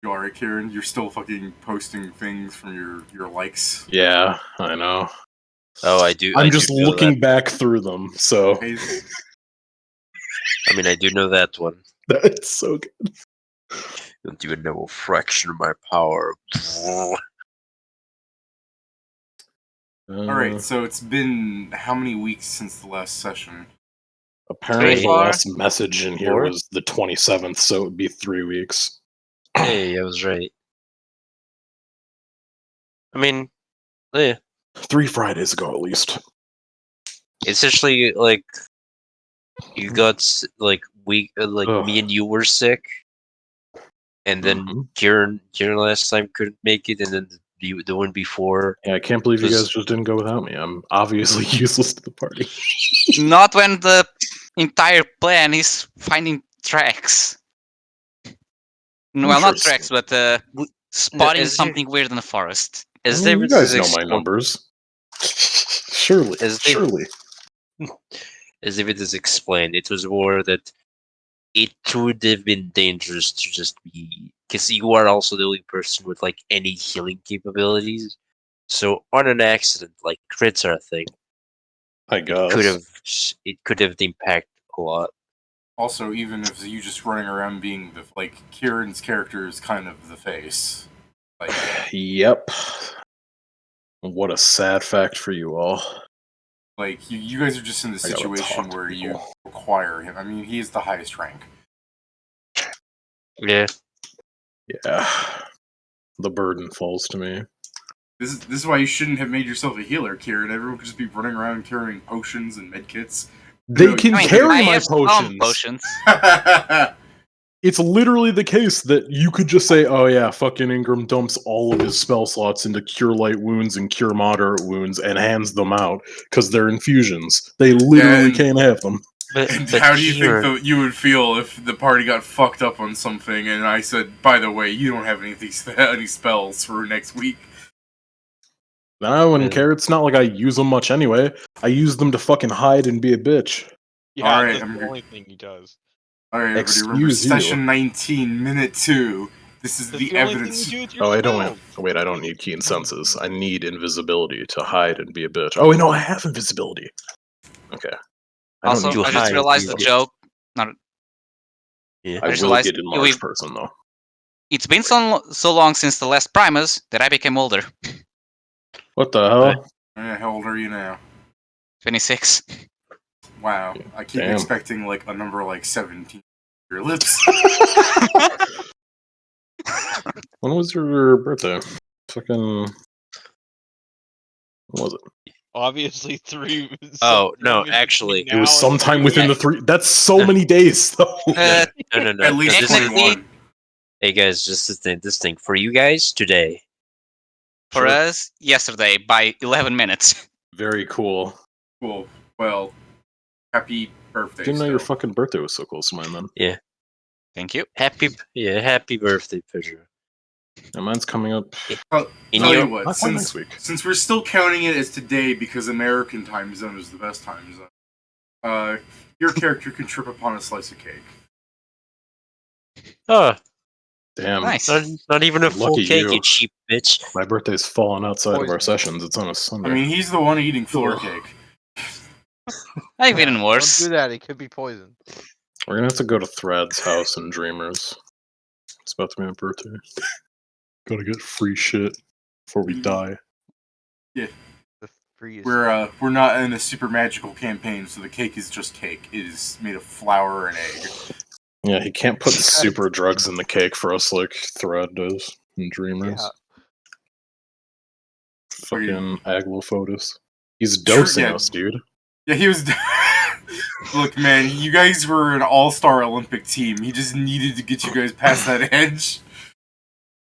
You alright, Kieran? You're still fucking posting things from your likes. Yeah, I know. Oh, I do. I'm just looking back through them, so Hey, I mean, I do know that one. that's so good. You don't even know a fraction of my power. alright, so it's been how many weeks since the last session? Apparently, Three? the last message in here 4? was the 27th, so it would be 3 weeks. Hey, I was right. I mean, yeah. 3 Fridays ago, at least. It's actually like you got like me Ugh. and you were sick, and then Kieran last time couldn't make it, and then the one before. Yeah, I can't believe you was- guys just didn't go without me. I'm obviously useless to the party. Not when the entire plan is finding tracks. Well, not tracks, but spotting as something weird in the forest. As I mean, you guys David know my numbers. Surely, As surely. As if it is explained, it was more that it could have been dangerous to just be, because you are also the only person with like any healing capabilities. So on an accident, like crits are a thing. I guess. It could have impacted a lot. Also, even if you just running around being the Kieran's character is kind of the face. Like, Yep. What a sad fact for you all. like you guys are just in the I gotta situation talk to where you people. require him. I mean, he is the highest rank. Yeah. Yeah. The burden falls to me. This is why you shouldn't have made yourself a healer, Kieran. Everyone could just be running around carrying potions and medkits. They can carry I my have some potions. potions. It's literally the case that you could just say, oh yeah, fucking Ingram dumps all of his spell slots into Cure Light Wounds and Cure Moderate Wounds and hands them out, because they're infusions. They literally can't have them. But how do you think that you would feel if the party got fucked up on something and I said, by the way, you don't have any spells for next week? I wouldn't care. It's not like I use them much anyway. I use them to fucking hide and be a bitch. Yeah, Alright, that's the only thing he does. Alright, everybody, remember session 19, minute 2. This is the evidence. Oh, I don't. Wait, I don't need keen senses. I need invisibility to hide and be a bitch. Oh, wait, no, I have invisibility. Okay. Also, I just realized the joke. I will get enlarged person though. It's been so long since the last Primus that I became older. What the hell? How old are you now? 26. Wow, I keep expecting like a number like 17. Your lips. When was your birthday? Fucking. When was it? Obviously 3. Oh no, actually, it was sometime within the 3. That's so many days, though. No. At least 21. Hey guys, just this thing for you guys today. For us, yesterday by 11 minutes. Very cool. Cool. Well, happy birthday. Didn't know your fucking birthday was so close to mine then. Yeah. Thank you. Happy birthday, Pedro. And mine's coming up. Tell you what, next week. Since we're still counting it as today because American time zone is the best time zone, your character can trip upon a slice of cake. Oh. Damn. Nice. Not even a full cake, you cheap bitch. My birthday's falling outside of our sessions. It's on a Sunday. I mean, he's the one eating floor cake. I've eaten worse. Don't do that, it could be poison. We're gonna have to go to Thread's house in Dreamers. It's about to be my birthday. Gotta get free shit before we die. Yeah. The freest. We're not in a super magical campaign, so the cake is just cake. It is made of flour and egg. Yeah, he can't put super drugs in the cake for us like Thread does in Dreamers. Yeah. Fucking Aglofotis. He's dosing us, dude. Yeah, he was. Look, man, you guys were an all-star Olympic team. He just needed to get you guys past that edge.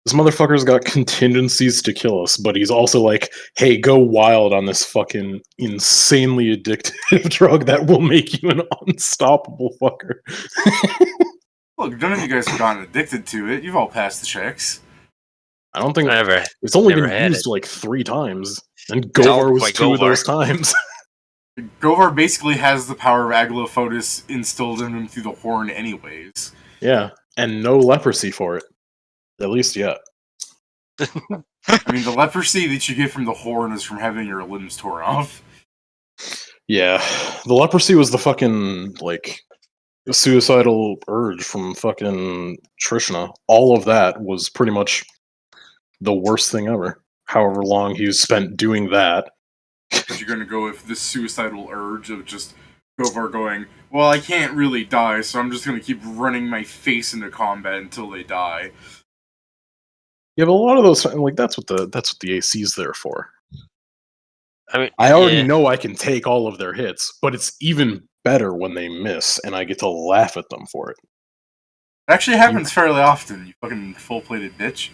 This motherfucker's got contingencies to kill us, but he's also like, hey, go wild on this fucking insanely addictive drug that will make you an unstoppable fucker. Look, none of you guys have gotten addicted to it. You've all passed the checks. I don't think Never. It's only Never been used it. like 3 times, and Govar was 2 of those times. Govar basically has the power of Aglofotis instilled in him through the horn anyways. Yeah, and no leprosy for it. At least yet. I mean, the leprosy that you get from the horn is from having your limbs torn off. Yeah, the leprosy was the fucking like suicidal urge from fucking Trishna. All of that was pretty much the worst thing ever. However long he spent doing that. But you're gonna go with this suicidal urge of just Govar going, well, I can't really die, so I'm just gonna keep running my face into combat until they die. Yeah, but a lot of those like that's what the AC's there for. I mean, I already yeah. know I can take all of their hits, but it's even better when they miss and I get to laugh at them for it. It actually happens fairly often, you fucking full-plated bitch.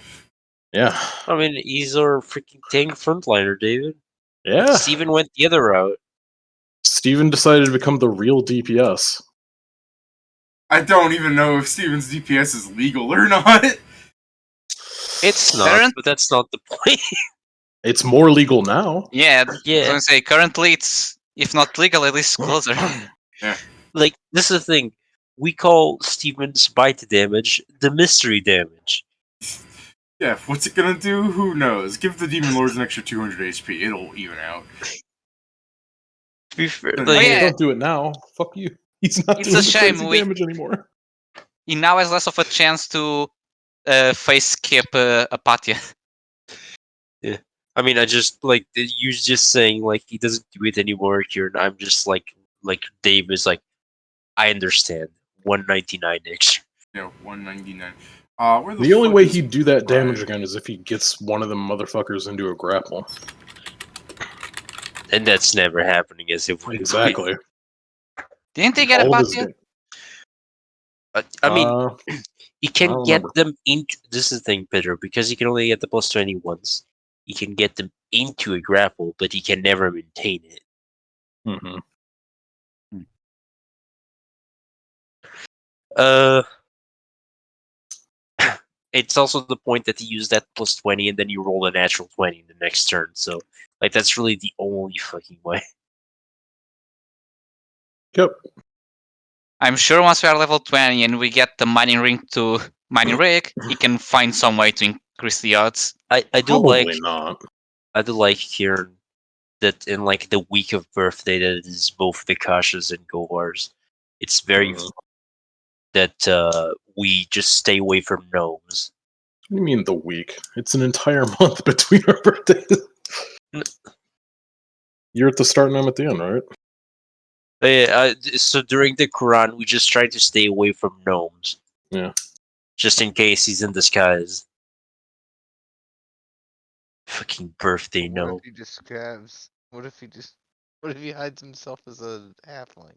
Yeah. I mean, he's our freaking tank frontliner, David. Yeah. Steven went the other route. Steven decided to become the real DPS. I don't even know if Steven's DPS is legal or not. It's not, Current- but that's not the point. It's more legal now. Yeah, I was Yeah. gonna say currently it's if not legal, at least closer. Like, this is the thing. We call Steven's bite damage the mystery damage. Yeah, what's it gonna do? Who knows? Give the Demon Lords an extra 200 HP, it'll even out. To be fair, Oh, like, yeah. Don't do it now. Fuck you. He's not It's doing a the shame crazy we- damage anymore. He now has less of a chance to face skip Apatia. I mean, I just, like, you just saying, like, he doesn't do it anymore here, and I'm just like Dave is like, I understand. 199 extra. Yeah, 199. Where The only fuck way is he'd do that damage Brian? again is if he gets one of them motherfuckers into a grapple. And that's never happening as if we Exactly. Didn't he get All of his Apatia? I mean, I you can don't get remember. them into. This is the thing, Peter, because you can only get the plus 20 once. You can get them into a grapple, but you can never maintain it. Mm-hmm. It's also the point that you use that plus 20 and then you roll a natural 20 in the next turn. So, like, that's really the only fucking way. Yep. I'm sure once we are level 20 and we get the mining ring to mining rig, he can find some way to increase the odds. I do Probably like not. I do like here that in like the week of birthday that is both Vikashas and Govar's. It's very Mhm. fun that we just stay away from gnomes. What do you mean the week? It's an entire month between our birthdays. N- You're at the start and I'm at the end, right? So during the Quran, we just try to stay away from gnomes. Yeah. Just in case he's in disguise. Fucking birthday What gnome. if he just grabs? What if he hides himself as a halfling?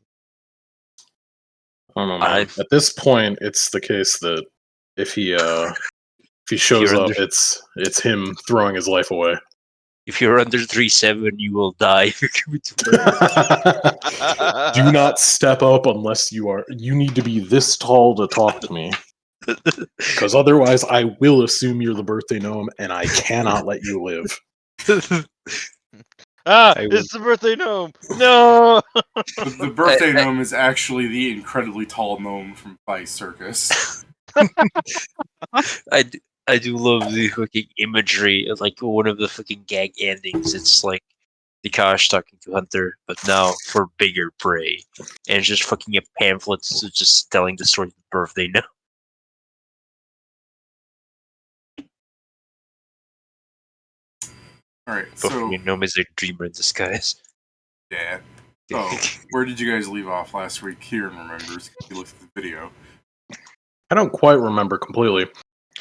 I don't know. I've- At this point, it's the case that if he shows you're up, under- it's him throwing his life away. If you're under 3'7", you will die if you're coming to Do not step up unless you are. You need to be this tall to talk to me, because otherwise, I will assume you're the birthday gnome, and I cannot let you live. Ah, I it's the birthday gnome. No. The birthday gnome is actually the incredibly tall gnome from Vice Circus. I do love the fucking imagery of like one of the fucking gag endings. It's like Dikash talking to Hunter, but now for bigger prey. And it's just fucking a pamphlet so just telling the story of the birthday now. Alright, so, Birthday gnome is a dreamer in disguise. yeah. So, where did you guys leave off last week? Kieran remembers. He looked at the video. I don't quite remember completely.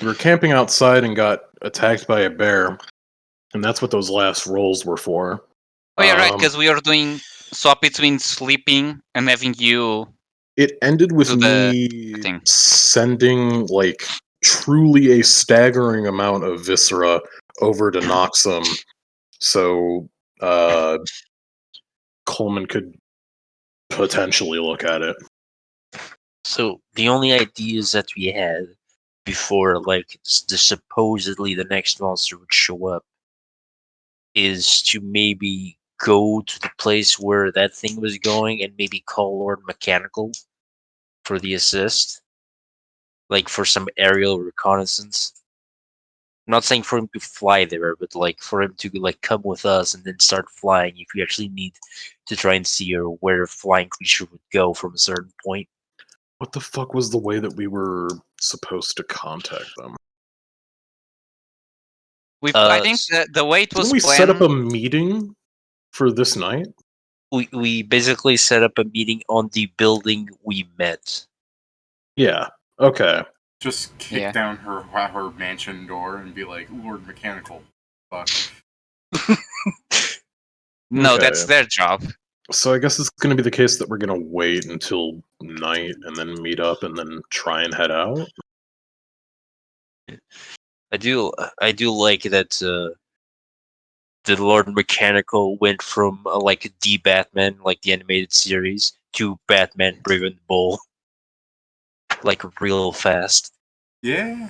We were camping outside and got attacked by a bear, and that's what those last rolls were for. Oh yeah, right, Um, because we are doing swap between sleeping and having you. It ended with To the me thing. sending like truly a staggering amount of viscera over to Noxum, so Coleman could potentially look at it. So the only ideas that we had before like the supposedly the next monster would show up is to maybe go to the place where that thing was going and maybe call Lord Mechanical for the assist. Like for some aerial reconnaissance. I'm not saying for him to fly there, but like for him to like come with us and then start flying if we actually need to try and see where a flying creature would go from a certain point. What the fuck was the way that we were supposed to contact them? I think the way it was Didn't we planned. set up a meeting for this night? We basically set up a meeting on the building we met. Yeah. Okay. Just kick Yeah. down her mansion door and be like, Lord Mechanical. Fuck. No, Okay. that's their job. So I guess it's going to be the case that we're going to wait until night and then meet up and then try and head out. I do like that the Lord Mechanical went from like the Batman, like the animated series, to Batman Brave and Bold, like real fast. Yeah.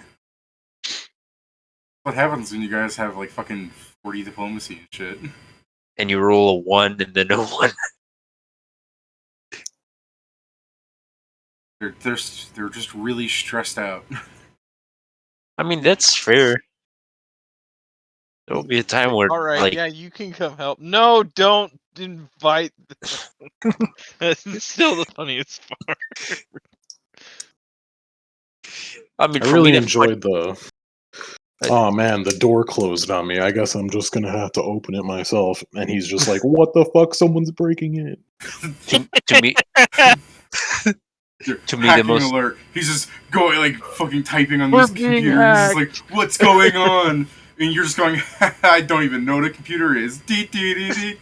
What happens when you guys have like fucking 40 diplomacy and shit? And you roll a 1 and then a 1. They're just really stressed out. I mean, that's fair. There'll be a time where, All right, like, yeah, you can come help. No, don't invite. That's still the funniest part. I mean, I for really me, enjoyed the. Oh man, the door closed on me. I guess I'm just gonna have to open it myself. And he's just like, "What the fuck? Someone's breaking in." to me, to me, the Hacking most alert. He's just going like fucking typing on We're this being computer. He's just like, hacked. what's going on? And you're just going, I don't even know what a computer is. This This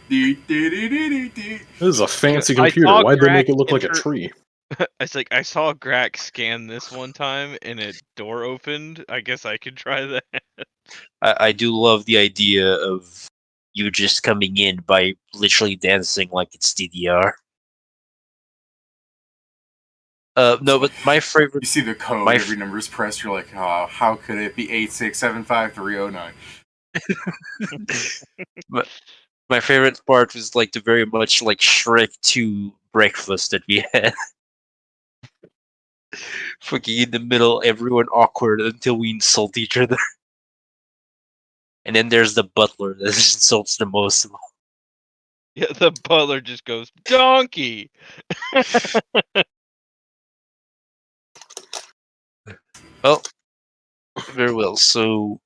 is a fancy I computer. saw Why'd they make Grax it look like a enter- tree? It's like I saw Grax scan this one time and a door opened. I guess I could try that. I do love the idea of you just coming in by literally dancing like it's DDR. No, but my favorite. You see the code, My every number is pressed. You're like, oh, how could it be 8675309? My favorite part was like the very much like Shrek 2 breakfast that we had. Fucking in the middle, everyone awkward until we insult each other. And then there's the butler that insults the most of all. Yeah, the butler just goes donkey. Well, very well. So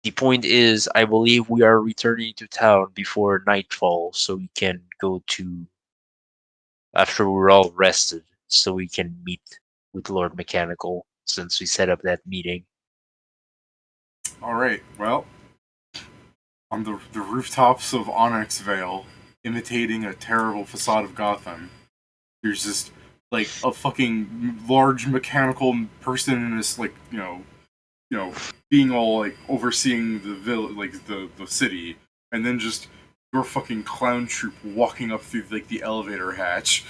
the point is, I believe we are returning to town before nightfall, so we can go to after we're all rested, so we can meet with Lord Mechanical since we set up that meeting. Alright, well, on the rooftops of Onyx Vale, imitating a terrible facade of Gotham, there's just like a fucking large mechanical person in this like being all like overseeing the like the city, and then just your fucking clown troop walking up through like the elevator hatch.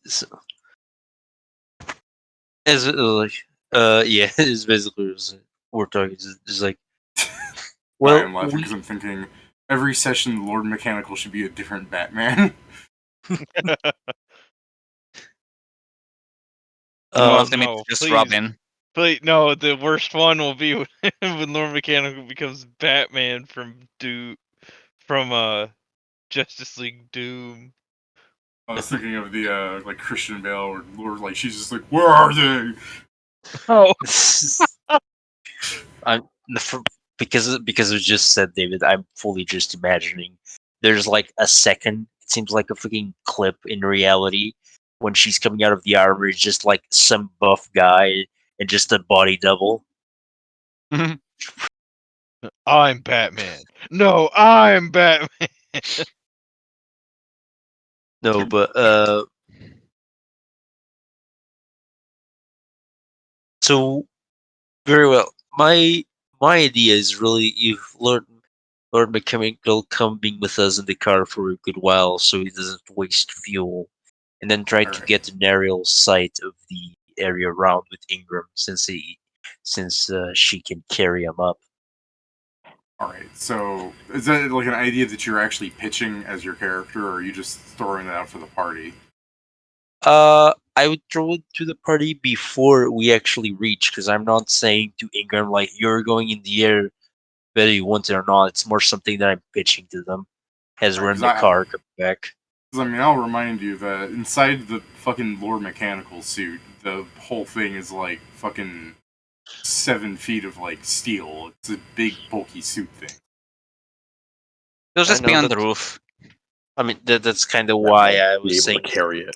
So, as yeah, it's basically what we're talking. It's like, I well, am laughing because I'm thinking every session, Lord Mechanical should be a different Batman. Well, um, no, just please. Robin. But no, the worst one will be when Lord Mechanical becomes Batman from Justice League Doom. I was thinking of the like Christian Bale, where Lord like she's just like, where are they? Oh, I'm because it was just said, David. I'm fully just imagining. There's like a second. It seems like a freaking clip in reality when she's coming out of the armor. It's just like some buff guy and just a body double. I'm Batman. No, I'm Batman. No, but so very well. My idea is really if Lord Mechanical coming with us in the car for a good while, so he doesn't waste fuel, and then try to Alright. get an aerial sight of the area around with Ingram, since she can carry him up. Alright, so is that like an idea that you're actually pitching as your character, or are you just throwing that out for the party? I would throw it to the party before we actually reach, because I'm not saying to Ingram like you're going in the air whether you want it or not. It's more something that I'm pitching to them as we're in the car coming back. Because, I mean, I'll remind you that inside the fucking Lord Mechanical suit, the whole thing is like fucking 7 feet of like steel. It's a big, bulky suit thing. It'll just I be know on the that- roof. I mean, that's kind of why I Be was able saying. to carry it.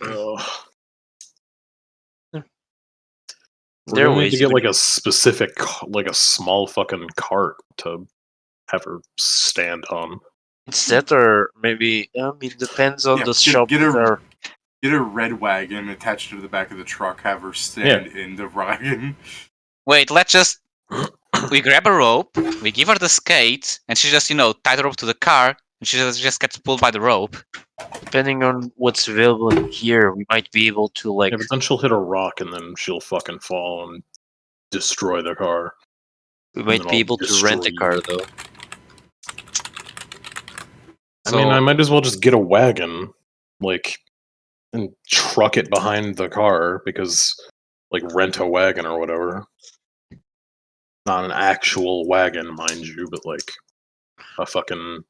Ugh. We're There are gonna need to ways get you like a specific, like a small fucking cart to have her stand on. instead, or maybe I mean, depends on Yeah, the shop. get that a are- get a red wagon attached to the back of the truck. Have her stand in the wagon. Wait, let's just. We grab a rope, we give her the skates, and she just, tie the rope to the car, and she just gets pulled by the rope. Depending on what's available in here, we might be able to like. Yeah, but then she'll hit a rock and then she'll fucking fall and destroy the car. We and might then be I'll able to rent a destroy car you. though. I mean, I might as well just get a wagon, like, and truck it behind the car because, like, rent a wagon or whatever. Not an actual wagon, mind you, but like a fucking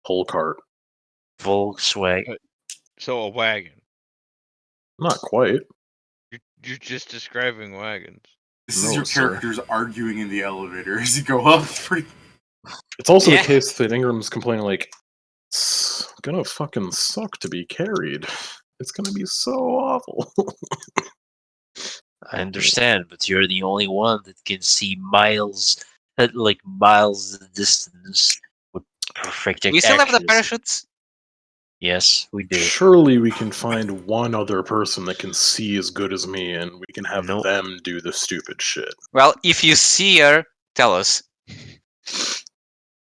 pull cart. Volkswagen. So a wagon. Not quite. You're just describing wagons. This No, is your sir. characters arguing in the elevator as you go up. It's also Yeah. the case that Ingram's complaining, like, it's gonna fucking suck to be carried. It's gonna be so awful. I understand, but you're the only one that can see miles, like miles in the distance with perfect We still have the accuracy. parachutes? Yes, we do. Surely we can find one other person that can see as good as me, and we can have Nope. them do the stupid shit. Well, if you see her, tell us.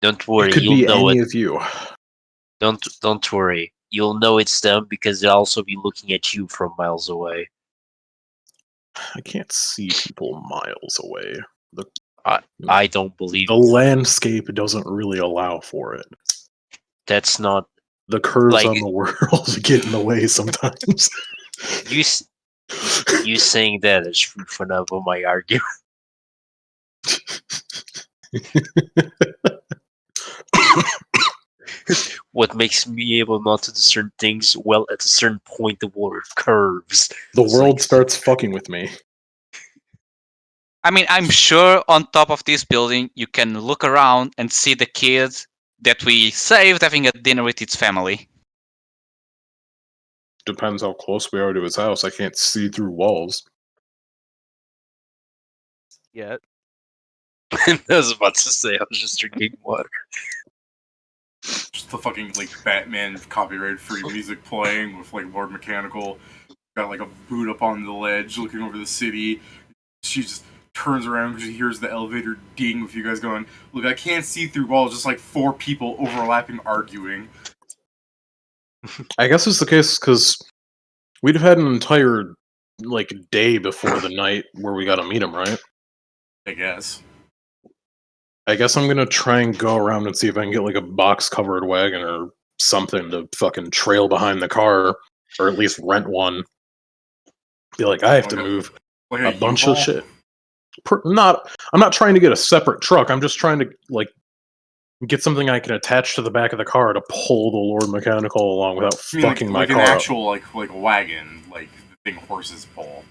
Don't worry, It could you'll be know any it. of you. Don't worry. You'll know it's them because they'll also be looking at you from miles away. I can't see people miles away. I don't believe The landscape doesn't really allow for it. that's not The curves Like- on the world get in the way sometimes. you. You saying that is proof enough of my argument. What makes me able not to discern things well at a certain point the world curves. The It's world like- starts fucking with me. I mean, I'm sure on top of this building you can look around and see the kid that we saved having a dinner with its family. Depends how close we are to his house. I can't see through walls. Yet. I was about to say I was just drinking water. Just the fucking like Batman copyright free music playing with like Lord Mechanical. Got like a boot up on the ledge looking over the city. She just turns around because she hears the elevator ding with you guys going, look, I can't see through walls, just like 4 people overlapping arguing. I guess it's the case because we'd have had an entire like day before the night where we got to meet him, right? I guess. I guess I'm gonna try and go around and see if I can get like a box covered wagon or something to fucking trail behind the car, or at least rent one. Be like, I have to Like a- move Like a bunch of U-Haul. shit. I'm not trying to get a separate truck. I'm just trying to like get something I can attach to the back of the car to pull the Lord Mechanical along without I mean, fucking like my an car up. actual like a wagon, like the thing horses pull.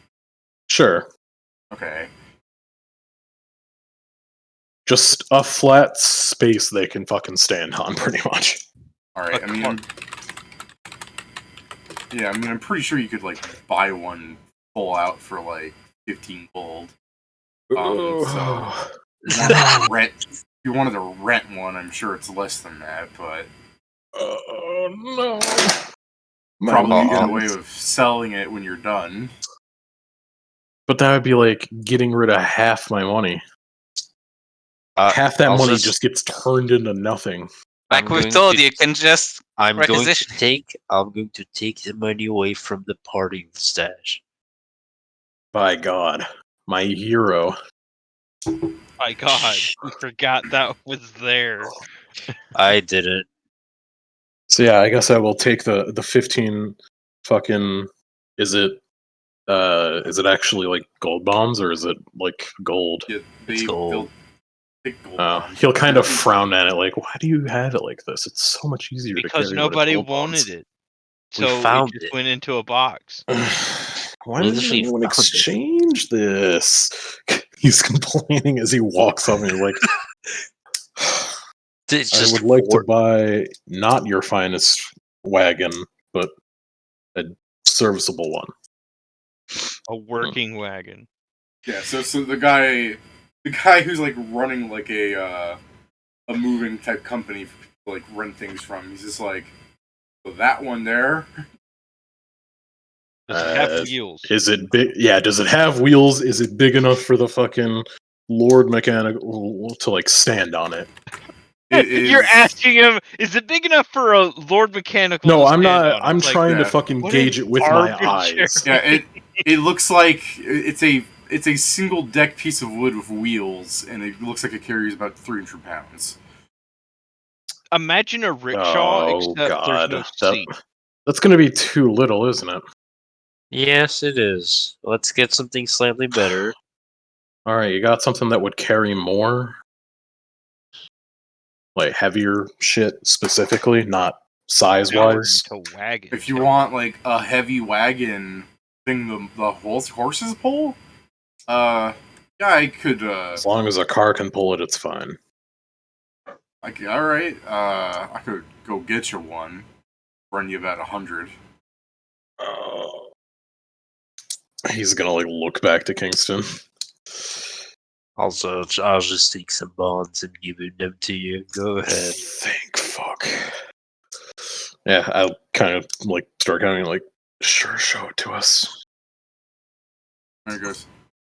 Sure, Okay. just a flat space they can fucking stand on, pretty much. Alright, I mean, I'm pretty sure you could like buy one full out for like 15 gold. So if you wanted to rent one, I'm sure it's less than that, but Oh no! probably get away with selling it when you're done. But that would be like getting rid of half my money. Half that I'll money just- just gets turned into nothing. Like I'm we've going told to- you, you can just I'm going to requisition. I'm going to take the money away from the party stash. By God, my hero. My God, we forgot that was there. I didn't. So yeah, I guess I will take the 15 fucking. Is it actually like gold bombs or is it like gold? Yeah, It's they'll gold. take gold bombs. He'll kind of frown at it, like, why do you have it like this? It's so much easier to Because carry nobody gold wanted bombs. it. We So it found just it. went into a box. Why We doesn't literally anyone found it. exchange this? He's complaining as he walks up and he's like, It's I just would like to four. buy not your finest wagon, but a serviceable one. A working wagon. Yeah, so the guy who's like running like a moving type company for people to, like rent things from. He's just like, so that one there. Does it have wheels? Is it big? Yeah, does it have wheels? Is it big enough for the fucking Lord Mechanical to like stand on it? It is. You're asking him, is it big enough for a Lord Mechanical No, to I'm stand not. on? I'm It's like, trying to yeah. fucking what gauge in it with my garbage eyes. are Yeah, it looks like it's a single deck piece of wood with wheels, and it looks like it carries about 300 pounds. Imagine a rickshaw, Oh except there's god, no seat. that's gonna be too little, isn't it? Yes, it is. Let's get something slightly better. All right, you got something that would carry more, like heavier shit specifically, not size Now we're wise. into wagons. If you want like a heavy wagon thing, the horses pull, yeah, I could. As long as a car can pull it, it's fine. All right. I could go get you one. Run you about 100. He's gonna like look back to Kingston. Also, I'll just take some bonds and give them to you. Go ahead. Thank fuck. Yeah, I'll kind of like start counting. Like, sure, show it to us. And he goes,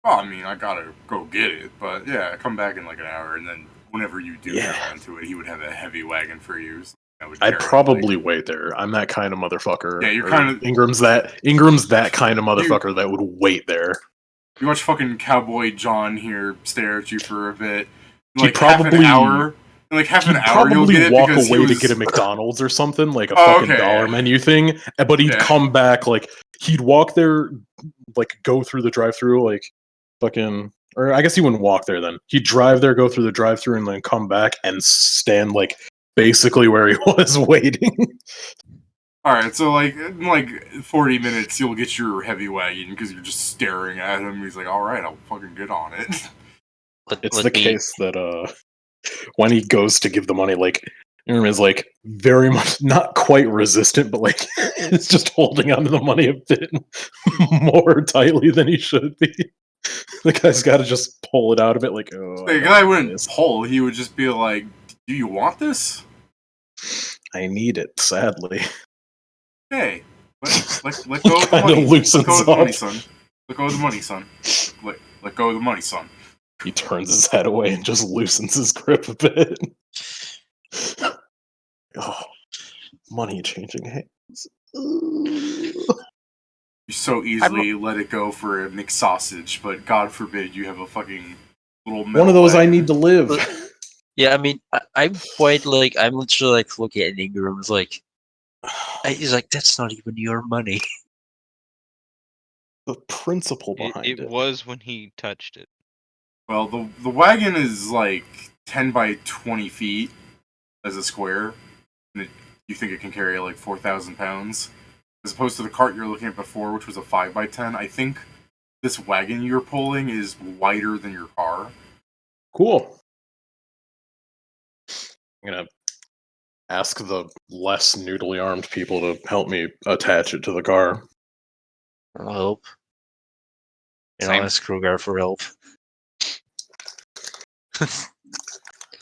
well, I mean, I gotta go get it, but yeah, come back in like an hour, and then whenever you do get Yeah. around to it, he would have a heavy wagon for you. So that would I'd carry, probably like, wait there. I'm that kind of motherfucker. Yeah, you're Or kinda- Ingram's that kind of motherfucker that would wait there. you watch fucking Cowboy John here stare at you for a bit. He'd Like half an probably- hour. In like half He'd an hour, he'll probably get it walk because away he was... to get a McDonald's or something, like a Oh, fucking okay, dollar yeah. menu thing. But he'd Yeah. come back, like he'd walk there, like go through the drive-through, like fucking. Or I guess he wouldn't walk there then. He'd drive there, go through the drive-through, and then come back and stand like basically where he was waiting. All right, so like in like 40 minutes, you'll get your heavy wagon because you're just staring at him. He's like, "All right, I'll fucking get on it." It's the case that when he goes to give the money, like Ingram is like very much not quite resistant, but like it's just holding onto the money a bit more tightly than he should be. The guy's got to just pull it out of it, like, oh, The I guy got wouldn't this. pull. He would just be like, "Do you want this? I need it, sadly. Hey, let go of the Kinda money. Let loosens go of the money, up. son. Let go of the money, son. Let go of the money, son." He turns his head away and just loosens his grip a bit. Oh, money changing hands. You so easily let it go for a McSausage, but God forbid you have a fucking little metal One of those I wagon. need to live. Yeah, I mean, I'm quite like, I'm literally like looking at Ingram's like, he's like, that's not even your money. The principle behind It it. was when he touched it. Well, the wagon is like 10 by 20 feet as a square. And you think it can carry like 4,000 pounds? As opposed to the cart you're looking at before, which was a 5 by 10. I think this wagon you're pulling is wider than your car. Cool. I'm gonna ask the less noodly armed people to help me attach it to the car. I'll help. And Same. I'll ask Krogar for help.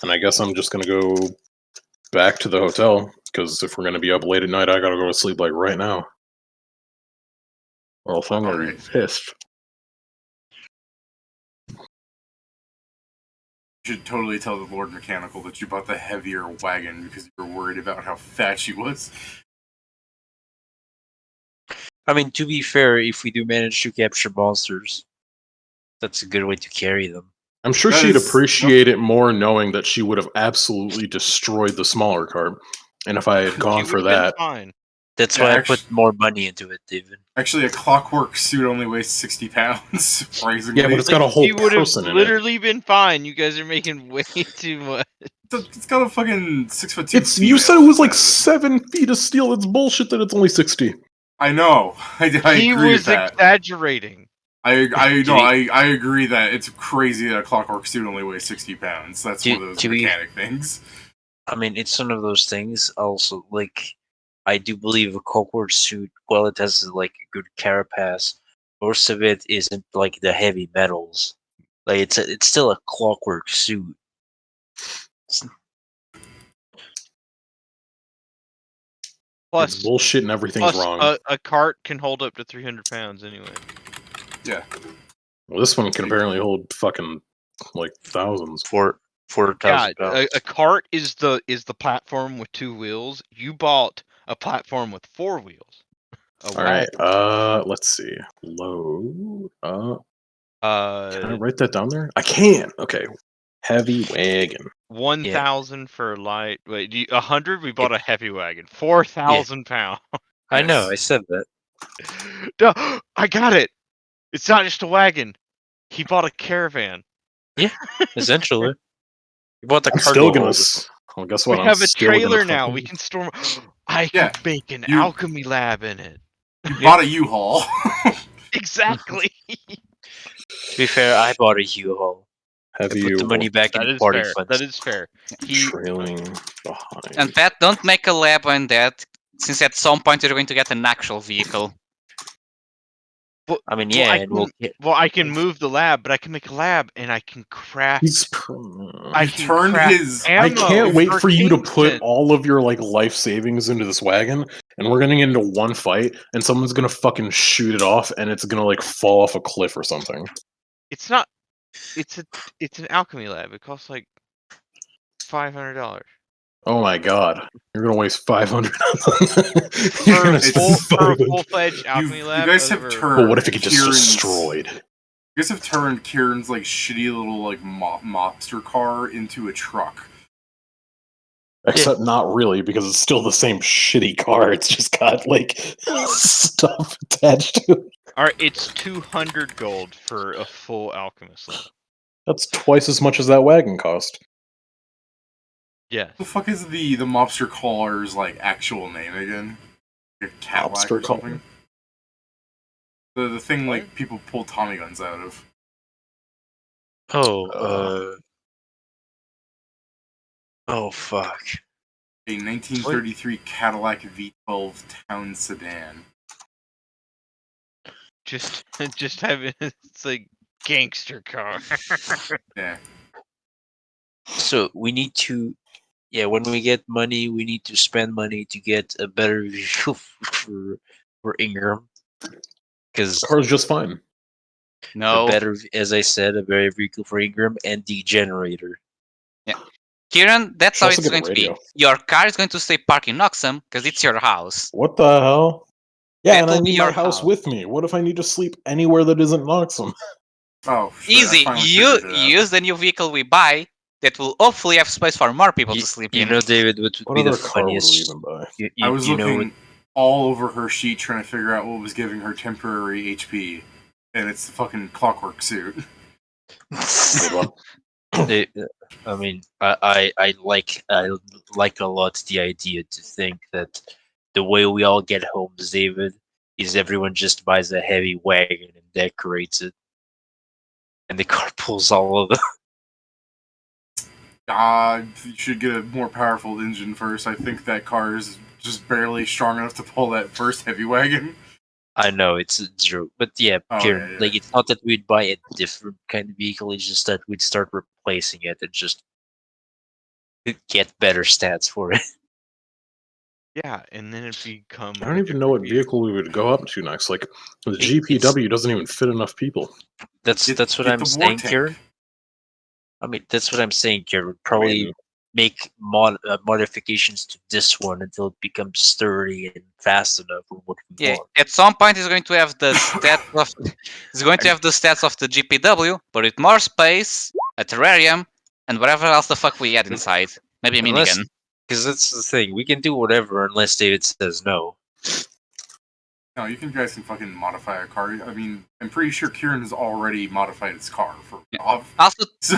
And I guess I'm just gonna go back to the hotel, because if we're gonna be up late at night, I gotta go to sleep like right now. Or else I'm gonna be Alright. pissed. You should totally tell the Lord Mechanical that you bought the heavier wagon because you were worried about how fat she was. I mean, to be fair, if we do manage to capture monsters, that's a good way to carry them. I'm sure That she'd is- appreciate it more knowing that she would have absolutely destroyed the smaller cart. And if I had He gone for would've been that, fine. That's Yeah, why I actu- put more money into it, David. Actually, a clockwork suit only weighs 60 pounds, surprisingly. yeah, but it's got a whole He would have person in it. literally been fine. You guys are making way too much. It's got a fucking 6'2" You female, said it was like says. 7 feet of steel. It's bullshit that it's only 60. I know. I He agree was with that. exaggerating. I agree that it's crazy that a clockwork suit only weighs 60 pounds. That's one of those mechanic things. I mean, it's one of those things. Also, like, I do believe a clockwork suit, while it has like a good carapace, most of it isn't like the heavy metals. Like, it's still a clockwork suit. Plus, It's bullshit and everything's wrong. a cart can hold up to 300 pounds anyway. Yeah. Well, this one can apparently hold fucking like thousands. 4,000 pounds. A cart is the platform with 2 wheels. You bought a platform with 4 wheels. All right. Let's see. Load. Can I write that down there? I can't. Okay. Heavy wagon. 1,000 for light. Wait, 100? We bought a heavy wagon. 4,000 pounds. I know. I said that. Duh, I got it. It's not just a wagon. He bought a caravan. Essentially, you bought the I'm cargo still gonna. holder. Well, guess We what? have a still gonna trailer now. fucking- We can store. I Yeah, could make an you- alchemy lab in it. You bought a U-Haul. Exactly. To be fair, I bought a U-Haul. I Heavy put the money back in That the is party fair. funds. That is fair. trailing behind. And that don't make a lab on that, since at some point you're going to get an actual vehicle. I mean, Well, yeah, I and we'll get. Well, I can move the lab, but I can make a lab, and I can craft. I You've can turned craft his. I ammo can't wait for you to put Kingston. all of your like life savings into this wagon, and we're gonna get into one fight, and someone's gonna fucking shoot it off, and it's gonna like fall off a cliff or something. It's not. It's an alchemy lab. It costs like $500 Oh my god, you're gonna waste 500. for a full-fledged You alchemy lab. guys have over- turned. But what if it gets just Kieran's- destroyed? You guys have turned Kieran's like shitty little like mobster car into a truck. Except not really, because it's still the same shitty car. It's just got like stuff attached to it. All right, it's 200 gold for a full alchemist lab. That's twice as much as that wagon cost. Yes. The fuck is the mobster caller's like actual name again? Like Cadillac Mobster or something? The thing like people pull Tommy guns out of. Oh fuck! A 1933 Cadillac V12 town sedan. Just having it's like gangster car. Yeah. So we need to, when we get money, we need to spend money to get a better vehicle for Ingram, because Car's just fine. No. a better, as I said, a better vehicle for Ingram and the generator. Kieran, that's Should how also it's get a going to be. radio. Your car is going to stay parked in Noxham because it's your house. What the hell? Yeah, That and I will be need my your house house. with me. What if I need to sleep anywhere that isn't Noxham? Oh, shit, I Easy. finally You figured it out. use the new vehicle we buy that will hopefully have space for more people to sleep You in. know, David, what would What be the other car would we funniest? even buy? I was You know looking all over her sheet trying to figure out what was giving her temporary HP, and it's the fucking clockwork suit. Good one. I mean, I like a lot the idea to think that the way we all get homes, David, is everyone just buys a heavy wagon and decorates it, and the car pulls all of them. You should get a more powerful engine first. I think that car is just barely strong enough to pull that first heavy wagon. I know it's a joke, but yeah, Oh, Kieran, yeah. like it's not that we'd buy a different kind of vehicle; it's just that we'd start replacing it and just get better stats for it. Yeah, and then it become. I don't even know what vehicle we would go up to next. Like the GPW doesn't even fit enough people. That's what Get I'm the war saying, tank. Kieran. I mean, that's what I'm saying, Kieran. We'd I probably mean, make modifications to this one until it becomes sturdy and fast enough for what we Yeah, want. at some point it's going to have the stats of the GPW, but with more space, a terrarium, and whatever else the fuck we add inside. Maybe a Unless- minigun. Because that's the thing. We can do whatever unless David says no. No, you guys can fucking modify a car. I mean, I'm pretty sure Kieran has already modified his car for off. Also, So,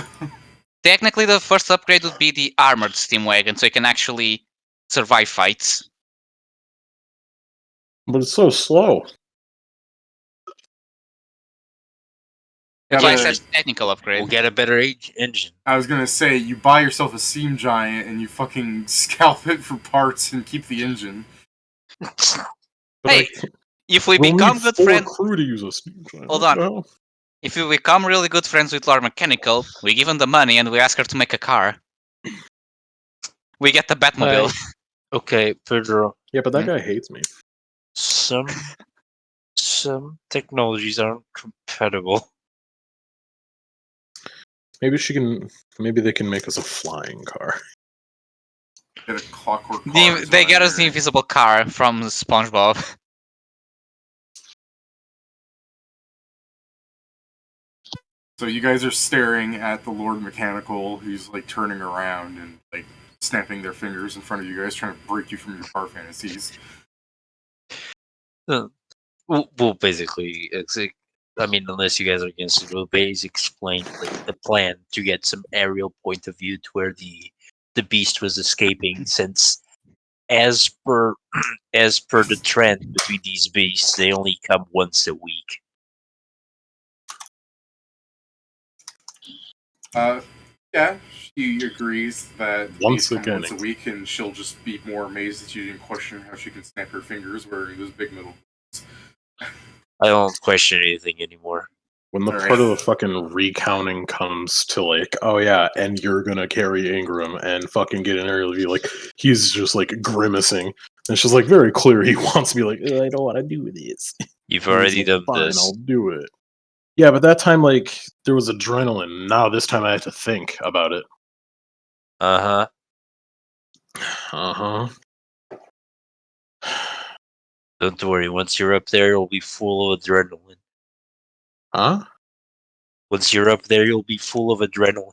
technically, the first upgrade would be the armored steam wagon, so you can actually survive fights. But it's so slow. That's Yeah, why I but- said technical upgrade. We'll get a better engine. I was gonna say, you buy yourself a steam giant and you fucking scalp it for parts and keep the engine. But Hey, if we we'll become need good 4 friends, crew to use a steam giant. Hold What on. the hell? if we become really good friends with Laura Mechanical, we give him the money and we ask her to make a car. We get the Batmobile. Okay, Pedro. Yeah, but that Hmm? guy hates me. Some technologies aren't compatible. Maybe she can. Maybe they can make us a flying car. Get a clockwork car. is They what get I'm us the hearing. invisible car from SpongeBob. So you guys are staring at the Lord Mechanical, who's like turning around and like snapping their fingers in front of you guys, trying to break you from your car fantasies. We'll basically, I mean, unless you guys are against it, we'll basically explain like the plan to get some aerial point of view to where the beast was escaping. Since, as per as per the trend between these beasts, they only come once a week. Yeah, she agrees that the Once bees come again, once a week, and she'll just be more amazed that you didn't question how she can snap her fingers wearing those big metal. I don't question anything anymore. When the Alright. part of the fucking recounting comes to like, oh yeah, and you're gonna carry Ingram and fucking get an aerial view, like he's just like grimacing. And it's just like very clear he wants to be like, I don't want to do this. You've And he's already like, done fine, this. I'll do it. Yeah, but that time like there was adrenaline. Now this time I have to think about it. Uh Uh huh. Don't worry. Once you're up there, you'll be full of adrenaline. Huh? Once you're up there, you'll be full of adrenaline.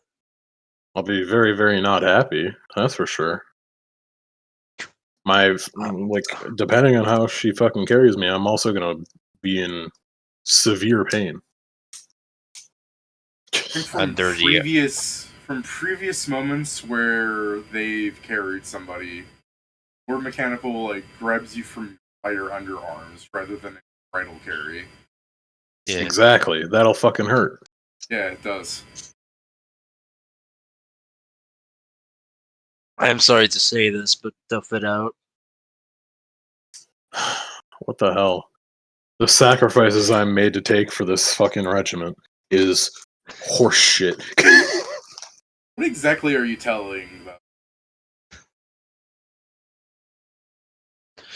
I'll be very, very not happy. That's for sure. Like, depending on how she fucking carries me, I'm also gonna be in severe pain. I think Under the- from previous moments where they've carried somebody, Lord Mechanical like grabs you by your underarms rather than a bridal carry. Yeah. Exactly. That'll fucking hurt. Yeah, it does. I'm sorry to say this, but tough it out. What the hell? The sacrifices I'm made to take for this fucking regiment is horseshit. What exactly are you telling them?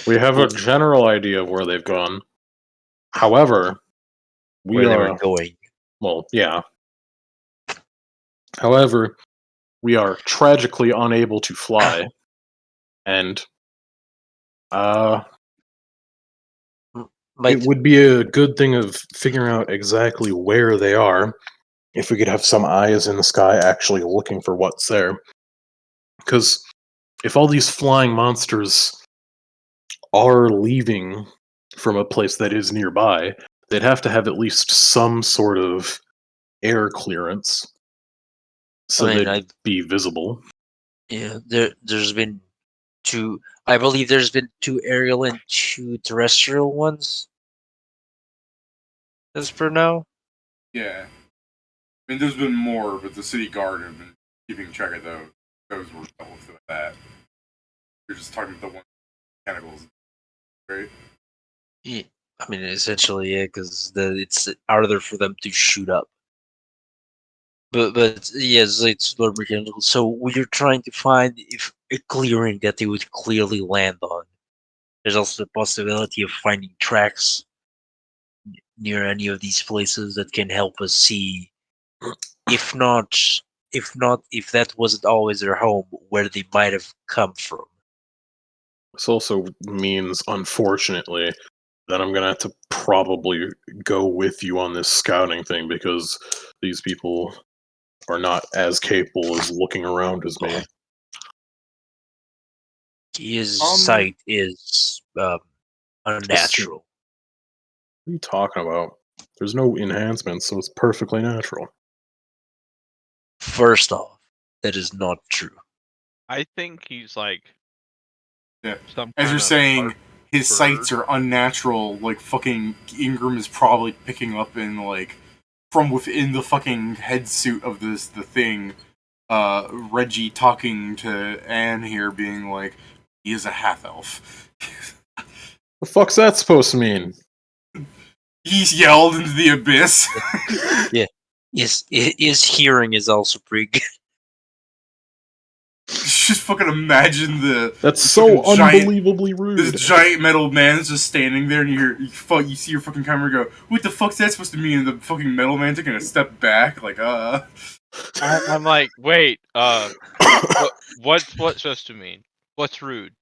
We have a general idea of where they've gone. However, we Where they are were going. well, yeah. However, we are tragically unable to fly, and Like, it would be a good thing of figuring out exactly where they are if we could have some eyes in the sky actually looking for what's there. Because if all these flying monsters are leaving from a place that is nearby, they'd have to have at least some sort of air clearance so I mean, they'd be visible. yeah, there's been two. I believe there's been 2 aerial and 2 terrestrial ones. As per now. Yeah. I mean, there's been more, but the city guard have been keeping track of those. Those were dealt with that. You're just talking about the one mechanicals, right? Yeah, I mean, essentially, yeah, because it's harder for them to shoot up. But yes, it's more mechanical. So we're trying to find if a clearing that they would clearly land on. There's also the possibility of finding tracks near any of these places that can help us see, if not, if that wasn't always their home, where they might have come from. This also means, unfortunately, that I'm gonna have to probably go with you on this scouting thing because these people are not as capable as looking around as me. His sight is unnatural. What are you talking about? There's no enhancements, so it's perfectly natural. First off, that is not true. I think he's like Yeah. some As kind you're of saying, art his bird. sights are unnatural. Like fucking Ingram is probably picking up in like from within the fucking head suit of the thing. Reggie talking to Anne here, being like, he is a half elf. The fuck's that supposed to mean? He's yelled into the abyss. His hearing is also pretty good. Just fucking imagine That's the so fucking giant, unbelievably rude. this giant metal man is just standing there, and you see your fucking camera go, what the fuck's that supposed to mean? And the fucking metal man taking a step back, like, I'm like, wait, what's supposed to mean? What's rude?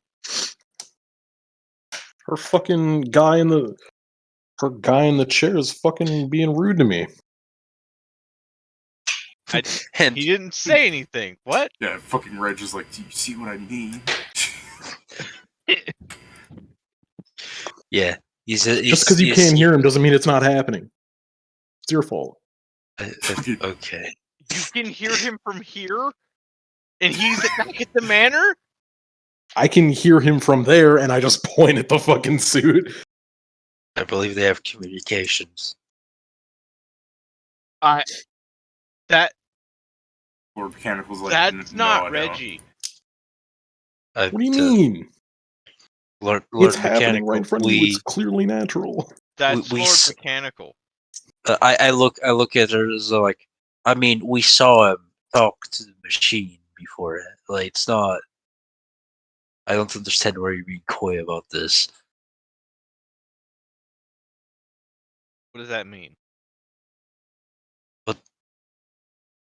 Her fucking guy in the chair is fucking being rude to me. And He didn't say anything. What? Yeah, fucking Reg is like, do you see what I mean? yeah, Just because you can't hear him doesn't mean it's not happening. It's your fault. Okay. You can hear him from here, and he's back at the manor. I can hear him from there, and I just point at the fucking suit. I believe they have communications. That Lord Mechanical's like, that's no, not I don't. Reggie. What do you mean? Lord It's happening Mechanical, right in front of you. It's clearly natural. That's we Lord s- Mechanical. I look at her as though, like, I mean, we saw him talk to the machine before. Like, it's not. I don't understand why you're being coy about this. What does that mean?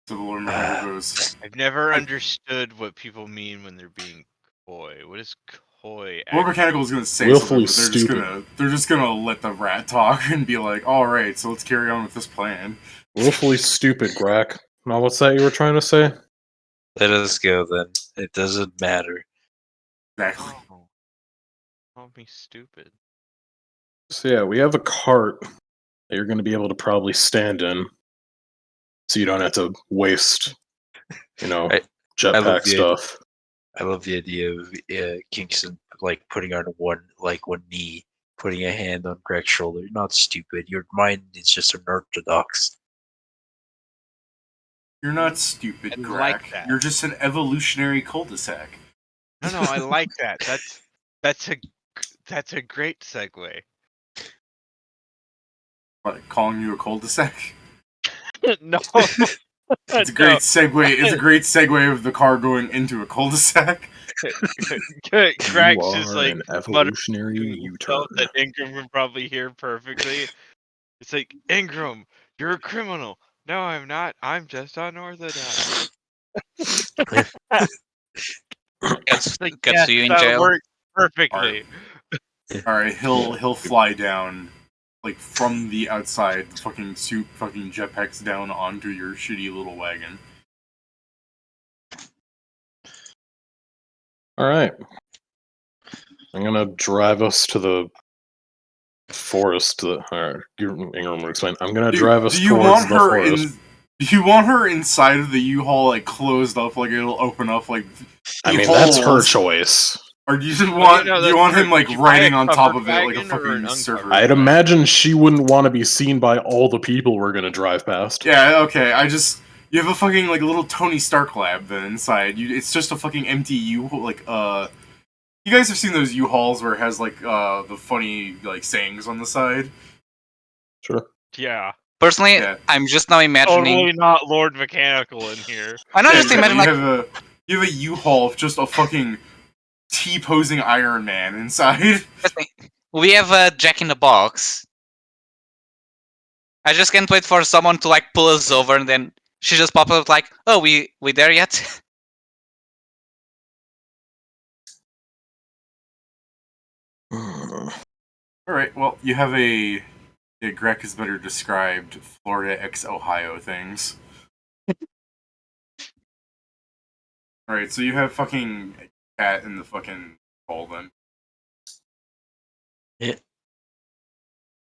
So the Lord Mechanical goes, I've never understood what people mean when they're being coy. What is coy? Lord Mechanical is gonna say Willfully something, but they're just gonna let the rat talk and be like, alright, so let's carry on with this plan. Willfully stupid, Grack. Now, what's that you were trying to say? Let us go then. It doesn't matter. Exactly. Oh, call me stupid. So yeah, we have a cart that you're going to be able to probably stand in, so you don't have to waste, I love jetpack the stuff. I love the idea of Kingston like putting on one knee, putting a hand on Greg's shoulder. You're not stupid. Your mind is just unorthodox. You're not stupid, I Grack. like that. You're just an evolutionary cul-de-sac. No, I like that. That's a great segue. What, calling you a cul-de-sac? No, It's a great segue. It's a great segue of the car going into a cul-de-sac. Greg's You just are like an muttering evolutionary to U-turn. himself that Ingram would probably hear perfectly. It's like, Ingram, you're a criminal. No, I'm not. I'm just unorthodox. Gets Yes, you in that jail. worked perfectly. Alright, he'll fly down, like, from the outside, fucking suit, fucking jetpacks down onto your shitty little wagon. Alright. I'm going to drive us to the forest. Alright, Ingram will explain. I'm going to drive us do you towards want the her forest. do you want her inside of the U-Haul, like, closed up, like, it'll open up, like, I mean, that's her holes? choice. Or do you just Well, want, you know, do you that's want true. him, like, Would you buy a riding on top covered of it like a wagon or an fucking surfer? uncovered? I'd imagine she wouldn't want to be seen by all the people we're going to drive past. Yeah, okay, you have a fucking, like, little Tony Stark lab then inside. It's just a fucking empty like, you guys have seen those U-Hauls where it has, like, the funny, like, sayings on the side? Sure. Yeah. Personally, Yeah. I'm just now imagining. Totally not Lord Mechanical in here. I know, Yeah, just imagine exactly. like You have a U-Haul of just a fucking T-posing Iron Man inside. we have a Jack in the Box. I just can't wait for someone to like pull us over, and then she just pop up like, "Oh, we there yet?" Alright, well, you have Greg has better described Florida x Ohio things. Alright, so you have fucking cat in the fucking call then.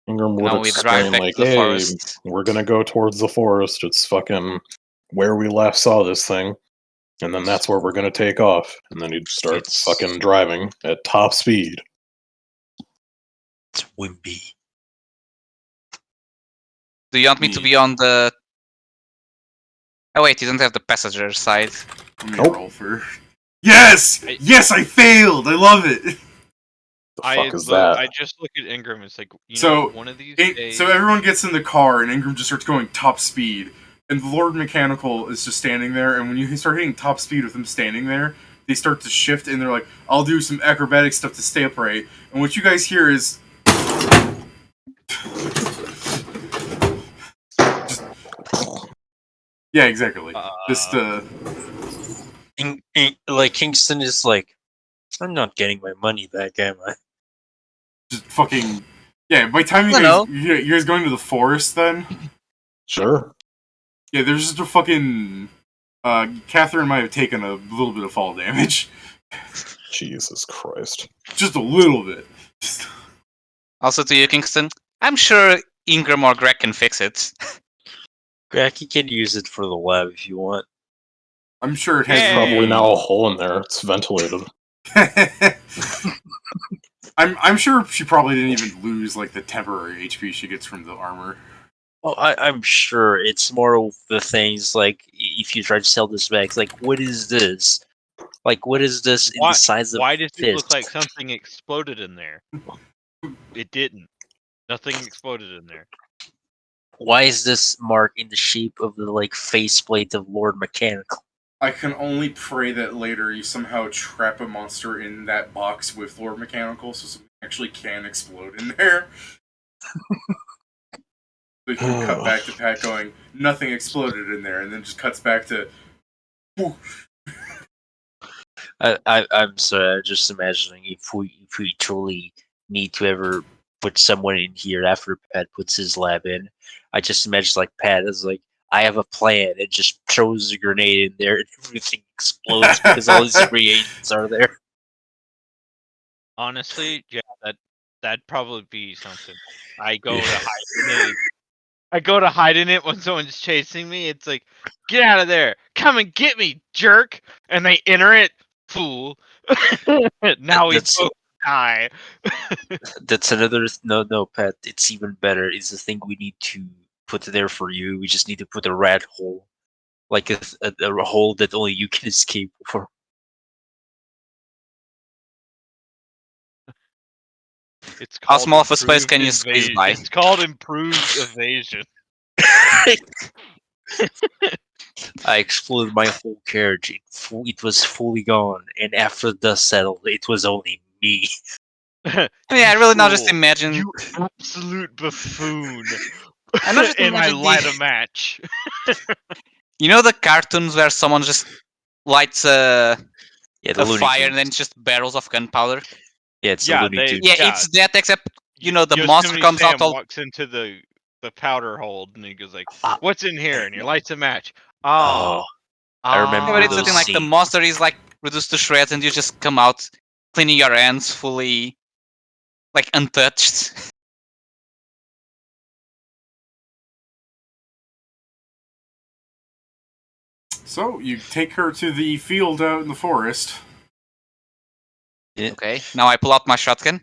Ingram would Now we drive explain, back like, to the hey, forest. we're gonna go towards the forest. It's fucking where we last saw this thing. And then that's where we're gonna take off. And then he'd start It's- fucking driving at top speed. It's wimpy. Do you want me to be on the... Oh wait, you don't have the passenger side. Let me Nope. roll for. Yes! Yes, I failed! I love it! The fuck is that? I just look at Ingram. It's like, you So, know, one of these days. So everyone gets in the car, and Ingram just starts going top speed. And the Lord Mechanical is just standing there, and when you start hitting top speed with him standing there, they start to shift, and they're like, I'll do some acrobatic stuff to stay upright. And what you guys hear is... just... Yeah, exactly. Just, Like Kingston is like, I'm not getting my money back, am I? just fucking... Yeah, by the time you guys going to the forest, then... Sure. Yeah, there's just a fucking... Catherine might have taken a little bit of fall damage. Jesus Christ. Just a little bit. Also to you, Kingston, I'm sure Ingram or Greg can fix it. Greg, you can use it for the lab if you want. I'm sure it has Yay! Probably now a hole in there. It's ventilated. I'm sure she probably didn't even lose like the temporary HP she gets from the armor. Well, I'm sure it's more of the things like if you try to sell this back, it's like, what is this? Like, what is this in the size of Why does it look fist? like something exploded in there? It didn't. Nothing exploded in there. Why is this mark in the shape of the like faceplate of Lord Mechanical? I can only pray that later you somehow trap a monster in that box with Lord Mechanical so something actually can explode in there. We can cut back to Pat going, nothing exploded in there, and then just cuts back to... I'm sorry, I'm just imagining if we truly need to ever put someone in here after Pat puts his lab in. I just imagine like Pat is like, I have a plan, and just throws a grenade in there and everything explodes because all his reagents are there. Honestly, yeah, that'd probably be something. I go to hide in it. I go to hide in it when someone's chasing me. It's like, get out of there! Come and get me, jerk! And they enter it, fool. Now we That's- both die. That's another no, Pat. It's even better. It's the thing we need to put there for you. We just need to put a rat hole, like a hole that only you can escape for. It's How called small of a space can you improved squeeze evasion. by? It's called improved evasion. I exploded my whole carriage. It was fully gone, and after the dust settled, it was only me. I mean, I really now just Fool. imagine. You absolute buffoon. I now just And I imagine light a match. You know the cartoons where someone just lights Yeah, the a Looney fire Tunes. and then it's just barrels of gunpowder? Yeah, it's Yeah, the Looney Tunes. Yeah, Yeah. it's that except you know the Yosemite monster comes Sam out all. walks into the powder hold and he goes like, Ah. "What's in here?" And he lights a match. Oh, I remember Yeah, but it's the those thing like the scenes. monster is like reduced to shreds and you just come out cleaning your hands fully, like untouched. So, you take her to the field out in the forest. Yeah. Okay, now I pull out my shotgun.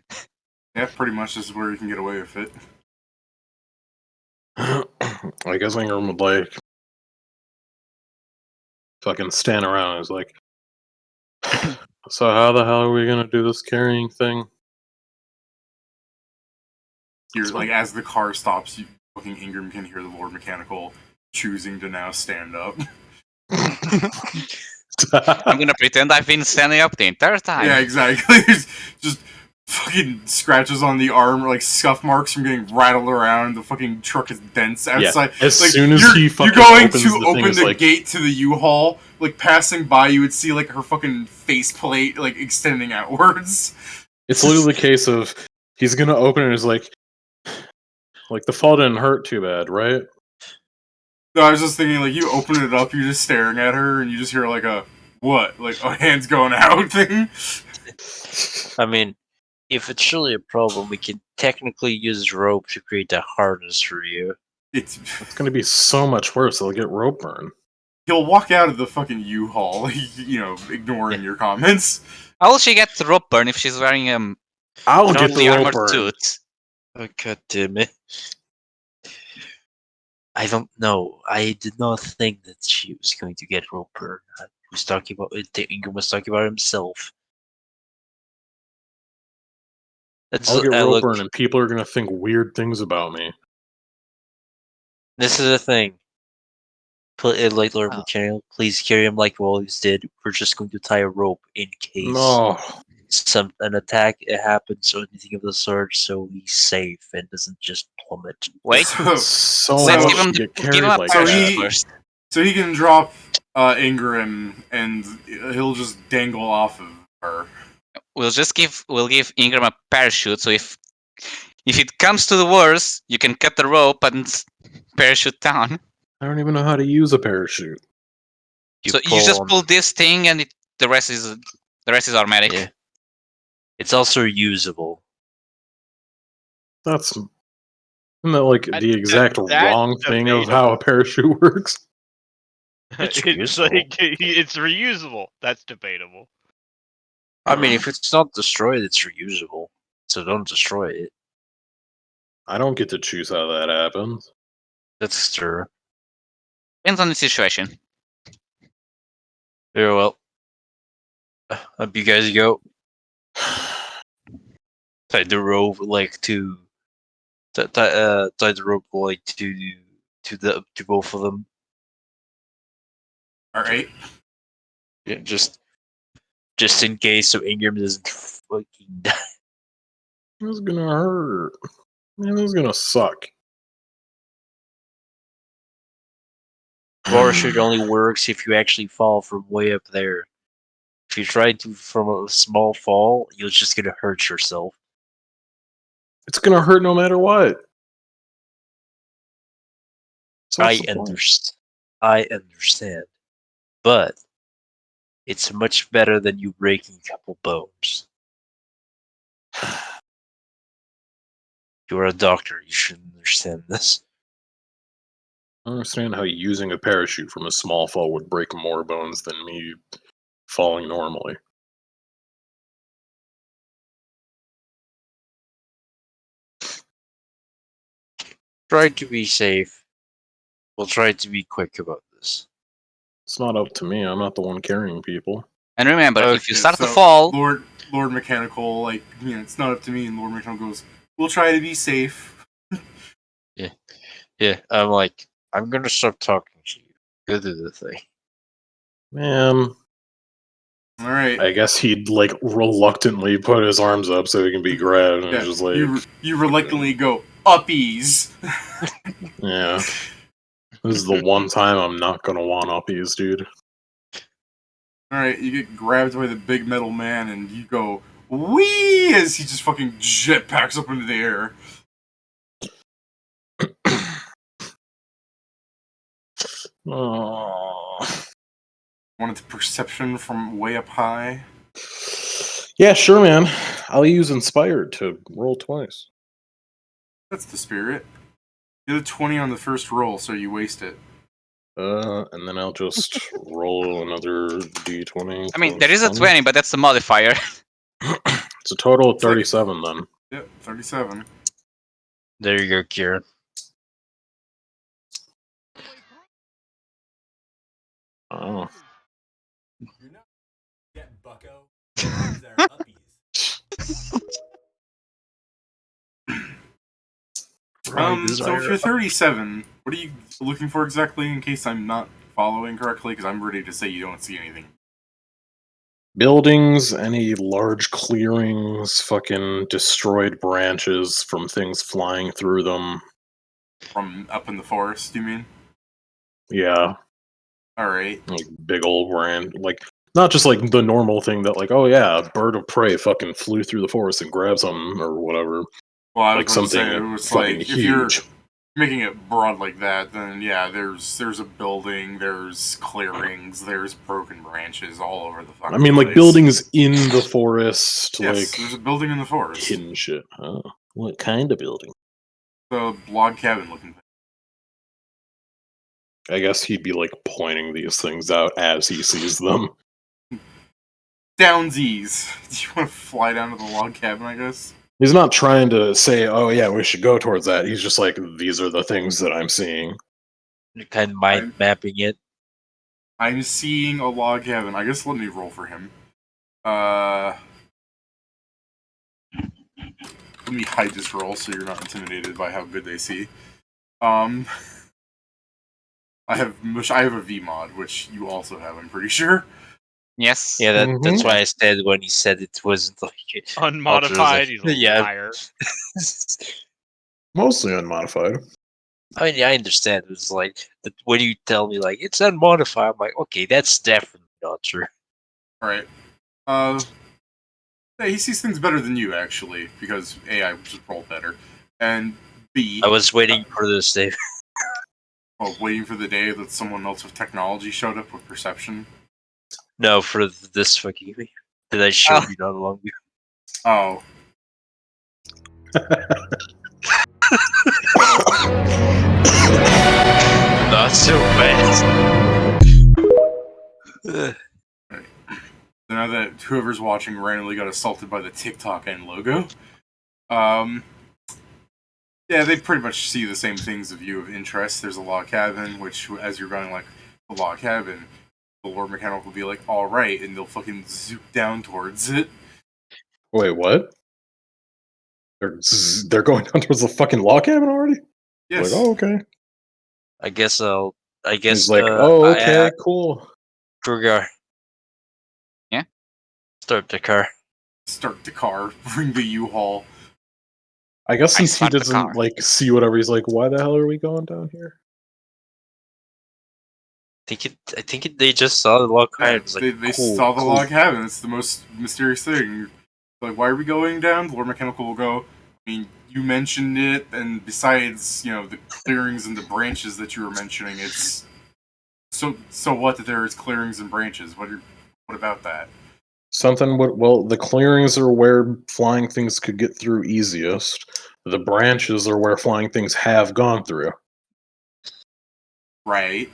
Yeah, pretty much this is where you can get away with it. I guess Ingram would like fucking stand around. He's like, so how the hell are we gonna do this carrying thing? You're like, as the car stops, you fucking Ingram can hear the Lord Mechanical choosing to now stand up. I'm gonna pretend I've been standing up the entire time. Yeah, exactly. Just fucking scratches on the arm, like scuff marks from getting rattled around. The fucking truck is dense outside. as like, soon as he fucking you're going opens to the thing, open it's the like- gate to the U-Haul, like passing by, you would see like her fucking faceplate like extending outwards. It's literally the case of he's gonna open it and is like the fall didn't hurt too bad, right? No, I was just thinking, like, you open it up, you're just staring at her, and you just hear like a what, like a hands going out thing. I mean, if it's really a problem, we can technically use rope to create a harness for you. It's gonna be so much worse. They'll get rope burn. he'll walk out of the fucking U-Haul, ignoring your comments. How will she get the rope burn if she's wearing I'll No, get the the rope armored burn. suit? Oh, God damn it. I don't know. I did not think that she was going to get rope burn. I was talking about it. Ingram was talking about himself. That's I'll get rope look. burn, and people are gonna think weird things about me. This is the thing. Like Lord Oh. Mechanical, please carry him like we always did. We're just going to tie a rope in case No, an attack happens or anything of the sort, so he's safe and doesn't just plummet. Wait, so let's much give him to get give him carried a like parachute that. first. So he can drop Ingram, and he'll just dangle off of her. We'll give Ingram a parachute. So if it comes to the worst, you can cut the rope and parachute down. I don't even know how to use a parachute. You just pull this thing, and the rest is automatic. Yeah. It's also usable. Isn't that like the exact that's wrong thing of debatable. how a parachute works? It's It's reusable. like it's reusable. That's debatable. I mean, if it's not destroyed, it's reusable. So don't destroy it. I don't get to choose how that happens. That's true. Depends on the situation. Very well. Up you guys go. Tie the rope like to tie the rope like to both of them. All right. Yeah, just in case, so Ingram doesn't fucking die. This is gonna hurt. Man, this is gonna suck. Parachute only works if you actually fall from way up there. If you try to from a small fall, you're just gonna hurt yourself. It's gonna hurt no matter what. So what's the point? I understand, but it's much better than you breaking a couple bones. You're a doctor. You should understand this. I don't understand how using a parachute from a small fall would break more bones than me falling normally. Try to be safe. We'll try to be quick about this. It's not up to me. I'm not the one carrying people. And remember, if you Okay, start to so fall, Lord Mechanical, it's not up to me, and Lord Mechanical goes, "We'll try to be safe." Yeah, I'm like, I'm gonna stop talking to you. Go do the thing. Man, All right. I guess he'd like reluctantly put his arms up so he can be grabbed and Yeah, just like, you reluctantly go uppies. yeah. This is the one time I'm not gonna want uppies, dude. All right, you get grabbed by the big metal man, and you go wee as he just fucking jetpacks up into the air. Oh. Wanted the perception from way up high. Yeah, sure, man. I'll use inspired to roll twice. That's the spirit. You had a 20 on the first roll, so you waste it. And then I'll just roll another d20. I mean, there is a 20, but that's the modifier. It's a total of 37 then. Yep, 37. There you go, Kieran. Oh. You're not getting bucko. These are uppies. So if you're 37, what are you looking for exactly in case I'm not following correctly? Because I'm ready to say you don't see anything. Buildings, any large clearings, fucking destroyed branches from things flying through them. From up in the forest, you mean? Yeah, Alright. like big old brand. Like, not just like the normal thing that, like, oh yeah, a bird of prey fucking flew through the forest and grabbed something or whatever. Well, I was Like going to say, something it was fucking like, if you're huge. making it broad like that, then yeah, there's a building, there's clearings, there's broken branches all over the fucking I mean, like place. buildings in the forest, Yes, like there's a building in the forest. hidden shit. Oh, what kind of building? The log cabin looking thing. I guess he'd be like pointing these things out as he sees them. Downsies. Do you want to fly down to the log cabin, I guess? He's not trying to say, "Oh yeah, we should go towards that." He's just like, "These are the things that I'm seeing." You're kind of mind mapping it. I'm seeing a log cabin. I guess let me roll for him. Let me hide this roll so you're not intimidated by how good they see. I have a V mod, which you also have, I'm pretty sure. Yes. Yeah, that's Mhm. why I said when he said it wasn't like Unmodified, he's a Yeah. liar. Mostly unmodified. I mean, I understand. It's like when you tell me like it's unmodified, I'm like, okay, that's definitely not true. Alright. Yeah, he sees things better than you, actually, because A, I just roll better. And B, I was waiting for this day. waiting for the day that someone else with technology showed up with perception. No, for this fucking that I showed you not long ago. Oh. Not so bad. So now that whoever's watching randomly got assaulted by the TikTok end logo, yeah, they pretty much see the same things of you of interest. There's a log cabin, which as you're going like the log cabin, the Lord Mechanic will be like, all right, and they'll fucking zoop down towards it. Wait, what? They're going down towards the fucking log cabin already? Yes. Like, oh, okay. I guess He's like, oh, okay, cool. Kruger. Yeah? Start the car. Start the car, bring the U-Haul. I guess I since he start the car. doesn't like see whatever, he's like, why the hell are we going down here? I think they just saw the log Yeah, cabin. It's like, they cool, saw the cool. log cabin. It's the most mysterious thing. Like, why are we going down? The Lord Mechanical will go, I mean, you mentioned it, and besides, you know, the clearings and the branches that you were mentioning, it's... So what that there is clearings and branches? What about that? Well, the clearings are where flying things could get through easiest. The branches are where flying things have gone through. Right.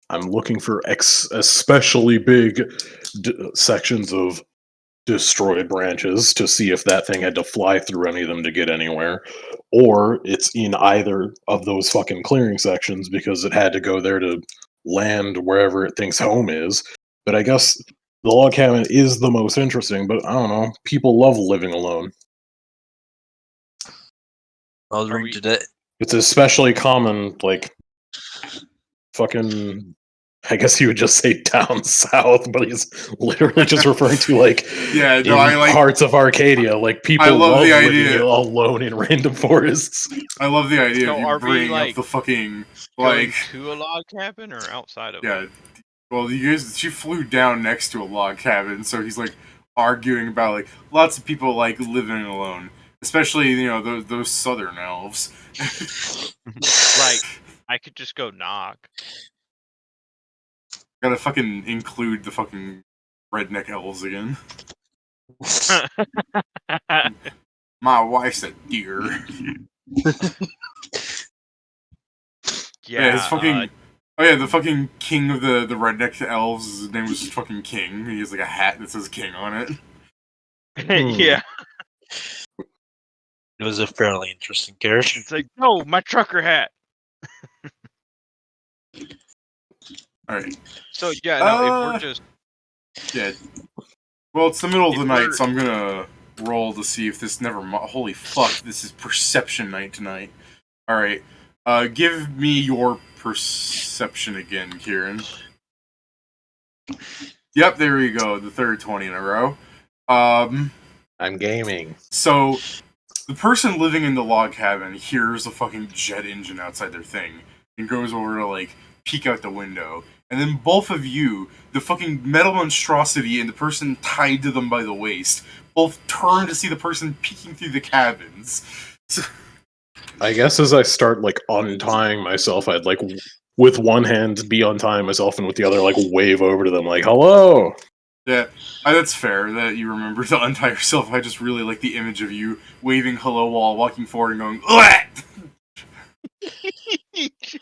I'm looking for especially big sections of destroyed branches to see if that thing had to fly through any of them to get anywhere, or it's in either of those fucking clearing sections because it had to go there to land wherever it thinks home is. But I guess the log cabin is the most interesting, but I don't know. People love living alone. I'll read to that. It's especially common, like, fucking... I guess he would just say down south, but he's literally just referring to, like, Yeah, no, in I like... parts of Arcadia. Like, people love love the living idea. alone in random forests. I love the idea So of you are we, bringing like, up the fucking... Going Like, to a log cabin or outside of it? yeah. Well, she flew down next to a log cabin, so he's, like, arguing about, like, lots of people like living alone. Especially, you know, those southern elves. Like, I could just go knock. Gotta fucking include the fucking redneck elves again. My wife's a deer. Yeah, his fucking... Oh yeah, the fucking king of the redneck elves, his name was fucking King. He has like a hat that says King on it. Yeah. It was a fairly interesting character. It's like, no, my trucker hat. Alright. So yeah, no, if we're just Yeah. Well, it's the middle of the If night, we're- so I'm gonna roll to see if this holy fuck, this is perception night tonight. Alright. Give me your perception again, Kieran. Yep, there you go. The third 20 in a row. I'm gaming. So, the person living in the log cabin hears a fucking jet engine outside their thing and goes over to, like, peek out the window. And then both of you, the fucking metal monstrosity and the person tied to them by the waist, both turn to see the person peeking through the cabins. I guess as I start like untying myself, I'd like with one hand be untying myself and with the other like wave over to them like hello. Yeah, that's fair that you remember to untie yourself. I just really like the image of you waving hello while walking forward and going, "Ugh!"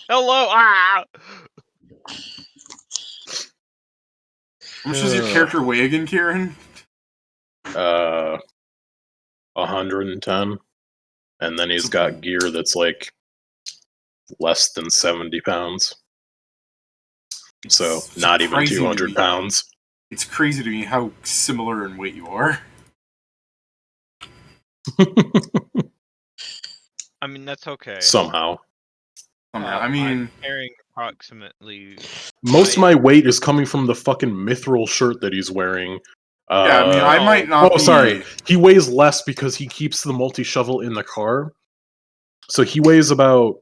Hello. Ah. How much does your character weigh again, Kieran? 110, and then he's got gear that's like less than 70 pounds. So It's not even surprising to 200 me. pounds. It's crazy to me how similar in weight you are. I mean, that's okay. Somehow. I mean, I'm carrying approximately. Most of my weight is coming from the fucking mithril shirt that he's wearing. yeah, I mean, I might not Oh, be... sorry. He weighs less because he keeps the multi-shovel in the car. So he weighs about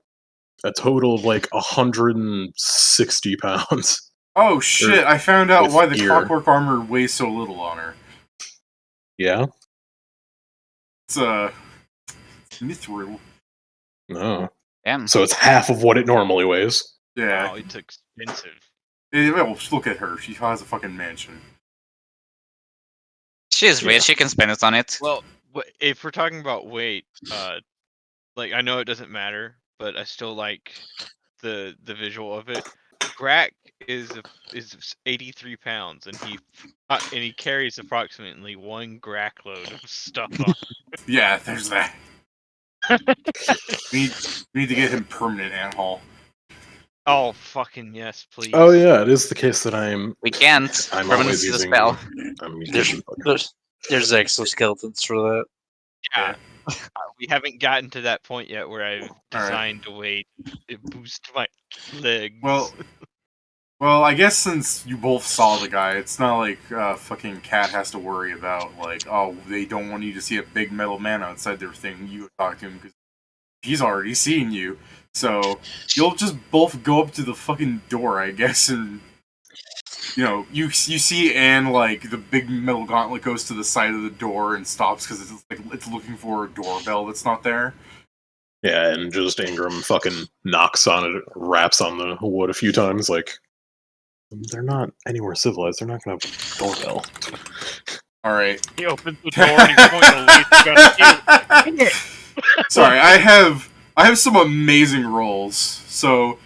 a total of like 160 pounds. Oh, shit, I found out with why the gear. clockwork armor weighs so little on her. Yeah? It's, mithril. No. Damn. So it's half of what it normally weighs. Yeah. Wow, it's expensive. Well, look at her. She has a fucking mansion. She's rich. She can spend it on it. Well, if we're talking about weight, like I know it doesn't matter, but I still like the visual of it. Grak is 83 pounds, and he carries approximately 1 Grak load of stuff on. Yeah, there's that. we need to get him permanent ant-haul. Oh fucking yes, please. Oh yeah, it is the case that We can't. I'm Permanence always is a using... spell. I'm There's exoskeletons for that. Yeah. We haven't gotten to that point yet where I've Alright. designed a way to boost my legs. Well, I guess since you both saw the guy, it's not like fucking Cat has to worry about, like, oh, they don't want you to see a big metal man outside their thing. You talk to him because he's already seen you. So, you'll just both go up to the fucking door, I guess, and, you know, you see Anne, like, the big metal gauntlet goes to the side of the door and stops because it's looking for a doorbell that's not there. Yeah, and just Ingram fucking knocks on it, raps on the wood a few times, like... They're not anywhere civilized. They're not going to have a doorbell. Alright. He opens the door and he's pointing a laser gun at you. Sorry, I have some amazing rolls. So,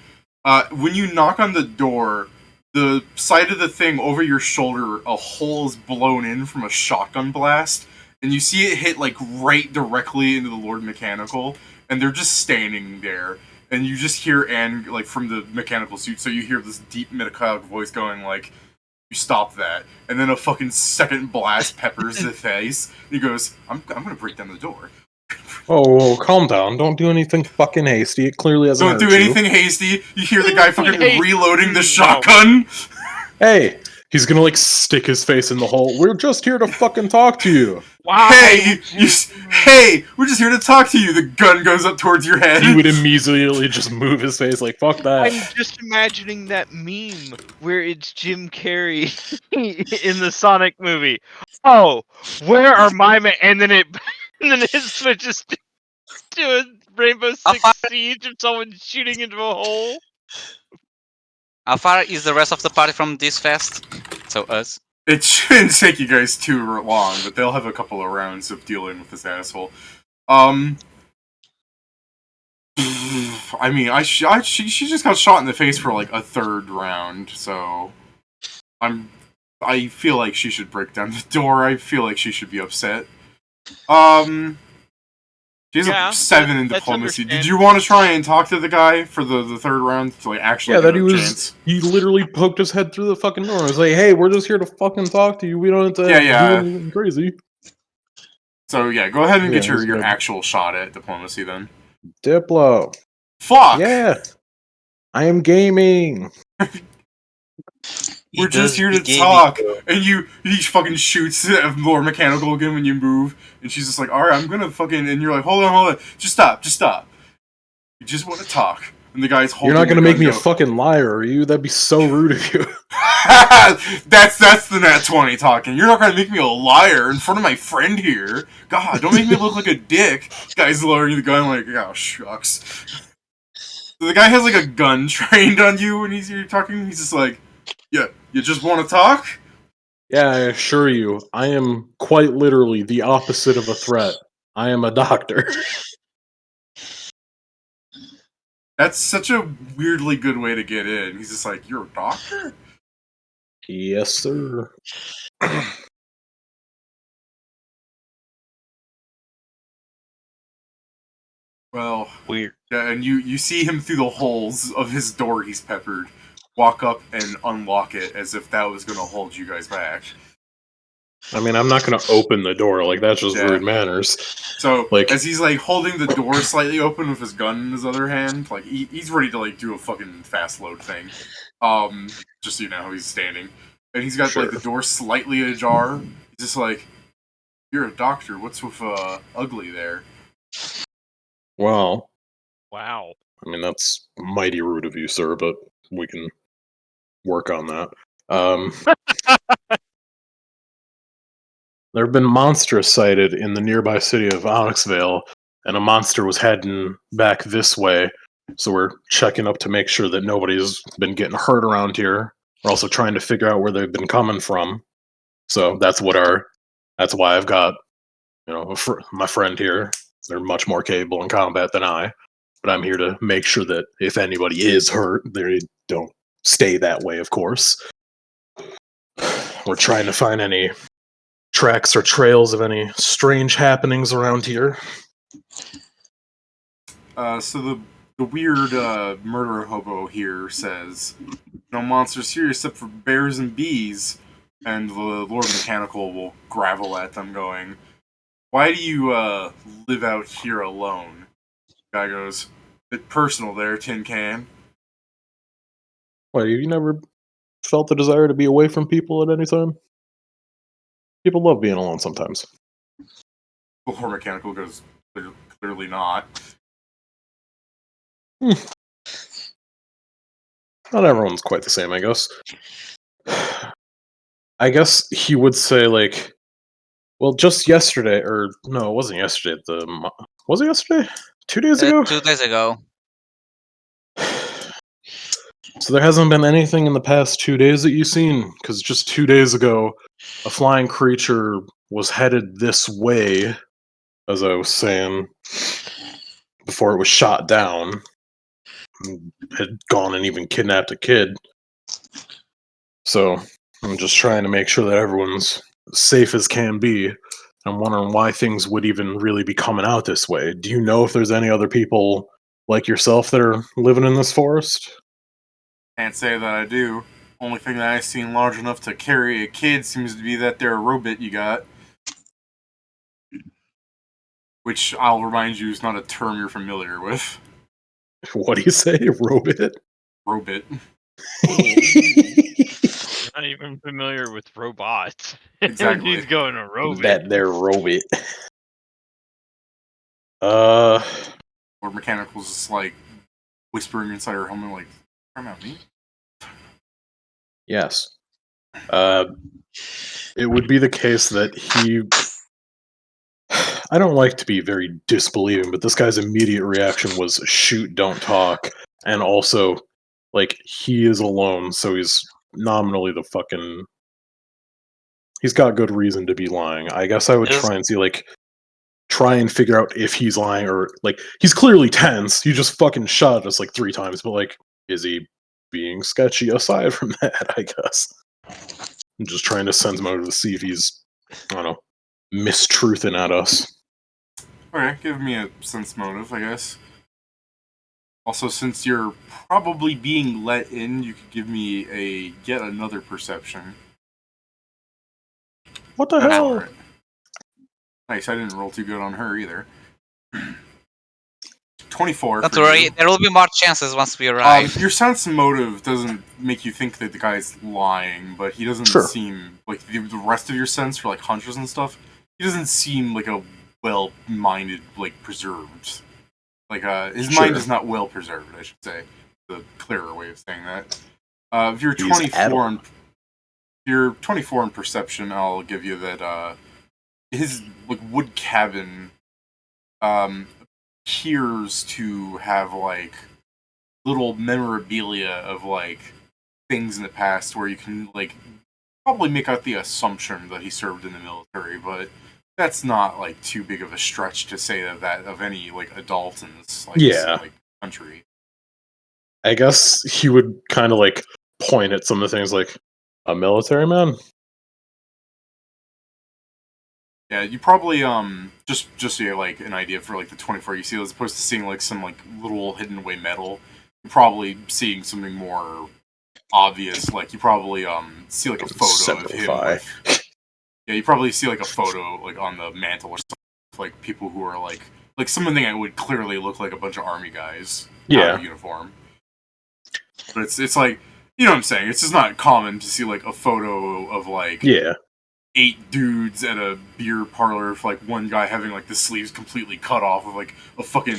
when you knock on the door, the side of the thing over your shoulder, a hole is blown in from a shotgun blast, and you see it hit like right directly into the Lord Mechanical, and they're just standing there, and you just hear Anne like from the mechanical suit, so you hear this deep mid-cloud voice going like, "You stop that," and then a fucking second blast peppers the face. And he goes, "I'm gonna break down the door." Oh, calm down. Don't do anything fucking hasty. It clearly hasn't Don't do hurt you. anything hasty. You hear the guy fucking Hasty. reloading the No. shotgun. Hey, he's gonna like stick his face in the hole. We're just here to fucking talk to you. Wow. Hey, hey, we're just here to talk to you. The gun goes up towards your head. He would immediately just move his face like, fuck that. I'm just imagining that meme where it's Jim Carrey in the Sonic movie. Oh, where are my and then it switches to a Rainbow Six Siege of someone shooting into a hole. How far is the rest of the party from this fest? So us. It shouldn't take you guys too long, but they'll have a couple of rounds of dealing with this asshole. I mean, she just got shot in the face for like a third round, so I feel like she should break down the door. I feel like she should be upset. She's Yeah, a 7 in that's diplomacy. Did you want to try and talk to the guy for the third round to like actually Yeah, give that it he a was. chance? He literally poked his head through the fucking door. I was like, "Hey, we're just here to fucking talk to you. We don't have to do anything crazy." So yeah, go ahead and get he's your good. actual shot at diplomacy then. Diplo. Fuck! Yeah, I am gaming. We're just here to talk! And he fucking shoots at more mechanical again when you move, and she's just like, alright, I'm gonna fucking, and you're like, hold on, just stop. You just want to talk. And the guy's holding You're not the gonna make gun me a fucking liar, are you? That'd be so rude of you. That's the nat 20 talking. You're not gonna make me a liar in front of my friend here. God, don't make me look like a dick. Guy's lowering the gun like, oh, shucks. So the guy has like a gun trained on you when you're talking. He's just like, yeah, you just want to talk? Yeah, I assure you, I am quite literally the opposite of a threat. I am a doctor. That's such a weirdly good way to get in. He's just like, you're a doctor? Yes, sir. Well, Weird. yeah, and you see him through the holes of his door he's peppered walk up and unlock it as if that was going to hold you guys back. I mean, I'm not gonna open the door, like, that's just Yeah. rude manners. So, Like- as he's, like, holding the door slightly open with his gun in his other hand, like, he's ready to, like, do a fucking fast load thing. Just so you know how he's standing. And he's got, like, the door slightly ajar. He's just like, you're a doctor, what's with, ugly there? Well, Wow. I mean, that's mighty rude of you, sir, but we can work on that. There have been monsters sighted in the nearby city of Onyxvale, and a monster was heading back this way. So we're checking up to make sure that nobody's been getting hurt around here. We're also trying to figure out where they've been coming from. So that's why I've got, my friend here. They're much more capable in combat than I, but I'm here to make sure that if anybody is hurt, they don't stay that way, of course. We're trying to find any tracks or trails of any strange happenings around here. So the weird murderer hobo here says, no monsters here except for bears and bees. And the Lord Mechanical will gravel at them going, why do you live out here alone? Guy goes, bit personal there, Tin Can. Wait, have you never felt the desire to be away from people at any time? People love being alone sometimes. The Lord Mechanical goes, clearly not. Not everyone's quite the same, I guess. I guess he would say, like, well, just yesterday, or no, it wasn't yesterday. Was it yesterday? 2 days ago? 2 days ago. So there hasn't been anything in the past 2 days that you've seen? Because just 2 days ago, a flying creature was headed this way, as I was saying, before it was shot down. Had gone and even kidnapped a kid. So I'm just trying to make sure that everyone's safe as can be. I'm wondering why things would even really be coming out this way. Do you know if there's any other people like yourself that are living in this forest? Can't say that I do. Only thing that I've seen large enough to carry a kid seems to be that there robot you got. Which I'll remind you is not a term you're familiar with. What do you say, robot? Robot. You're not even familiar with robots. Exactly. He's going a robot. That there robot. Or Mechanical's just like whispering inside her helmet, like, "Come at me." Yes. It would be the case that he. I don't like to be very disbelieving, but this guy's immediate reaction was shoot, don't talk. And also, like, he is alone, so he's nominally the fucking. He's got good reason to be lying. I guess I would Yes. try and see, like, try and figure out if he's lying or, like, he's clearly tense. He just fucking shot us, like, 3 times, but, like, is he being sketchy aside from that, I guess? I'm just trying to sense him out to see if he's, I don't know, mistruthing at us. Okay, give me a sense motive, I guess. Also, since you're probably being let in, you could give me a yet another perception. What the That's hell? alright. Nice, I didn't roll too good on her either. 24. Don't for worry, you. there will be more chances once we arrive. Your sense motive doesn't make you think that the guy's lying, but he doesn't Sure. seem like the rest of your sense for like hunches and stuff. He doesn't seem like a well-minded, like preserved Like, his Sure. mind is not well preserved, I should say. The clearer way of saying that. If you're He's 24 adult. if you're 24 in perception, I'll give you that. His like wood cabin appears to have like little memorabilia of like things in the past where you can like probably make out the assumption that he served in the military, but that's not like too big of a stretch to say that of any like adult in this Yeah. like country. I guess he would kind of like point at some of the things like a military man. Yeah, you probably just so you have like an idea for like the 24 you see, as opposed to seeing like some like little hidden away metal, you're probably seeing something more obvious. Like you probably see like a photo of him. 75. Yeah, you probably see like a photo like on the mantle or something, of, like people who are like something that would clearly look like a bunch of army guys out Yeah. of uniform. But it's like, you know what I'm saying. It's just not common to see like a photo of like Yeah. 8 dudes at a beer parlor with like one guy having like the sleeves completely cut off with like a fucking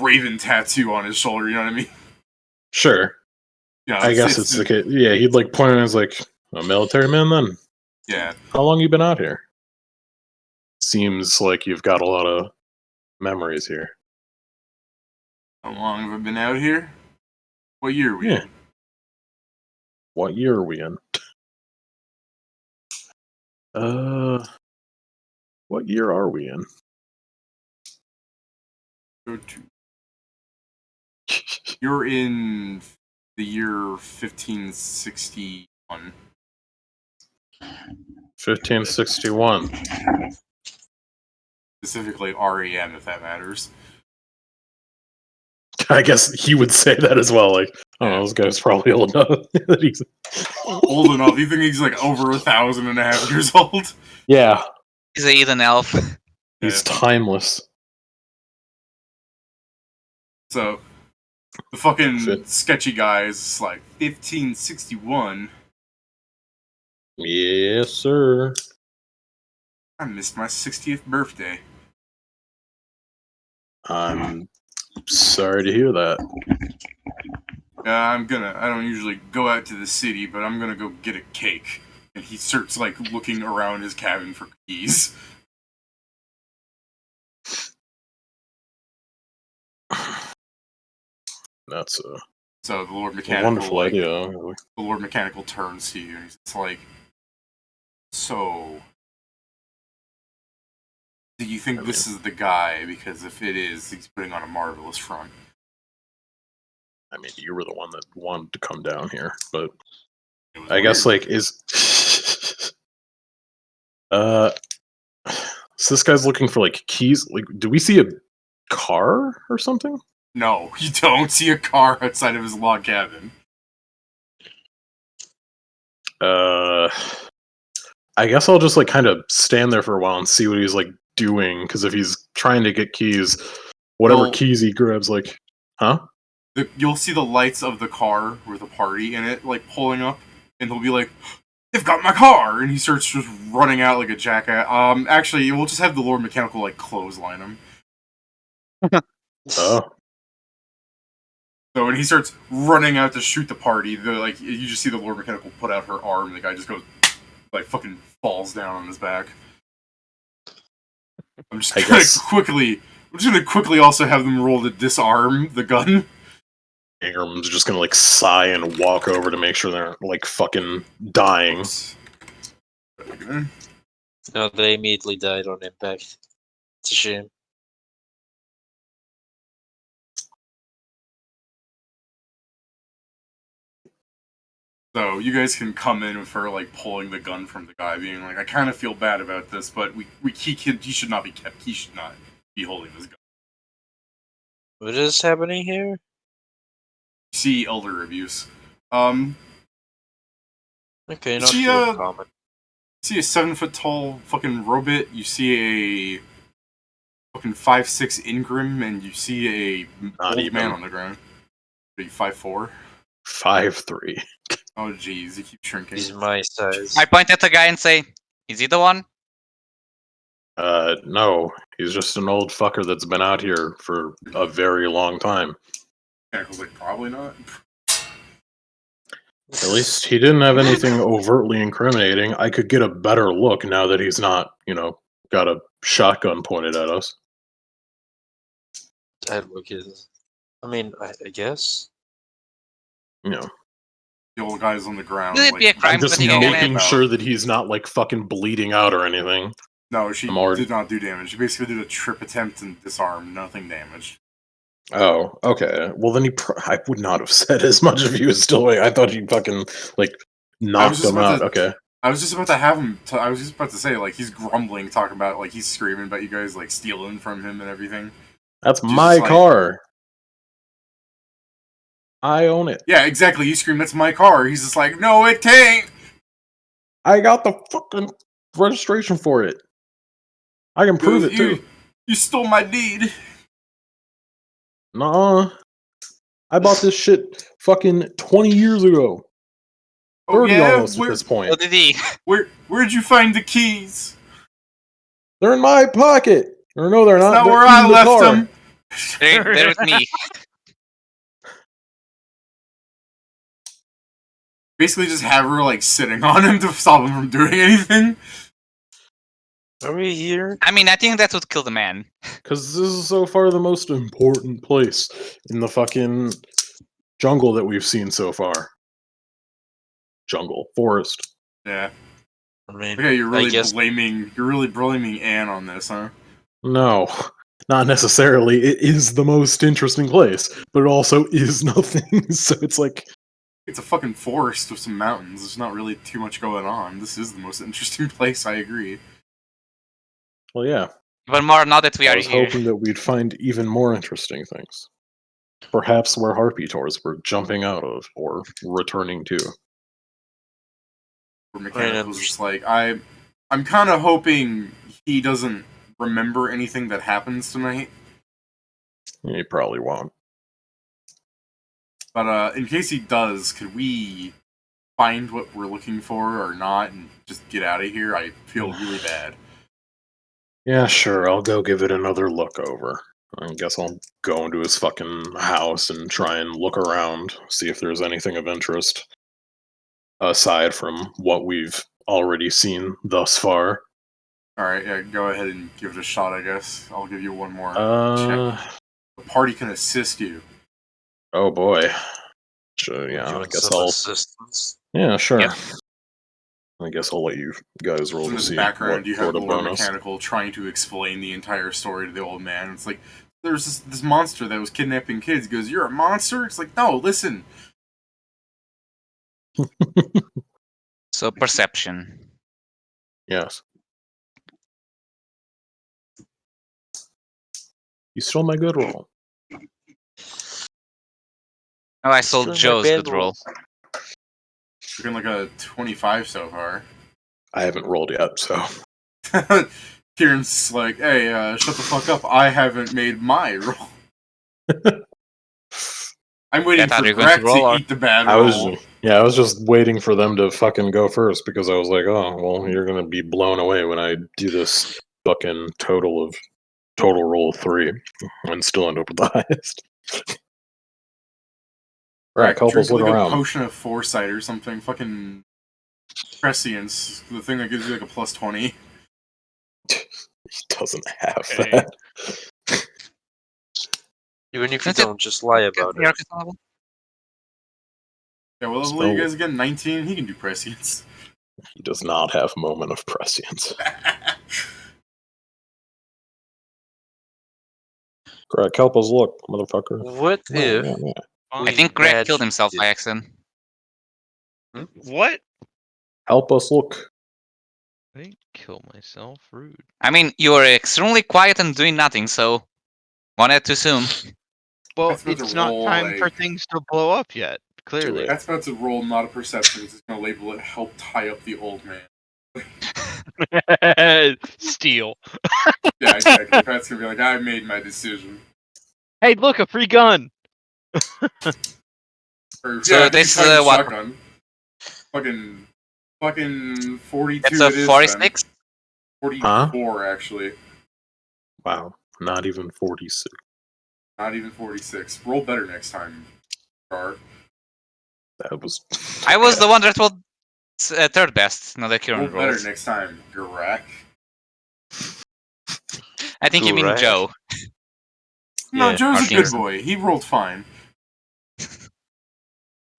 raven tattoo on his shoulder. You know what I mean? Sure. Yeah, I guess it's like yeah. He'd like point at it as like a military man. Then yeah. how long you been out here? Seems like you've got a lot of memories here. How long have I been out here? What year are we Yeah. in? What year are we in? What year are we in? Go to- You're in the year 1561. 1561. Specifically REM, if that matters. I guess he would say that as well. Like, oh, this guy's probably old enough that he's Old enough. You think he's like over 1,500 years old? yeah, He's a hidden elf. he's timeless. So, the fucking Fit. sketchy guy is like 1561. Yes, sir. I missed my 60th birthday. I'm sorry to hear that. I don't usually go out to the city, but I'm gonna go get a cake. And he starts like looking around his cabin for keys. That's So the Lord a Mechanical, wonderful like, idea. the Lord Mechanical turns to you and he's like, "So, do you think this is the guy? Because if it is, he's putting on a marvelous front." I mean, you were the one that wanted to come down here, but It was I guess weird. like is so this guy's looking for like keys. Like, do we see a car or something? No, you don't see a car outside of his log cabin. I guess I'll just like kind of stand there for a while and see what he's like doing. Because if he's trying to get keys, whatever Well- keys he grabs, like, huh? You'll see the lights of the car with a party in it, like pulling up, and he'll be like, "They've got my car!" And he starts just running out like a jackass. Actually, we'll just have the Lord Mechanical like clothesline him. Oh, So when he starts running out to shoot the party, you just see the Lord Mechanical put out her arm, and the guy just goes like fucking falls down on his back. I'm just gonna quickly also have them roll to disarm the gun. Ingram's just gonna like sigh and walk over to make sure they're not like fucking dying. No, they immediately died on impact. It's a shame. So you guys can come in with her like pulling the gun from the guy, being like, "I kind of feel bad about this, but he should not be kept. He should not be holding this gun." What is happening here? You see elder abuse. Okay, not See, too uncommon. see a 7-foot tall fucking robot. You see a fucking 5'6" Ingram, and you see a Not old man even. on the ground. Are you 5'4"? 5'3". Oh jeez, you keep shrinking. He's my size. I point at the guy and say, "Is he the one?" No. He's just an old fucker that's been out here for a very long time. Mechanical's like, probably not. At least he didn't have anything overtly incriminating. I could get a better look now that he's not, got a shotgun pointed at us. That look is. I mean, I guess. The old guy's on the ground. Would it be a crime I'm just to making sure that he's not like fucking bleeding out or anything. No, she did not do damage. She basically did a trip attempt and disarmed. Nothing damaged. Oh, okay. Well, then I would not have said as much if he was still awake. I thought you fucking knocked him out. Okay. I was just about to have him. I was just about to say he's grumbling, talking about he's screaming about you guys stealing from him and everything. That's my car. I own it. Yeah, exactly. You scream, "That's my car." He's just like, "No, it can't." I got the fucking registration for it. I can prove it too. You stole my deed. Nuh-uh. I bought this shit fucking 20 years ago. 30 almost at this point. What did he? Where'd you find the keys? They're in my pocket. Or no, they're not. That's not they're where I in the left car. them. They're with me. Basically, just have her sitting on him to stop him from doing anything. Are we here? I mean, I think that would kill the man. Because this is so far the most important place in the fucking jungle that we've seen so far. Forest. Yeah. I mean, okay, you're really blaming Anne on this, huh? No, not necessarily. It is the most interesting place, but it also is nothing. So it's it's a fucking forest with some mountains. There's not really too much going on. This is the most interesting place. I agree. Well, yeah. But more now that we are here. I was hoping that we'd find even more interesting things. Perhaps where harpy tours were jumping out of or returning to. Where Mechanical's just I'm kind of hoping he doesn't remember anything that happens tonight. He probably won't. But in case he does, could we find what we're looking for or not and just get out of here? I feel really bad. Yeah, sure. I'll go give it another look over. I guess I'll go into his fucking house and try and look around, see if there's anything of interest aside from what we've already seen thus far. Alright, yeah, go ahead and give it a shot, I guess. I'll give you one more check. The party can assist you. Oh boy. Sure, yeah, I guess I'll... assistance? Yeah, sure. Yep. I guess I'll let you guys roll to in see the background, what you have sort of Lord bonus. Mechanical trying to explain the entire story to the old man. It's like, there's this monster that was kidnapping kids. He goes, "You're a monster?" It's like, no, listen. So perception. Yes. You stole my good roll. Oh, I sold Doing my Joe's bad good roll. Looking a 25 so far. I haven't rolled yet, so... Kieran's like, "Hey, shut the fuck up. I haven't made my roll." I'm waiting for Greg to eat the bad roll. I was just waiting for them to fucking go first because I was like, oh, well, you're gonna be blown away when I do this fucking total roll of 3 and still end up with the highest. Right, help us look around. A potion of foresight or something. Fucking prescience. The thing that gives you a plus 20. He doesn't have that. Even if you don't, just lie about it. Yeah, what level are you guys again? 19? He can do prescience. He does not have moment of prescience. Greg, help us look, motherfucker. What if... Yeah. I think Greg killed himself by accident. What? Help us look. I didn't kill myself. Rude. I mean, you were extremely quiet and doing nothing, so wanted to assume. Well, That's about it's to not roll time for things to blow up yet. Clearly. That's about to roll not a perception. It's going to label it help tie up the old man. Steal. Yeah, exactly. Pat's going to be like, I made my decision. Hey, look, a free gun! So this is what? Shotgun. Fucking 42 It's a 46? 44, actually. Wow, not even 46. Not even 46. Roll better next time, Gar. That was. I was the one that rolled third best, not the Roll current better rolls. next time, Garak. I think you mean Correct. Joe. No, Yeah, Joe's a good Martinson. boy. He rolled fine.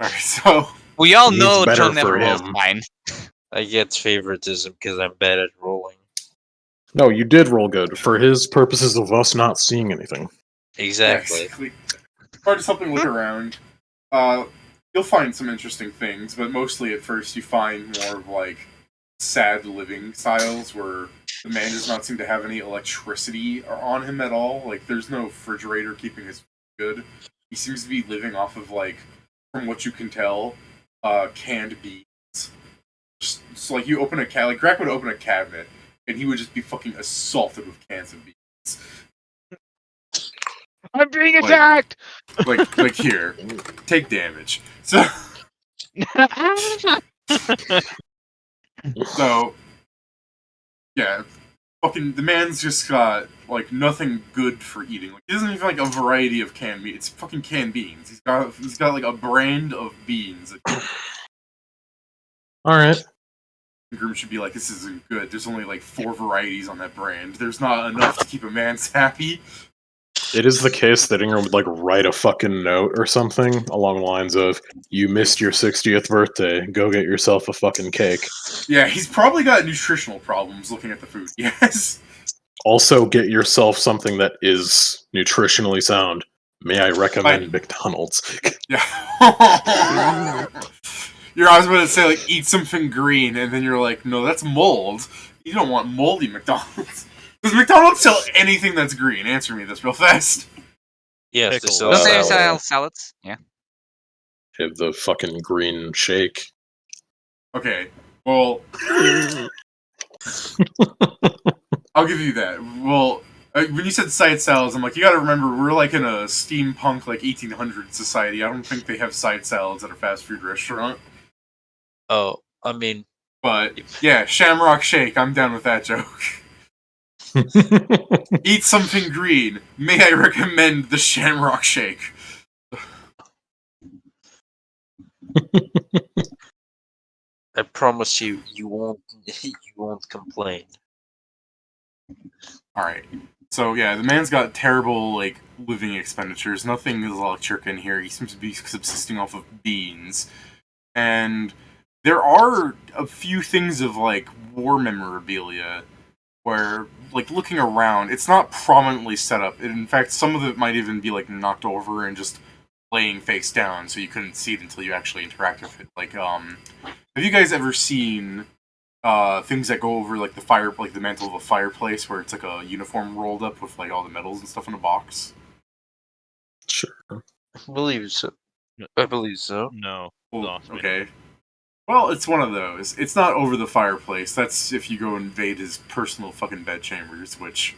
Alright, so... We all It's know better Joe never for rolls him. fine. I get favoritism because I'm bad at rolling. No, you did roll good for his purposes of us not seeing anything. Exactly. Yeah, exactly. Hard to something look around. You'll find some interesting things, but mostly at first you find more of like sad living styles where the man does not seem to have any electricity on him at all. Like there's no refrigerator keeping his food good. He seems to be living off of like, from what you can tell, canned beans. So like you open a like Crack would open a cabinet and he would just be fucking assaulted with cans of beans. I'm being Like- attacked. Like here, take damage. So yeah, fucking the man's just got like nothing good for eating. Like he doesn't even like a variety of canned beans. It's fucking canned beans. He's got like a brand of beans. All right. Groom should be like, this isn't good. There's only like 4 varieties on that brand. There's not enough to keep a man happy. It is the case that Ingram would like write a fucking note or something along the lines of, "You missed your 60th birthday. Go get yourself a fucking cake." Yeah, he's probably got nutritional problems looking at the food. Yes. Also, get yourself something that is nutritionally sound. May I recommend McDonald's? Yeah. I was about to say, like, eat something green, and then you're like, no, that's mold. You don't want moldy McDonald's. Does McDonald's sell anything that's green? Answer me this real fast. Yes, they Pickles. sell Don't they salad. sell salads? Yeah. Have the fucking green shake. Okay, well, I'll give you that. Well, when you said side salads, I'm like, you gotta remember, we're like in a steampunk, like, 1800s society. I don't think they have side salads at a fast food restaurant. Oh, I mean, But, yeah, Shamrock Shake, I'm down with that joke. Eat something green. May I recommend the Shamrock Shake? I promise you, you won't complain. Alright. So, yeah, the man's got terrible, like, living expenditures. Nothing is electric in here. He seems to be subsisting off of beans. And there are a few things of, like, war memorabilia where, like, looking around, it's not prominently set up. In fact, some of it might even be, like, knocked over and just laying face down, so you couldn't see it until you actually interact with it. Like, have you guys ever seen things that go over like the fire, like the mantle of a fireplace, where it's like a uniform rolled up with like all the medals and stuff in a box? Sure. I believe so. I believe so. No. Well, Lost me. okay. Well, it's one of those. It's not over the fireplace. That's if you go invade his personal fucking bedchambers, which,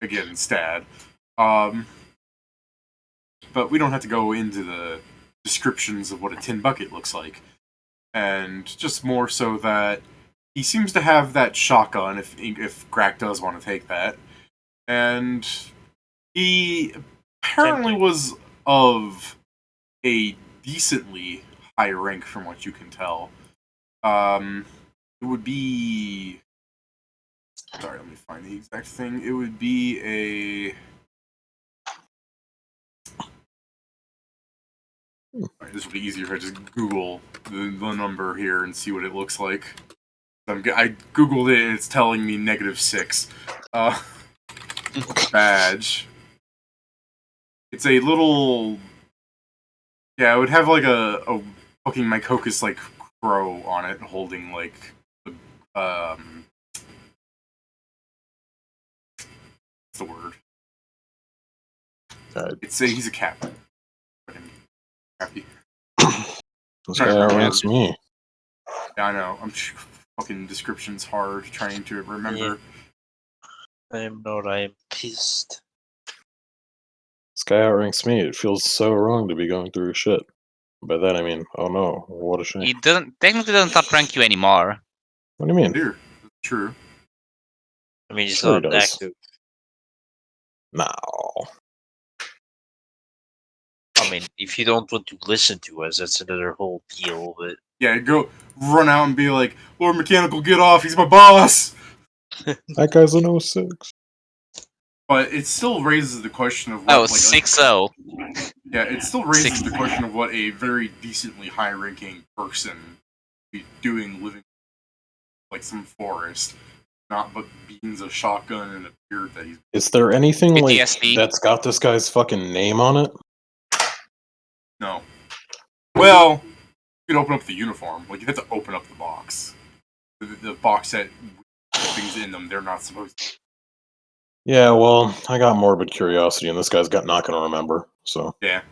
again, stad. But we don't have to go into the descriptions of what a tin bucket looks like. And just more so that he seems to have that shotgun if Grack does want to take that. And he apparently was of a decently high rank from what you can tell. It would be... Sorry, let me find the exact thing. It would be a... Right, this would be easier if I just Google the number here and see what it looks like. I Googled it and it's telling me -6. Badge. It's a little... Yeah, it would have like a fucking Mycoccus like crow on it holding like what's the word? He's a cat. Fucking happy. This guy outranks me. Yeah, I know. Fucking description's hard trying to remember. I am not. I am pissed. This guy outranks me. It feels so wrong to be going through his shit. By that I mean, oh no, what a shame. He technically doesn't outrank you anymore. What do you mean? Here, true. I mean, he's Sure he not does. active. No. I mean, if you don't want to listen to us, that's another whole deal. But Yeah, go run out and be like, Lord Mechanical, get off, he's my boss! That guy's an 06. But it still raises the question of what, Oh, like, 6-0. yeah, it still raises 6. the question of what a very decently high-ranking person be doing living like some forest, not but beans, a shotgun, and a beard that he's. Is there anything like PTSD. that's got this guy's fucking name on it? No. Well, you can open up the uniform. Like, you have to open up the box. The box that things in them, they're not supposed to. Yeah, well, I got morbid curiosity, and this guy's not going to remember. So Yeah.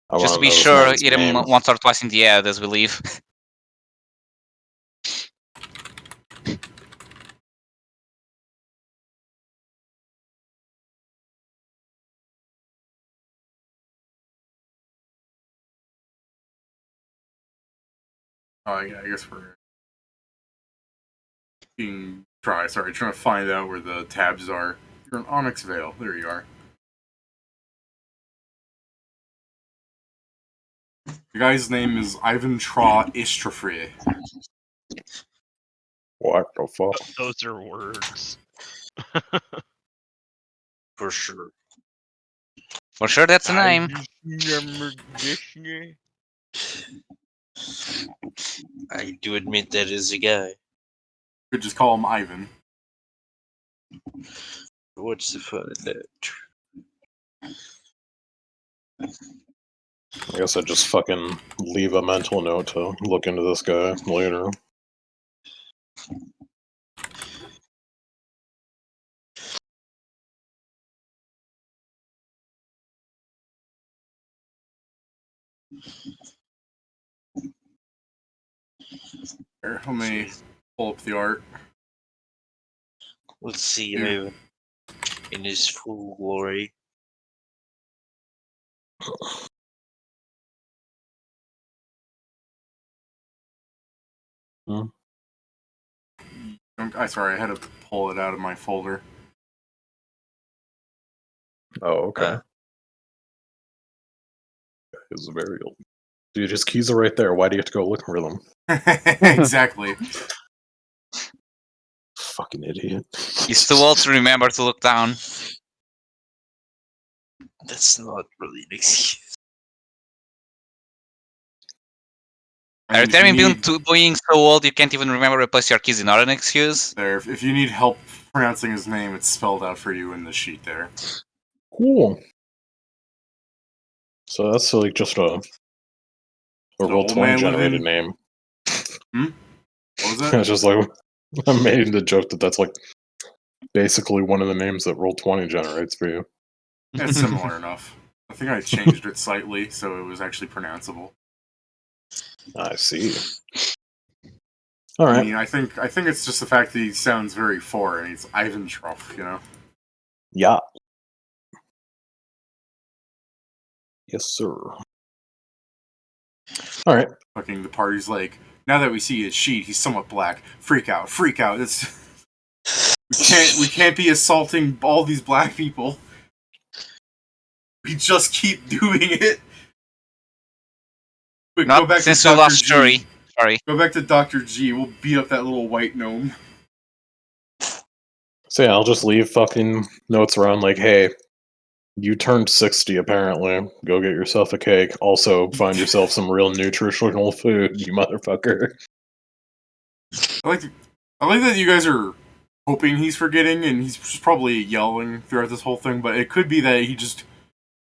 I Just want to to be know this sure, man's hit him name. once or twice in the head as we leave. Oh, I guess we're trying to find out where the tabs are. You're in Onyx Vale. There you are. The guy's name is Ivan Tra Istrafri. What the fuck? Those are words. for sure. For sure, that's a name. I do admit that is a guy. Could just call him Ivan. What's the fun of that? I guess I just fucking leave a mental note to look into this guy later. Here, let me pull up the art. Let's see Yeah. Ivan in his full glory. Sorry, I had to pull it out of my folder. Oh, okay. It's very old. Dude, his keys are right there. Why do you have to go looking for them? Exactly. Fucking idiot. He's too old to remember to look down. That's not really an excuse. I mean, if you Returning need- being so old you can't even remember to place your keys is not an excuse. There, if you need help pronouncing his name, it's spelled out for you in the sheet there. Cool. So that's like just a The roll old 20 man generated living- name. What was It's that? just like I made the joke that that's like basically one of the names that roll 20 generates for you. It's similar enough. I think I changed it slightly so it was actually pronounceable. I see. All I right. mean, I think it's just the fact that he sounds very foreign. He's Ivan Truff, you know. Yeah. Yes, sir. All right. Fucking the party's like, now that we see his sheet, he's somewhat black. Freak out, freak out. It's we can't be assaulting all these black people. We just keep doing it. Quick, go Not back since to we Dr. lost G. Shuri. Sorry. Go back to Dr. G. We'll beat up that little white gnome. So yeah, I'll just leave fucking notes around like, hey, you turned 60 apparently. Go get yourself a cake. Also, find yourself some real nutritional food, you motherfucker. I like that you guys are hoping he's forgetting, and he's just probably yelling throughout this whole thing. But it could be that he just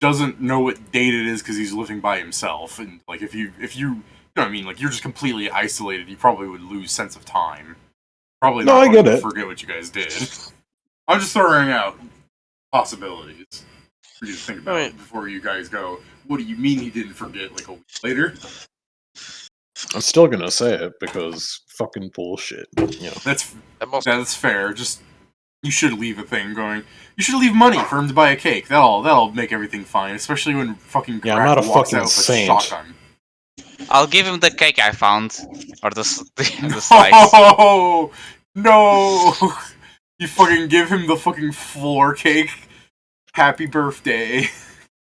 doesn't know what date it is because he's living by himself. And like, if you know what I mean, like you're just completely isolated, you probably would lose sense of time. Probably No, not I get it. forget what you guys did. I'm just throwing out possibilities for you to think about Right. before you guys go. What do you mean he didn't forget? Like a week later? I'm still gonna say it because fucking bullshit. But, you know. That's I'm also that's fair. Just you should leave a thing going. You should leave money for him to buy a cake. That'll make everything fine. Especially when fucking Yeah, I'm Crack not a walks fucking out with a saint. shotgun. I'll give him the cake I found. Or the slice. Oh, No! You fucking give him the fucking floor cake. Happy birthday.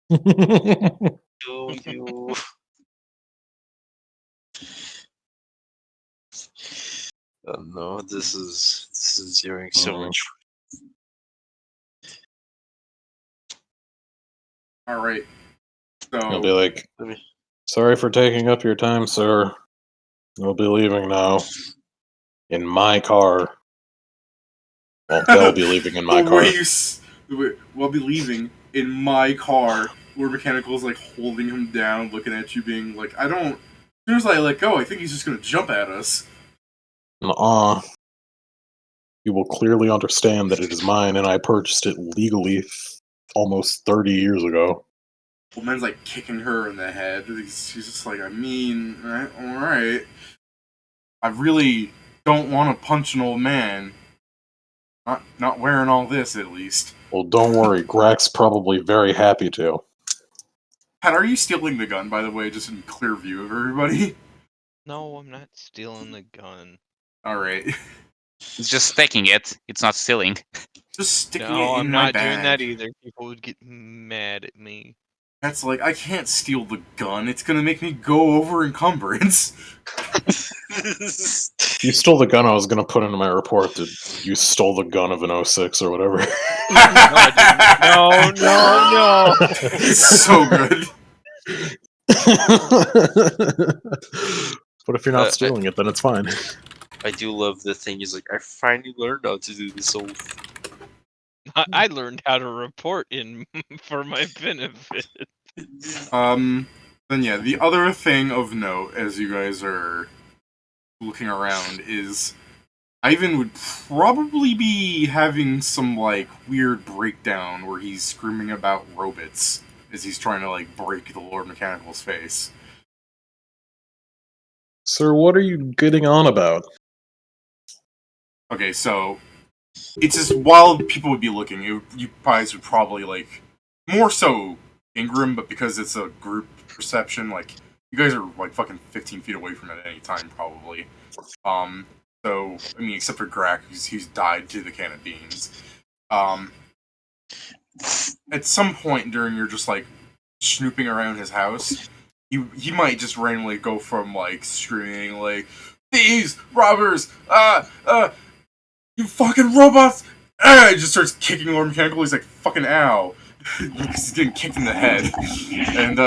You. Oh no, this is hearing so Mhm. much. Alright. He'll be So, like, "Sorry for taking up your time, sir. We'll be leaving now. In my car. Well, they'll be leaving in my the car." way we'll be leaving in my car, where Mechanical's like holding him down, looking at you, being like, I don't. As soon as I let go, I think he's just gonna jump at us. Nuh-uh. You will clearly understand that it is mine, and I purchased it legally almost 30 years ago. Well, Men's like kicking her in the head. She's just like, I mean, alright. I really don't want to punch an old man. Not wearing all this, at least. Well, don't worry. Grak's probably very happy to. Pat, are you stealing the gun, by the way, just in clear view of everybody? No, I'm not stealing the gun. Alright. It's just taking it. It's not stealing. Just sticking No, it I'm in my not doing that bag. either. People would get mad at me. That's like, I can't steal the gun. It's gonna make me go over encumbrance. If you stole the gun, I was going to put into my report that you stole the gun of an 06 or whatever. No, I didn't. No. So good. But if you're not stealing it, then it's fine. I do love the thing. He's like, I finally learned how to do this oath. I learned how to report in for my benefit. Then yeah, the other thing of note, as you guys are looking around, is Ivan would probably be having some, like, weird breakdown where he's screaming about robots as he's trying to, like, break the Lord Mechanical's face. Sir, what are you getting on about? Okay, so it's just while people would be looking, you guys would probably, like, more so Ingram, but because it's a group perception, like, you guys are like fucking 15 feet away from it at any time, probably. So I mean, except for Grak, he's died to the can of beans. At some point during your just like snooping around his house, he might just randomly go from like screaming like thieves, robbers, you fucking robots! He just starts kicking Lord Mechanical. He's like, fucking ow. He's getting kicked in the head. And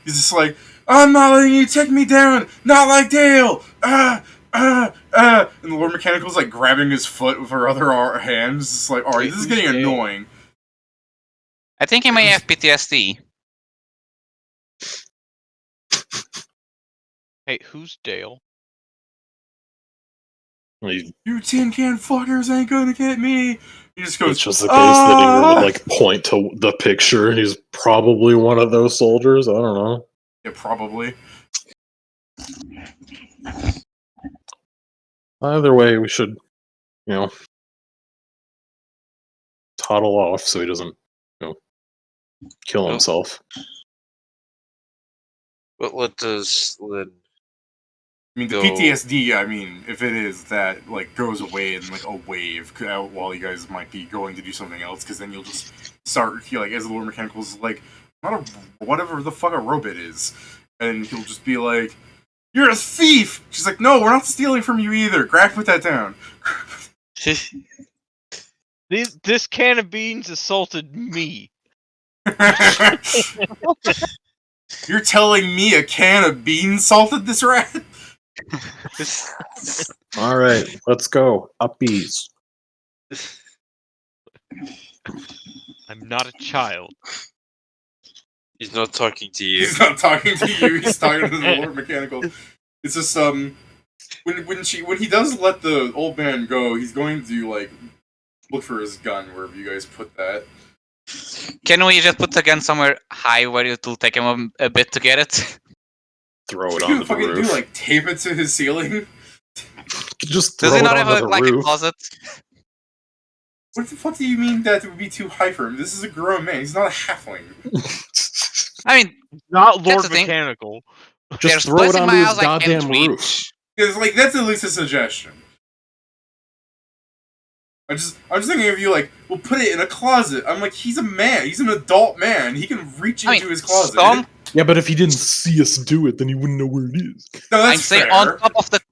he's just like, I'm not letting you take me down! Not like Dale! And the Lord Mechanical's like grabbing his foot with her other hand. It's just like, alright, this is getting annoying. I think he may have PTSD. Hey, who's Dale? You tin can fuckers ain't gonna get me! He just goes, It's just the case that Ingram would like point to the picture, and he's probably one of those soldiers. I don't know. Yeah, probably. Either way, we should, toddle off so he doesn't, kill himself. But let us then. I mean, the Go. PTSD, I mean, if it is, that, like, goes away in, like, a wave while you guys might be going to do something else, because then you'll just start, like, as the Lord Mechanical's like, not a, whatever the fuck a robot is. And he'll just be like, you're a thief! She's like, no, we're not stealing from you either. Grak, put that down. This can of beans assaulted me. You're telling me a can of beans salted this rat? All right, let's go. Upbees. I'm not a child. He's not talking to you. He's not talking to you, he's talking to the Lord Mechanical. It's just, when he does let the old man go, he's going to, like, look for his gun wherever you guys put that. Can we just put the gun somewhere high where it will take him a bit to get it? Throw it You onto the fucking roof. do, like, tape it to his ceiling? Just throw Does he it not have onto the like a roof. closet? What the fuck do you mean that would be too high for him? This is a grown man, he's not a halfling. I mean, Not That's Lord the thing. Mechanical. Just there's throw it place in onto my his house I can't goddamn reach. roof. It's like, that's at least a suggestion. I'm just thinking of you like, well, put it in a closet. I'm like, he's a man. He's an adult man. He can reach into his closet. Yeah, but if he didn't see us do it, then he wouldn't know where it is. No, that's I'm saying fair.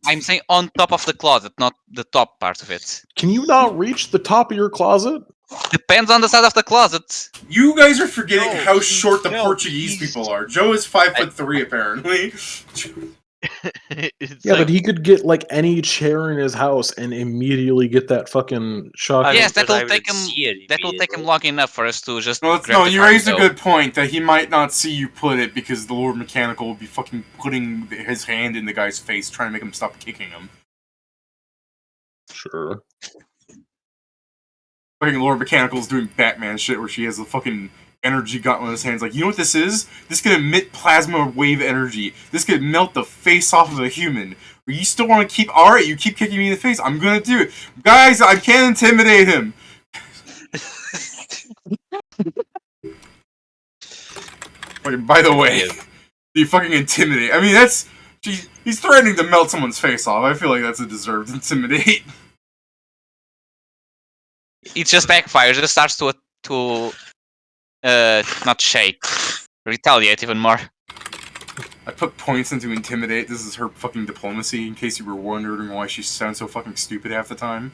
I'm saying on top of the closet, not the top part of it. Can you not reach the top of your closet? Depends on the side of the closet. You guys are forgetting No, how he's- short the no, Portuguese he's- people are. Joe is 5'3" apparently. It's Yeah, like, but he could get like any chair in his house and immediately get that fucking shock. I Yes, don't that'll even take him. see it That'll take him immediately. long enough for us to just. No, grab the you car and raised a go. good point that he might not see you put it because the Lord Mechanical will be fucking putting his hand in the guy's face trying to make him stop kicking him. Sure. Fucking Lord Mechanical's doing Batman shit where she has a fucking energy gauntlet in his hands. Like, you know what this is? This can emit plasma wave energy. This could melt the face off of a human. But you still want to keep... Alright, you keep kicking me in the face. I'm gonna do it. Guys, I can't intimidate him. Fucking, by the way, you fucking intimidate. I mean, that's... He's threatening to melt someone's face off. I feel like that's a deserved intimidate. It just backfires. It just starts to not shake, retaliate even more. I put points into intimidate. This is her fucking diplomacy, in case you were wondering why she sounds so fucking stupid half the time.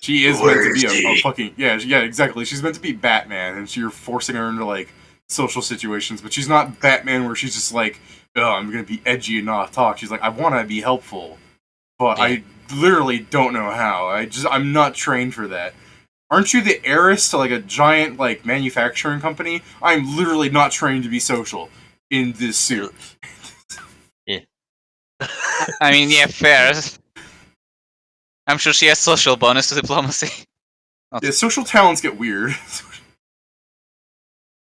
She is meant to be a fucking... Yeah, exactly. She's meant to be Batman, and you're forcing her into, like, social situations, but she's not Batman where she's just like, oh, I'm gonna be edgy and not talk. She's like, I want to be helpful, but I literally don't know how. I'm not trained for that. Aren't you the heiress to, like, a giant, like, manufacturing company? I'm literally not trained to be social in this suit. I mean, yeah, fair. I'm sure she has social bonus to diplomacy. Yeah, social talents get weird.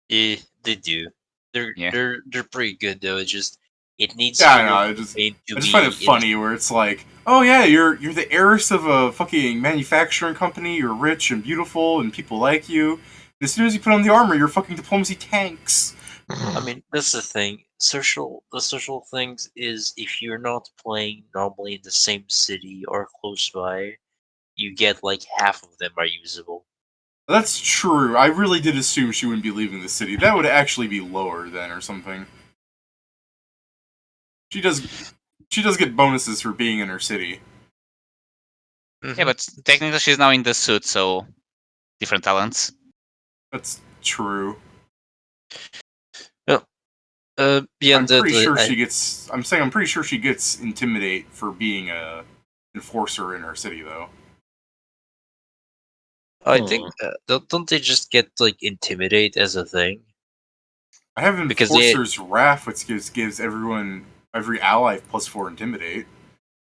Yeah, they do. Yeah. They're pretty good though. It needs Yeah, to I know. I remain just to find it be funny where it's like, oh yeah, you're the heiress of a fucking manufacturing company. You're rich and beautiful, and people like you. And as soon as you put on the armor, your fucking diplomacy tanks. I mean, that's the thing. The social things is if you're not playing normally in the same city or close by, you get like half of them are usable. That's true. I really did assume she wouldn't be leaving the city. That would actually be lower then, or something. She does get bonuses for being in her city. Yeah, but technically she's now in the suit, so different talents. That's true. Yeah, I'm pretty sure she gets. I'm saying I'm pretty sure she gets intimidate for being a enforcer in her city, though. I think don't they just get like intimidate as a thing? I have Because they- enforcer's wrath, which gives every ally +4 intimidate.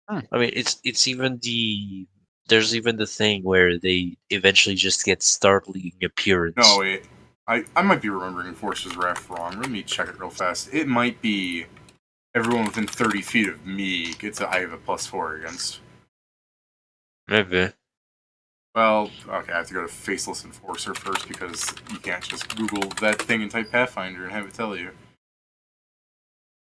I mean, it's even there's even the thing where they eventually just get startling appearance. No, wait. I might be remembering enforcer's wrath wrong. Let me check it real fast. It might be everyone within 30 feet of me I have a +4 against. Maybe. Well, okay, I have to go to Faceless Enforcer first because you can't just Google that thing and type Pathfinder and have it tell you.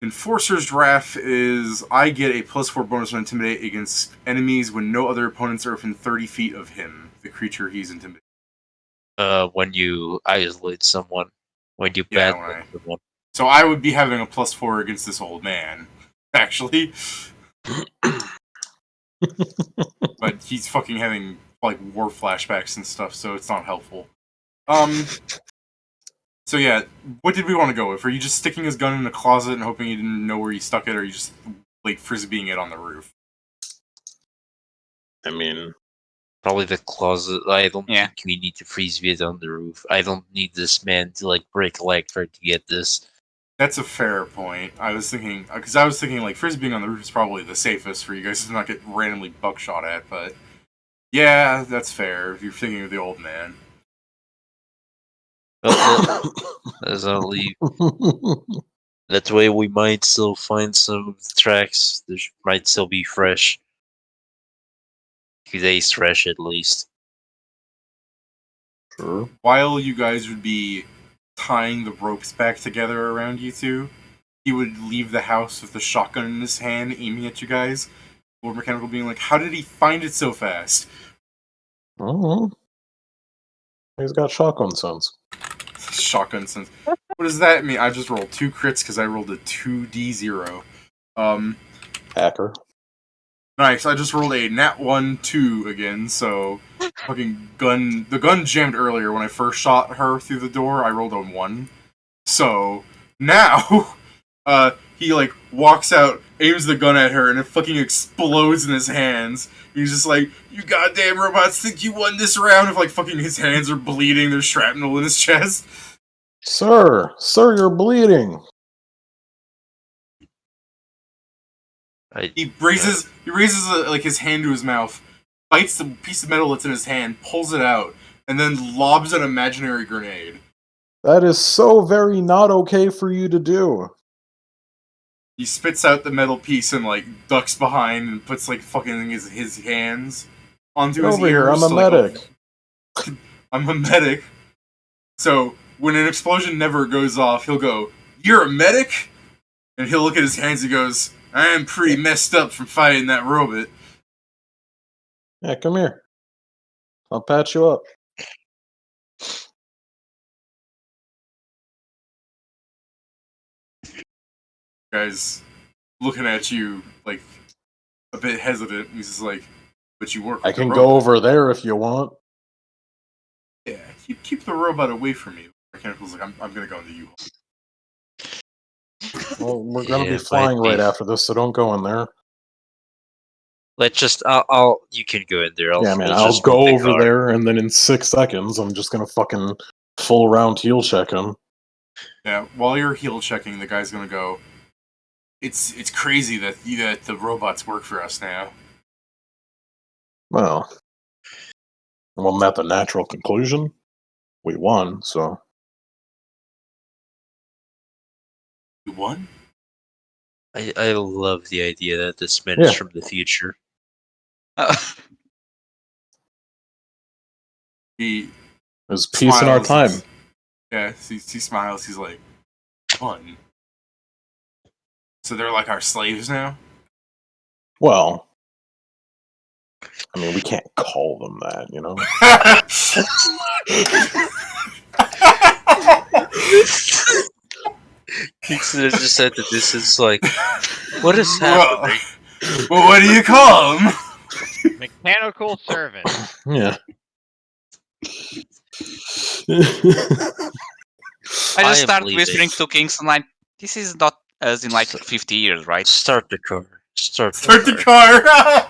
Enforcer's Wrath is I get a +4 bonus on Intimidate against enemies when no other opponents are within 30 feet of him, the creature he's intimidating. When you isolate someone, when you Yeah, battle someone. So I would be having a +4 against this old man, actually. But he's fucking having like war flashbacks and stuff, so it's not helpful. So yeah, what did we want to go with? Are you just sticking his gun in a closet and hoping he didn't know where he stuck it, or are you just like frisbeeing it on the roof? I mean, Probably the closet. I don't Yeah. think we need to freeze it on the roof. I don't need this man to like break a leg for to get this. That's a fair point. I was thinking like frisbeeing on the roof is probably the safest for you guys to not get randomly buckshot at. But yeah, that's fair if you're thinking of the old man. Well, as I leave, that way we might still find some tracks. That might still be fresh. 2 days fresh at least. sure. While you guys would be tying the ropes back together around you two, he would leave the house with the shotgun in his hand, aiming at you guys. Lord Mechanical being like, how did he find it so fast? Oh, he's got shotgun sense. Shotgun sense. What does that mean? I just rolled 2 crits because I rolled a 2d0. Hacker. Nice. I just rolled a nat 1-2 again, so fucking gun. The gun jammed earlier when I first shot her through the door. I rolled a 1. So now, he like walks out, aims the gun at her, and it fucking explodes in his hands. He's just like, "You goddamn robots think you won this round?" If like fucking his hands are bleeding, there's shrapnel in his chest. Sir, you're bleeding. He raises like his hand to his mouth, bites the piece of metal that's in his hand, pulls it out, and then lobs an imaginary grenade. That is so very not okay for you to do. He spits out the metal piece and like ducks behind and puts like fucking his hands onto Get his over ears. here, I'm a like, medic. I'm a medic. So when an explosion never goes off, he'll go, "You're a medic?" And he'll look at his hands and goes, "I am pretty messed up from fighting that robot." Yeah, come here. I'll patch you up. Guy's looking at you like a bit hesitant. He's just like, "But you work with I can the go robot." over there if you want. Yeah, keep the robot away from you. Mechanical's like, I'm gonna go into you. Well, we're gonna Yeah, be it flying might be. right after this, so don't go in there. Let's just. I'll. You can go in there. Yeah, man, We'll I'll just move go the over car. there, and then in 6 seconds, I'm just gonna fucking full round heal check him. Yeah, while you're heal checking, the guy's gonna go, It's crazy that the robots work for us now. Well, wasn't that the natural conclusion? We won, so You won? I love the idea that this man Yeah. is from the future. He there's peace in our smiles. time. Yeah, he smiles. He's like, "Fun." So they're like our slaves now? Well, I mean, we can't call them that, you know? He should have just said that this is like, what is Well, happening? well, what do you call them? Mechanical servant. Yeah. I just am start leaving. whispering to Kingston like, this is not as in like So- 50 years, right? Start the car. Start Start the the car. car!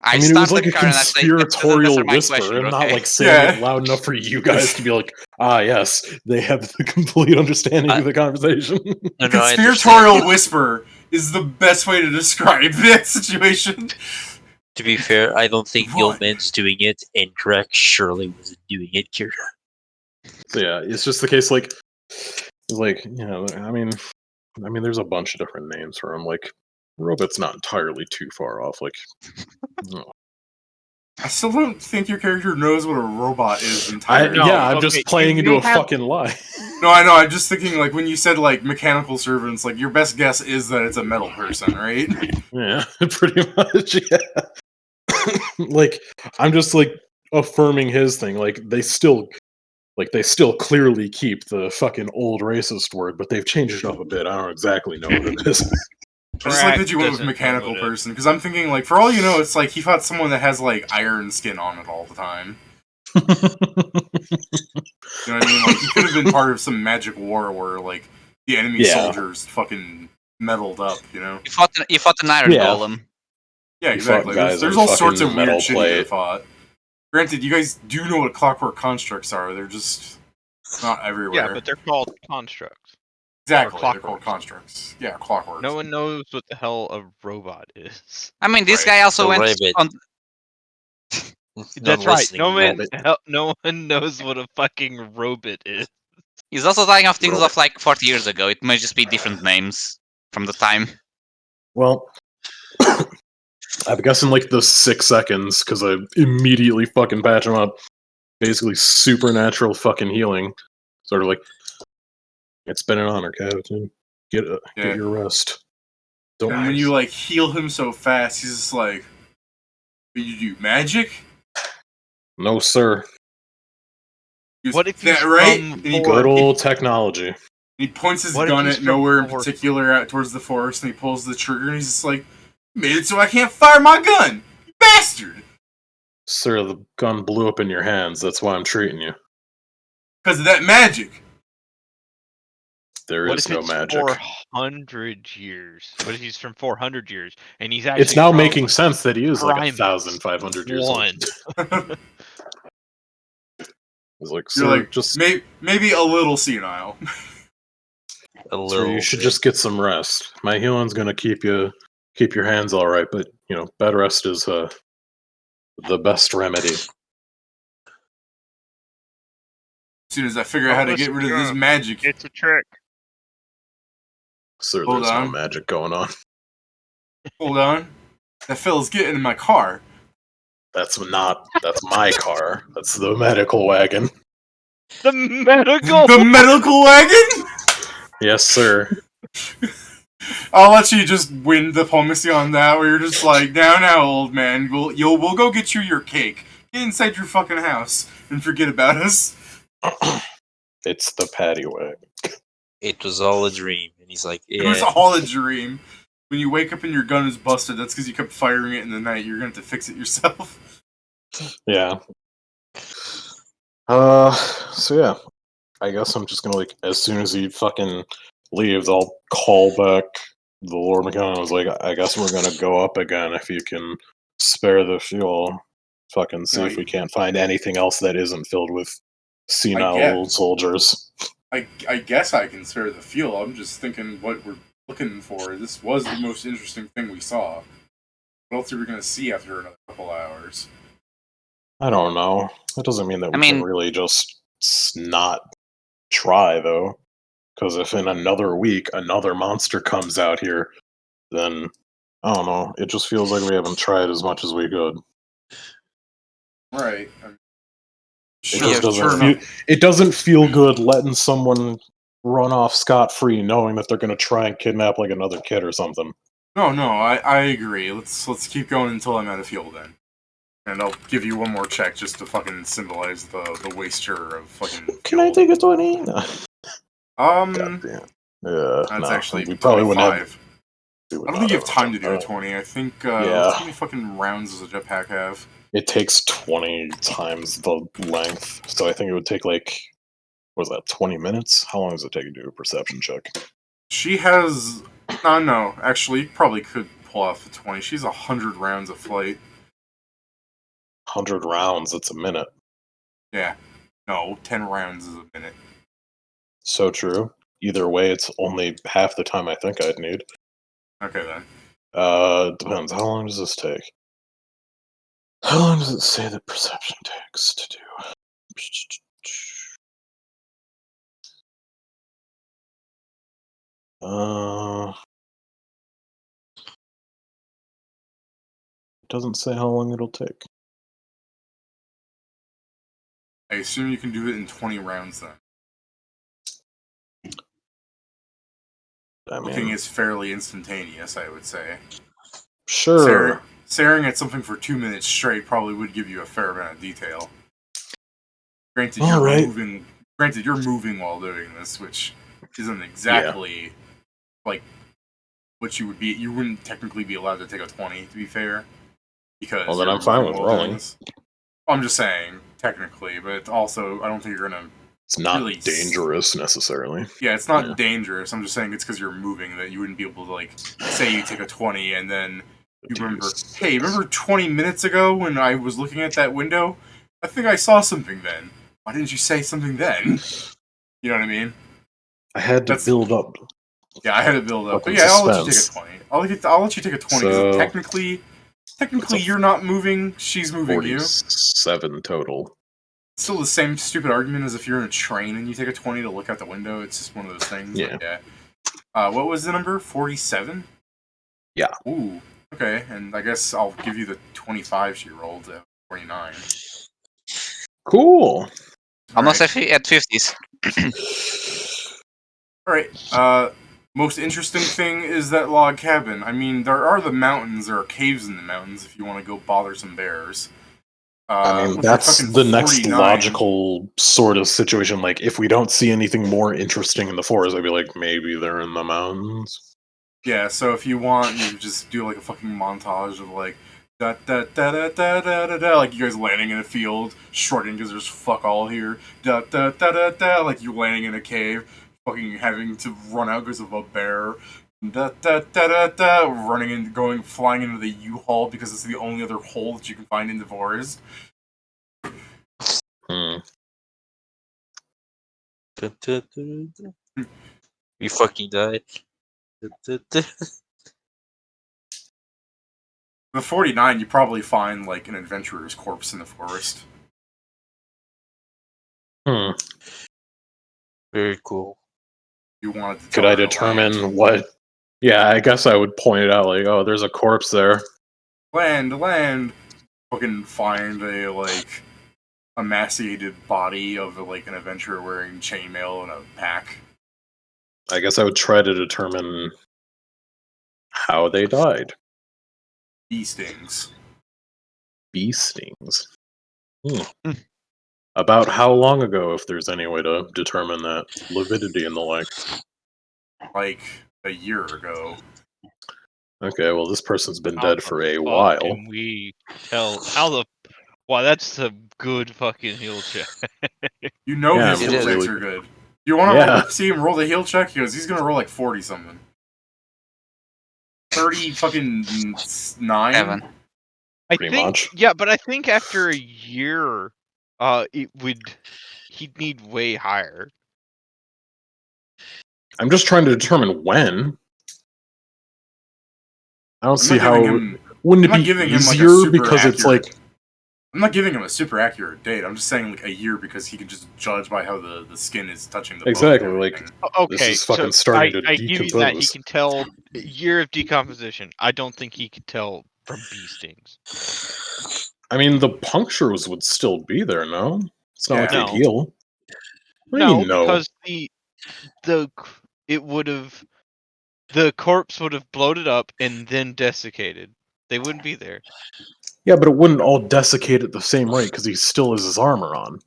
I mean, it start was like the a car and I say, conspiratorial "Doesn't answer my whisper, question, and not okay?" like saying Yeah. it loud enough for you guys to be like, ah, yes, they have the complete understanding of the conversation. No, A no, I conspiratorial understand. whisper is the best way to describe that situation. To be fair, I don't think the old What? man's doing it, and Greg surely wasn't doing it here. So yeah, it's just the case, like, you know, I mean, there's a bunch of different names for him. Like, Robot's not entirely too far off. Like, no. I still don't think your character knows what a robot is entirely. No, I'm okay, just playing you into a may have- fucking lie. No, I know. I'm just thinking, like, when you said, like, mechanical servants, like, your best guess is that it's a metal person, right? Yeah, pretty much. Yeah. Like, I'm just like affirming his thing. Like, they still clearly keep the fucking old racist word, but they've changed it up a bit. I don't exactly know what it is. I just like that you went with Doesn't know mechanical what it is. person, because I'm thinking, like, for all you know, it's like he fought someone that has, like, iron skin on it all the time. You know what I mean? Like, he could have been part of some magic war where, like, the enemy Yeah. soldiers fucking meddled up, you know? You fought an iron Yeah. golem. Yeah, You fought exactly. guys There's on all sorts fucking of metal weird shit you could plate. have fought. Granted, you guys do know what clockwork constructs are. They're just not everywhere. Yeah, but they're called constructs. exactly, they're clockworks. called constructs. Yeah, clockworks. No one knows what the hell a robot is. I mean, this Right. guy also The went rabbit. on. That's right. Non-listening No one knows what a fucking robot is. He's also dying of things Robot. of like 40 years ago. It may just be different names from the time. Well, I'm guessing like the 6 seconds because I immediately fucking patch him up. Basically, supernatural fucking healing. Sort of like, it's been an honor, Captain. Get Yeah. your rest. Don't. And when you like heal him so fast, he's just like, "You do magic?" No, sir. He goes, What if he's that right? from And he, Good Or- old technology. he points his What if gun he's at from nowhere in Forest? particular, out towards the forest, and he pulls the trigger, and he's just like, "Made it so I can't fire my gun, you bastard!" Sir, the gun blew up in your hands. That's why I'm treating you. Because of that magic. There What is if no it's magic. 400 years? What if he's from 400 years and he's actually It's now from making sense that he is like Primus 1,500 years old. one? He's like, You're sir, like, just maybe a little senile. A sir, little. you should bit. just get some rest. My healing's gonna keep your hands all right, but bed rest is the best remedy. As soon as I figure out how to get rid of this magic. It's a trick. Sir, Hold there's no on. magic going on. Hold on. That fella's getting in my car. That's my car. That's the medical wagon. The medical. The medical wagon? Yes, sir. I'll let you just win diplomacy on that, where you're just like, now, old man, we'll go get you your cake. Get inside your fucking house and forget about us. It's the paddy wagon. It was all a dream, and he's like, It was yeah. all a dream. When you wake up and your gun is busted, that's because you kept firing it in the night. You're gonna have to fix it yourself. Yeah. So yeah, I guess I'm just gonna as soon as he fucking leaves, I'll call back the Lord McKenna. I was like, I guess we're gonna go up again if you can spare the fuel. Fucking see if we can't find anything else that isn't filled with senile guess. old soldiers. I guess I can spare the fuel. I'm just thinking what we're looking for. This was the most interesting thing we saw. What else are we gonna see after another couple hours? I don't know. That doesn't mean that we can really just not try, though. Because if in another week another monster comes out here, then I don't know. It just feels like we haven't tried as much as we could. Right. It doesn't feel good letting someone run off scot-free knowing that they're going to try and kidnap like another kid or something. No, I agree. Let's keep going until I'm out of fuel then. And I'll give you one more check just to fucking symbolize the waster of fucking fuel. Can I take a 20? No. That's actually we probably 25. wouldn't have. I don't think you have time to do a 20. I think how many fucking rounds does a jetpack have? It takes 20 times the length, so I think it would take what was that, 20 minutes? How long does it take to do a perception check? She has no, actually you probably could pull off the 20. She's 100 rounds of flight. 100 rounds, that's a minute. Yeah. No, 10 rounds is a minute. So true. Either way, it's only half the time I think I'd need. Okay then. Depends. How long does this take? How long does it say that perception takes to do? It doesn't say how long it'll take. I assume you can do it in 20 rounds then. I mean, Looking is fairly instantaneous, I would say. Sure. Staring at something for 2 minutes straight probably would give you a fair amount of detail. Granted, you're moving while doing this, which isn't exactly like what you would be. You wouldn't technically be allowed to take a 20, to be fair, because. Well, then I'm fine with rolling. I'm just saying, technically, but also I don't think you're gonna. It's not really dangerous necessarily. Yeah, it's not dangerous. I'm just saying it's because you're moving that you wouldn't be able to say you take a 20 and then you remember. Hey, remember 20 minutes ago when I was looking at that window? I think I saw something then. Why didn't you say something then? You know what I mean? I had to build up. Yeah, I had to build up. But yeah, I'll let you take a 20. I'll let you take a 20 because technically you're not moving. She's moving 47 total. Still the same stupid argument as if you're in a train and you take a 20 to look out the window. It's just one of those things. Yeah. What was the number? 47? Yeah. Ooh. Okay, and I guess I'll give you the 25 she rolled at 49. Cool. Almost at 50s. Alright, Most interesting thing is that log cabin. I mean, there are the mountains. There are caves in the mountains if you want to go bother some bears. I mean, for that's fucking the next 49 logical sort of situation. Like, if we don't see anything more interesting in the forest, I'd be like, maybe they're in the mountains. Yeah, so if you want, you just do like a fucking montage of like da da da da da da da da, like you guys landing in a field, shrugging because there's fuck all here. Da da da da da, like you landing in a cave, fucking having to run out because of a bear. Da da da da da, running and going flying into the U-Haul because it's the only other hole that you can find in the forest. Hmm. We fucking died. The 49, you probably find like an adventurer's corpse in the forest. Hmm. Very cool. You wanted to Could tell I her to determine land. what? Yeah, I guess I would point it out. Like, oh, there's a corpse there. Land. Fucking find a like emaciated body of like an adventurer wearing chainmail and a pack. I guess I would try to determine how they died. Bee stings. Bee stings. Hmm. About how long ago, if there's any way to determine that lividity and the like. Like a year ago. Okay, well, this person's been How dead the for a fuck while. Can we tell how the? Wow, that's a good fucking heal check. You know Yeah, his I'm heal checks really- are good. You want to Yeah. see him roll the heal check? Because he's gonna roll like 40 something. 30 fucking 9. 7. I Pretty think, much. yeah, but I think after a year, he'd need way higher. I'm just trying to determine when. I don't I'm see not giving how. him. Wouldn't I'm it not be giving him like a easier super because it's accurate. like I'm not giving him a super accurate date. I'm just saying like a year because he can just judge by how the skin is touching the bone and exactly like everything. Okay, this is fucking so starting to I give you that he decompose. can tell a year of decomposition. I don't think he could tell from bee stings. I mean, the punctures would still be there. No, it's not like Yeah. they'd No. heal. What do you No, mean, no? because the corpse would have bloated up and then desiccated. They wouldn't be there. Yeah, but it wouldn't all desiccate at the same rate because he still has his armor on.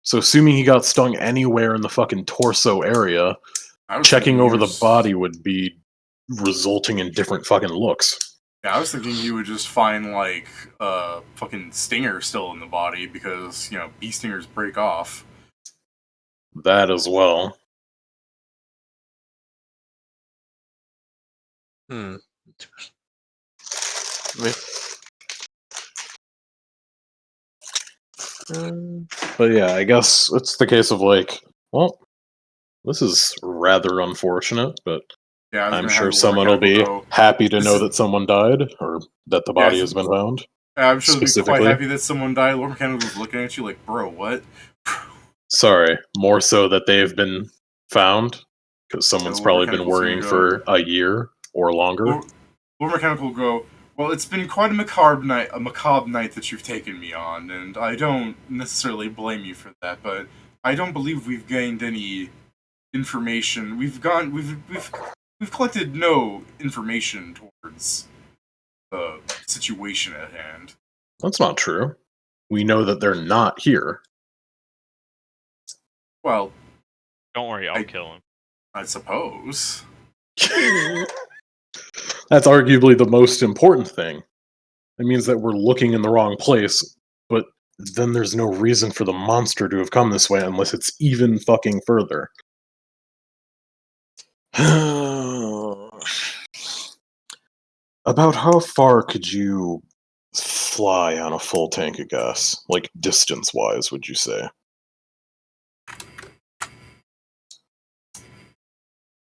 So, assuming he got stung anywhere in the fucking torso area, I was checking thinking he over the was- body would be resulting in different fucking looks. Yeah, I was thinking he would just find like fucking stinger still in the body because you know bee stingers break off. That as well. Hmm. But yeah, I guess it's the case of like, well, this is rather unfortunate, but Yeah, I was I'm gonna sure have someone will be Mechanical go. happy to This know is- that someone died or that the body has been found. I'm sure they'll be quite specifically. happy that someone died. Lord Mechanical was looking at you like, bro, what? Sorry, more so that they've been found because someone's Lord probably been Mechanical's gonna worrying go. for a year or longer. Lord Mechanical will go. Well, it's been quite a macabre night that you've taken me on, and I don't necessarily blame you for that. But I don't believe we've gained any information. We've collected no information towards the situation at hand. That's not true. We know that they're not here. Well, Don't worry, I'll I- kill him. I suppose. That's arguably the most important thing. It means that we're looking in the wrong place, but then there's no reason for the monster to have come this way unless it's even fucking further. About how far could you fly on a full tank of gas? Like, distance-wise, would you say?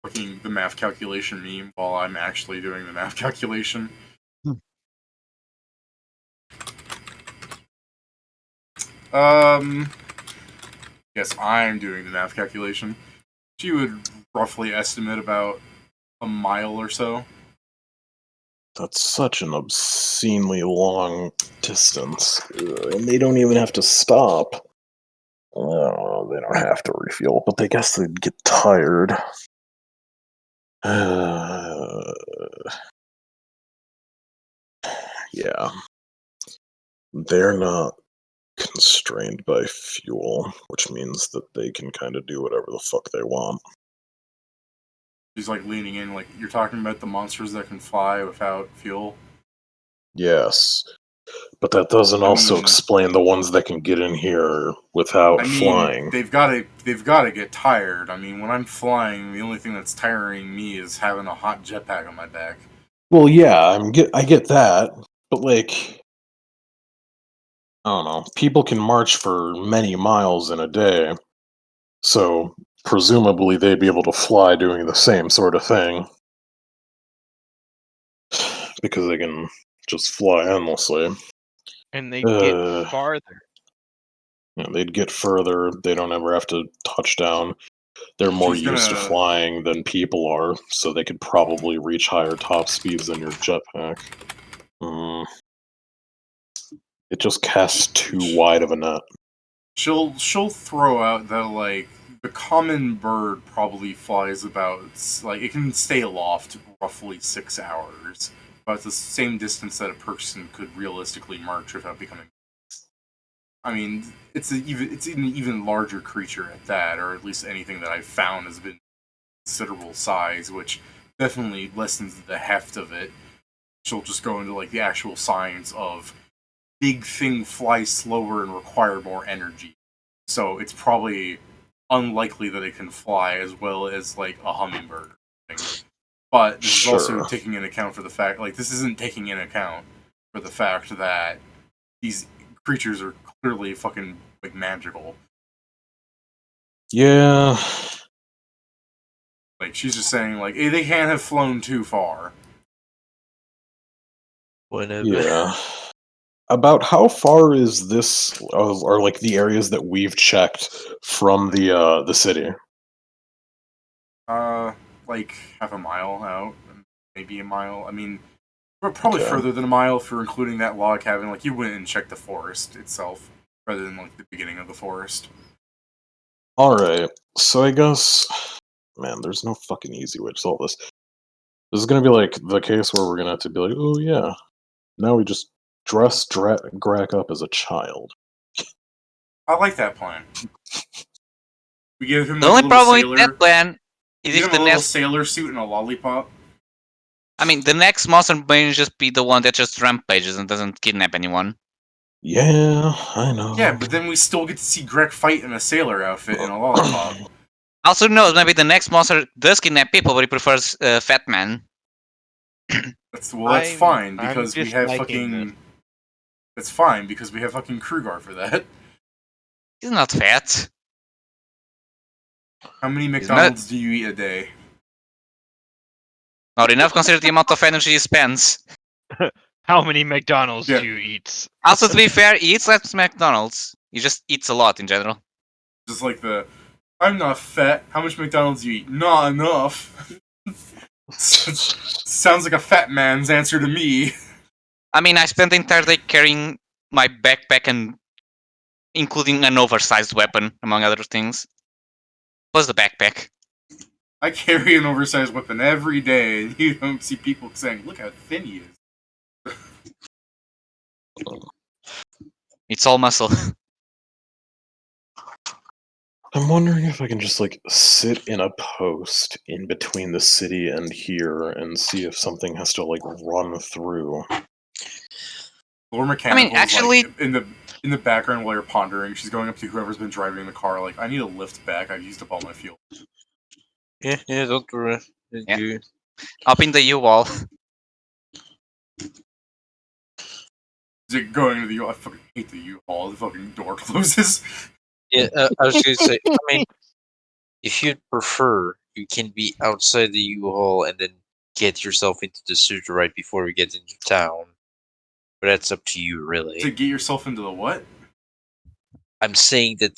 Looking the math calculation meme while I'm actually doing the math calculation. Yes, I'm doing the math calculation. She would roughly estimate about a mile or so. That's such an obscenely long distance. And they don't even have to stop. Oh, they don't have to refuel, but they guess they'd get tired. Yeah. They're not constrained by fuel, which means that they can kind of do whatever the fuck they want. He's like leaning in, like you're talking about the monsters that can fly without fuel. Yes. But that doesn't also mean- explain the ones that can get in here without I mean, flying. they've got to get tired. I mean, when I'm flying, the only thing that's tiring me is having a hot jetpack on my back. Well, yeah, I get that, but like, I don't know. People can march for many miles in a day, so presumably they'd be able to fly doing the same sort of thing because they can just fly endlessly. And they Uh, get farther. You know, they'd get further. They don't ever have to touch down. They're more She's used to gonna- flying than people are, so they could probably reach higher top speeds than your jetpack. It just casts too wide of a net. She'll throw out that like the common bird probably flies about like it can stay aloft roughly 6 hours, about the same distance that a person could realistically march without becoming. I mean, it's an even larger creature at that, or at least anything that I've found has been considerable size, which definitely lessens the heft of it. She'll just go into like the actual science of big thing fly slower and require more energy. So it's probably unlikely that it can fly as well as like a hummingbird. But this is also taking into account for the fact this isn't taking into account for the fact that these creatures are clearly fucking like magical. Yeah. Like she's just saying like hey, they can't have flown too far. Whenever. Yeah. About how far is this, or like the areas that we've checked from the city? Like half a mile out, maybe a mile. I mean, we're probably Okay. further than a mile if we're including that log cabin. Like you went and checked the forest itself rather than like the beginning of the forest. Alright, so I guess, man, there's no fucking easy way to solve this. This is gonna be like the case where we're gonna have to be like, oh yeah, now we just dress Grak up as a child. I like that plan. We give him The like, only a little problem with sailor. that plan We is give if him the a little next. sailor suit and a lollipop. I mean, the next monster may just be the one that just rampages and doesn't kidnap anyone. Yeah, I know. Yeah, but then we still get to see Greg fight in a sailor outfit and a lollipop. Also, knows maybe the next monster does kidnap people, but he prefers Fat Man. That's I'm- fine I'm because we just have liking fucking. That's fine because we have fucking Krugar for that. He's not fat. How many not- McDonald's do you eat a day? Not enough considering the amount of energy he spends. How many McDonald's Yeah. do you eat? Also, to be fair, he eats less McDonald's. He just eats a lot in general. Just like I'm not fat. How much McDonald's do you eat? Not enough. Sounds like a fat man's answer to me. I mean, I spent the entire day carrying my backpack and including an oversized weapon, among other things. Plus the backpack. I carry an oversized weapon every day, and you don't see people saying, "Look how thin he is." It's all muscle. I'm wondering if I can just like sit in a post in between the city and here and see if something has to like run through. Lore Mechanical's actually- like, in the background while you're pondering, she's going up to whoever's been driving the car, like, I need a lift back. I've used up all my fuel. Yeah, don't worry. Yeah. You- Up in the U-wall. Is it going to the U? I fucking hate the U-Haul. The fucking door closes. Yeah, I was going to say, I mean, if you'd prefer, you can be outside the U-Haul and then get yourself into the suit right before we get into town. But that's up to you, really. To get yourself into the what? I'm saying that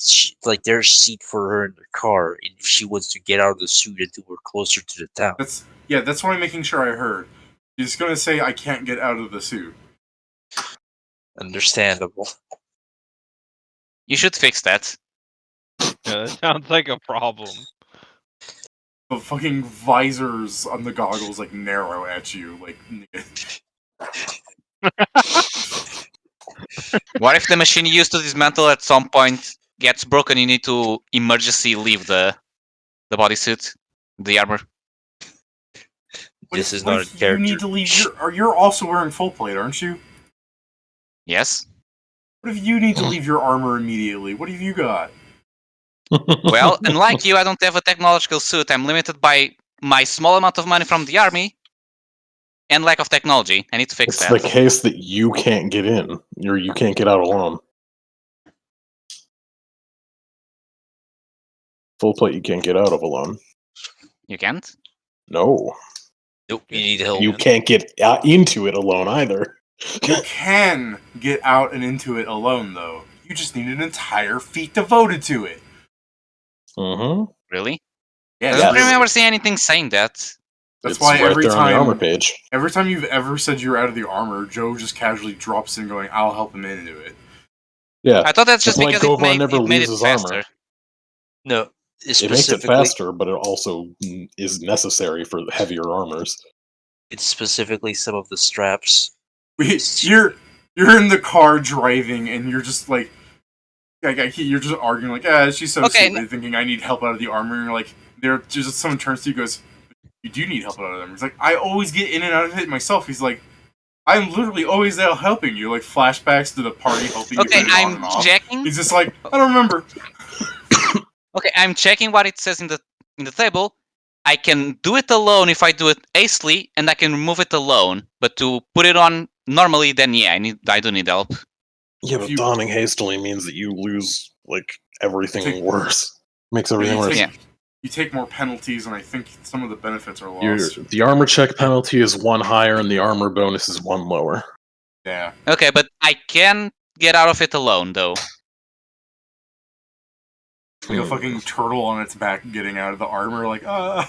there's a seat for her in the car, and if she wants to get out of the suit until we're closer to the town. That's what I'm making sure I heard. She's gonna say I can't get out of the suit. Understandable. You should fix that. Yeah, that sounds like a problem. The fucking visors on the goggles like narrow at you, like. What if the machine you used to dismantle at some point gets broken? You need to emergency leave the bodysuit, the armor. This is what not a if you character. need to leave you're also wearing full plate, aren't you? Yes. What if you need to leave your armor immediately? What have you got? Well, unlike you, I don't have a technological suit. I'm limited by my small amount of money from the army and lack of technology. I need to fix It's that. the case that you can't get in. You can't get out alone. Full plate you can't get out of alone. You can't? No. Nope, you need help. You can't get into it alone either. You can get out and into it alone, though. You just need an entire feat devoted to it. Mm-hmm. Really? Yeah, I don't really. remember seeing anything saying that. That's It's why right every there on the armor time, page. every time you've ever said you're out of the armor, Joe just casually drops in, going, "I'll help him into it." Yeah. I thought that's just It's like because it Govar made, never it made leaves it his faster. armor. No, It makes it specifically, faster, but it also is necessary for heavier armors. it's specifically some of the straps. You're in the car driving, and you're just like you're just arguing like, "Ah, she's so Okay, stupid," thinking I need help out of the armor. And you're like, there just someone turns to you, and goes, "You do need help out of them." He's like, "I always get in and out of it myself." He's like, "I'm literally always there helping you." Like flashbacks to the party helping you Okay, put it on I'm and off. checking. He's just like, "I don't remember." Okay, I'm checking what it says in the table. I can do it alone if I do it hastily, and I can remove it alone. But to put it on normally, then yeah, I do need help. Yeah, If but you- donning hastily means that you lose like everything Take- worse. Makes everything you worse. take, you take more penalties, and I think some of the benefits are lost. The armor check penalty is 1 higher, and the armor bonus is 1 lower. Yeah. Okay, but I can get out of it alone, though. Like a fucking turtle on its back getting out of the armor, like, I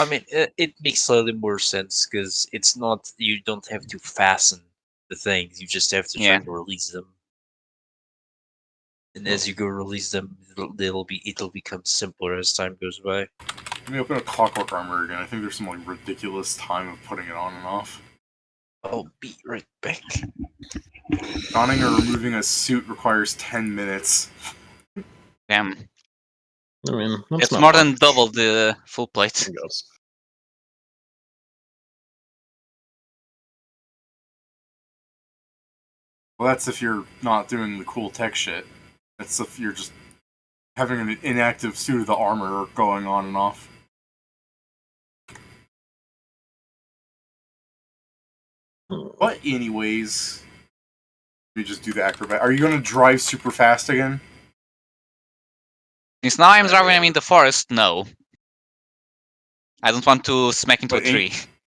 mean, it makes slightly more sense because it's not, you don't have to fasten the things, you just have to try Yeah. to release them. And as you go release them, it'll become simpler as time goes by. Let me open a clockwork armor again. I think there's some like ridiculous time of putting it on and off. I'll be right back. Donning or removing a suit requires 10 minutes. Damn, I mean, that's it's not more much, than double the full plate. I guess. Well, that's if you're not doing the cool tech shit. That's if you're just having an inactive suit of the armor going on and off. But anyways, let me just do the acrobat. Are you going to drive super fast again? Since now I'm driving in the forest, no. I don't want to smack into a Wait, tree.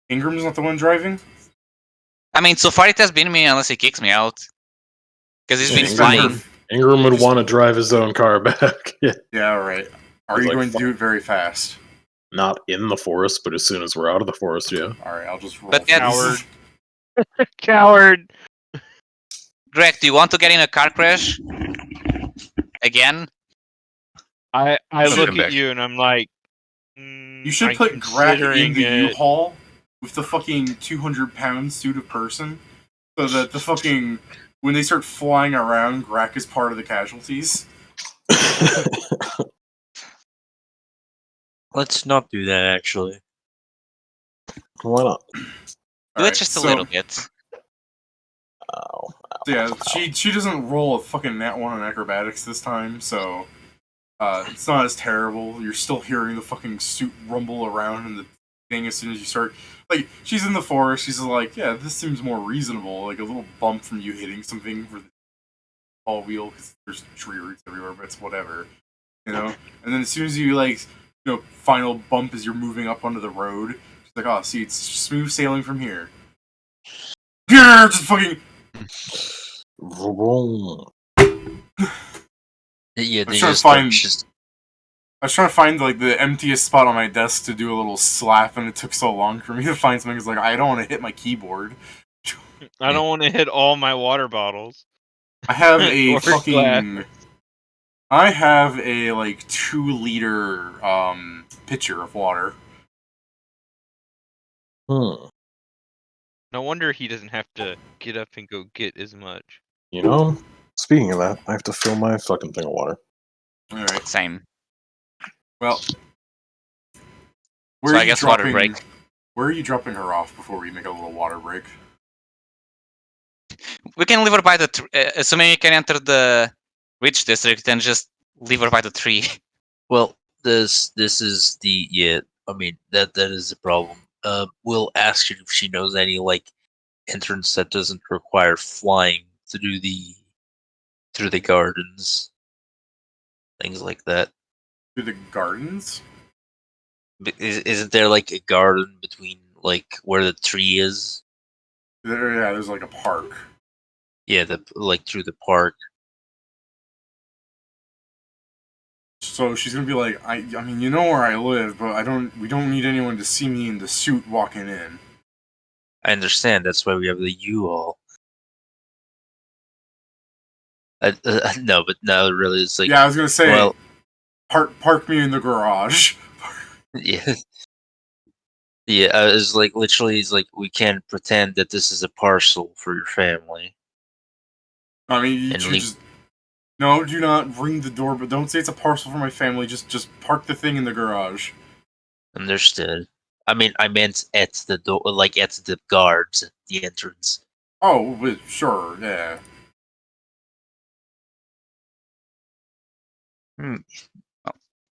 Ingram's not the one driving? I mean, so far it has been me unless he kicks me out. Because he's been Yeah, flying. Ingram would want to drive his own car back. Yeah. Yeah, alright. Are He's you like, going to do it very fast? Not in the forest, but as soon as we're out of the forest, yeah. Alright, I'll just roll. But for that's- this. Coward. Greg, do you want to get in a car crash? Again? I Let me look come at back. you and I'm like, You should I'm put Grak in considering the it. U-Haul with the fucking 200-pound suit of person, so that the fucking when they start flying around, Grak is part of the casualties. Let's not do that, actually. Why not? Do Alright, it just a so- little bit. Ow. So yeah, she doesn't roll a fucking nat 1 on acrobatics this time, so it's not as terrible. You're still hearing the fucking suit rumble around and the thing as soon as you start. Like, she's in the forest, she's like, yeah, this seems more reasonable. Like a little bump from you hitting something for the all wheel, because there's tree roots everywhere, but it's whatever. You know? And then as soon as you, like, you know, final bump as you're moving up onto the road, she's like, oh, see, it's smooth sailing from here. Yeah, just fucking. Vroom. Yeah, I'm they trying to just find- just I was trying to find like the emptiest spot on my desk to do a little slap, and it took so long for me to find something. It's like I don't want to hit my keyboard. I don't want to hit all my water bottles. I have a Or fucking. I have a like 2-liter pitcher of water. Hmm. No wonder he doesn't have to get up and go get as much. You know, speaking of that, I have to fill my fucking thing of water. All right. Same. Well, where So are I you guess water dropping? break. Where are you dropping her off before we make a little water break? We can leave her by the assuming you can enter the rich district, then just leave her by the tree. Well, this is the I mean that is the problem. We'll ask her if she knows any like entrance that doesn't require flying to do the through the gardens, things like that. Through the gardens? Isn't there like a garden between like where the tree is? There's like a park. Yeah, the like through the park. So she's gonna be like, I mean, you know where I live, but we don't need anyone to see me in the suit walking in. I understand. That's why we have the U-Haul. No, but no, really, it's like Yeah, I was gonna say, well, park me in the garage. yeah, yeah. It's like literally, it's like we can't pretend that this is a parcel for your family I mean, you and should leave. just no, do not ring the door, but don't say it's a parcel for my family. Just park the thing in the garage. Understood. I mean, I meant at the door, like at the guards at the entrance. Oh, but sure, yeah.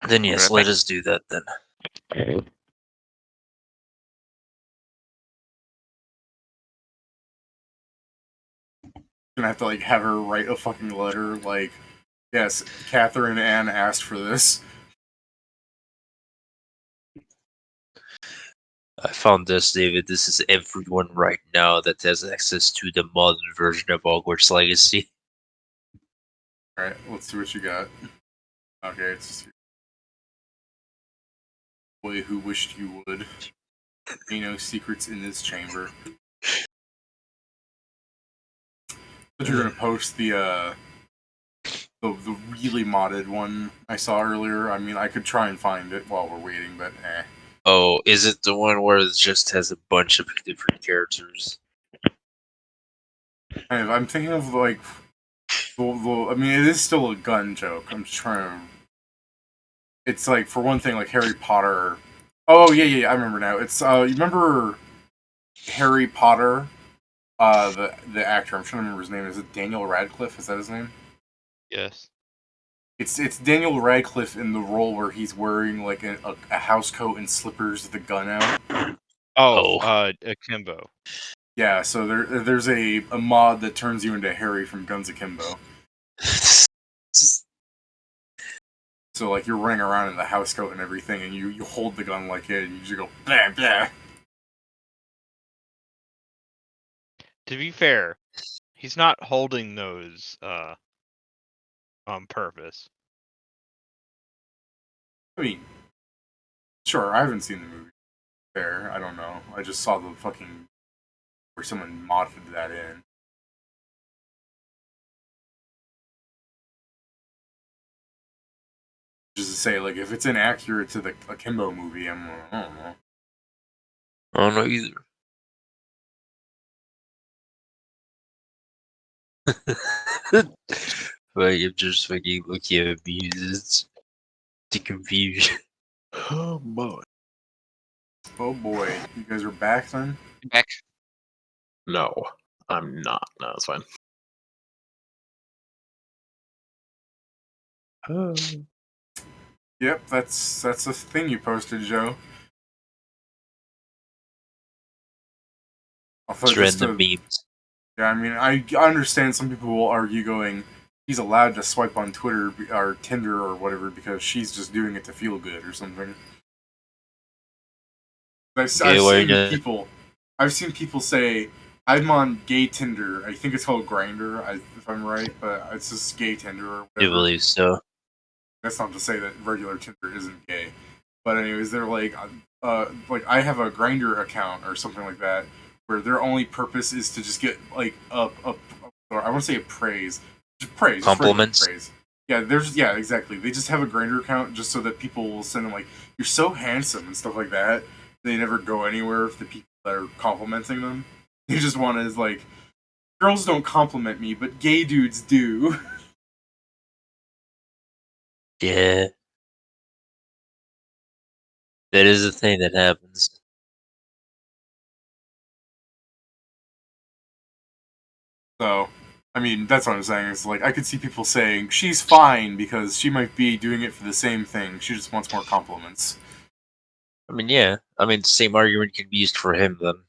Then yes, Right let back. us do that then. Gonna have to like have her write a fucking letter, like, yes, Catherine Ann asked for this. I found this, David. This is everyone right now that has access to the modern version of Hogwarts Legacy. Alright, let's see what you got. Okay, it's just boy who wished you would. Ain't no secrets in this chamber. But you're gonna post the really modded one I saw earlier. I mean, I could try and find it while we're waiting, but eh. Oh, is it the one where it just has a bunch of different characters? I'm thinking of like, I mean, it is still a gun joke. I'm just trying to. It's like, for one thing, like Harry Potter. Oh yeah, I remember now. It's you remember Harry Potter? The actor. I'm trying to remember his name. Is it Daniel Radcliffe? Is that his name? Yes. It's Daniel Radcliffe in the role where he's wearing like a house coat and slippers with the gun out. Oh, Oh. Akimbo. Yeah, so there's a mod that turns you into Harry from Guns Akimbo. So like you're running around in the house coat and everything, and you hold the gun like it, and you just go blah blah. To be fair, he's not holding those on purpose. I mean, sure, I haven't seen the movie. Fair, I don't know. I just saw the fucking where someone modded that in. Just to say, like, if it's inaccurate to the Akimbo movie, I don't know. I don't know either. Like, I'm just fucking looking at amused. The confusion. Oh boy. Oh boy, you guys are back then? Back. No, I'm not. No, it's fine. Yep, that's a thing you posted, Joe. I thought It's just random memes. yeah, I mean, I understand some people will argue going, he's allowed to swipe on Twitter or Tinder or whatever because she's just doing it to feel good or something. I've seen people say, I'm on gay Tinder. I think it's called Grinder, if I'm right, but it's just gay Tinder or I whatever. believe so. That's not to say that regular Tinder isn't gay, but anyways, they're like I have a Grinder account or something like that, where their only purpose is to just get like or I want to say a praise, just praise, just regular Compliments? praise. Yeah, exactly. They just have a Grindr account just so that people will send them like, "You're so handsome" and stuff like that. They never go anywhere with the people that are complimenting them. They just want to like, girls don't compliment me, but gay dudes do. Yeah, that is a thing that happens. So, I mean, that's what I'm saying. Is like I could see people saying she's fine because she might be doing it for the same thing. She just wants more compliments. I mean, yeah. I mean, the same argument can be used for him then.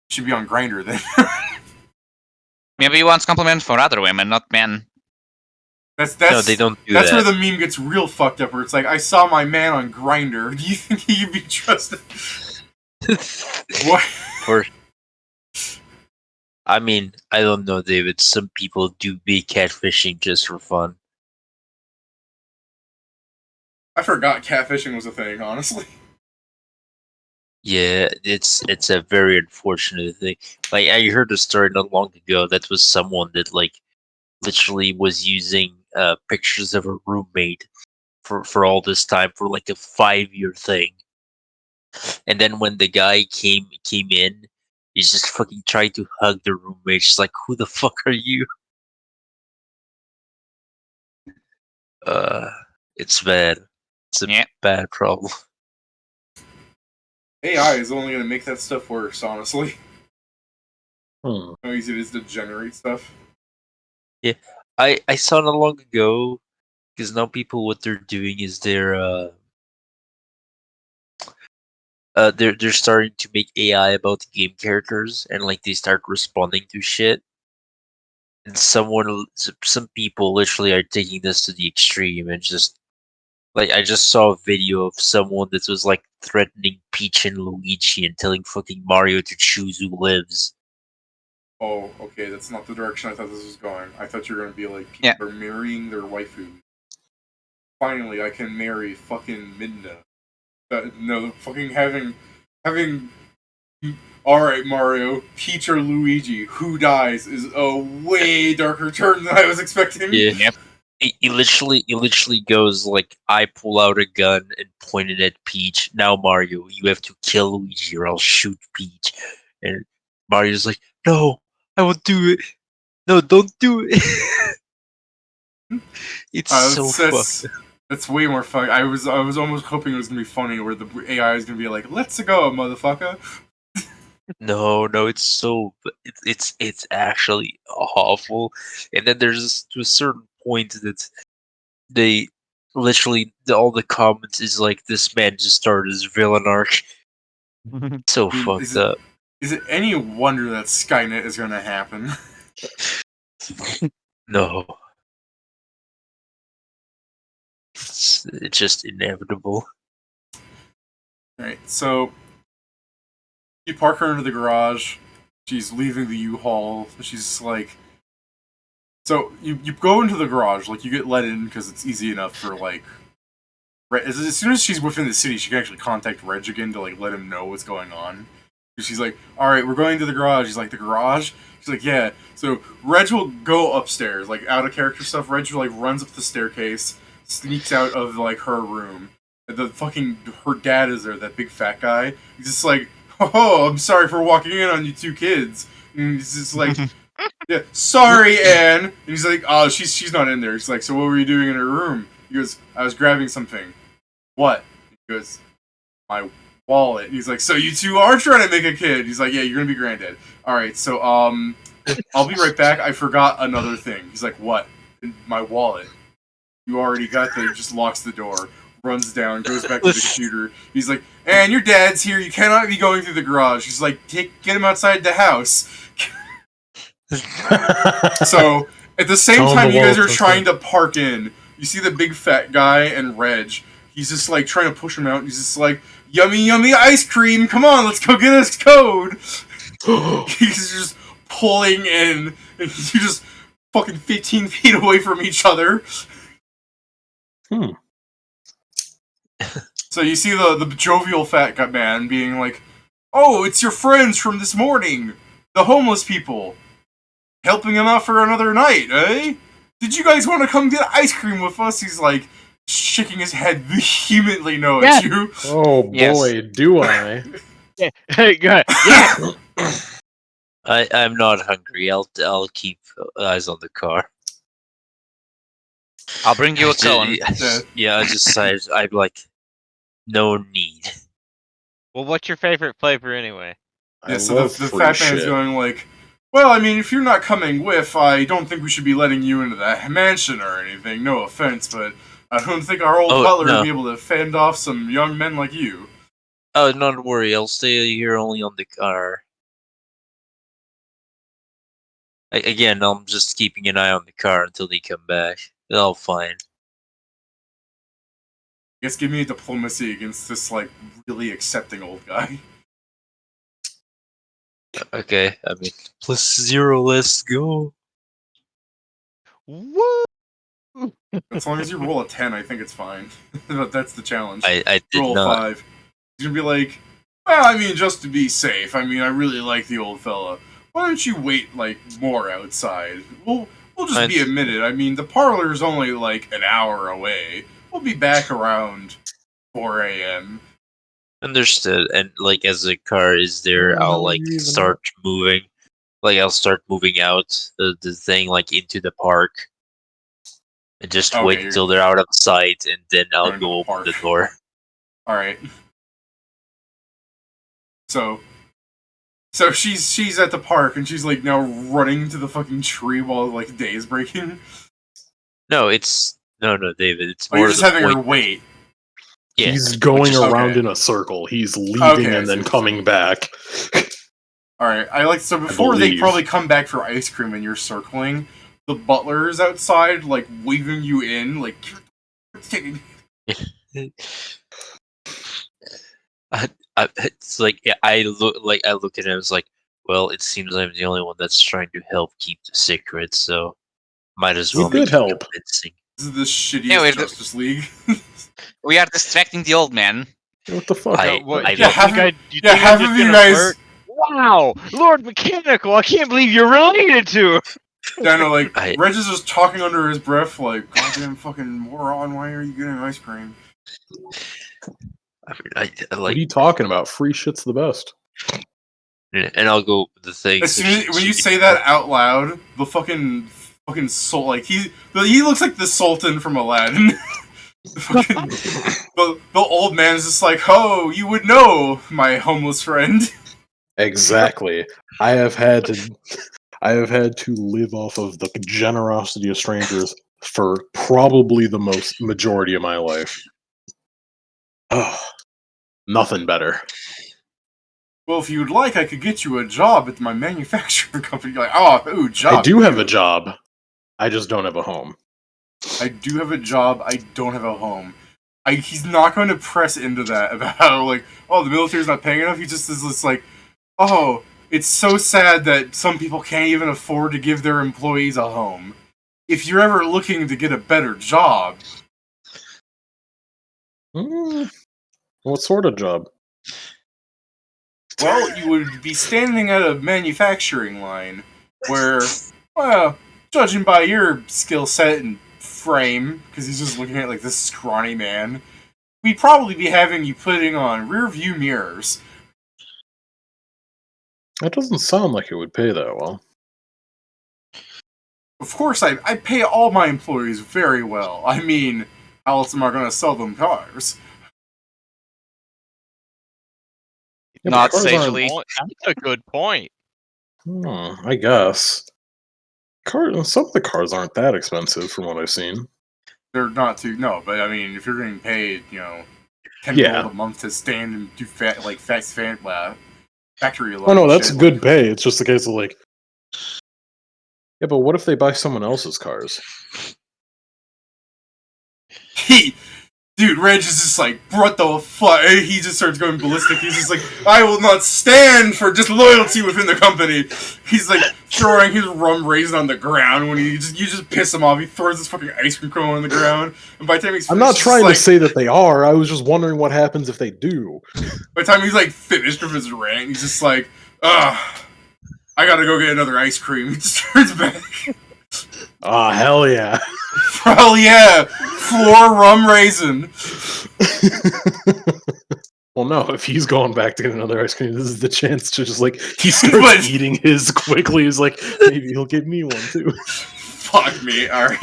She'd be on Grinder then. Maybe he wants compliments for other women, not men. That's No, they don't do that's where that. the meme gets real fucked up. Where it's like, I saw my man on Grinder. Do you think he can be trusted? What? For, I mean, I don't know, David. Some people do be catfishing just for fun. I forgot catfishing was a thing. Honestly. Yeah, it's a very unfortunate thing. Like I heard a story not long ago that was someone that like literally was using pictures of a roommate for all this time for like a 5 year thing. And then when the guy came in, he's just fucking trying to hug the roommate. She's like, "Who the fuck are you?" Uh, it's bad. It's a Yeah. bad problem. AI is only gonna make that stuff worse. Honestly, Hmm. how easy it is to generate stuff. Yeah, I saw not long ago because now people what they're doing is they're starting to make AI about the game characters and like they start responding to shit. And some people literally are taking this to the extreme and just like I just saw a video of someone that was like threatening Peach and Luigi and telling fucking Mario to choose who lives. Oh, okay, that's not the direction I thought this was going. I thought you were gonna be like people Yeah. are marrying their waifu. Finally, I can marry fucking Midna. No, fucking having. All right, Mario, Peach or Luigi, who dies is a way darker turn than I was expecting. Yeah. Yep. He literally goes like, I pull out a gun and point it at Peach. Now Mario, you have to kill Luigi or I'll shoot Peach. And Mario's like, no, I won't do it. No, don't do it. It's so That's, fucked. that's way more fun. I was almost hoping it was gonna be funny where the AI is gonna be like, "Let's go, motherfucker." No, it's so it's actually awful. And then there's to a certain point that they literally all the comments is like this man just started his villain arc. So I mean, fucked up. is it any wonder that Skynet is gonna happen? No. It's just inevitable. Alright, so you park her into the garage. She's leaving the U-Haul. She's like, so you go into the garage, like you get let in because it's easy enough for like, as soon as she's within the city, she can actually contact Reg again to like let him know what's going on. She's like, all right, we're going to the garage. He's like, the garage? She's like, yeah. So Reg will go upstairs, like out of character stuff. Reg like runs up the staircase, sneaks out of like her room. And her dad is there, that big fat guy. He's just like, oh, I'm sorry for walking in on you two kids. And he's just like, yeah, sorry, Anne. And he's like, oh, she's not in there. He's like, so what were you doing in her room? He goes, I was grabbing something. What? He goes, my wallet. He's like, so you two are trying to make a kid? He's like, yeah, you're gonna be granddad. All right, so I'll be right back. I forgot another thing. He's like, what? My wallet. You already got the. Just locks the door. Runs down. Goes back to the computer. He's like, and your dad's here. You cannot be going through the garage. He's like, get him outside the house. So at the same Tell him time, the you guys are wallet's trying to park in. You see the big fat guy and Reg. He's just like trying to push him out. He's just like, yummy, yummy ice cream. Come on, let's go get us code. He's just pulling in, and you're just fucking 15 feet away from each other. Hmm. So you see the jovial fat guy man being like, oh, it's your friends from this morning. The homeless people. Helping them out for another night, eh? did you guys want to come get ice cream with us? He's like shaking his head vehemently no Yeah. at you. Oh boy, Yes. do I. Yeah. I'm not hungry. I'll keep eyes on the car. I'll bring you a cone. Yeah, I decided I'm like, no need. Well, what's your favorite flavor anyway? I Yeah, so love the free fat man's shit. going like, well, I mean, if you're not coming with, I don't think we should be letting you into the mansion or anything. No offense, but I don't think our old Oh, butler no. would be able to fend off some young men like you. Oh, not worry. I'll stay here only on the car. Again, I'm just keeping an eye on the car until they come back. All fine. I guess give me a diplomacy against this, like, really accepting old guy. Okay, I mean, +0, let's go. Woo! As long as you roll a 10, I think it's fine. But that's the challenge. I did Roll a not. 5. He's gonna be like, well, I mean, just to be safe, I mean, I really like the old fella. Why don't you wait, like, more outside? We'll just be a minute. I mean, the parlor's only, like, an hour away. We'll be back around 4 a.m. Understood. And like, as the car is Where there, the I'll hell are like you even start moving. Like, I'll start moving out the thing like into the park, and just Okay, wait you're until they're out of sight, and then I'll going to go the open the park. door. Alright. So she's at the park, and she's, like, now running to the fucking tree while, like, day is breaking. No, David. It's Oh, more you're just the having her point. wait. Yeah, He's going just- around okay. in a circle. He's leaving Okay, I and see then what you're coming back. Alright, so before they believe. probably come back for ice cream and you're circling, the butler's outside, like, waving you in, like, it's like, yeah, I look at him. It's like, well, it seems I'm the only one that's trying to help keep the secret, so might as You well did make it help. convincing. this is the shittiest Yeah, we're Justice League. We are distracting the old man. What the fuck? I What, I do you don't- think half I'm half just of you gonna guys, flirt? Wow, Lord Mechanical! I can't believe you're related to. I know, like, I- Reg is just talking under his breath, like, goddamn fucking moron, why are you getting ice cream? I mean, I What like, are you talking about? Free shit's the best. and I'll go with the thing. As so soon as, when she you can say that out loud, the fucking soul, like, he looks like the Sultan from Aladdin. the old man's just like, oh, you would know, my homeless friend. Exactly. I have had to live off of the generosity of strangers for probably the majority of my life. Oh, nothing better. Well, if you'd like, I could get you a job at my manufacturing company. You're like, oh, ooh, job. I do have a job. I just don't have a home. I do have a job. I don't have a home. He's not going to press into that about how, like, oh, the military's not paying enough. He just is this, like, oh, it's so sad that some people can't even afford to give their employees a home. If you're ever looking to get a better job, What sort of job? well, you would be standing at a manufacturing line where, well, judging by your skill set and frame, because he's just looking at, like, this scrawny man, we'd probably be having you putting on rear view mirrors. That doesn't sound like it would pay that well. Of course, I pay all my employees very well. I mean, how else am I going to sell them cars? Yeah, but Not cars aren't- sagely. That's a good point. I guess. Some of the cars aren't that expensive from what I've seen. They're not too, no, but I mean, if you're getting paid, you know, 10 Yeah. gold a month to stand and do factory line Oh no, that's shit, good like, pay. It's just a case of like, yeah, but what if they buy someone else's cars? Dude, Reg is just like, what the fuck? He just starts going ballistic. He's just like, I will not stand for disloyalty within the company. He's like throwing his rum raisin on the ground when you just piss him off. He throws this fucking ice cream cone on the ground, and by the time he's I'm not finished, trying like, to say that they are. I was just wondering what happens if they do. by the time he's like finished with his rant, he's just like, ugh, I gotta go get another ice cream. He just turns back. Oh, hell yeah. Hell yeah! Floor rum raisin. Well, no, if he's going back to get another ice cream, this is the chance to just, like, he starts But- eating his quickly. He's like, maybe he'll give me one, too. Fuck me, alright?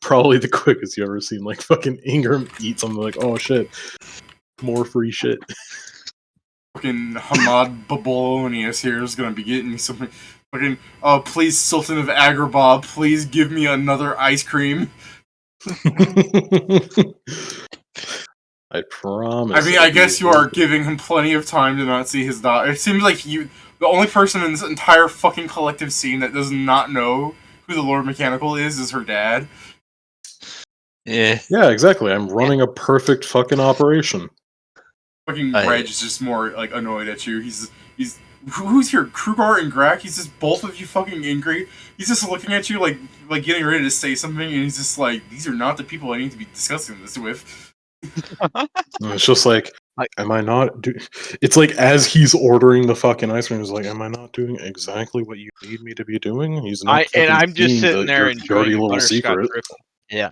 Probably the quickest you ever seen. Like, fucking Ingram eat something like, oh, shit. More free shit. Fucking Hamad Babylonius here is gonna be getting me something. Fucking, please, Sultan of Agrabah, please give me another ice cream. I promise. I mean, I guess you are giving him plenty of time to not see his daughter. It seems like the only person in this entire fucking collective scene that does not know who the Lord Mechanical is her dad. Yeah. Yeah, exactly. I'm running a perfect fucking operation. Fucking Reg is just more, like, annoyed at you. He's who's here? Krugar and Grak? He's just both of you fucking angry. He's just looking at you like getting ready to say something, and he's just like, these are not the people I need to be discussing this with. And it's just like, am I not it's like, as he's ordering the fucking ice cream, he's like, am I not doing exactly what you need me to be doing? He's not I'm just seeing sitting there your enjoying dirty little butterscotch secret triple. Yeah.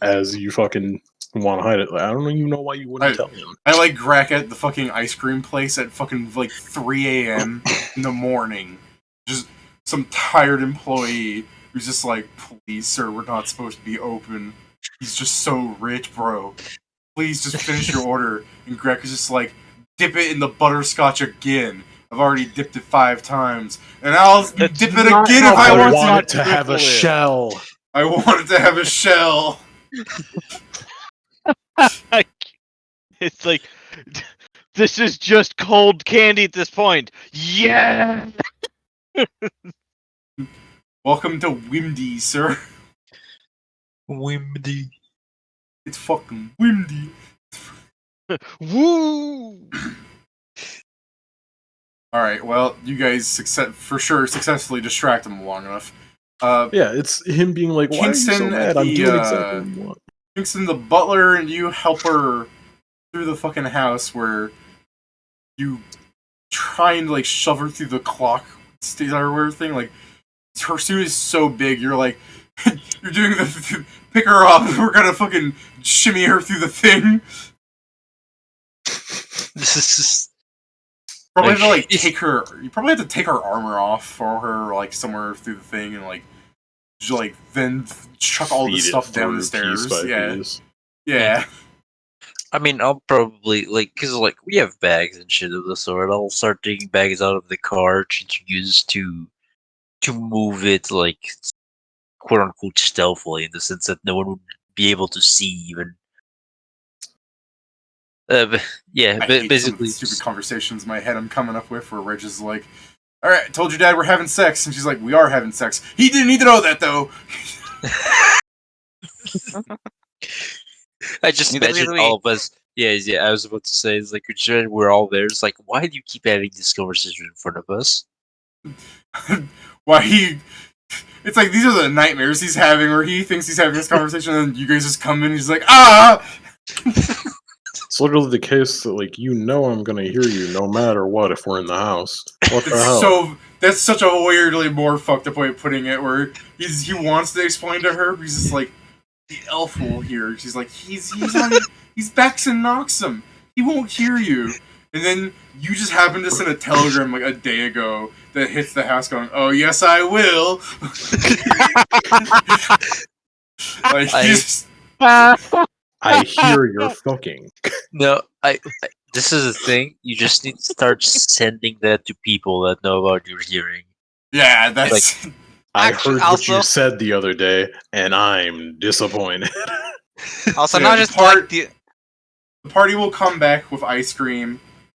as you fucking want to hide it. Like, I don't even know why you wouldn't tell him. I like Grak at the fucking ice cream place at fucking like 3 a.m. in the morning. Just some tired employee who's just like, please, sir, we're not supposed to be open. He's just so rich, bro. Please just finish your order. And Grak is just like, dip it in the butterscotch again. I've already dipped it 5 times. And I'll dip it again if I I want want to. it to have a shell. I want it to have a shell. It's like, this is just cold candy at this point. Yeah. Welcome to Wimdy, sir. Wimdy. It's fucking Wimdy. Woo. Alright, well, you guys for sure successfully distract him long enough. Yeah, it's him being like, why Kingston are you so mad? I'm doing exactly what you want. Kingston, the butler, and you help her through the fucking house where you try and, like, shove her through the clock or thing. Like, her suit is so big, you're like, you're doing pick her up, we're gonna fucking shimmy her through the thing. This is just... Probably have to, like, you probably have to take her armor off for her, like, somewhere through the thing and, like, then chuck all the Feed it stuff down the through stairs. piece by Yeah. piece. Yeah. I mean, I'll probably, like, because, like, we have bags and shit of the sort. I'll start taking bags out of the car to use to move it, like, quote-unquote stealthily, in the sense that no one would be able to see, even. But, yeah, I hate some of basically... the stupid conversations in my head I'm coming up with where Reg is like, alright, I told your dad we're having sex. And she's like, we are having sex. He didn't need to know that, though. I just Neither imagine did we. all of us. Yeah, I was about to say, it's like, we're all there. It's like, why do you keep having this conversation in front of us? Why he... It's like, these are the nightmares he's having where he thinks he's having this conversation and you guys just come in and he's like, ah! It's literally the case that, like, you know I'm gonna hear you no matter what if we're in the house. What the hell? That's such a weirdly more fucked up way of putting it, where he wants to explain to her, but he's just like, the elf will hear. She's like, he's backs and knocks him. He won't hear you. And then you just happen to send a telegram like a day ago that hits the house going, oh yes I will. Like, I hear you're fucking. No, this is the thing. You just need to start sending that to people that know about your hearing. yeah, that's... I Actually, heard what you also- said the other day, and I'm disappointed. Also, Yeah, not the just part- like the. The party will come back with ice cream,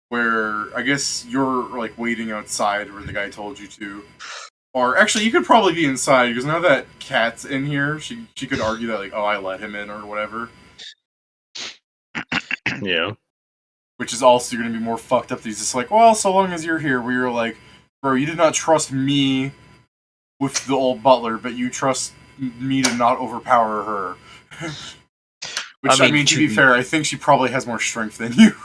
where I guess you're like waiting outside where the guy told you to. Or actually, you could probably be inside because now that Kat's in here, she could argue that like, oh, I let him in or whatever. Yeah. Which is also going to be more fucked up. He's just like, well, so long as you're here, we were like, bro, you did not trust me with the old butler, but you trust me to not overpower her. Which, I mean, to be fair, I think she probably has more strength than you.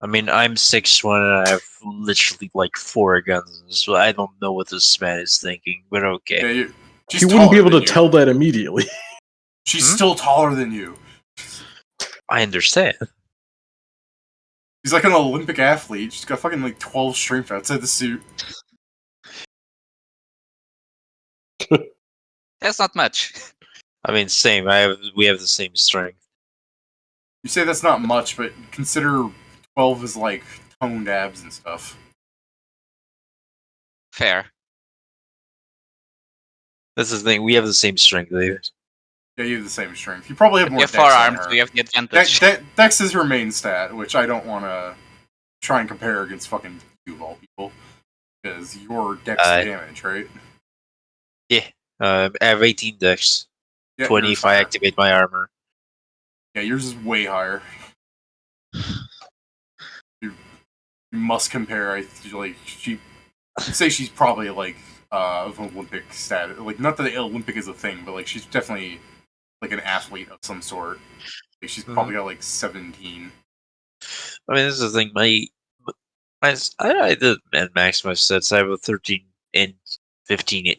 I mean, I'm 6'1" and I have literally like 4 guns, so I don't know what this man is thinking, but okay. Yeah, she's He wouldn't be taller able to than you. tell that immediately. She's still taller than you. I understand. She's like an Olympic athlete. She's got fucking like 12 strength outside the suit. That's not much. I mean, same. We have the same strength. You say that's not much, but consider 12 as like toned abs and stuff. Fair. That's the thing. We have the same strength, David. Yeah, you have the same strength. You probably have You more have dex than forearms, her. so you have the advantage. Dex is her main stat, which I don't want to try and compare against fucking you of all people. Because your dex damage, right? Yeah. I have 18 dex. Yeah, 20 yours if I higher. activate my armor. Yeah, yours is way higher. You must compare. You'd say she's probably like of Olympic status. Like, not that Olympic is a thing, but like she's definitely like an athlete of some sort. Like, she's probably got like 17. I mean, this is the thing. I did max my sets. I have a 13 and 15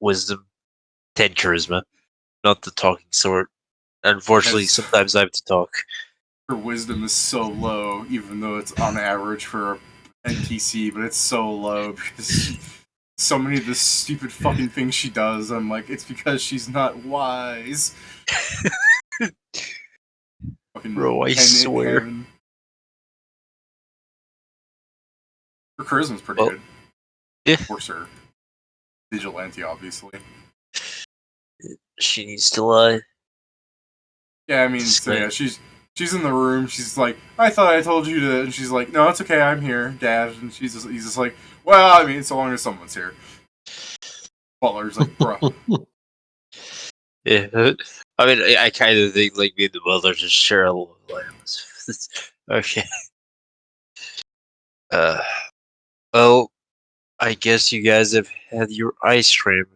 wisdom, 10 charisma. Not the talking sort. Unfortunately, Yes. sometimes I have to talk. Her wisdom is so low, even though it's on average for NPC, but it's so low because so many of the stupid fucking things she does, I'm like, it's because she's not wise. Fucking Bro, I pen in swear. heaven. Her charisma's pretty Well, good. yeah. Of course, her vigilante, obviously. She needs to lie. Yeah, I mean, so yeah, she's in the room. She's like, I thought I told you to, and she's like, no, it's okay, I'm here, Dad. And he's just like, well, I mean, so long as someone's here. Butler's like, bruh. Yeah. I mean, I kind of think like me and the mother just share a little life. Okay. Well, I guess you guys have had your ice cream.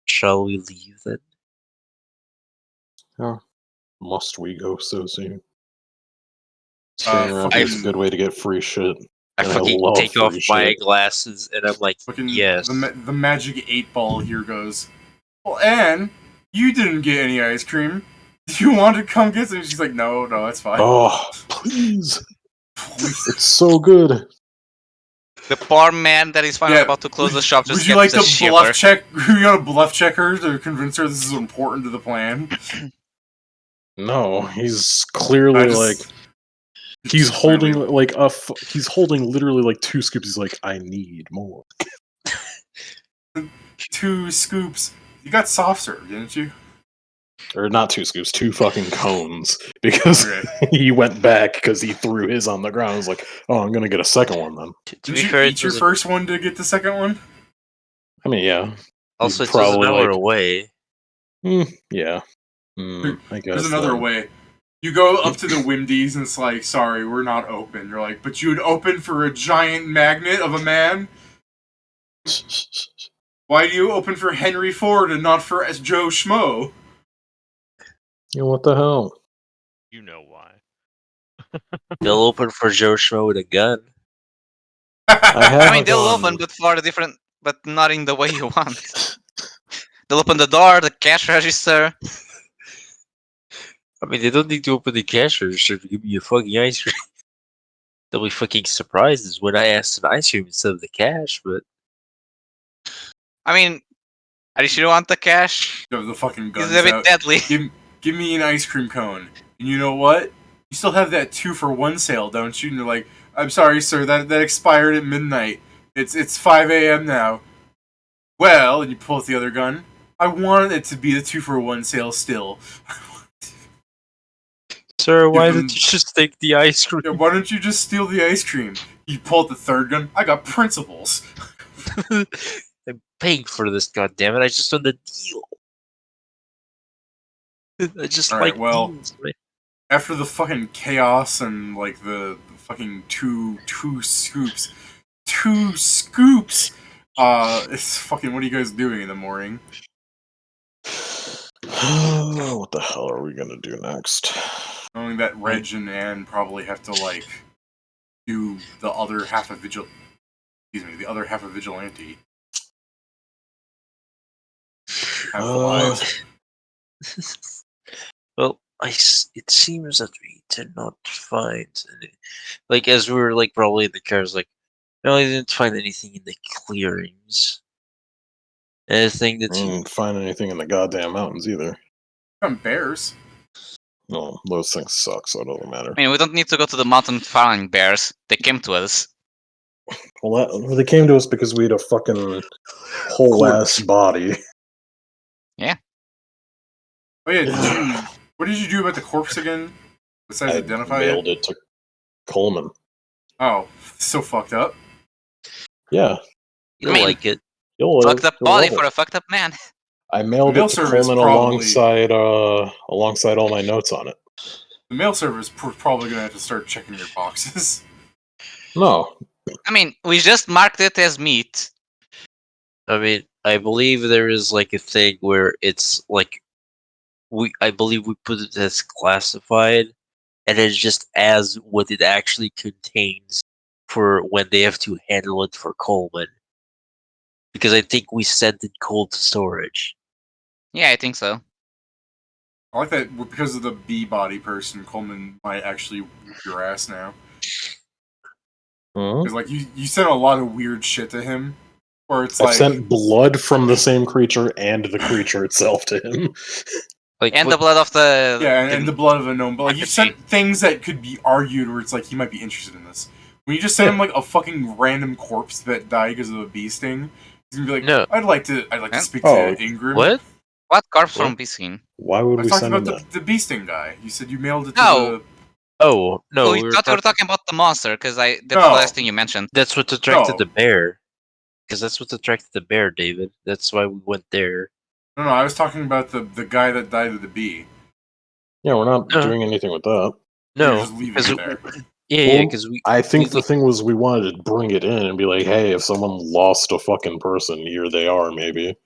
Shall we leave then? Must we go so soon? Staying around Fucking- here is a good way to get free shit. I And I fucking love take off free my shit. glasses and I'm like, Fucking yes. the magic 8-ball here goes, well, Anne, you didn't get any ice cream. Do you want to come get some? She's like, no, it's fine. Oh, please. It's so good. The poor man that is finally Yeah, about to close the shop just Would you gets like a to shiver. bluff check? You gotta bluff check her to convince her this is important to the plan. No, he's clearly like he's holding like he's holding literally like 2 scoops. He's like, I need more. 2 scoops. You got soft serve, didn't you? Or not 2 scoops, 2 fucking cones. Because Okay. he went back because he threw his on the ground. I was like, oh, I'm gonna get a second one then. To Did be you fair, eat your first one to get the second one? I mean, yeah. also He's it was an probably hour like- away. Yeah. I guess. There's another then. way. You go up to the Windies and it's like, sorry, we're not open. You're like, but you would open for a giant magnet of a man? Why do you open for Henry Ford and not for Joe Schmo? Yeah, what the hell? You know why. They'll open for Joe Schmo with a gun. I mean, they'll gun. open, but for a different, but not in the way you want. They'll open the door, the cash register. I mean, they don't need to open the cash register to give me a fucking ice cream. They'll be fucking surprised when I ask an ice cream instead of the cash, but I mean, at least you don't want the cash. You have the fucking guns He's a bit out. deadly. Give me an ice cream cone. And you know what? You still have that 2-for-1 sale, don't you? And you're like, I'm sorry, sir, that expired at midnight. It's 5 a.m. now. Well, and you pull out the other gun. I wanted it to be the 2-for-1 sale still. sir, why them- did you just take the ice cream? Yeah, why don't you just steal the ice cream? You pull out the third gun. I got principles. I'm paying for this, goddammit. I just done the deal. I just Alright, like well, deals, man. After the fucking chaos and like the fucking two scoops. 2 scoops! It's fucking, what are you guys doing in the morning? What the hell are we gonna do next? Knowing that Reg and Ann probably have to, like, do the other half of the other half of vigilante. Have lives. Well, it seems that we did not find any, like as we were like probably in the cars, like no, I didn't find anything in the clearings. Anything I that you didn't find anything in the goddamn mountains either. From bears. No, those things suck, so it doesn't matter. I mean, we don't need to go to the mountain farming bears. They came to us. Well, they came to us because we had a fucking whole ass body. Oh yeah, what did you do about the corpse again? Besides I identify mailed it? it to Coleman. Oh, so fucked up. Yeah, you'll I mean, like it. you'll Fucked up you'll body love for it. a fucked up man. I mailed The mail it to service Coleman probably- alongside all my notes on it. The mail server's probably gonna have to start checking your boxes. No, I mean, we just marked it as meat. I mean, I believe there is like a thing where it's like I believe we put it as classified, and it's just as what it actually contains for when they have to handle it for Coleman. Because I think we sent it cold storage. Yeah, I think so. I like that because of the B body person, Coleman might actually whoop your ass now. Hmm? Because like you sent a lot of weird shit to him, where it's I've like sent blood from the same creature and the creature itself to him. Like And what, the blood of the and the blood of a gnome. But like you entity. sent things that could be argued, where it's like he might be interested in this. When you just send him like a fucking random corpse that died because of a bee sting, he's gonna be like, No. I'd like to Huh? speak Oh, to Ingram. what? What corpse What? from Biskin? Why I would was we talking send him about that? the bee sting guy. You said you mailed it to No. the. Oh no, we thought we were talking about the monster because that's the No. last thing you mentioned. That's what attracted No. the bear. Because that's what attracted the bear, David. That's why we went there. No, I was talking about the guy that died of the bee. Yeah, we're not No. doing anything with that. You're No, just leaving because it there. yeah, Well, because we. I think we- the thing was we wanted to bring it in and be like, hey, if someone lost a fucking person, here they are, maybe.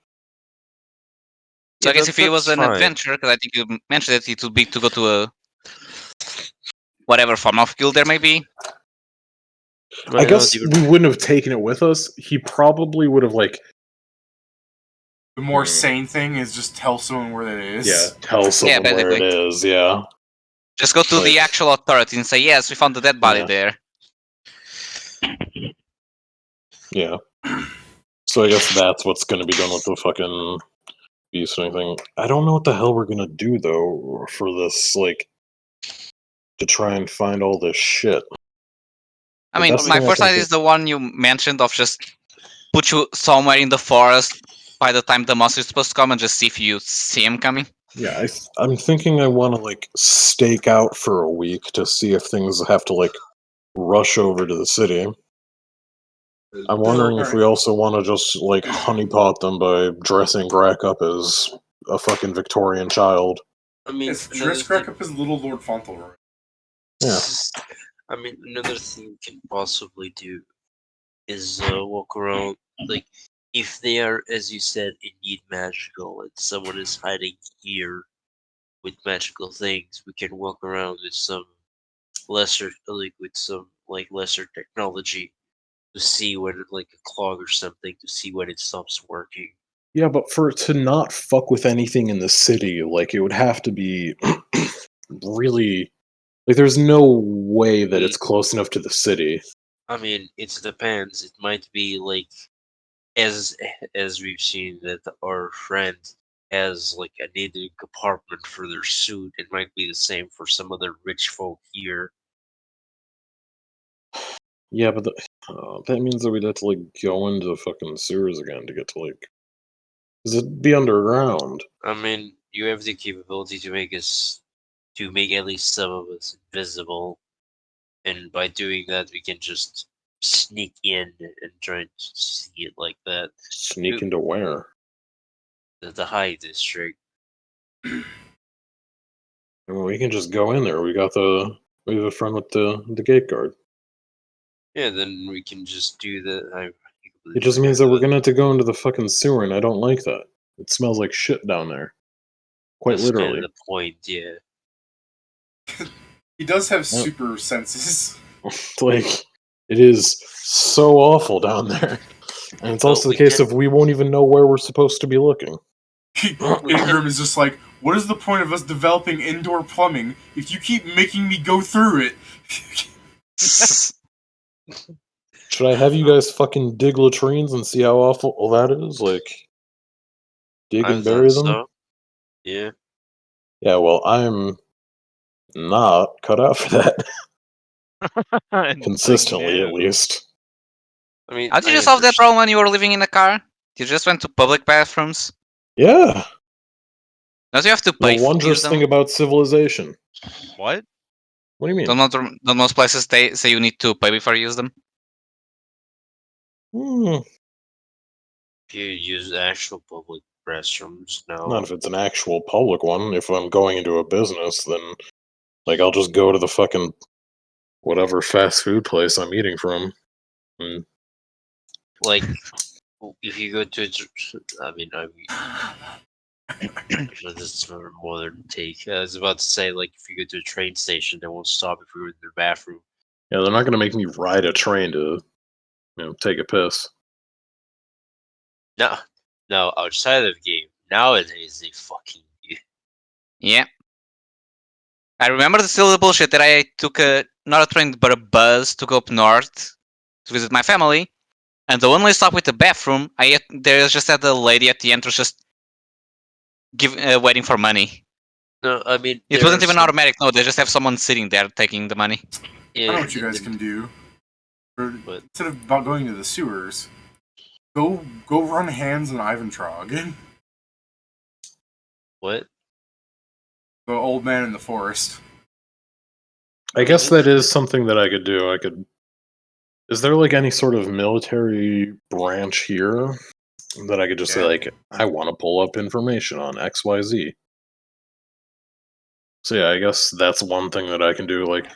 So I yeah, guess if it was that's an fine. adventure, because I think you mentioned that it would be to go to a whatever form of guild there may be. I Well, guess even- we wouldn't have taken it with us. He probably would have, like, The more sane thing is just tell someone where that is. tell someone where it basically. is, yeah. Just go to the Like- actual authority and say, yes, we found the dead body Yeah. there. Yeah. So I guess that's what's going to be done with the fucking beast thing. I don't know what the hell we're going to do, though, for this, like, to try and find all this shit. I The mean, best my thing I first can idea do- is the one you mentioned of just put you somewhere in the forest by the time the monster is supposed to come and just see if you see him coming. Yeah, I'm thinking I want to, like, stake out for a week to see if things have to, like, rush over to the city. I'm wondering if we also want to just, like, honeypot them by dressing Grack up as a fucking Victorian child. I mean, It's another dress crack up as Little Lord Fauntleroy. Yeah. I mean, another thing we can possibly do is walk around, like, if they are, as you said, indeed magical, and someone is hiding here with magical things, we can walk around with some lesser technology to see when, like, a clog or something, to see when it stops working. Yeah, but for it to not fuck with anything in the city, like, it would have to be really... Like, there's no way that it's close enough to the city. I mean, it depends. It might be like, as we've seen that our friend has like a knitting compartment for their suit. It might be the same for some other rich folk here. Yeah, but that means that we'd have to, like, go into the fucking sewers again to get to, like... Because it'd be underground. I mean, you have the capability to make at least some of us invisible, and by doing that, we can just sneak in and try to see it like that. Sneak into where? The high district. I mean, we can just go in there. We have a friend with the gate guard. Yeah, then we can just do that. It just means that we're gonna have to go into the fucking sewer, and I don't like that. It smells like shit down there. Quite That's kind literally. of the point, yeah. He does have super senses. Like, It is so awful down there. And it's Well, also the we case can- of we won't even know where we're supposed to be looking. Ingram is just like, what is the point of us developing indoor plumbing if you keep making me go through it? Should I have you guys fucking dig latrines and see how awful that is? Like, dig and I've bury done them? so. Yeah. Yeah, well, I'm not cut out for that. And, like, Consistently, no. at least. I mean, How did I you solve that understand. problem when you were living in a car? You just went to public bathrooms? Yeah, Don't you have to the pay to use wondrous them? thing about civilization. What? What do you mean? Don't most places say you need to pay before you use them? If you use actual public restrooms, Not no. if it's an actual public one. If I'm going into a business, then like I'll just go to the fucking whatever fast food place I'm eating from. And Like, if you go to, I mean, actually, this is another modern take. I was about to say, like, if you go to a train station, they won't stop if you're in their bathroom. yeah, they're not gonna make me ride a train to, take a piss. No, no, outside of the game, nowadays they fucking do. Yeah. I remember still the bullshit that I took not a train but a bus to go up north to visit my family, and the only stop with the bathroom, there just had a lady at the entrance just waiting for money. No, I mean, It there are wasn't even some, automatic. No, they just have someone sitting there taking the money. I know what you guys can do. What? Instead of about going to the sewers, go run hands on Ivan Trog, What? the old man in the forest. I guess that is something that I could do. I could. Is there like any sort of military branch here that I could just say Yeah. like I want to pull up information on XYZ? So yeah, I guess that's one thing that I can do. Like,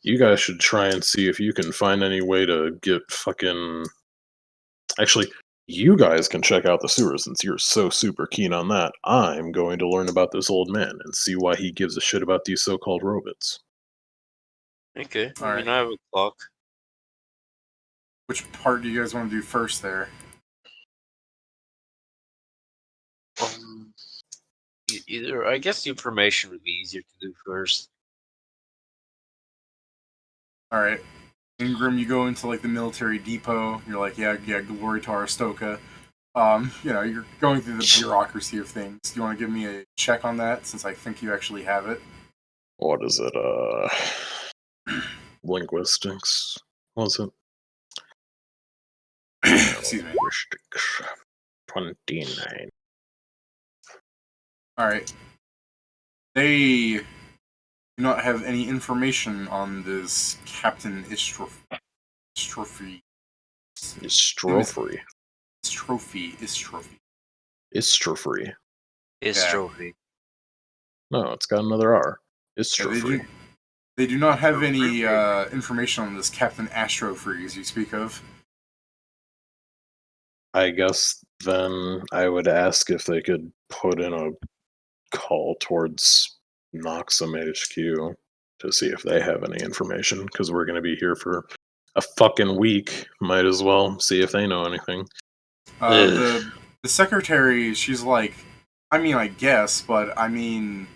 you guys should try and see if you can find any way to get fucking. Actually, you guys can check out the sewer since you're so super keen on that. I'm going to learn about this old man and see why he gives a shit about these so-called robots. Okay, I Alright. mean, I have a clock. Which part do you guys want to do first there? Either, I guess the information would be easier to do first. Alright. Ingram, you go into like the military depot, you're like, yeah, glory to Aristoka. You're going through the bureaucracy of things. Do you want to give me a check on that since I think you actually have it? What is it? Linguistics. Was it? Excuse me. Linguistics. 29. Alright. They do not have any information on this Captain Istrophy. Istrophy. Istrophy. Istrophy. Is Yeah. trophy. No, it's got another R. Yeah, Istrophy. they do not have any information on this Captain Astrofreeze you speak of. I guess then I would ask if they could put in a call towards Noxum HQ to see if they have any information, because we're going to be here for a fucking week. Might as well see if they know anything. The secretary, she's like, I mean, I guess, but I mean,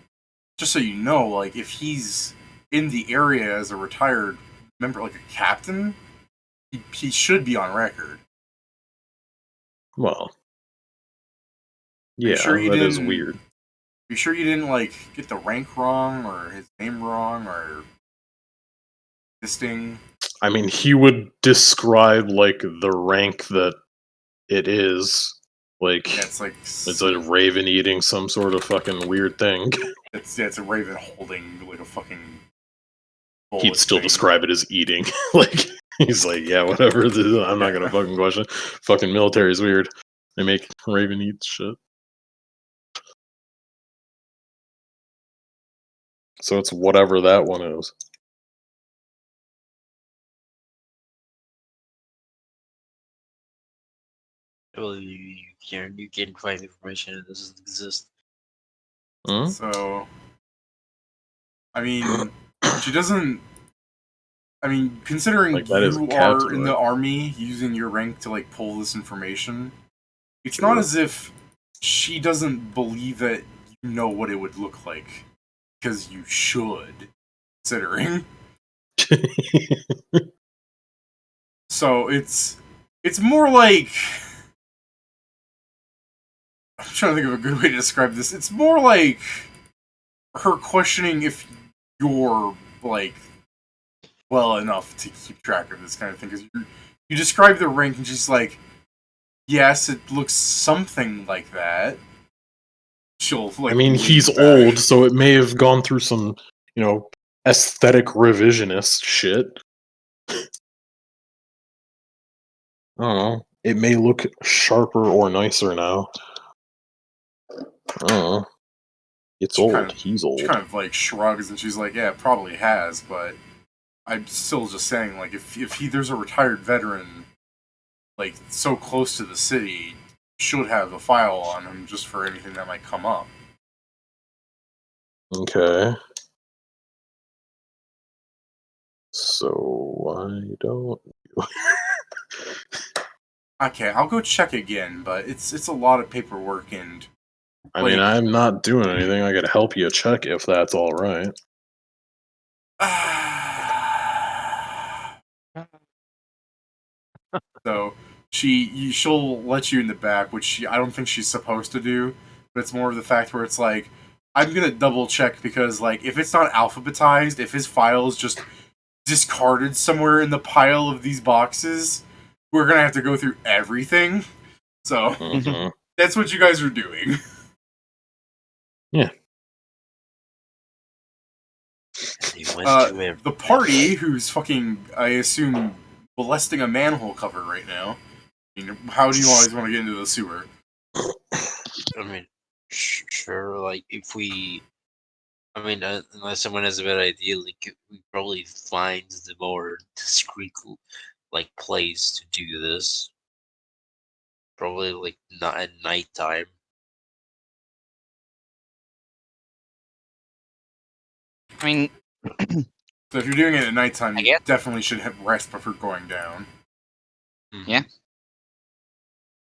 just so you know, like, if he's in the area as a retired member, like a captain, he should be on record. Well, yeah, sure you that is didn't- weird. You sure you didn't, like, get the rank wrong, or his name wrong, or this thing? I mean, he would describe, like, the rank that it is. Like, Yeah, it's like... it's a raven eating some sort of fucking weird thing. It's a raven holding, like, a fucking... He'd still describe it as eating. Like, he's like, yeah, whatever. I'm not gonna fucking question. Fucking military is weird. They make raven eat shit. So it's whatever that one is. Well, you can find information that doesn't exist. Hmm? So... I mean, she doesn't I mean, considering Like, that is you capped, are in the right? army using your rank to like pull this information, it's Sure. not as if she doesn't believe that you know what it would look like, because you should, considering. So it's more like, I'm trying to think of a good way to describe this. It's more like her questioning if you're like well enough to keep track of this kind of thing. Because you describe the rank, and she's like, "Yes, it looks something like that." She'll like. I mean, lean he's back. old, so it may have gone through some, aesthetic revisionist shit. I don't know. It may look sharper or nicer now. I don't know. It's She old. kind of- He's She old. kind of like shrugs, and she's like, "Yeah, it probably has, but I'm still just saying, like, if there's a retired veteran like so close to the city, should have a file on him just for anything that might come up." Okay. So why don't you? Okay, I'll go check again, but it's a lot of paperwork and I mean, like- I'm not doing anything. I could help you check if that's all right. So she'll let you in the back, which I don't think she's supposed to do, but it's more of the fact where it's like, I'm gonna double check because like if it's not alphabetized, if his file is just discarded somewhere in the pile of these boxes, we're gonna have to go through everything. So Mhm. that's what you guys are doing. They went to every The party who's fucking, I assume, molesting a manhole cover right now. I mean, how do you always want to get into the sewer? I mean, sure. Like if we, I mean, unless someone has a better idea, like we probably find the more discreet, like place to do this. Probably like not at nighttime. I mean, So if you're doing it at nighttime, I you guess. definitely should have rest before going down. Mhm. Yeah.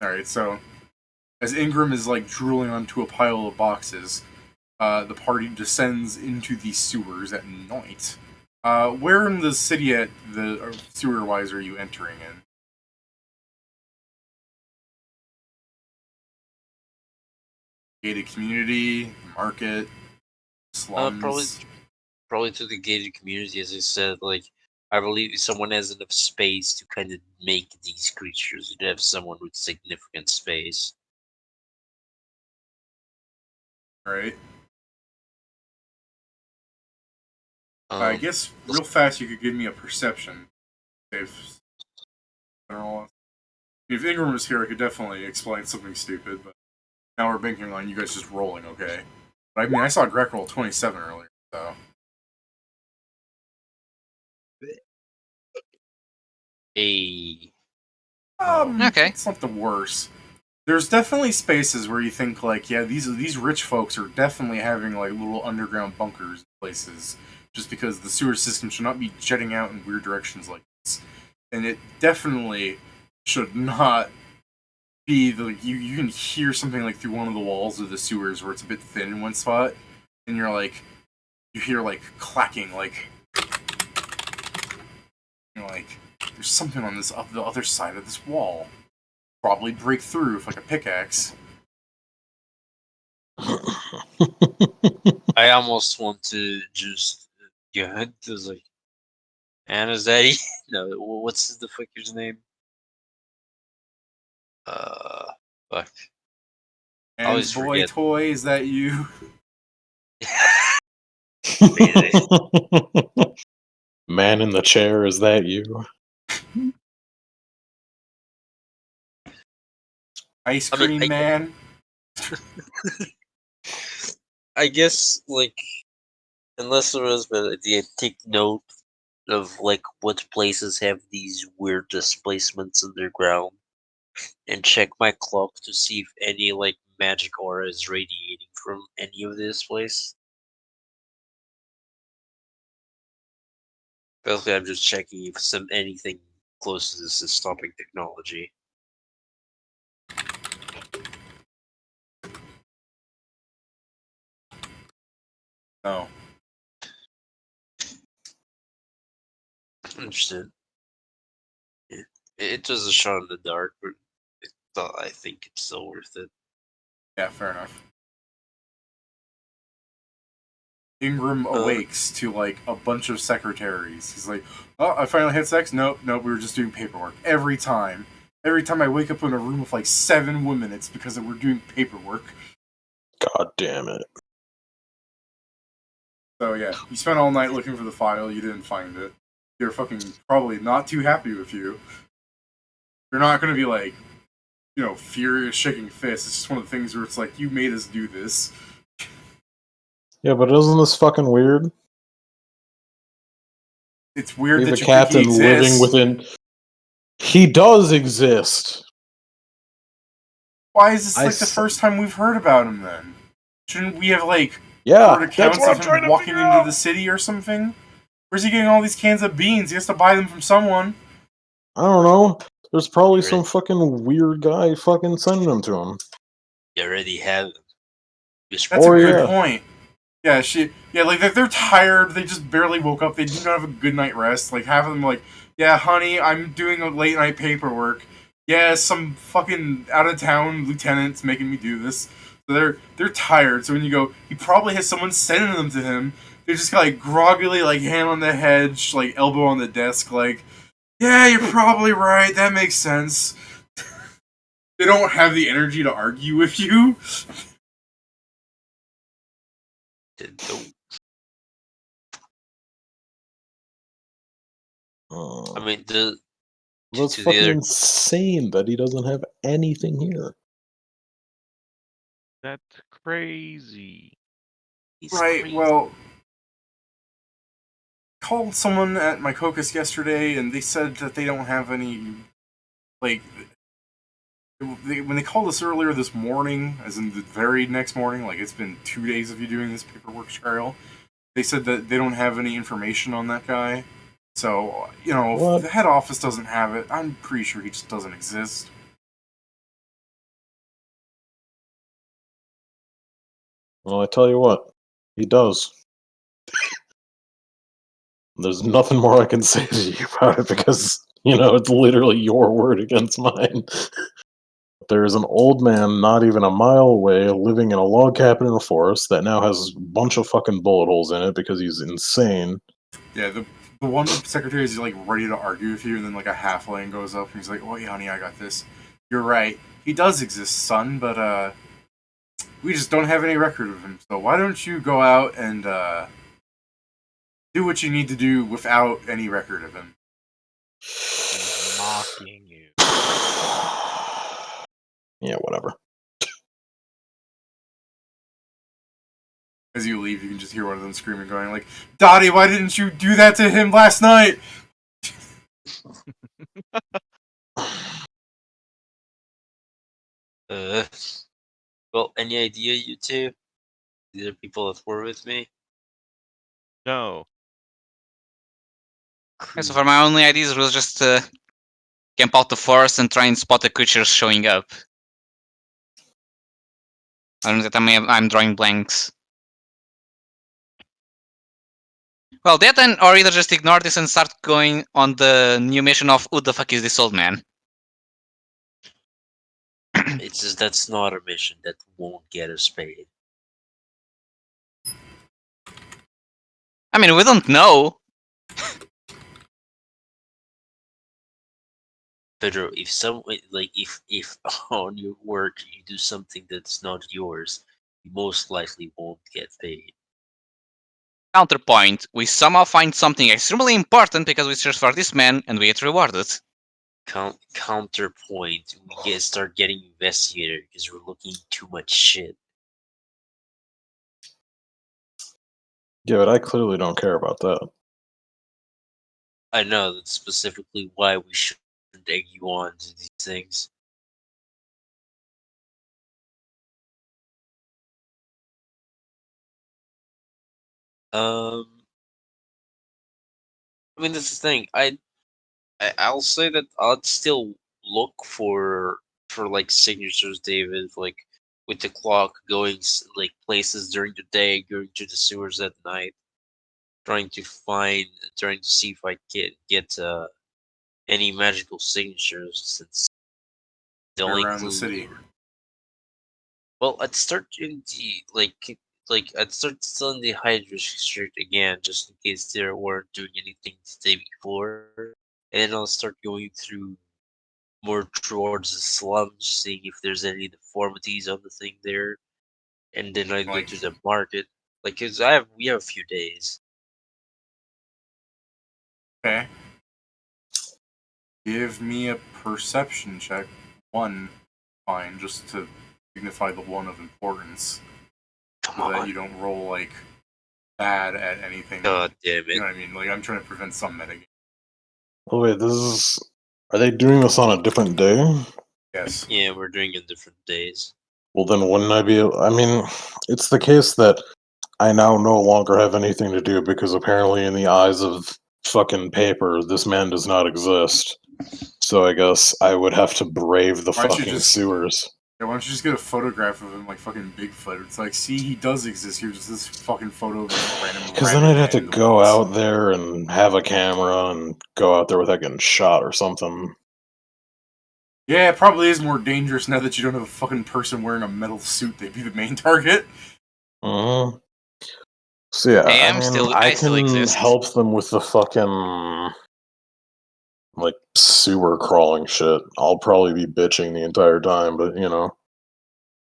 Alright, so as Ingram is like drooling onto a pile of boxes, the party descends into the sewers at night. Where in the city at the sewer wise are you entering in? Gated community, market, Probably slums. probably to the gated community, as I said. Like I believe if someone has enough space to kind of make these creatures, you'd have someone with significant space. Alright. I Um, guess real fast you could give me a perception. If if Ingram was here, I could definitely explain something stupid, but now we're banking on you guys just rolling, okay? But I mean, I saw Greg roll 27 earlier, so. a Okay. It's not the worst. There's definitely spaces where you think like, yeah, these rich folks are definitely having like little underground bunkers places, just because the sewer system should not be jetting out in weird directions like this, and it definitely should not be the you can hear something like through one of the walls of the sewers where it's a bit thin in one spot, and you're like, you hear like clacking, like you're like, there's something on this the other side of this wall. Probably break through with like a pickaxe. I almost want to just go ahead. There's like Anna's daddy. No, what's the fucker's name? Fuck. I And always boy forget. toy, is that you? Man in the chair, is that you? Ice I mean, cream man? I guess like unless there was an idea, take note of like what places have these weird displacements underground, and check my clock to see if any like magic aura is radiating from any of this place. Basically, I'm just checking if anything close to this is stopping technology. No. Understood. Yeah. It was a shot in the dark, but I think it's still worth it. Yeah, fair enough. Ingram awakes to like a bunch of secretaries. He's like, "Oh, I finally had sex." Nope, nope. We were just doing paperwork every time. Every time I wake up in a room with like 7 women, it's because we're doing paperwork. God damn it. So yeah, you spent all night looking for the file. You didn't find it. They're fucking probably not too happy with you. They're not gonna be like, furious, shaking fists. It's just one of the things where it's like, you made us do this. Yeah, but isn't this fucking weird? It's weird Leave that a you think he captain living exists. within. He does exist. Why is this I like the s- first time we've heard about him then? Shouldn't we have like Yeah, heard that's accounts what I'm of trying him to walking figure into out. the city or something? Where's he getting all these cans of beans? He has to buy them from someone. I don't know. There's probably You're some right. fucking weird guy fucking sending them to him. You already have it. Just That's Oh, a good yeah. point. Yeah, like they're tired. They just barely woke up. They do not have a good night rest. Like half of them, like, yeah, honey, I'm doing a late night paperwork. Yeah, some fucking out of town lieutenant's making me do this. So they're tired. So when you go, he probably has someone sending them to him. They're just like groggily, like hand on the head, like elbow on the desk, like, yeah, you're probably right. That makes sense. They don't have the energy to argue with you. don't. Uh, I mean, the that's to the fucking other. insane that he doesn't have anything here. That's crazy. He's Right. crazy. Well, called someone at my caucus yesterday, and they said that they don't have any, like, when they called us earlier this morning, as in the very next morning, like it's been 2 days of you doing this paperwork trial. They said that they don't have any information on that guy. So if What? the head office doesn't have it, I'm pretty sure he just doesn't exist. Well, I tell you what, he does. There's nothing more I can say to you about it because, it's literally your word against mine. There is an old man not even a mile away living in a log cabin in a forest that now has a bunch of fucking bullet holes in it because he's insane. Yeah, the one secretary is like ready to argue with you, and then like a half lane goes up, and he's like, "Oh, yeah, honey, I got this. You're right. He does exist, son, but we just don't have any record of him. So why don't you go out and do what you need to do without any record of him?" He's mocking you. Yeah, whatever. As you leave, you can just hear one of them screaming, going like, "Dottie, why didn't you do that to him last night?" Uh, well, any idea, you two? The other people that were with me? No. Yeah, so for my only ideas was just camp out the forest and try and spot the creatures showing up. I don't know that I'm drawing blanks. Well, that then, or either just ignore this and start going on the new mission of who the fuck is this old man? It's just that's not a mission that won't get us paid. I mean, we don't know. Pedro, if someone like if on your work you do something that's not yours, you most likely won't get paid. Counterpoint, we somehow find something extremely important because we search for this man and we get rewarded. Counterpoint, we start getting investigated because we're looking too much shit. Yeah, but I clearly don't care about that. I know that's specifically why we shouldn't egg you on to these things. Um, I mean, that's the thing. I'll say that I'd still look for like signatures, David, like with the clock going like places during the day, going to the sewers at night, trying to find, trying to see if I get any magical signatures, since the only around the clue. city. Well, I'd start in the I'd start still in the high district again, just in case they weren't doing anything the day before, and then I'll start going through more towards the slums, seeing if there's any deformities on the thing there, and then I'd go Like, to the market, like, cause we have a few days. okay, give me a perception check. One, fine, just to signify the one of importance, Come so that on, you don't roll like bad at anything. god damn You it! know what I mean? Like, I'm trying to prevent some metagame. Oh wait, this is. Are they doing this on a different day? Yes. Yeah, we're doing it different days. Well, then wouldn't I be? I mean, it's the case that I now no longer have anything to do because apparently, in the eyes of fucking paper, this man does not exist. So I guess I would have to brave the Why don't you fucking just- sewers. Yeah, why don't you just get a photograph of him like fucking Bigfoot? It's like, see, he does exist. Here's just this fucking photo of this random. Because then I'd rabbit have to man in the go woods. out there and have a camera and go out there without getting shot or something. Yeah, it probably is more dangerous now that you don't have a fucking person wearing a metal suit. They'd be the main target. Mhm. So yeah, Hey, I mean, I still can exist. help them with the fucking like sewer crawling shit. I'll probably be bitching the entire time, but you know,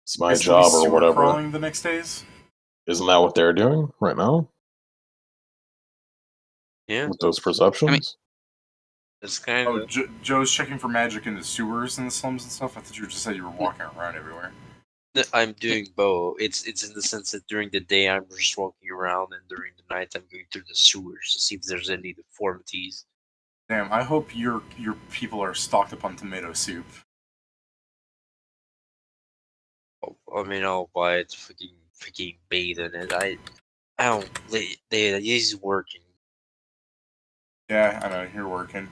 it's my Guess they'll be job or sewer whatever. crawling the next days. Isn't that what they're doing right now Yeah, with those perceptions? it's kind Oh, of. Joe's checking for magic in the sewers and the slums and stuff. I thought you just said you were walking around everywhere. I'm doing both. It's in the sense that during the day I'm just walking around, and during the night I'm going through the sewers to see if there's any deformities. Damn, I hope your people are stocked up on tomato soup. I mean, I'll buy it, freaking bathe in it. I don't. He's working. Yeah, I know, you're working.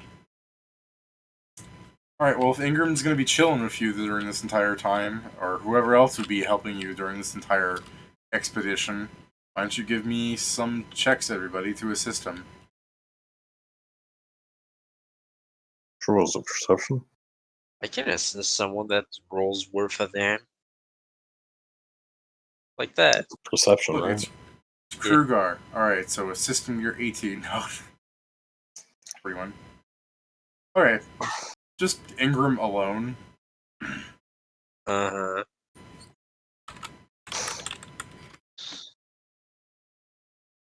Alright, well, if Ingram's gonna be chilling with you during this entire time, or whoever else would be helping you during this entire expedition, why don't you give me some checks, everybody, to assist him? Sure was a perception. I can assist someone that rolls worth a damn. Like that. Perception, Look, right? it's Krugar. Alright, so assisting your 18. No. 41. Alright. Just Ingram alone. Uh huh.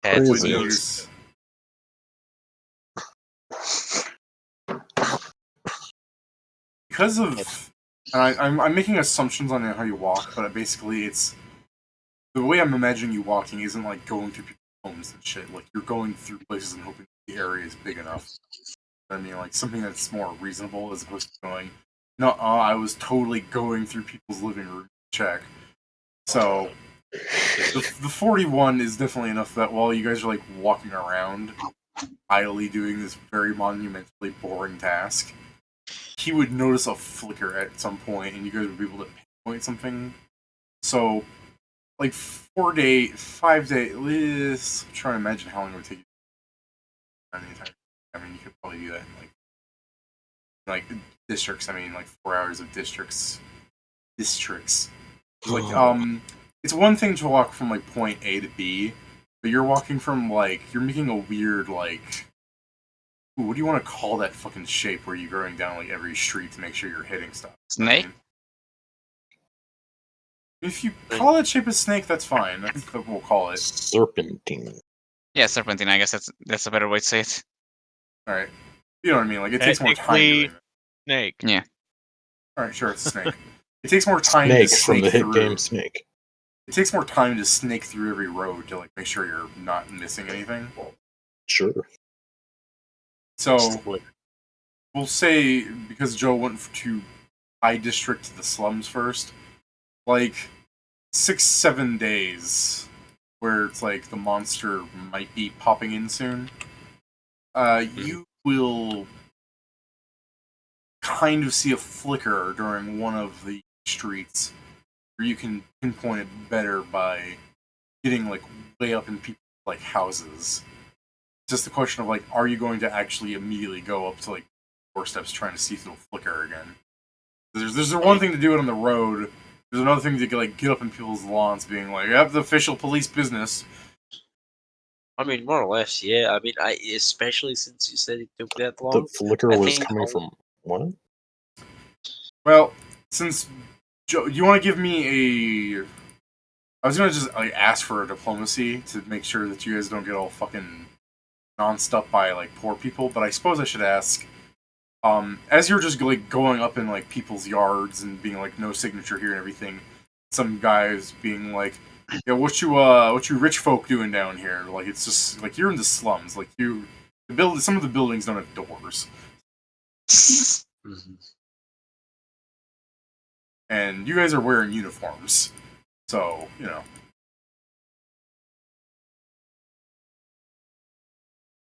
Had to Would Crazy. be. use. Because of. And I'm making assumptions on how you walk, but basically it's. The way I'm imagining you walking isn't like going through people's homes and shit. Like, you're going through places and hoping the area is big enough. I mean, like, something that's more reasonable as opposed to going, no, I was totally going through people's living room to check. So, the 41 is definitely enough that while you guys are, like, walking around, idly doing this very monumentally boring task, he would notice a flicker at some point, and you guys would be able to pinpoint something. So, like, 5 days, I'm trying to imagine how long it would take you. I mean, you could probably do that in, like districts. I mean, like 4 hours of districts. Like, it's one thing to walk from like point A to B, but you're walking from like you're making a weird like. Ooh, what do you want to call that fucking shape where you're going down like every street to make sure you're hitting stuff? Snake? I mean, if you call that shape a snake, that's fine. That's what we'll call it. Serpentine. Yeah, serpentine. I guess that's a better way to say it. All right. You know what I mean? Like, it takes more time Technically- doing that. Snake. Yeah. All right, sure, it's a snake. It takes more time Snake to from snake the hit through. game Snake. It takes more time to snake through every road to like make sure you're not missing anything. Sure. So we'll say because Joe went to high district to the slums first, like 6-7 days where it's like the monster might be popping in soon. you will kind of see a flicker during one of the streets, where you can pinpoint it better by getting like way up in people's like houses. Just the question of like, are you going to actually immediately go up to like 4 steps trying to see if it'll flicker again? There's one thing to do it on the road. There's another thing to like get up in people's lawns, being like, "I have the official police business." I mean, more or less, yeah. I mean, especially since you said it took that The long. flicker I was think coming I'll- from what? Well, since Joe, you want to give me a, I was gonna just like ask for a diplomacy to make sure that you guys don't get all fucking non-stuck by like poor people, but I suppose I should ask. As you're just like going up in like people's yards and being like no signature here and everything, some guys being like, "Yeah, what you rich folk doing down here?" Like it's just like you're in the slums. Like some of the buildings don't have doors, Mhm. and you guys are wearing uniforms, so you know.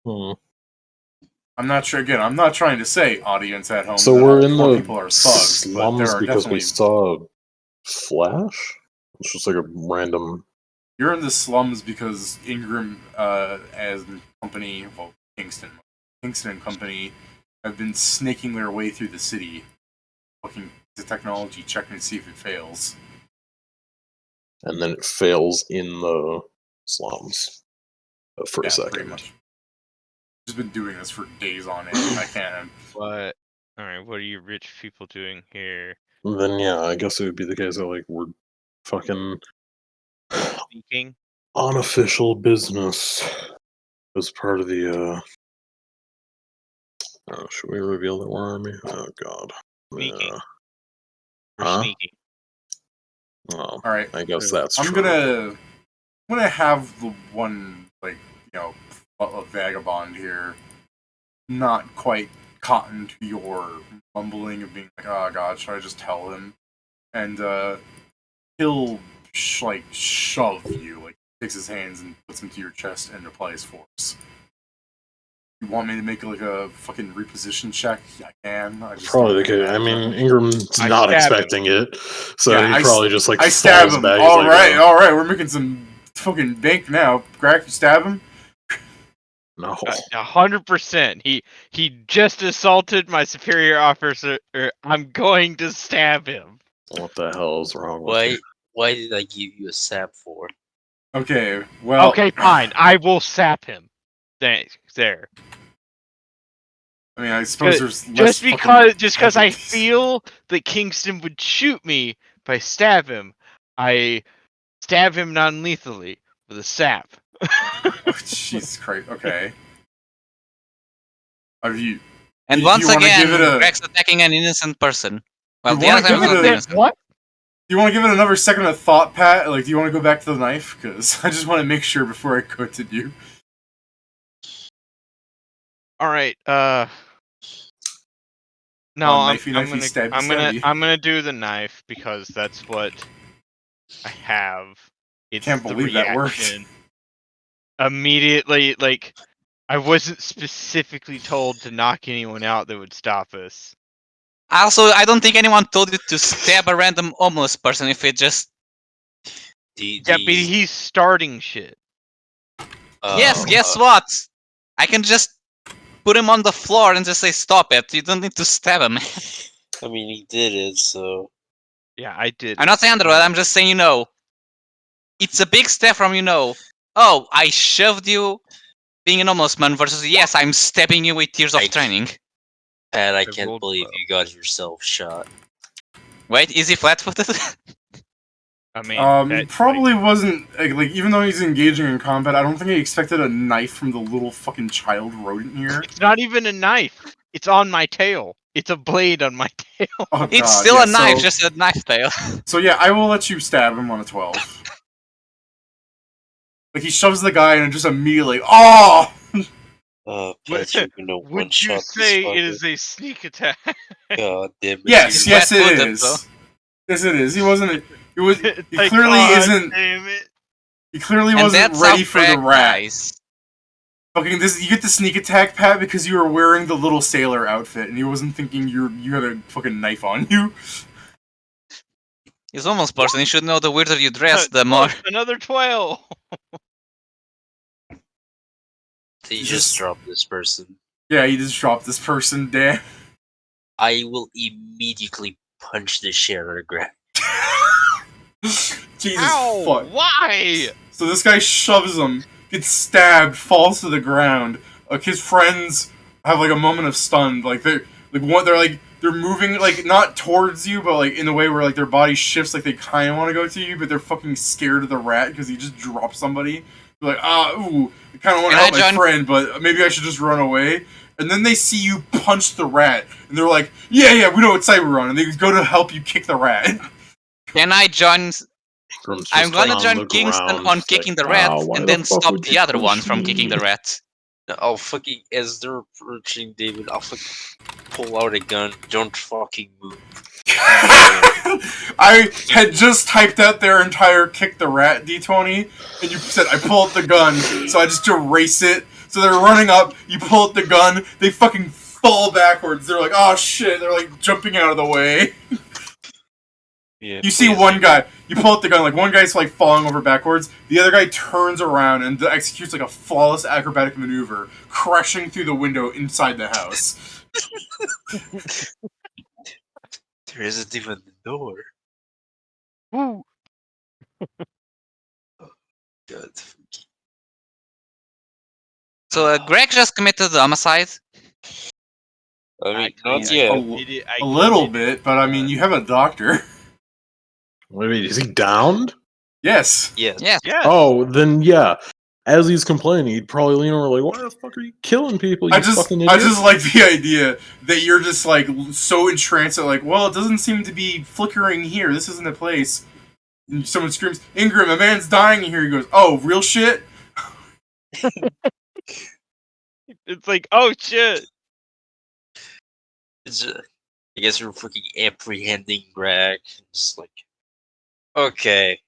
Hmm. I'm not sure. Again, I'm not trying to say, audience at home, So that we're all in poor the people are thugs, but there slums are because definitely. we saw Flash. It's just like a random. You're in the slums because Ingram, as company, well, Kingston and Company, have been snaking their way through the city, looking the technology, checking to see if it fails. And then it fails in the slums for a Yeah, pretty second. much. Just been doing this for days on end. I can't. What? All right, what are you rich people doing here? Then yeah, I guess it would be the case that like we're fucking Speaking. unofficial business as part of the. Should we reveal that we're army? Oh god. Sneaking. We're Huh? sneaking. Oh, All right, I guess that's I'm true. gonna have the one like a vagabond here, not quite cotton to your mumbling of being like, "Oh God, should I just tell him?" And he'll like shove you, like takes his hands and puts them to your chest and applies force. You want me to make like a fucking reposition check? Yeah, I can. I just Probably the don't case. I have mean, them. Ingram's I not stab him. expecting it, so Yeah, he probably just like I stab falls him. back. He's All like, right, we're making some fucking bank now. Crack, you stab him. No. 100%. He just assaulted my superior officer. I'm going to stab him. What the hell is wrong with you? Why did I give you a sap for? Okay, well. Okay, fine. I will sap him. Thanks. There. I mean, I suppose there's less Just because I casualties. feel that Kingston would shoot me if I stab him, I stab him non-lethally with a sap. Oh, Jesus Christ. Okay. Have you? And Do once you wanna again, give it a- Greg's attacking an innocent person. Well, You the wanna other time give was it not a- innocent. What? Do you want to give it another second of thought, Pat? Like, do you want to go back to the knife? Because I just want to make sure before I continue. All right. No, Knifey, stabby, stabby. I'm gonna do the knife because that's what I have. It's Can't the believe that worked. reaction. Immediately, like I wasn't specifically told to knock anyone out that would stop us. Also, I don't think anyone told you to stab a random homeless person if it just. Yeah, but he's starting shit. Yes, guess what? I can just put him on the floor and just say stop it. You don't need to stab him. I mean, he did it, so. Yeah, I did. I'm not saying that, I'm just saying, it's a big step from, oh, I shoved you being an homeless man versus, yes, I'm stabbing you with years of training. Pat, I I can't rolled believe well. you got yourself shot. Wait, is he flat-footed? I mean, He probably wasn't like even though he's engaging in combat. I don't think he expected a knife from the little fucking child rodent here. it's not even a knife. It's on my tail. It's a blade on my tail. Oh, It's God, still yeah, a knife, so, just a knife tail. So yeah, I will let you stab him on a 12. Like he shoves the guy and just immediately, oh! Pat, you're gonna Would you one-shot say this it fucker. is a sneak attack? God damn it. Yes, you're- yes, it flat-footed, is. though. Yes, it is. He wasn't. He was. It's He like, clearly God isn't. Damn it. He clearly And wasn't that's ready how for the Greg rat. dies. Fucking this, you get the sneak attack, Pat, because you were wearing the little sailor outfit, and he wasn't thinking you had a fucking knife on you. He's almost person. You should know the weirder you dress, the more. Look, another 12. They Just- just dropped this person. Yeah, you just dropped this person, Dan. I will immediately punch the shit out of Greg. Jesus Ow! fuck. Why? So this guy shoves him, gets stabbed, falls to the ground. Like his friends have like a moment of stun. Like they're moving like not towards you, but like in a way where like their body shifts, like they kind of want to go to you, but they're fucking scared of the rat because he just dropped somebody. They're like, ooh, I kind of want to help my friend, but maybe I should just run away. And then they see you punch the rat, and they're like, yeah, we know what side we're on, and they go to help you kick the rat. Can I join? I'm gonna join the Kingston ground, on like, kicking the rat, "Wow, why and the then fuck stop would the you other push ones from me?" kicking the rat. I'll fucking, as they're approaching David, I'll fucking pull out a gun. Don't fucking move. I had just typed out their entire kick the rat D20, and you said I pull out the gun, so I just erase it. So they're running up, you pull out the gun, they fucking fall backwards. They're like, oh shit, they're like jumping out of the way. Yeah, You see please, one guy, you pull out the gun, like one guy's like falling over backwards, the other guy turns around and executes like a flawless acrobatic maneuver, crashing through the window inside the house. There isn't even the door. Woo. God. So Greg just committed homicide. I mean, I not yet. committed- I A little committed- bit, but I mean, you have a doctor. Wait, is he downed? Yes. Yes. Yes. Yes. Oh, then yeah. As he's complaining, he'd probably lean over like, "Why the fuck are you killing people? You I just like the idea that you're just like so entranced that like, well, it doesn't seem to be flickering here. This isn't a place. And someone screams, "Ingram, a man's dying here." He goes, "Oh, real shit." It's like, oh shit. It's, I guess we're fucking apprehending Greg. It's like, okay,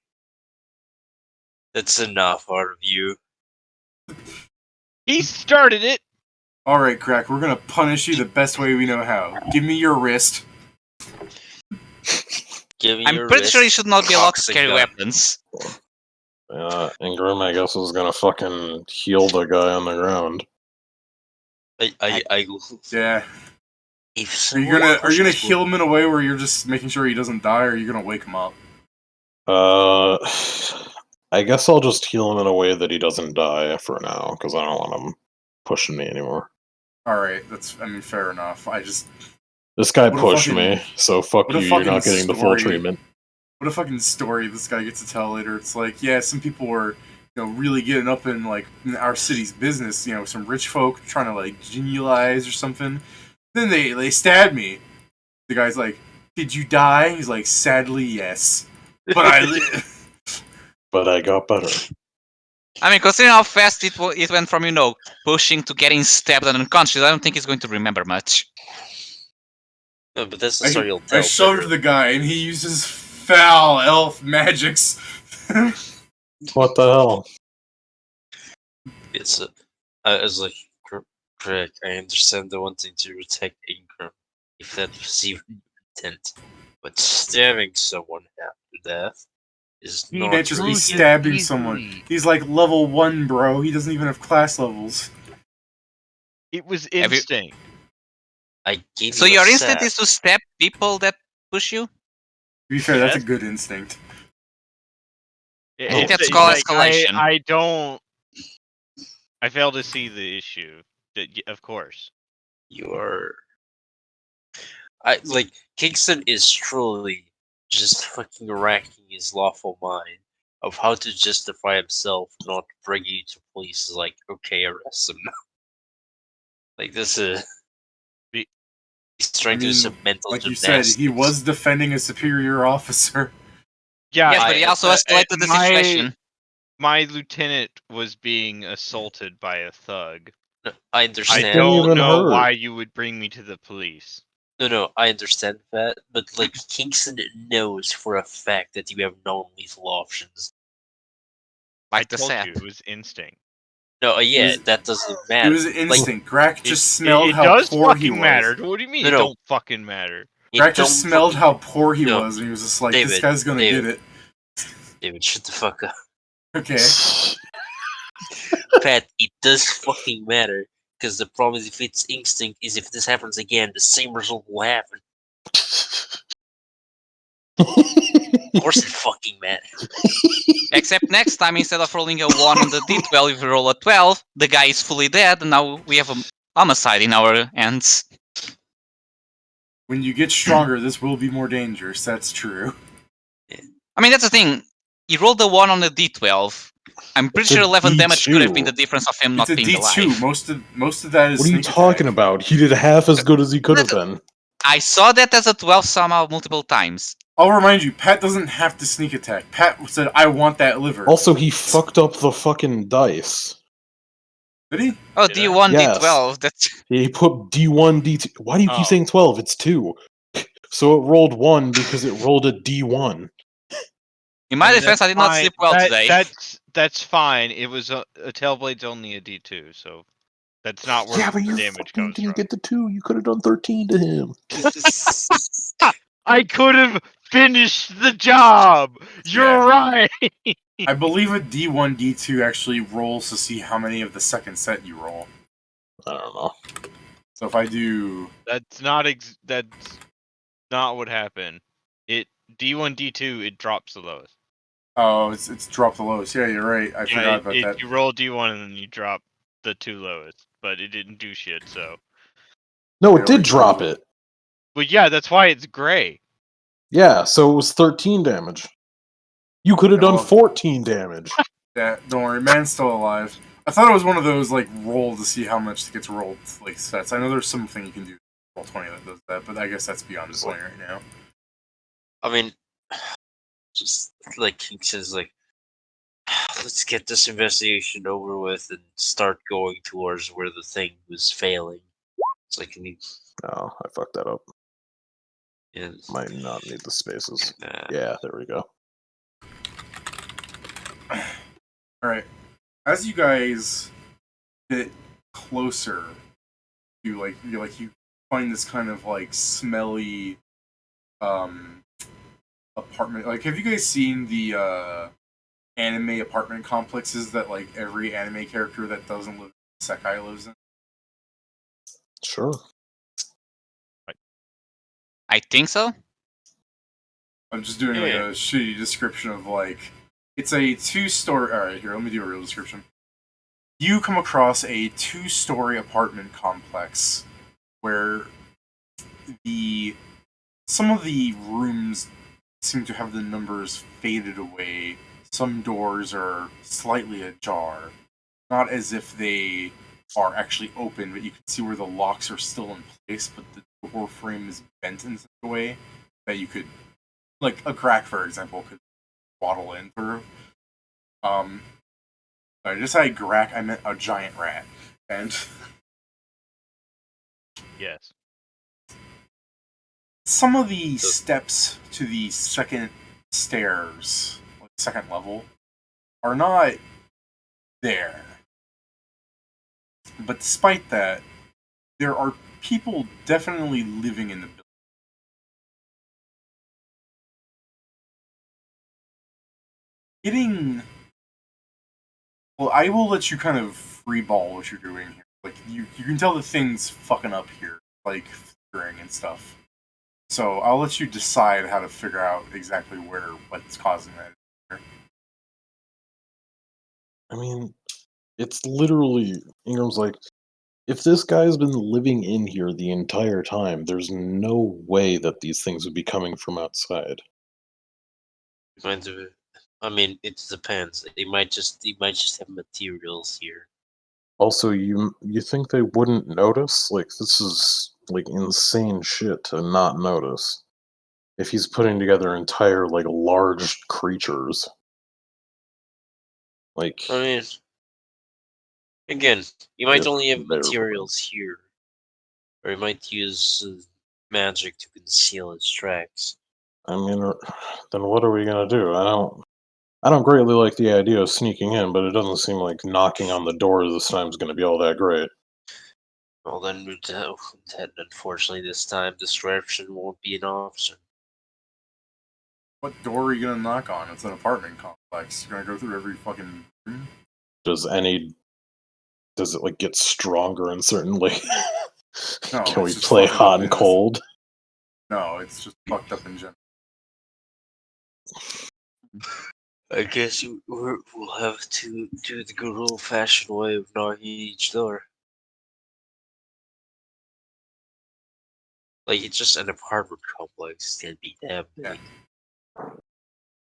that's enough out of you. He started it. All right, Crack, we're gonna punish you the best way we know how. Give me your wrist. Give me I'm your pretty sure you wrist, should not be allowed to cocks and carry gun. weapons. Ingram, I guess, is gonna fucking heal the guy on the ground. I Yeah. if Are you gonna heal him in a way where you're just making sure he doesn't die, or are you gonna wake him up? I guess I'll just heal him in a way that he doesn't die for now, because I don't want him pushing me anymore. All right, fair enough. This guy What a pushed fucking- me, so fuck what a you. You're fucking not getting the full story. treatment. What a fucking story this guy gets to tell later. It's like, yeah, some people were, really getting up in like in our city's business. Some rich folk trying to like genialize or something. Then they stabbed me. The guy's like, "Did you die?" He's like, "Sadly, yes, but I live." But I got better. I mean, considering how fast it went from pushing to getting stabbed and unconscious, I don't think he's going to remember much. No, but that's the story you'll I tell. shoved later. the guy, and he uses foul elf magics. What the hell? It's I was like, Greg, I understand the wanting to protect Ingram, if that was even intent, but stabbing someone after death is He not can't just be really- stabbing someone. He's like level 1, bro. He doesn't even have class levels. It was Have you- instinct. I gave So you your a instinct stab. is to stab people that push you? To be fair, that's a Yes. good instinct. think that's It's called like, escalation. I don't. I fail to see the issue. Of course. You are. Kingston is truly just fucking racking his lawful mind of how to justify himself not bringing you to police. Is like, okay, arrest him. Like this is. Be- He's trying to do some mental like you gymnastics. said, he was defending a superior officer. Yeah. Yes, but he also escalated the situation. My lieutenant was being assaulted by a thug. I I understand. didn't don't even know hurt. why you would bring me to the police. No, I understand that, but like Kingston knows for a fact that you have non-lethal options. Like I the told sap. you, it was instinct. No, yeah, was- that doesn't It matter. was Like, instinct. Grak just smelled it how does poor he fucking was. matter. What do you mean No, it no. don't fucking matter? it Grak just don't smelled fucking- how poor he No, was, and he was just like, "This David, guy's gonna David. get it." David, shut the fuck up. Okay. Pat, it does fucking matter. Because the problem is if it's instinct, is if this happens again, the same result will happen. Of course it fucking matters. Except next time, instead of rolling a 1 on the d12, if we roll a 12, the guy is fully dead, and now we have a homicide in our hands. When you get stronger, this will be more dangerous. That's true. I mean, that's the thing. He rolled a 1 on the d12. I'm pretty It's sure a 11 damage could have D2. been the difference of him It's not a being D2. alive. Most of that is What are you sneak talking attack. about? He did half as good as he could have been. I saw that as a 12 somehow multiple times. I'll remind you, Pat doesn't have to sneak attack. Pat said, "I want that liver." Also, he fucked up the fucking dice. Did he? Oh, Did I? d1, Yes. d12. That's He put D1, D2. Why do you Oh. keep saying 12? It's 2. So it rolled 1 because it rolled a D1. in my mean, defense. I did not sleep well today. That's fine. It was a Tailblade's only a D2, so that's not where Yeah, but the you damage fucking comes didn't from. get the 2. You could have done 13 to him. I could have finished the job. You're Yeah. right. I believe a D1, D2 actually rolls to see how many of the second set you roll. I don't know. So if I do, That's not what happened. It D1 D2 it drops the lowest. oh, it's dropped the lowest. Yeah, you're right. I forgot about that. You roll D1 and then you drop the 2 lowest, but it didn't do shit. So, No, Yeah, it did like, drop oh. it. but yeah, that's why it's gray. Yeah, so it was 13 damage. You could have Yeah, done well- 14 damage. Yeah, don't worry, man's still alive. I thought it was one of those like roll to see how much gets rolled like sets. I know there's something you can do roll 20 that does that, but I guess that's beyond the point right now. I mean, just like he says, like, let's get this investigation over with and start going towards where the thing was failing. It's like, Oh, I fucked that up. yeah, Might not need the spaces. nah. Yeah, there we go. Alright. As you guys get closer to you find this kind of like smelly apartment. Like, have you guys seen the anime apartment complexes that like every anime character that doesn't live in Sekai lives in? Sure. I think so. I'm just doing like Yeah. a shitty description of like it's a 2-story. All right, here, let me do a real description. You come across a 2-story apartment complex where some of the rooms seem to have the numbers faded away. Some doors are slightly ajar, not as if they are actually open, but you can see where the locks are still in place, but the door frame is bent in such a way that you could, like a crack, for example, could waddle in through. I just said Grak, I meant a giant rat. And Yes. some of the steps to the second stairs, like second level, are not there. But despite that, there are people definitely living in the building. Well, I will let you kind of freeball what you're doing here. Like, you can tell the thing's fucking up here, like flickering and stuff. So I'll let you decide how to figure out exactly what's causing that. I mean, it's literally, Ingram's like, if this guy's been living in here the entire time, there's no way that these things would be coming from outside. Kind of. I mean, it depends. They might just have materials here. Also, you think they wouldn't notice? Like, this is like insane shit to not notice. If he's putting together entire like large creatures. Like, I mean, again, you might If only have they're- materials here, or you might use magic to conceal its tracks. I mean, then what are we gonna do? I don't. I don't greatly like the idea of sneaking in, but it doesn't seem like knocking on the door this time is going to be all that great. Well, then unfortunately this time discretion won't be an option. What door are you gonna knock on? It's an apartment complex. You're gonna go through every fucking room? Does it like get stronger in certain like? No, Can we it's just play fucked hot up and in- cold? No, it's just fucked up in general. I guess we'll have to do it the good old-fashioned way of knocking each door. Like, it's just an apartment complex. It's gonna be that big. I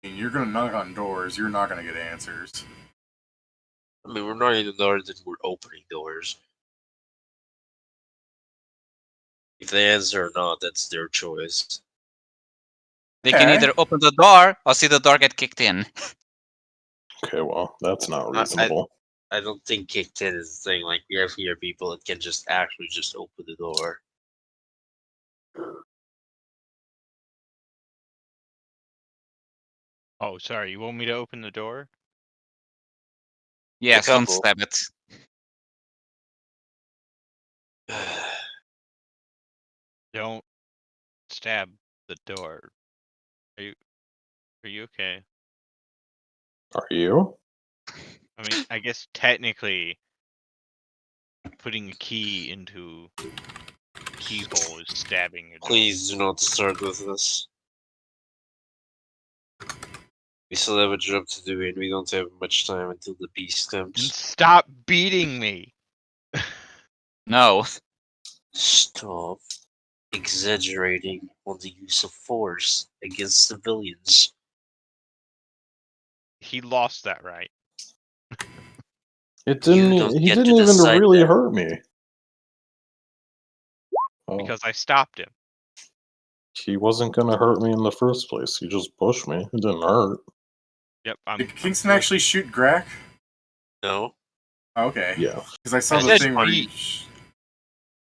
mean, you're gonna knock on doors, you're not gonna get answers. I mean, we're knocking on doors and we're opening doors. If they answer or not, that's their choice. They can Okay. either open the door or see the door get kicked in. Okay, well, that's not I- reasonable. I don't think kicked in is the thing. Like, we have here people that can just actually just open the door. Oh, sorry. You want me to open the door? Yes, don't couple. stab it. Don't stab the door. Are you okay? Are you? I mean, I guess technically putting a key into a keyhole is stabbing a door. Please do not start with this. We still have a job to do and we don't have much time until the beast Then comes. stop beating me. No. Stop exaggerating on the use of force against civilians. He lost that right It You didn't. don't He get to didn't even decide really that. hurt me. Oh, because I stopped him. he wasn't gonna hurt me in the first place. He just pushed me. It didn't hurt. Yep, I'm. Did Kingston actually shoot Grack? No? Okay. Yeah. Because I saw I the said thing where he- he...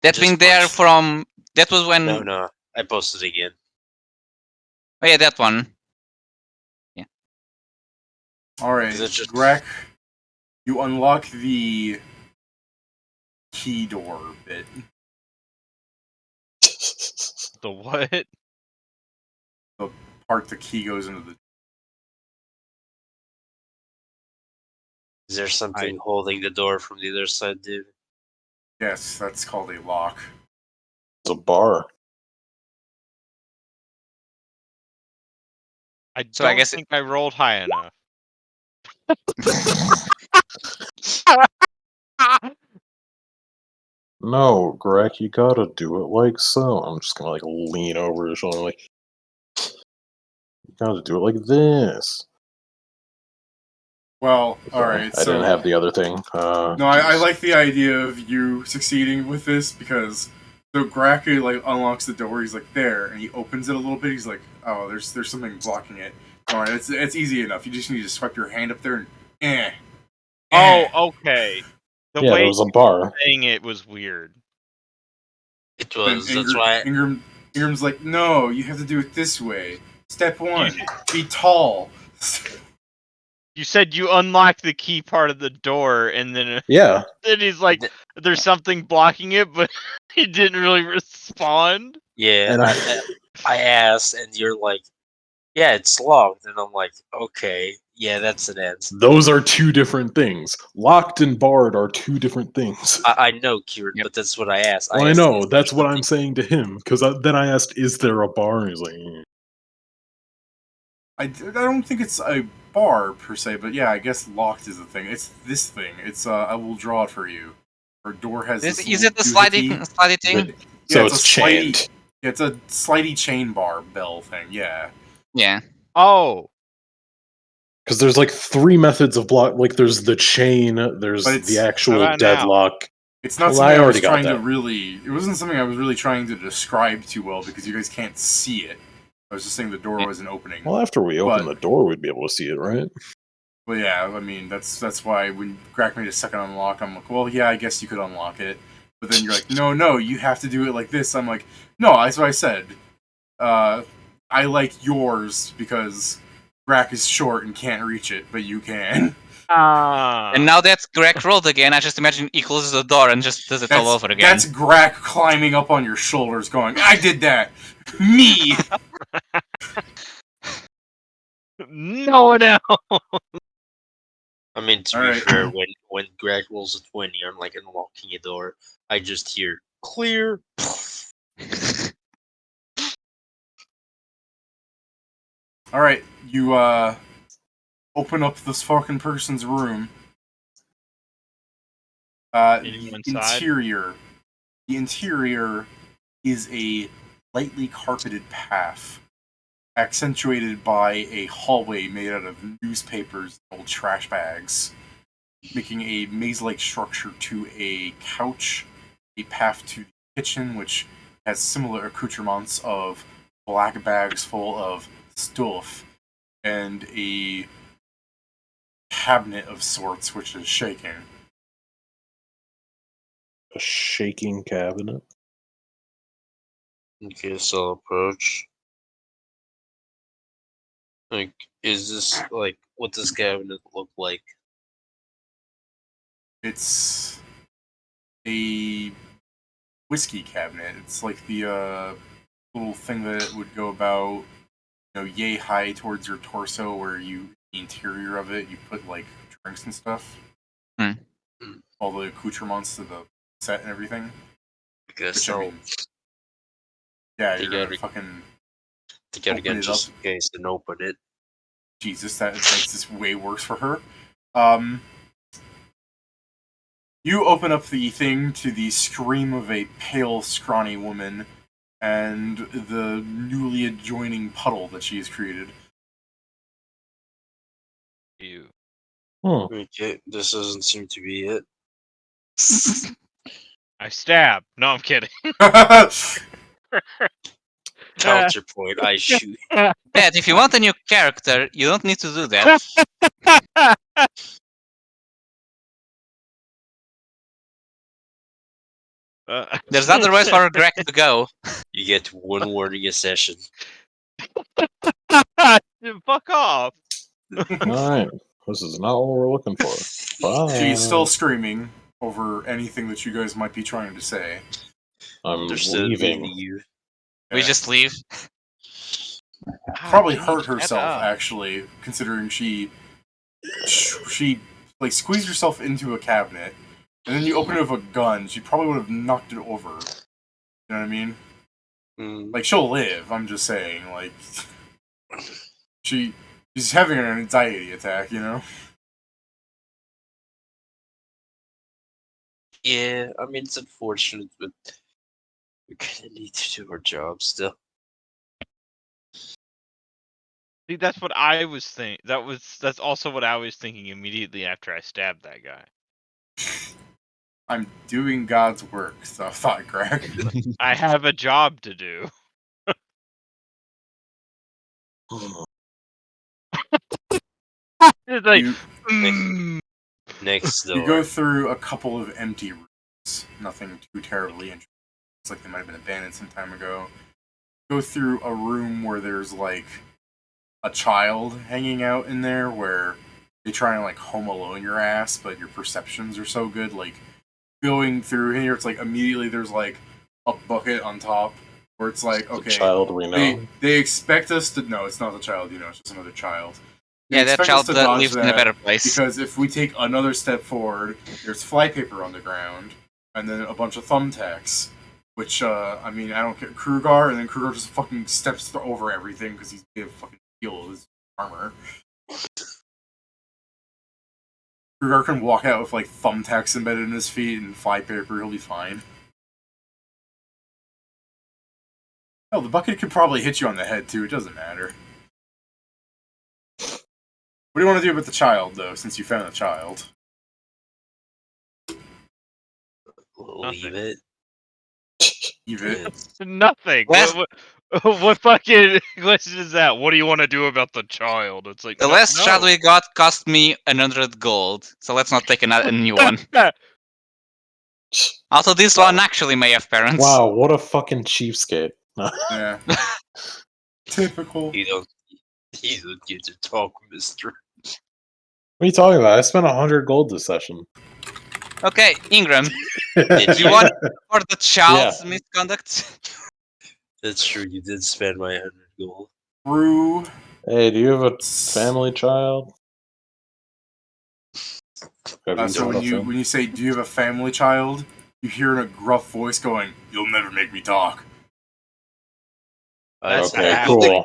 That's Just been there punched. from. That was when. No. I posted again. Oh, yeah, that one. Alright, Is it just- Grack, you unlock the key door bit. The what? Part the key goes into the... Is there something holding the door from the other side, dude? Yes, that's called a lock. It's a bar. I So I don't guess think I rolled high enough. No, Greg, you gotta do it like so. I'm just gonna like lean over his shoulder, like you gotta do it like this. Well, Okay, alright, I so... didn't have the other thing. No, I like the idea of you succeeding with this because so Graku like unlocks the door. He's like there, and he opens it a little bit. He's like, oh, there's something blocking it. All right, it's easy enough. You just need to swipe your hand up there and Oh, okay. The Yeah, way there was a bar. saying it was weird. It Then was. That's why. Ingram's like, no, you have to do it this way. Step 1, be tall. You said you unlocked the key part of the door, and then Yeah. then he's like, "There's something blocking it," but he didn't really respond. Yeah, And I asked, and you're like, yeah, it's locked. And I'm like, okay, yeah, that's an answer. Those are two different things. Locked and barred are two different things. I know, Kieran, Yep. but that's what I asked. Well, I asked, know. is there That's what I'm something- saying to him. Because then I asked, "Is there a bar?" And he's like, I don't think it's a bar per se, but yeah, I guess locked is the thing. It's this thing. It's I will draw it for you. Our door has. Is this it the little sliding doohickey. thing? "So Yeah, it's a slidey- chained." Yeah, it's a slidey chain bar bell thing. Yeah. Yeah. Oh, Because there's like three methods of block. Like there's the chain. There's But it's- the How actual about now? deadlock. It's not Well, something I I was already got trying to that. really. It wasn't something I was really trying to describe too well because you guys can't see it. I was just saying the door wasn't opening. Well, after we open But- the door, we'd be able to see it, right? Well, yeah, I mean that's why when Grack made a second unlock, I'm like, well, yeah, I guess you could unlock it. But then you're like, no, you have to do it like this. I'm like, no, that's what I said. I like yours because Grack is short and can't reach it, but you can. And now that Greg rolled again, I just imagine he closes the door and just does it all over again. That's Grack climbing up on your shoulders going, I did that! Me! No one else. I mean, to be fair, when Greg rolls a 20, I'm like unlocking a door. I just hear clear. Alright, you open up this fucking person's room. Anyone inside? The interior is a lightly carpeted path, accentuated by a hallway made out of newspapers and old trash bags, making a maze-like structure to a couch, a path to the kitchen, which has similar accoutrements of black bags full of stuff, and a cabinet of sorts which is shaking. A shaking cabinet. Okay, so I'll approach. Like, is this like what does cabinet look like? It's a whiskey cabinet. It's like the little thing that would go about, yay high towards your torso, where the interior of it, you put like drinks and stuff. Hmm. All the accoutrements to the set and everything. I guess Which, so. I mean, yeah, They you're gonna gotta- fucking To get open again it just up. in case and open it. Jesus, that makes this way worse for her. You open up the thing to the scream of a pale, scrawny woman and the newly adjoining puddle that she has created. You. Okay, this doesn't seem to be it. I stab. No, I'm kidding. Counterpoint, I shoot. Pat, if you want a new character, you don't need to do that. There's other ways for Greg to go. You get one warning a session. Fuck off. Alright. This is not what we're looking for. Bye. She's still screaming over anything that you guys might be trying to say. I'm Understood, leaving. leave. We just leave. Probably God, hurt shut herself, up. actually, considering she like squeezed herself into a cabinet, and then you open it with a gun. She probably would have knocked it over. You know what I mean? Like, she'll live. I'm just saying, like, she's having an anxiety attack. Yeah, I mean it's unfortunate, but we kinda need to do our job still. See, that's what I was thinking. That's also what I was thinking immediately after I stabbed that guy. I'm doing God's work, so I thought, Greg. I have a job to do. It's like, Next You door. go through a couple of empty rooms. Nothing too terribly interesting. It's like they might have been abandoned some time ago. Go through a room where there's like a child hanging out in there, where they try and like home alone your ass, but your perceptions are so good. Like going through here, it's like immediately there's like a bucket on top where it's like, The okay, child we know. they expect us to. No, it's not the child. It's just another child. They Yeah, that expect us child to that dodge lives in a that better place. because if we take another step forward, there's flypaper on the ground, and then a bunch of thumbtacks. Which, I mean, I don't care. Krugar, and then Krugar just fucking steps over everything because he's made of fucking steel with his armor. Krugar can walk out with, like, thumbtacks embedded in his feet and flypaper, he'll be fine. Oh, the bucket could probably hit you on the head, too. It doesn't matter. What do you want to do with the child, though, since you found the child? Leave it. Leave it. nothing. Last- What fucking question is that? What do you want to do about the child? It's like The no, last no. child we got cost me 100 gold, so let's not take a new one. Also, this one actually may have parents. Wow, what a fucking cheapskate. Yeah. Typical. You don't You don't get to talk, mister. What are you talking about? I spent 100 gold this session. Okay, Ingram, Did do you want for the child's misconduct? That's true, you did spend my 100 gold. Rue. Hey, do you have a family child? Have you So got a fam- when you say, "Do you have a family child?" you hear in a gruff voice going, "You'll never make me talk." That's Okay, bad. cool.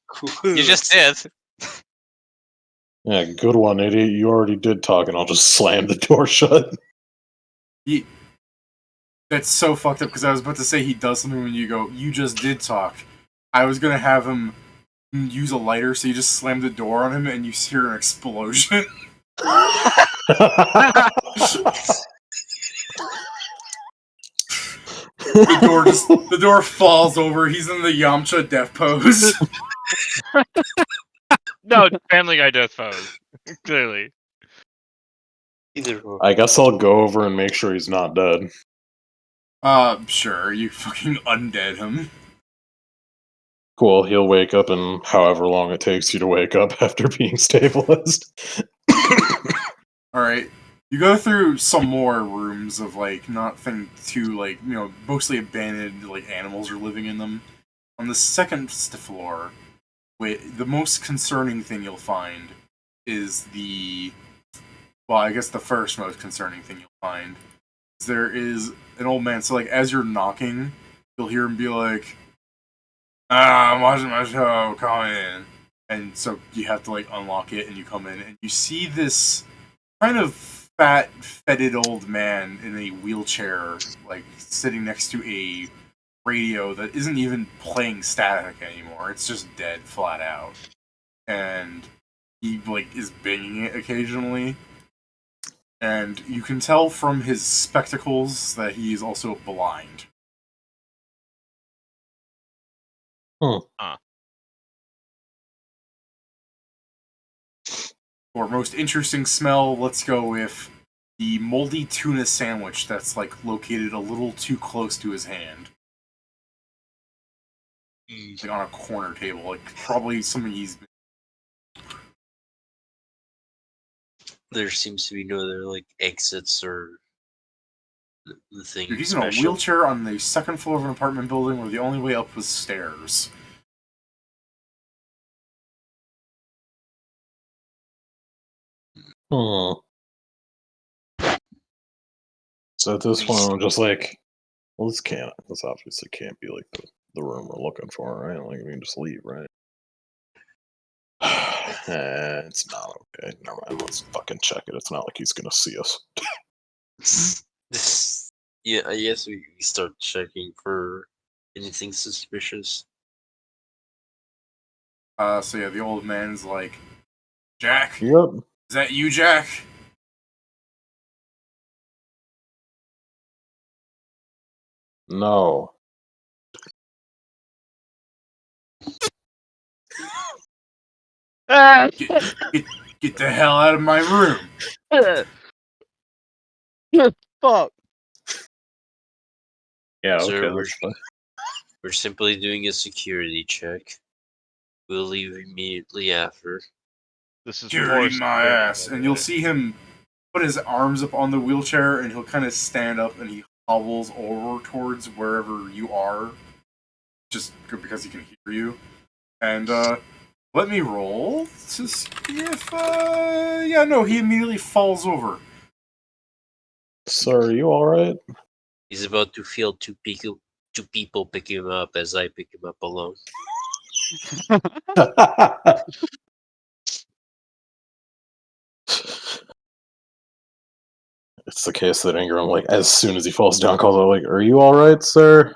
Cool. You just did. Yeah, good one, idiot. You already did talk, and I'll just slam the door shut. That's so fucked up because I was about to say he does something when you go, "You just did talk." I was gonna have him use a lighter, so you just slam the door on him and you hear an explosion. The door falls over. He's in the Yamcha death pose. No, Family Guy death pose. Clearly. Either one. I guess I'll go over and make sure he's not dead. Sure, you fucking undead him. Cool, he'll wake up in however long it takes you to wake up after being stabilized. Alright. You go through some more rooms of, like, nothing too, like, you know, mostly abandoned, like, animals are living in them. On the second floor, the most concerning thing you'll find is well, I guess the first most concerning thing you'll find is there is an old man. So, like, as you're knocking, you'll hear him be like, I'm watching my show, come in. And so you have to, like, unlock it, and you come in, and you see this kind of fat, fetid old man in a wheelchair, like, sitting next to a radio that isn't even playing static anymore. It's just dead, flat out. And he, like, is banging it occasionally. And you can tell from his spectacles that he is also blind. For most interesting smell, let's go with the moldy tuna sandwich that's, like, located a little too close to his hand. Like, on a corner table. Like, probably something he's been... There seems to be no other, like, exits or the thing Dude, he's in a special. wheelchair on the second floor of an apartment building where the only way up was stairs. So at this point, I'm just like, well, this obviously can't be like the room we're looking for, right? Like, we can just leave, right? It's not okay. Never mind. Let's fucking check it. It's not like he's gonna see us. Yeah, I guess we start checking for anything suspicious. So yeah, the old man's like, Jack? Yep. Is that you, Jack? No. Get the hell out of my room. Fuck. Yeah. Sir, Okay. That's fine. we're simply doing a security check. We'll leave immediately after. This is Security poor my security, ass. by the And you'll way. see him put his arms up on the wheelchair, and he'll kind of stand up, and he hobbles over towards wherever you are, just because he can hear you. And let me roll to see if yeah, no, he immediately falls over. Sir, are you all right? He's about to feel two people pick him up as I pick him up alone. It's the case that Ingram, like, as soon as he falls down, calls out, like, "Are you all right, sir?"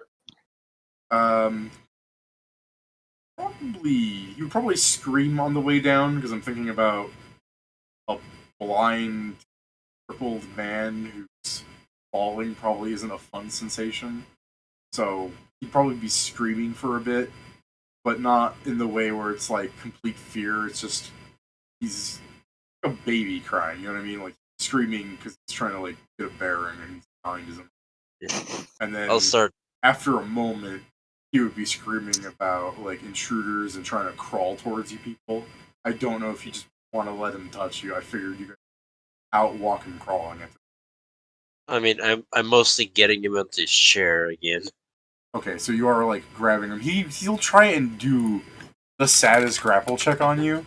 Probably you probably scream on the way down because I'm thinking about a blind, crippled man who's falling probably isn't a fun sensation. So he'd probably be screaming for a bit, but not in the way where it's like complete fear. It's just he's like a baby crying. You know what I mean? Like screaming because he's trying to like get a bearing and he's behind him. Yeah. And then I'll start. after a moment, he would be screaming about like intruders and trying to crawl towards you people. I don't know if you just want to let him touch you. I figured you could out walking crawling at. I mean, I'm mostly getting him onto his chair again. Okay, so you are like grabbing him. He'll try and do the saddest grapple check on you.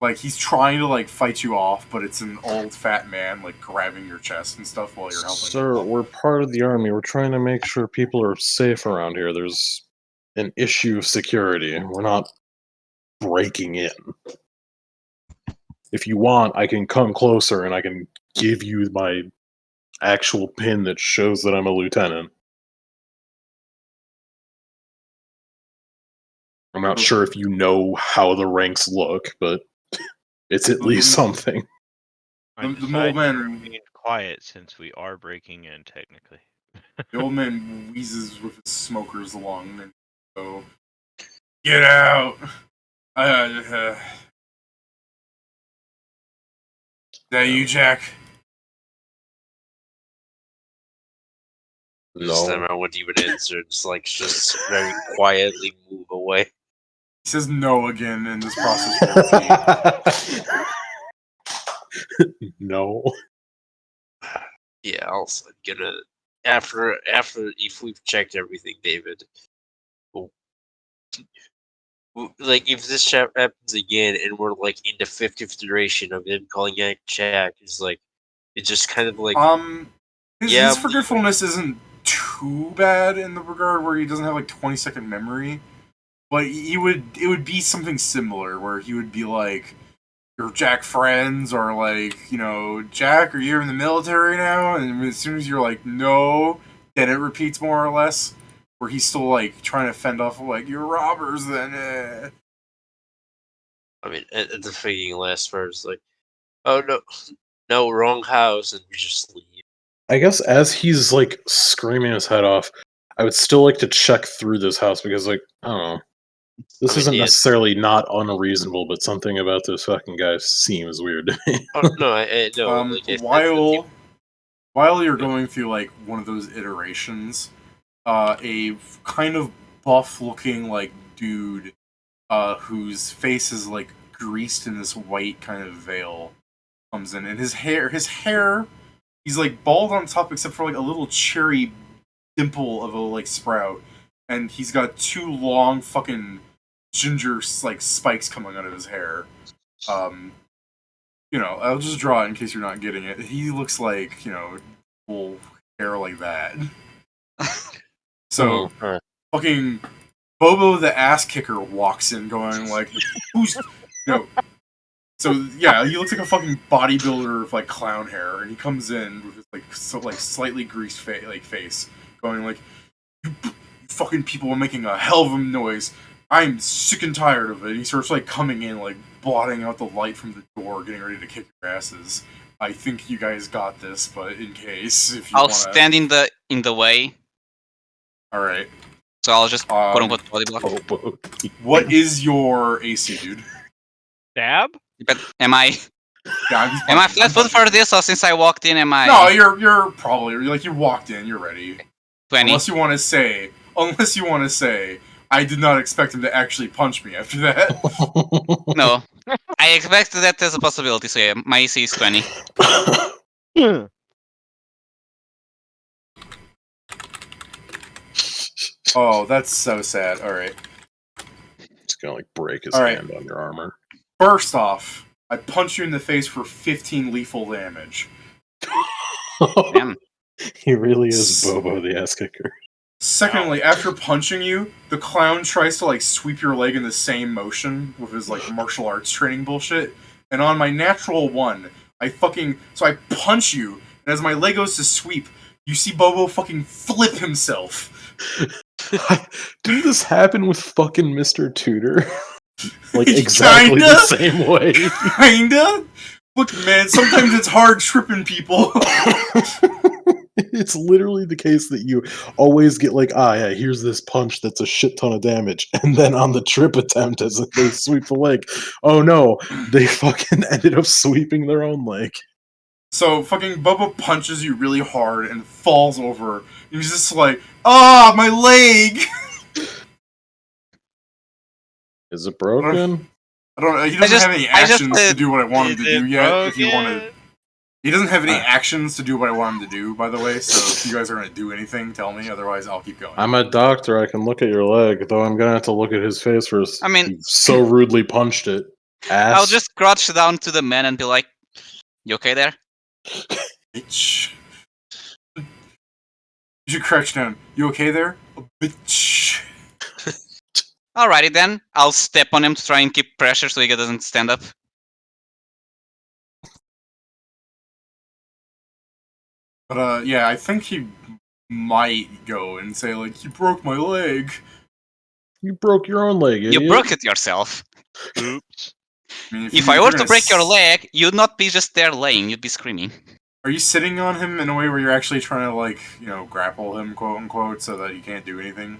Like he's trying to like fight you off, but it's an old fat man like grabbing your chest and stuff while you're helping. Sir, we're part of the army. We're trying to make sure people are safe around here. There's an issue of security. We're not breaking in. If you want, I can come closer and I can give you my actual pin that shows that I'm a lieutenant. I'm not sure if you know how the ranks look, but it's at least something. I The decided old to man- remain quiet since we are breaking in technically. The old man wheezes with his smoker's lung and go, "Get out! Is that you, Jack?" This time No. I wouldn't even answer. Just very quietly move away. He says no again, and this process will repeat. No. Yeah, I'm gonna after if we've checked everything, David. Like if this happens again and we're like in the 50th iteration of him calling out Jack, it's like it's just kind of like His forgetfulness isn't too bad in the regard where he doesn't have like 20-second memory, but it would be something similar where he would be like, "Your Jack friends," or like, "Jack, are you in the military now?" And as soon as you're like, "No," then it repeats more or less. Where he's still like trying to fend off like, "You're robbers," then. I mean, at the freaking last verse, like, oh no, wrong house, and we just leave. I guess as he's like screaming his head off, I would still like to check through this house because, like, I don't know. This isn't necessarily not unreasonable, but something about this fucking guy seems weird to me. Oh no, I know. While you're going through like one of those iterations, a kind of buff-looking like dude, whose face is like greased in this white kind of veil, comes in, and his hair, he's like bald on top except for like a little cherry dimple of a like sprout, and he's got two long fucking ginger like spikes coming out of his hair. I'll just draw it in case you're not getting it. He looks like, full hair like that. So, fucking Bobo the ass kicker walks in going like, who's, so yeah, he looks like a fucking bodybuilder with like clown hair, and he comes in with his slightly greased face, going like, you fucking people are making a hell of a noise. I'm sick and tired of it. And he starts like coming in, like blotting out the light from the door, getting ready to kick your asses. I think you guys got this, but in case if you I'll wanna... stand in the way. All right. So I'll just quote unquote body block. What is your AC, dude? Stab? But am I Am I flat foot for this, or since I walked in, am I? No, you're probably like you walked in, you're ready. 20. Unless you want to say, I did not expect him to actually punch me after that. No, I expect that as a possibility. So yeah, my AC is 20. Oh, that's so sad. All right. It's gonna like break his hand on your armor. First off, I punch you in the face for 15 lethal damage. Damn. He really is Bobo the ass kicker. Secondly, after punching you, the clown tries to like sweep your leg in the same motion with his like martial arts training bullshit. And on my natural one, I punch you, and as my leg goes to sweep, you see Bobo fucking flip himself. Didn't this happen with fucking Mr. Tudor? Like exactly the same way. Kinda? Look, man, sometimes it's hard tripping people. It's literally the case that you always get like, yeah, here's this punch that's a shit ton of damage, and then on the trip attempt as they sweep the leg, oh no, they fucking ended up sweeping their own leg. So fucking Bubba punches you really hard and falls over. And he's just like, my leg! Is it broken? I don't know. He doesn't have any I just actions to do what I want him to do yet. If you want to, broken? he doesn't have any actions to do what I want him to do. By the way, so if you guys are gonna do anything, tell me. Otherwise, I'll keep going. I'm a doctor. I can look at your leg, though I'm gonna have to look at his face first. I mean- He so rudely punched it. Ass. I'll just crouch down to the man and be like, "You okay there?" Bitch. You should crouch down. You okay there? Bitch. Alrighty then. I'll step on him to try and keep pressure so he doesn't stand up. But yeah, I think he might go and say like, "You broke my leg." You broke your own leg, idiot. You broke it yourself. Oops. I mean, If I were to break your leg, you'd not be just there laying, you'd be screaming. Are you sitting on him in a way where you're actually trying to like, grapple him, quote unquote, so that he can't do anything?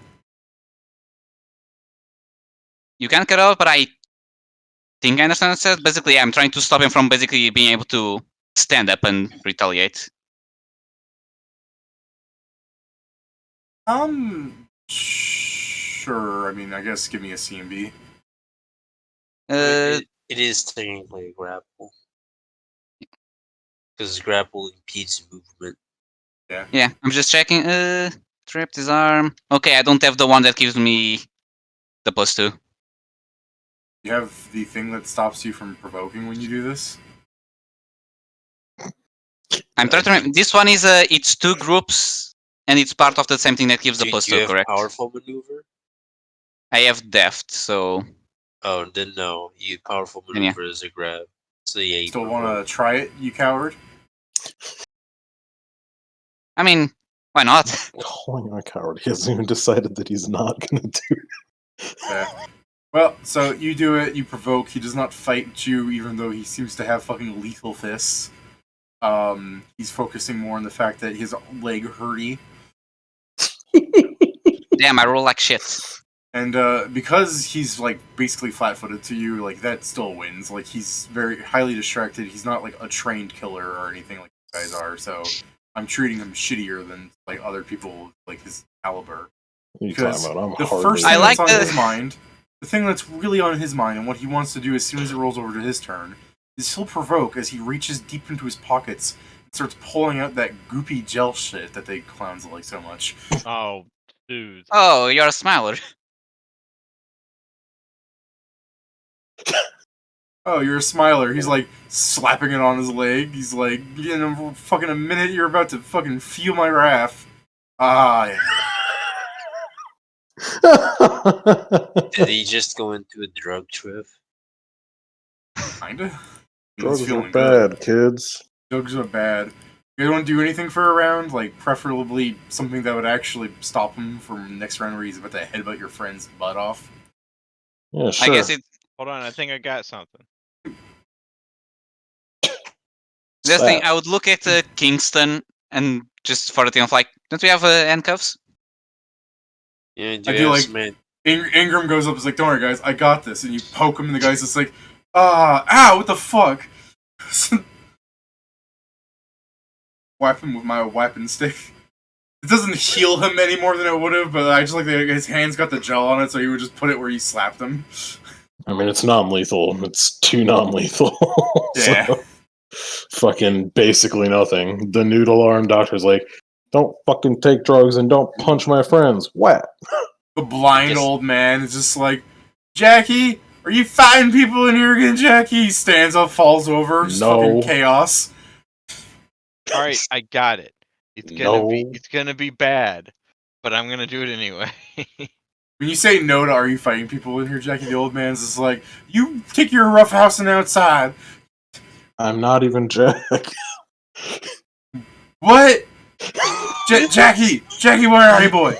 You can get out, but I think I understand what it says. Basically, I'm trying to stop him from basically being able to stand up and retaliate. Sure. I mean, I guess give me a CMB. It is technically a grapple. Because grapple impedes movement. Yeah, I'm just checking. Tripped his arm. Okay, I don't have the one that gives me the +2. You have the thing that stops you from provoking when you do this? I'm trying to remember. This one is it's 2 groups, and it's part of the same thing that gives the Do you +2, have correct? powerful maneuver? I have deft, so Oh, then no. You powerful Then maneuver is a grab. So yeah, you Still provoke. want to try it, you coward? I mean, why not? Calling him a coward. He hasn't even decided that he's not gonna do it. Yeah. Well, so you do it, you provoke, he does not fight you, even though he seems to have fucking lethal fists. He's focusing more on the fact that his leg hurty. Damn, I roll like shit. And because he's like basically flat-footed to you, like that still wins. Like he's very highly distracted. He's not like a trained killer or anything like you guys are. So I'm treating him shittier than like other people like his caliber. What are you Because talking about? I'm the hardly. first I thing like that's on the- his mind, the thing that's really on his mind, and what he wants to do as soon as it rolls over to his turn, is he'll provoke as he reaches deep into his pockets and starts pulling out that goopy gel shit that they clowns like so much. Oh, dude. Oh, you're a smiler. Oh, you're a smiler. He's like slapping it on his leg. He's like, fucking a minute, you're about to fucking feel my wrath. Ah, yeah. Did he just go into a drug trip? Kinda. Drugs He's are feeling good. bad, kids. Drugs are bad. You guys want to do anything for a round? Like, preferably something that would actually stop him from next round where he's about to headbutt your friend's butt off. Yeah, sure. I guess it. Hold on, I think I got something. This thing, Slap. I would look at Kingston and just for the thing of like, don't we have handcuffs? Yeah, do I you do have like- some Ingram goes up and is like, don't worry, guys, I got this. And you poke him, and the guy's just like, ow, what the fuck? Whap him with my weapon stick. It doesn't heal him any more than it would have, but I just like that his hand's got the gel on it, so he would just put it where he slapped him. I mean, it's non-lethal. It's too non-lethal. Yeah. So, fucking basically nothing. The noodle arm doctor's like, don't fucking take drugs and don't punch my friends. What? The blind I guess- old man is just like, Jackie, are you fighting people in here again, Jackie? He stands up, falls over, just No. fucking chaos. All right, I got it. It's gonna be bad, but I'm gonna do it anyway. When you say no to are you fighting people in here, Jackie, the old man's just like, you take your roughhousing outside. I'm not even Jack. What? Jackie, where are you, boy?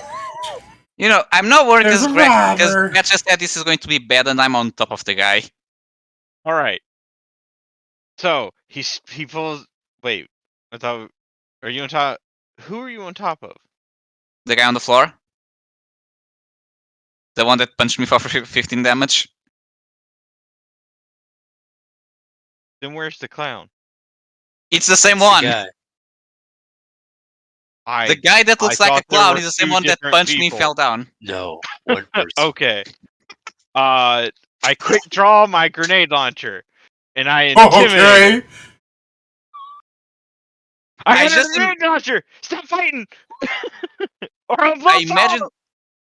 You know, I'm not worried There's because a Greg, robber. because Matt just said this is going to be bad, and I'm on top of the guy. All right. So he pulls. Wait, I thought. Are you on top? Who are you on top of? The guy on the floor, the one that punched me for 15 damage. Then where's the clown? It's the same It's the one. guy. The guy that looks I like a thought there clown were is the same two one that different punched me, people. fell down. No, one person. Okay. I quick draw my grenade launcher, and I intimidate. Okay. I I got a just grenade launcher. Stop fighting, or I'll blow I imagine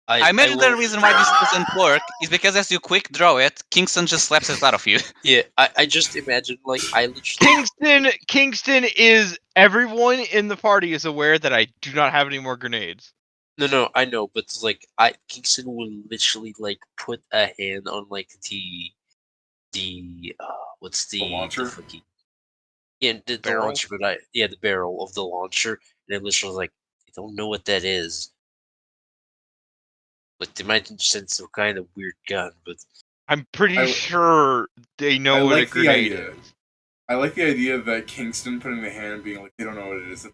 I I imagine the will. reason why this doesn't work is because as you quick draw it, Kingston just slaps it out of you. Yeah, I just imagine like I literally. Kingston is everyone in the party is aware that I do not have any more grenades. No, I know, but like Kingston will literally like put a hand on like the what's The launcher? fucking yeah the Barrel? launcher, but the barrel of the launcher, and I'm literally like I don't know what that is. Like they might send some kind of weird gun, but I'm pretty I- sure they know I what a like the grenade idea. is. I like the idea that Kingston putting the hand and being like, they don't know what it is.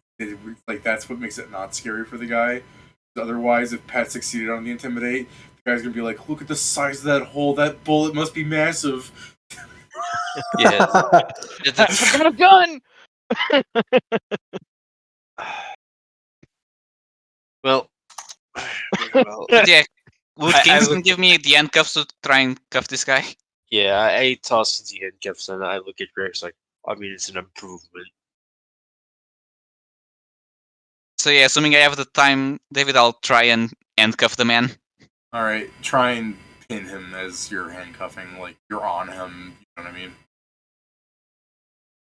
Like, that's what makes it not scary for the guy. Otherwise, if Pat succeeded on the intimidate, the guy's gonna be like, look at the size of that hole. That bullet must be massive. yeah, I've got a gun. well, well, But yeah, would I Kingston look- give me the handcuffs to try and cuff this guy? yeah, I toss the handcuffs and I look at Greg's like, I mean, it's an improvement. So yeah, assuming I have the time, David, I'll try and handcuff the man. Alright, try and pin him as you're handcuffing. Like, you're on him. You know what I mean?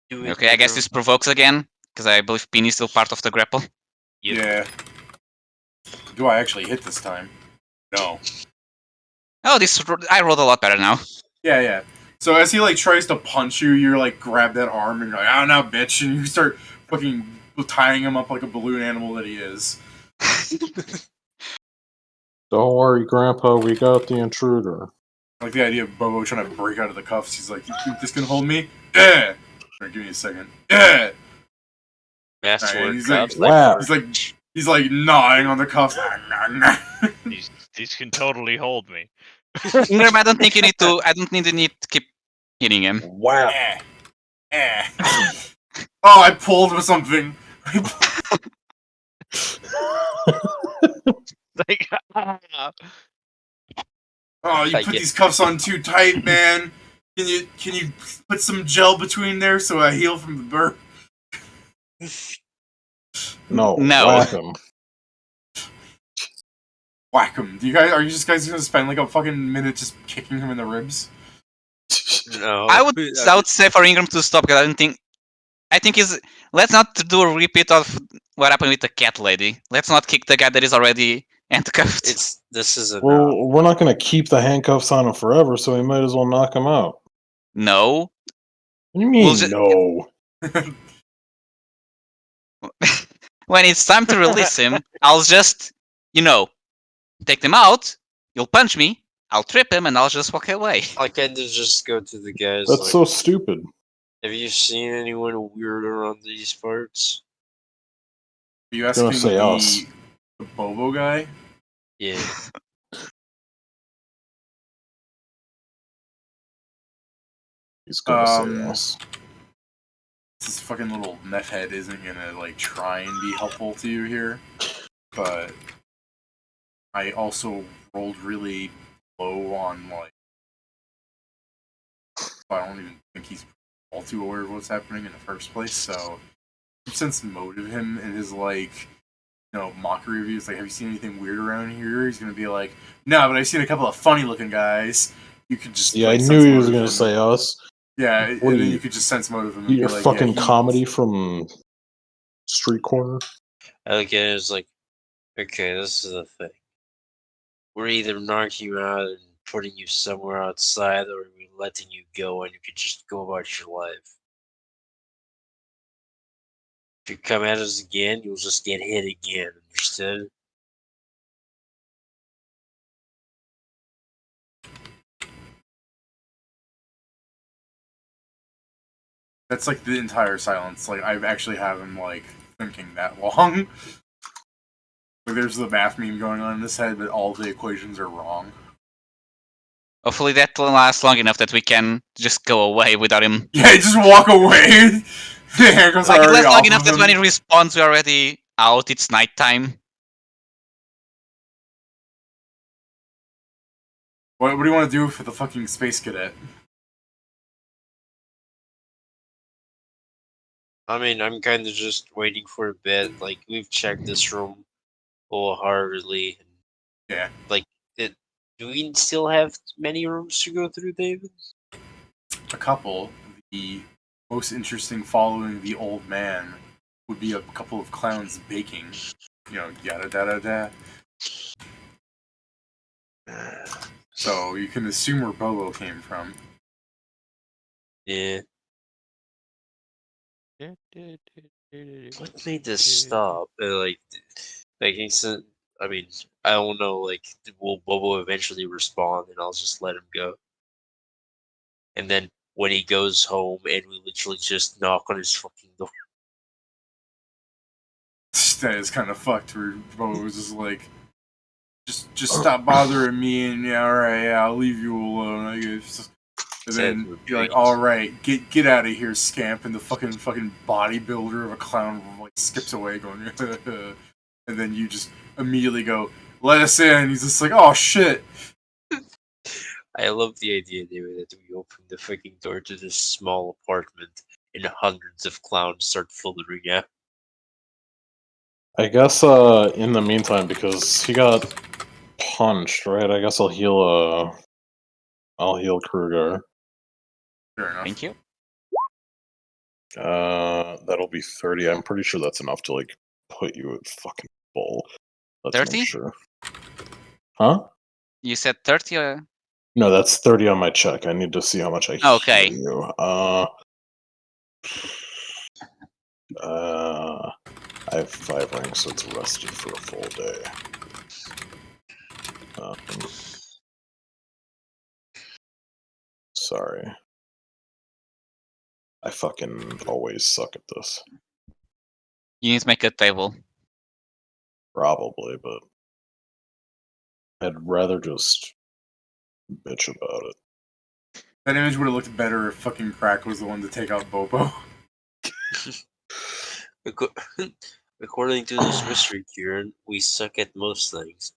Do it, Okay, I guess Ingram. this provokes again, because I believe pin is still part of the grapple. Yep. Yeah. Do I actually hit this time? No. Oh, I rolled a lot better now. Yeah. So as he like tries to punch you, you're like grab that arm and you're like, oh no, bitch, and you start fucking tying him up like a balloon animal that he is. Don't worry, Grandpa, we got the intruder. I like the idea of Bobo trying to break out of the cuffs. He's like, you think this can hold me? Yeah. Alright, give me a second. Yeah. Master Alright, word he's like, drops wow. he's like gnawing on the cuffs. These can totally hold me. Ingram, I don't think you need to. I don't need to keep hitting him. Wow. Oh, I pulled with something. Like, Oh, you I put get- these cuffs on too tight, man. Can you put some gel between there so I heal from the burn? No, No. whack him. Whack him. Are you just guys gonna spend like a fucking minute just kicking him in the ribs? No, I would say for Ingram to stop because I don't think. I think let's not do a repeat of what happened with the cat lady. Let's not kick the guy that is already handcuffed. This is a Well, we're not going to keep the handcuffs on him forever, so we might as well knock him out. No. What do you mean, We'll ju- no? When it's time to release him, I'll just, take them out. You'll punch me. I'll trip him, and I'll just walk away. I kind of just go to the guys That's like, so stupid. have you seen anyone weird around these parts? Are you Gonna asking say us. the Bobo guy? Yeah. He's gonna say Um, us. This fucking little meth head isn't gonna like try and be helpful to you here, but I also rolled really low on like. I don't even think he's all too aware of what's happening in the first place. So, you sense motive him in his like, mockery of you. It's like, have you seen anything weird around here? He's gonna be like, no, but I've seen a couple of funny looking guys. You could just Yeah, I like, knew sense he was motive gonna him. say us. Yeah, What and are then you- you could just sense motive him and Your be like, fucking yeah, comedy from Street Corner. I look at it as like, okay, this is the thing. We're either knocking you out and putting you somewhere outside, or we're letting you go and you can just go about your life. If you come at us again, you'll just get hit again, understood? That's like the entire silence. Like I actually have him like thinking that long. Like there's the math meme going on in his head, but all the equations are wrong. Hopefully that will last long enough that we can just go away without him. Yeah, just walk away. The handcuffs are Like, it already lasts long off enough of that him. when he responds, we're already out. It's nighttime. What do you want to do for the fucking space cadet? I mean, I'm kind of just waiting for a bit. Like, we've checked this room wholeheartedly. Yeah. Like, it. Do we still have many rooms to go through, David? A couple. The most interesting following the old man would be a couple of clowns baking. You know, yada da da da. So you can assume where Bobo came from. Yeah. What made this stop? Like he said. I mean, I don't know. Like, will Bobo eventually respond, and I'll just let him go? And then when he goes home, and we literally just knock on his fucking door. That is kind of fucked. Where Bobo was just like, just stop bothering me, and yeah, all right, yeah, I'll leave you alone, I guess. And then you're like, all right, get out of here, scamp, and the fucking bodybuilder of a clown like skips away, going, and then you just immediately go, let us in. He's just like, oh shit. I love the idea, David, that we open the freaking door to this small apartment, and hundreds of clowns start filtering out. I guess in the meantime, because he got punched, right? I guess I'll heal Kruger. Fair enough. Thank you. That'll be 30. I'm pretty sure that's enough to like put you at fucking full. Let's 30? make sure. Huh? You said 30? No, that's 30 on my check. I need to see how much I Okay. heal you. I have 5 ranks, so it's rested for a full day. Sorry. I fucking always suck at this. You need to make a table. Probably, but I'd rather just bitch about it. That image would have looked better if fucking Crack was the one to take out Bobo. According to this mystery, Kieran, we suck at most things.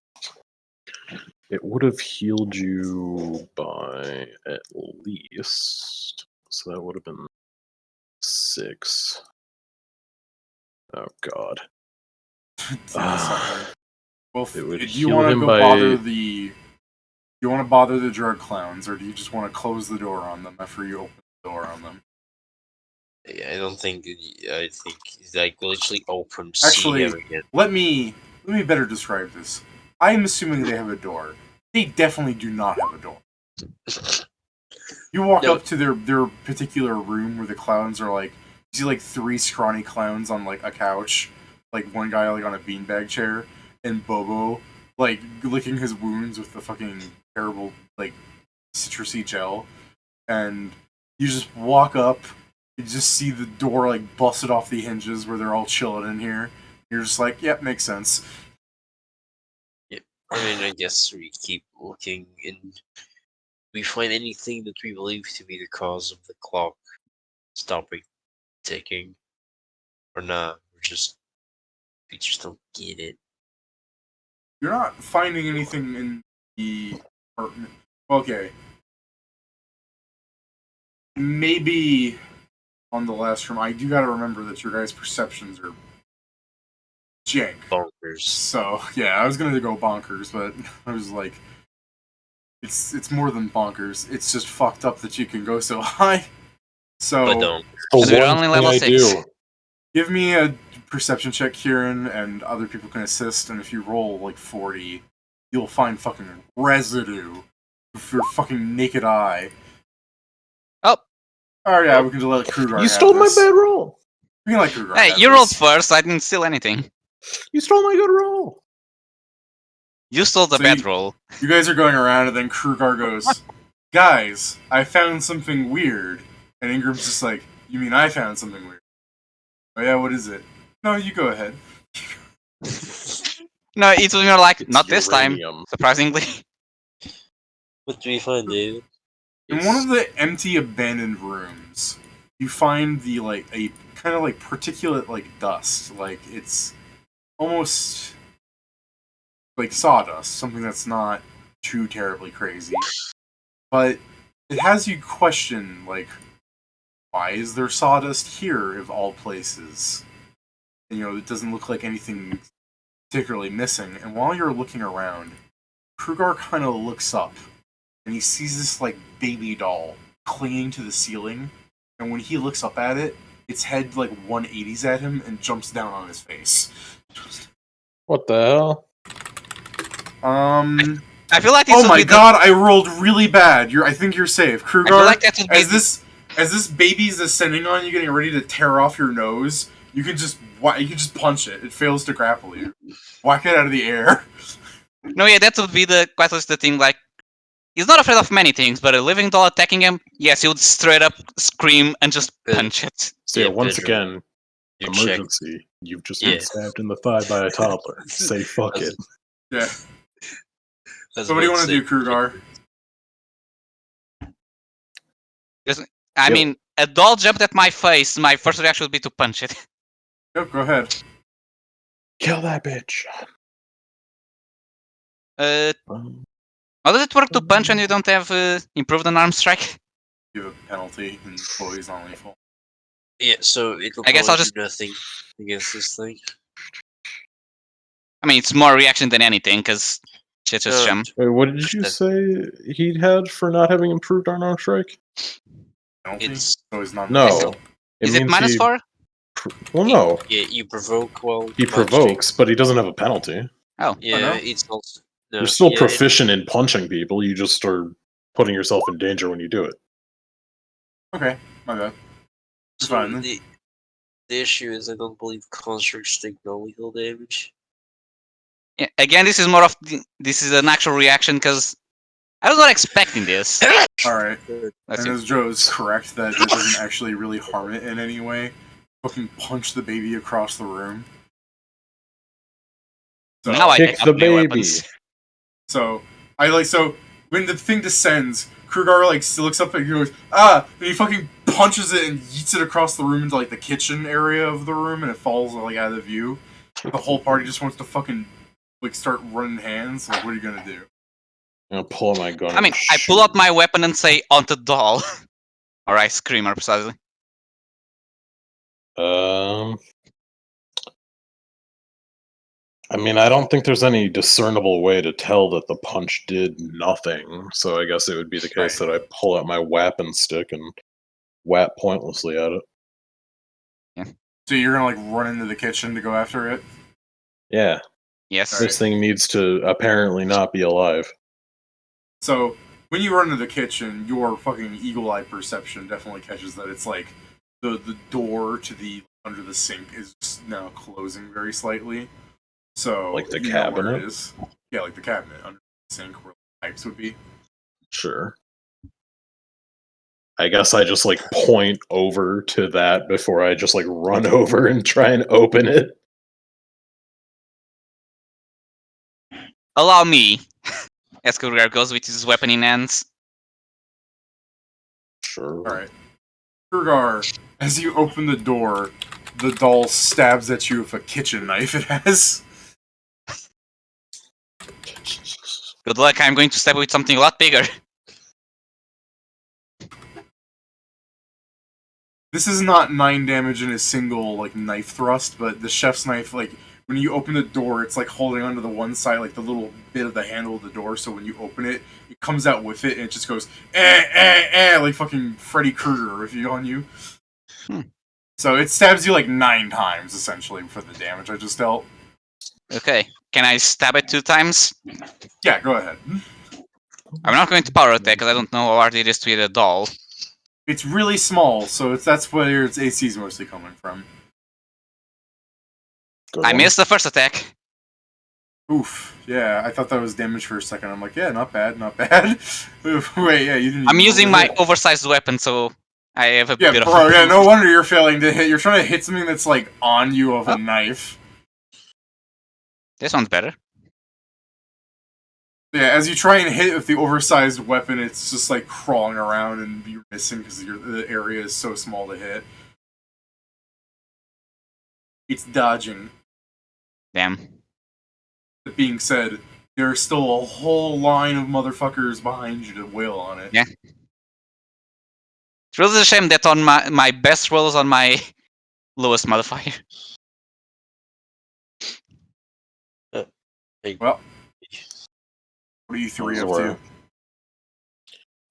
It would have healed you by at least. So that would have been 6. Oh god. Well, It would do you heal want to him go by- bother the? Do you want to bother the drug clowns, or do you just want to close the door on them after you open the door on them? I don't think. I think like literally open. Actually, see him again. let me better describe this. I am assuming they have a door. They definitely do not have a door. You walk No. up to their particular room where the clowns are like, you see like 3 scrawny clowns on like a couch, like one guy like on a beanbag chair, and Bobo like licking his wounds with the fucking terrible like citrusy gel, and you just walk up, you just see the door like busted off the hinges where they're all chilling in here. You're just like, yep, makes sense. I mean, I guess we keep looking, and we find anything that we believe to be the cause of the clock stopping ticking, or not. We just don't get it. You're not finding anything in the apartment. Okay. Maybe on the last room, I do gotta remember that your guys' perceptions are jank. Bonkers. So, yeah, I was gonna go bonkers, but I was like, it's more than bonkers. It's just fucked up that you can go so high. So, But don't. The And we're one only thing level I 6. do. give me a perception check, Kieran, and other people can assist, and if you roll like 40, you'll find fucking residue with your fucking naked eye. Oh. Oh yeah, we can just let Kruger You have stole my this. bad roll. We can let Kruger Hey, have you this. rolled first. I didn't steal anything. You stole my good roll. You stole the So bad you- roll. You guys are going around, and then Kruger goes, "Guys, I found something weird." And Ingram's just like, "You mean I found something weird?" Oh yeah, what is it? No, you go ahead. No, it was more like, It's not this time, uranium. surprisingly. What do we find, David? In one of the empty, abandoned rooms, you find the like a kind of like particulate like dust, like it's almost like sawdust, something that's not too terribly crazy. But it has you question, like, why is there sawdust here of all places? And, it doesn't look like anything particularly missing. And while you're looking around, Krugar kind of looks up and he sees this like baby doll clinging to the ceiling. And when he looks up at it, its head like 180s at him and jumps down on his face. What the hell? I feel like this Oh would my be god! I rolled really bad. I think you're safe, Krugar. I feel like that would be as this baby's ascending on you, getting ready to tear off your nose, you can just punch it. It fails to grapple you. Whack it out of the air. No, yeah, that would be the quite the thing. Like, he's not afraid of many things, but a living doll attacking him, yes, he would straight up scream and just punch it. So yeah, Yeah, once Pedro, again, you check. emergency. You've just Yeah. been stabbed in the thigh by a toddler. Say fuck it. Yeah. That's So what do you about want to to do, Krugar? I mean, a doll jumped at my face. My first reaction would be to punch it. Yep, go ahead. Kill that bitch. How does it work to punch when you don't have improved on arm strike? You have a penalty and employees on lethal. Yeah, so it'll I guess I'll probably just- do nothing against this thing. I mean, it's more reaction than anything, because shit's just jump. Wait, what did you say he had for not having improved arm strike? Penalty? It's So he's not. No. Is it means -4? Well, no. yeah, you provoke while He punching. provokes, but he doesn't have a penalty. Oh. Yeah, no? it's also no, You're still yeah, proficient in punching people. You just are putting yourself in danger when you do it. Okay, my bad. So Fine, then. the issue is I don't believe constructs take no lethal damage. Yeah, again, this is more of this is an actual reaction because I was not expecting this. Alright. Let's And see. as Joe is correct that it doesn't actually really harm it in any way, fucking punch the baby across the room. So, Now I Kick pick the up my baby. weapons. so when the thing descends, Krugar looks up and goes, and he fucking punches it and yeets it across the room into like the kitchen area of the room, and it falls like out of view. The whole party just wants to fucking like start running hands. Like, what are you gonna do? I'm gonna pull out my gun. I mean, I pull out my weapon and say, "On the doll," or I scream, more precisely. I mean, I don't think there's any discernible way to tell that the punch did nothing. So I guess it would be the case that I pull out my weapon stick and whap pointlessly at it. So you're gonna like run into the kitchen to go after it? Yeah, Yes. this thing needs to apparently not be alive. So when you run into the kitchen, your fucking eagle eye perception definitely catches that it's like the door to the under the sink is now closing very slightly. So Like the you know where cabinet? it is. Yeah, like the cabinet under the sink where the pipes would be. Sure. I guess I just like point over to that before I just like run over and try and open it. Allow me. As Kruger goes with his weapon in hands. Sure. Alright. Krugar, as you open the door, the doll stabs at you with a kitchen knife it has. Good luck, I'm going to stab with something a lot bigger. This is not 9 damage in a single like knife thrust, but the chef's knife, like when you open the door, it's like holding onto the one side, like the little bit of the handle of the door. So when you open it, it comes out with it, and it just goes like fucking Freddy Krueger if you on you. So it stabs you like 9 times essentially for the damage I just dealt. Okay, can I stab it 2 times? Yeah, go ahead. I'm not going to power attack because I don't know how hard it is to hit a doll. It's really small, so that's where its AC is mostly coming from. Good I one. missed the first attack. Oof. Yeah, I thought that was damage for a second. I'm like, yeah, not bad, not bad. Wait, yeah, you didn't. I'm even using roll my the hit. oversized weapon, so I have a Yeah, bit bro. of. Yeah, no wonder you're failing to hit. You're trying to hit something that's like on you of a knife. This one's better. Yeah, as you try and hit it with the oversized weapon, it's just like crawling around and you're missing because the area is so small to hit. It's dodging. Damn. That being said, there's still a whole line of motherfuckers behind you to wail on it. Yeah. It's really a shame that on my best roll is on my lowest modifier. Well, what are you three up to?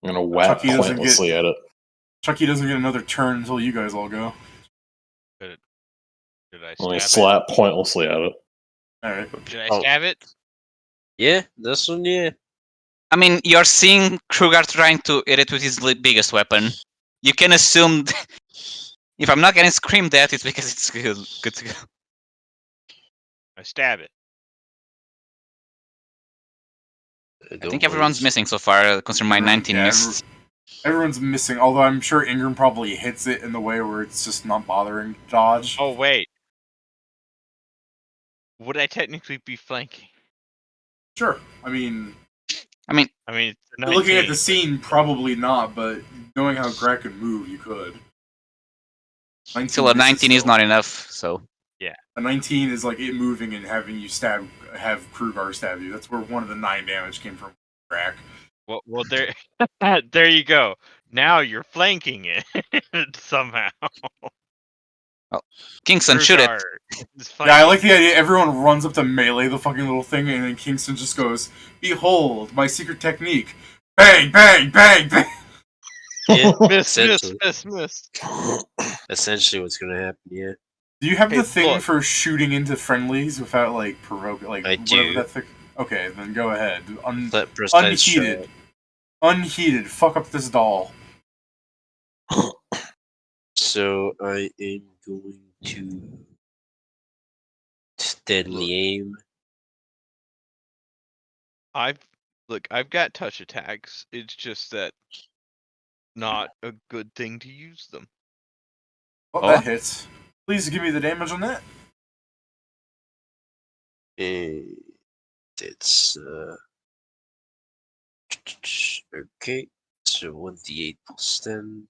I'm gonna whap Chucky doesn't pointlessly at it. Chucky doesn't get another turn until you guys all go. Did I Let me stab it? slap pointlessly at it. Alright. Did I Oh. stab it? Yeah, this one, yeah. I mean, you're seeing Kruger trying to hit it with his biggest weapon. You can assume if I'm not getting screamed at, it's because it's good to go. I stab it. I think everyone's missing so far, considering my 19 Yeah, missed. Everyone's missing, although I'm sure Ingram probably hits it in the way where it's just not bothering dodge. Oh wait. Would I technically be flanking? Sure. I mean, I mean, it's a 19, looking at the but- scene, probably not, but knowing how Greg could move, you could. 19 Still, a 19 is still. not enough, so. A 19 is like it moving and having you have Krugar stab you. That's where one of the 9 damage came from, Greg. Well, there, there you go. Now you're flanking it somehow. Kingston, shoot it. Krugar is Yeah, I like flanking. the idea. Everyone runs up to melee the fucking little thing, and then Kingston just goes, "Behold, my secret technique! Bang, bang, bang, bang!" Yeah, Miss. essentially what's gonna happen, yeah. Do you have Hey, the thing look. for shooting into friendlies without like provoking, like I whatever do. that thing? Okay, then go ahead. That precise Unheated, shot. unheated. Fuck up this doll. So I am going to steadily aim. I've got touch attacks. It's just that not a good thing to use them. Well, Oh. that hits. Please give me the damage on that. And it's okay. So 1d8 plus 10.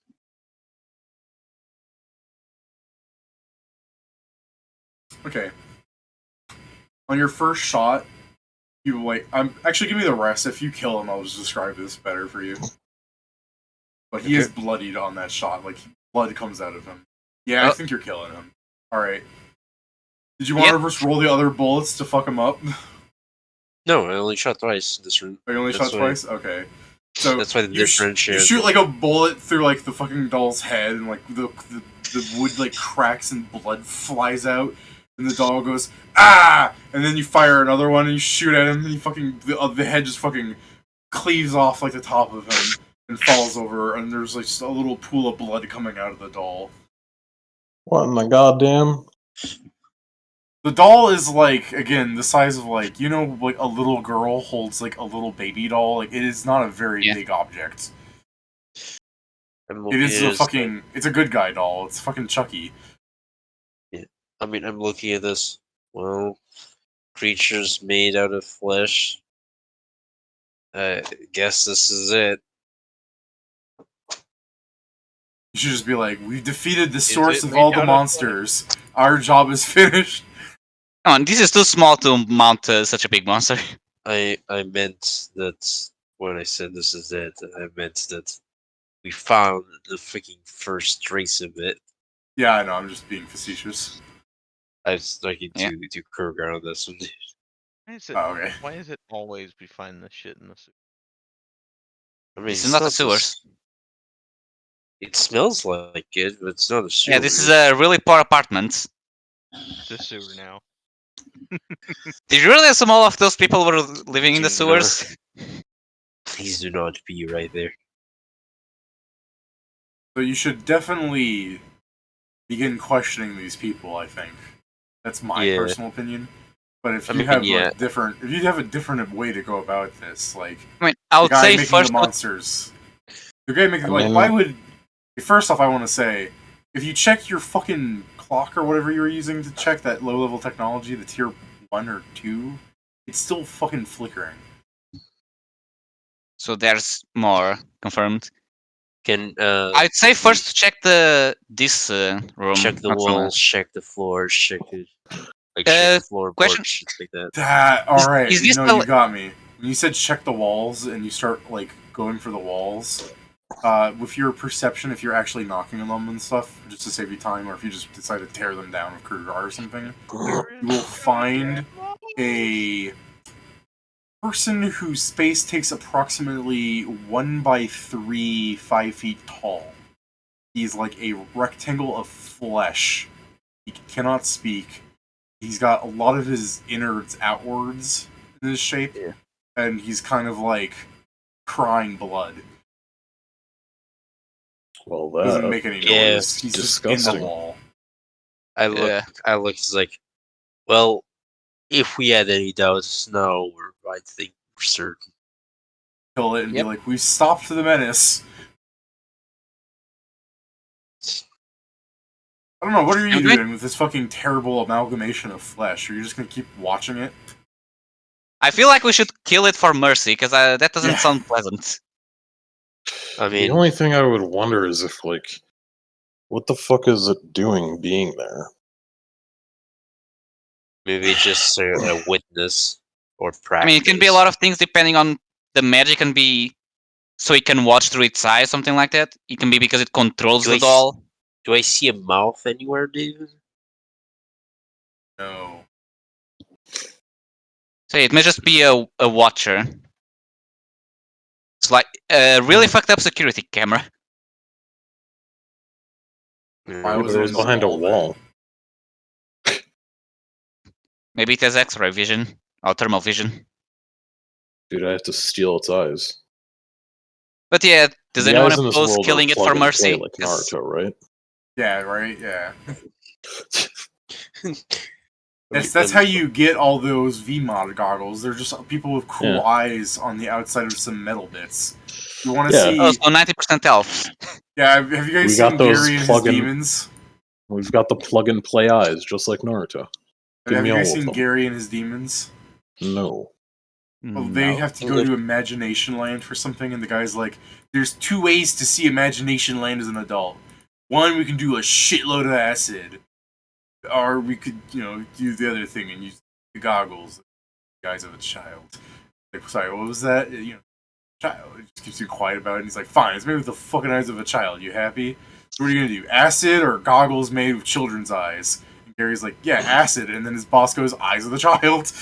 Okay. On your first shot, you like. Actually give me the rest. If you kill him, I'll just describe this better for you. But he is bloodied on that shot. Like blood comes out of him. Yeah, I think you're killing him. All right. Did you want to just roll the other bullets to fuck him up? No, I only shot twice this round. Oh, you only That's shot why- twice? Okay. So That's why the you differentiator. you shoot like a bullet through like the fucking doll's head, and like the wood like cracks and blood flies out, and the doll goes ah, and then you fire another one and you shoot at him, and he fucking the head just fucking cleaves off like the top of him and falls over, and there's like just a little pool of blood coming out of the doll. What in the goddamn? The doll is like, again, the size of like, you know, like a little girl holds like a little baby doll. Like it is not a very big object. I'm It looking is at a this, fucking, it's a good guy doll. It's fucking Chucky. I mean, I'm looking at this. Well, creatures made out of flesh. I guess this is it. You should just be like, we've defeated the Is source it of made all out the of monsters. Our job is finished. Come on, this is too small to mount such a big monster. I meant that when I said this is it, I meant that we found the freaking first trace of it. Yeah, I know. I'm just being facetious. I was talking Yeah. to Kruger on this one. Oh, okay. Why is it always we find this shit in the soup? I mean, This is it's not the this- sewers. It smells like it, but it's not a sewer. Yeah, this is a really poor apartment. It's a sewer now. Did you really assume all of those people were living in the Do sewers? Please do not be right there. So you should definitely begin questioning these people, I think. That's my Yeah. personal opinion. But if I you mean, have yeah. if you have a different way to go about this, like I mean, I the would guy say making first. the monsters, the guy making like, mean- why would? First off, I want to say, if you check your fucking clock or whatever you were using to check that low level technology, the tier 1 or 2, it's still fucking flickering. So there's more confirmed. Can I'd say first check this room. check the not so much. walls, check the floors, check it. Like shit question- floorboards, shit like that. That alright, is you this know the- you got me. When you said check the walls and you start like going for the walls, with your perception, if you're actually knocking on them and stuff, just to save you time, or if you just decide to tear them down with Kruger or something, you will find a person whose space takes approximately 1 by 3, 5 feet tall. He's like a rectangle of flesh. He cannot speak. He's got a lot of his innards outwards in his shape, Yeah. and he's kind of like crying blood. Well, Doesn't that make any Yeah, noise. He's just in disgusting. the wall. I look, it's like, well, if we had any doubts, no, I think we're certain. Kill it and Yep. be like, "We've stopped the menace." I don't know. What are you I'm going- doing with this fucking terrible amalgamation of flesh? Are you just gonna keep watching it? I feel like we should kill it for mercy, because that doesn't Yeah. sound pleasant. I The mean, only thing I would wonder is if, like, what the fuck is it doing being there? maybe just a witness or practice. I mean, it can be a lot of things depending on the magic. Can be so it can watch through its eyes, something like that. It can be because it controls Do the I s- doll. Do I see a mouth anywhere, David? No. So it may just be a watcher. It's like a really fucked up security camera. Why Yeah, was but it it was in the behind a wall, wall. Maybe it has X-ray vision or thermal vision. Dude, I have to steal its eyes. But yeah, does The anyone eyes in this oppose world killing are it for plug and mercy? play like 'Cause Naruto, right? Yeah, right. Yeah. Let That's me- that's let how me- you get all those VMod goggles. They're just people with cool Yeah. eyes on the outside of some metal bits. You want to Yeah. see? oh, so 90% elves. Yeah. Have you guys We seen got those Gary and his plug-in- demons? We've got the plug and play eyes, just like Naruto. Give Have me you all guys of seen them. Gary and his demons? No. Well, they No. have to go to Imagination Land for something, and the guy's like, "There's 2 ways to see Imagination Land as an adult. One, we can do a shitload of acid, or we could, do the other thing and use the goggles, the guise of a child." Like, sorry, what was that? Child. He just keeps being quiet about it, and he's like, "Fine, it's made with the fucking eyes of a child. You happy? So what are you gonna do? Acid or goggles made with children's eyes?" And Gary's like, "Yeah, acid." And then his boss goes, "Eyes of the child."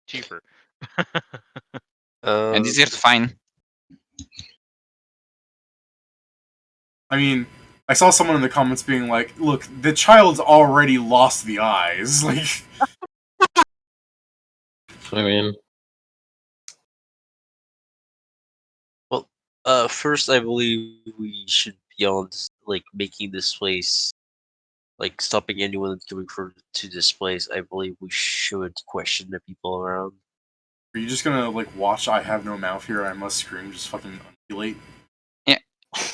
Cheaper. And easier to find. I mean, I saw someone in the comments being like, "Look, the child's already lost the eyes." Like, I mean, First, I believe we should be on like making this place, like stopping anyone coming to this place. I believe we should question the people around. are you just gonna like watch "I Have No Mouth Here, I Must Scream" just fucking undulate?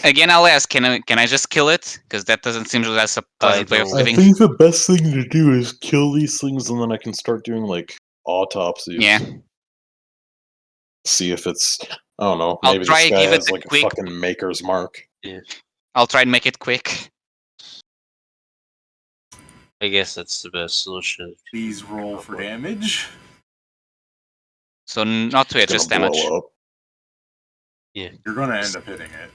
Again, I'll ask, can I just kill it? Because that doesn't seem like that's a pleasant way of don't- I living. think the best thing to do is kill these things, and then I can start doing like autopsies. Yeah. See if it's. I don't know. I'll Maybe try this to guy give it has a like quick- a fucking maker's mark. I'll try and make it quick. I guess that's the best solution. Please roll for damage. So not to it, It's just gonna damage. blow up. You're gonna end up hitting it.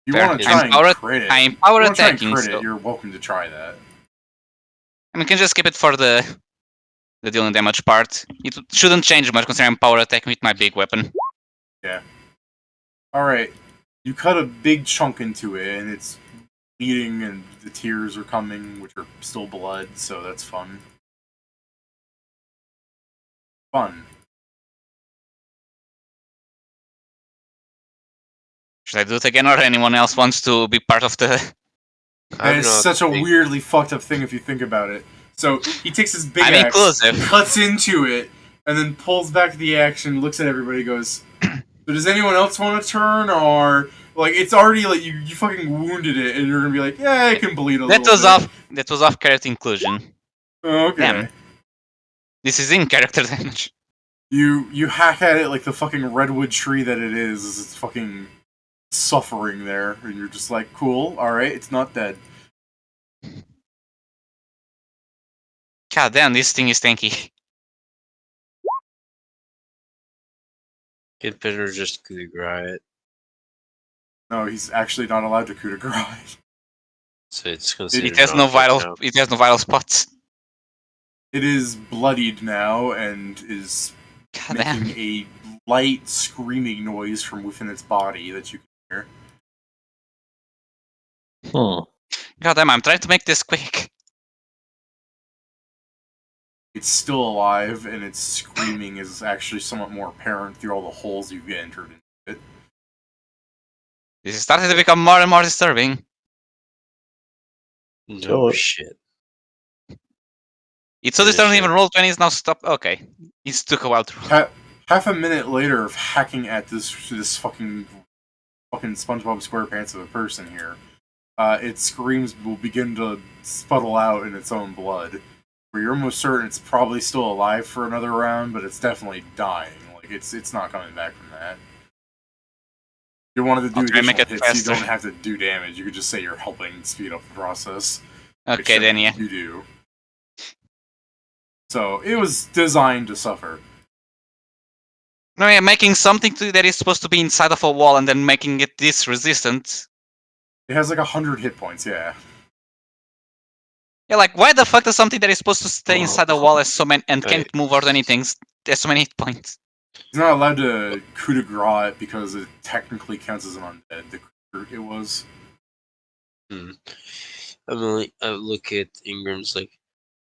You Fair. want to I'm try and power- crit it? I'm power you wanna try and attacking, crit so it, you're welcome to try that. I mean, can just skip it for the dealing damage part. It shouldn't change much considering I'm power attacking with my big weapon. Alright, you cut a big chunk into it, and it's bleeding, and the tears are coming, which are still blood, so that's fun. Fun. Should I do it again, or anyone else wants to be part of the? That I'm is not such a big- weirdly fucked up thing if you think about it. So he takes his big I'm axe, inclusive. cuts into it, and then pulls back the action, looks at everybody, goes, "So does anyone else want to turn, or like it's already like you fucking wounded it, and you're gonna be like, yeah, it can bleed a That little was bit." off. That was off character inclusion. Oh, okay. Damn. This is in character damage. You hack at it like the fucking redwood tree that it is as it's fucking suffering there, and you're just like, cool, all right, it's not dead. God damn, this thing is tanky. Kid better just coup de grace it. No, he's actually not allowed to coup de grace. So it's considered It has no knockback vital. now. It has no vital spots. It is bloodied now and is God making damn. a light screaming noise from within its body that you can hear. God damn, I'm trying to make this quick. It's still alive, and its screaming is actually somewhat more apparent through all the holes you've entered into it. This is starting to become more and more disturbing. Kill No it. shit. It's so Finish disturbing it. even roll 20s now stop. Okay. It took a while to roll. Half a minute later of hacking at this fucking SpongeBob SquarePants of a person here, its screams will begin to spuddle out in its own blood. Where you're almost certain it's probably still alive for another round, but it's definitely dying. Like it's not coming back from that. You wanted to I'll do try and make additional it hits, you faster. don't have to do damage. You could just say you're helping speed up the process. which Okay, then yeah. you do. So it was designed to suffer. No, yeah, making something that is supposed to be inside of a wall and then making it this resistant. It has like 100 hit points, yeah. Yeah, like why the fuck does something that is supposed to stay inside the wall has so many and can't move or do anything? There's so many hit points. He's not allowed to coup de grace it because it technically counts as an undead. The creature it was. I look at Ingram's like,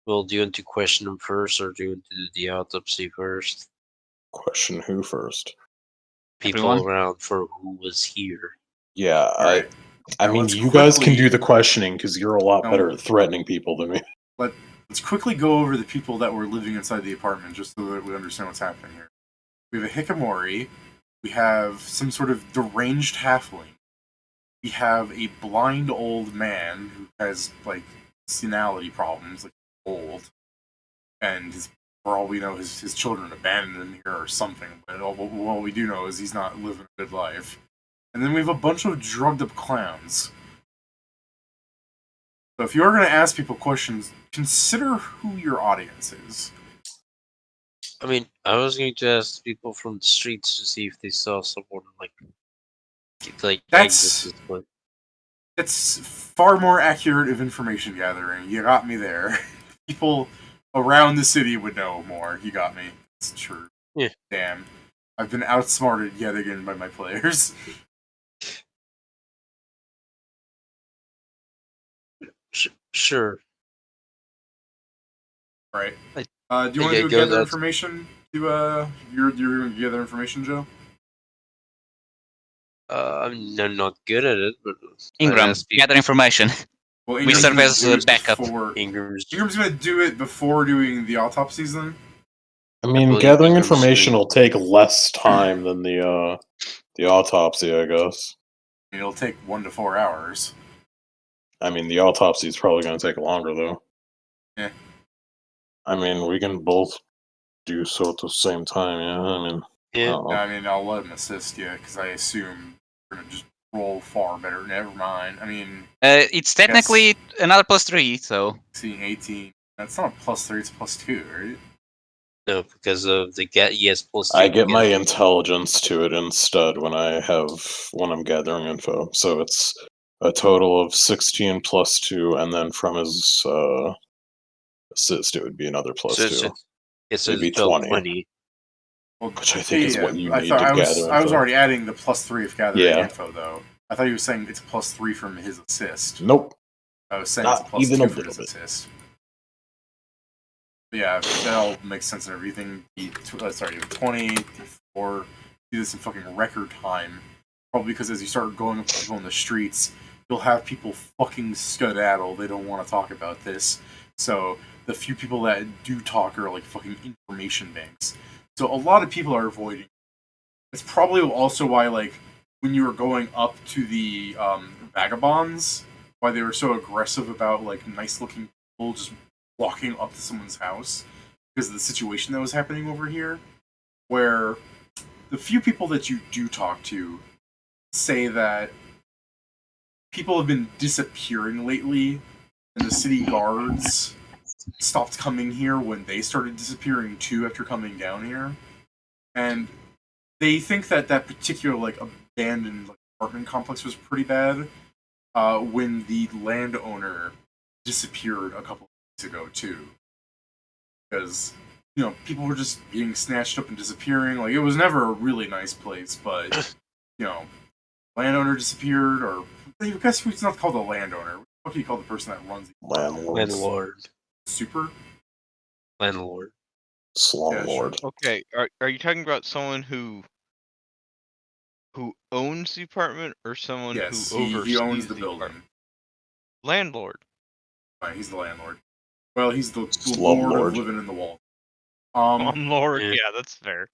well, do you want to question him first, or do you want to do the autopsy first? Question who first? People Everyone? around for who was here. Yeah, Alright. I Now mean, let's you guys can quickly- do the questioning because you're a lot No. better at threatening people than me. Let's quickly go over the people that were living inside the apartment just so that we understand what's happening here. We have a Hikikomori. We have some sort of deranged halfling. We have a blind old man who has, like, senility problems, like, old. And for all we know, his children abandoned him here or something. But all we do know is he's not living a good life. And then we have a bunch of drugged up clowns. So if you are going to ask people questions, consider who your audience is. I mean, I was going to ask people from the streets to see if they saw someone like That's- exit this place. It's far more accurate of information gathering. You got me there. People around the city would know more. You got me. It's true. Yeah. Damn. I've been outsmarted yet again by my players. Sure. Right. I- Do you want Okay, to do go, gather that's- information? You're going to gather information, Joe? I'm not good at it, but Ingram, ask people. gather information. Well, We Ingram's serve gonna as do a it backup. Ingram's. Ingram's going to do it before doing the autopsies then? I mean, believe gathering Ingram's information doing- will take less time than the autopsy, I guess. It'll take 1 to 4 hours. I mean, the autopsy is probably going to take longer, though. Yeah. I mean, we can both do so at the same time, yeah? I mean, I Yeah. don't know. I mean, I'll let him assist you, because I assume you're going to just roll far better. Never mind. I mean, It's technically another +3, so seeing 18. That's not a +3, it's a +2, right? No, because of the yes plus. I two get my together. intelligence to it instead when I'm gathering info. So it's a total of 16 plus 2, and then from his assist, it would be another plus So 2. it's It'd be a total 20. 20. Well, Which I think is what you need to I was gather I was info. already adding the +3 of gathering Yeah. info, though. I thought he was saying it's a +3 from his assist. Nope. I was saying Not it's a +2 even a from little his bit. assist. But yeah, that all makes sense and everything. Sorry, 20, 4, do this in fucking record time. Probably because as you start going up to people in the streets, you'll have people fucking skedaddle. They don't want to talk about this. So the few people that do talk are like fucking information banks. So a lot of people are avoiding. It's probably also why, like, when you were going up to the vagabonds, why they were so aggressive about like nice looking people just walking up to someone's house because of the situation that was happening over here, where the few people that you do talk to say that people have been disappearing lately, and the city guards stopped coming here when they started disappearing too after coming down here, and they think that that particular like abandoned like, apartment complex was pretty bad. When the landowner disappeared a couple weeks ago too, because people were just being snatched up and disappearing. Like it was never a really nice place, but you know landowner disappeared, or I guess who's not called a landowner. What do you call the person that runs the Landlord. super? Landlord. Slumlord. Okay, are you talking about someone who owns the apartment or someone Yes, who he oversees owns the apartment? building. Landlord. Right, he's the landlord. Well, he's the lord of Slumlord. living in the wall. Landlord. Yeah. Yeah, that's fair.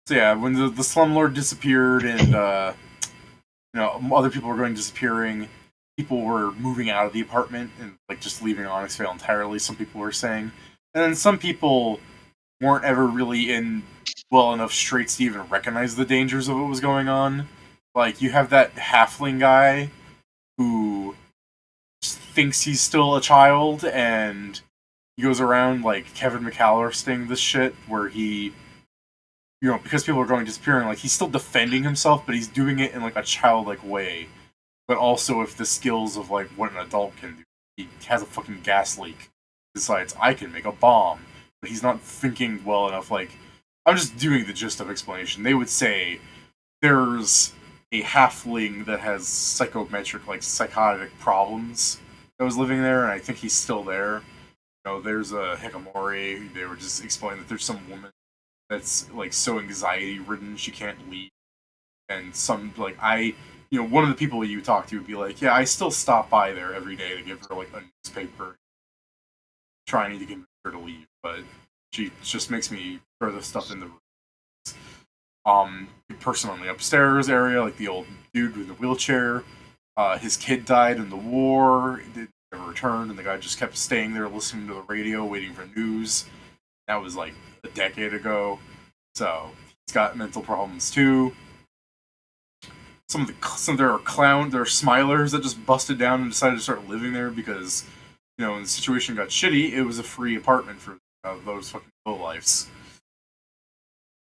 So yeah, when the slumlord disappeared and other people were going disappearing, people were moving out of the apartment and like just leaving Onyxvale entirely. Some people were saying, and then some people weren't ever really in well enough straits to even recognize the dangers of what was going on. Like you have that halfling guy who thinks he's still a child and he goes around like Kevin McAllister this shit where he because people are going disappearing, like he's still defending himself, but he's doing it in like a childlike way. But also with the skills of like what an adult can do. He has a fucking gas leak. Decides I can make a bomb, but he's not thinking well enough. Like I'm just doing the gist of explanation. They would say there's a halfling that has psychometric, like psychotic problems that was living there, and I think he's still there. There's a Hikamori. They were just explaining that there's some woman that's like so anxiety ridden she can't leave, and some like one of the people you talk to would be like, yeah, I still stop by there every day to give her like a newspaper, trying to convince her to leave, but she just makes me throw the stuff in the room. Person on the upstairs area, like the old dude with the wheelchair. His kid died in the war. It never returned, and the guy just kept staying there, listening to the radio, waiting for news. That was like a decade ago. So he's got mental problems too. There are smilers that just busted down and decided to start living there because when the situation got shitty, it was a free apartment for those fucking lowlifes.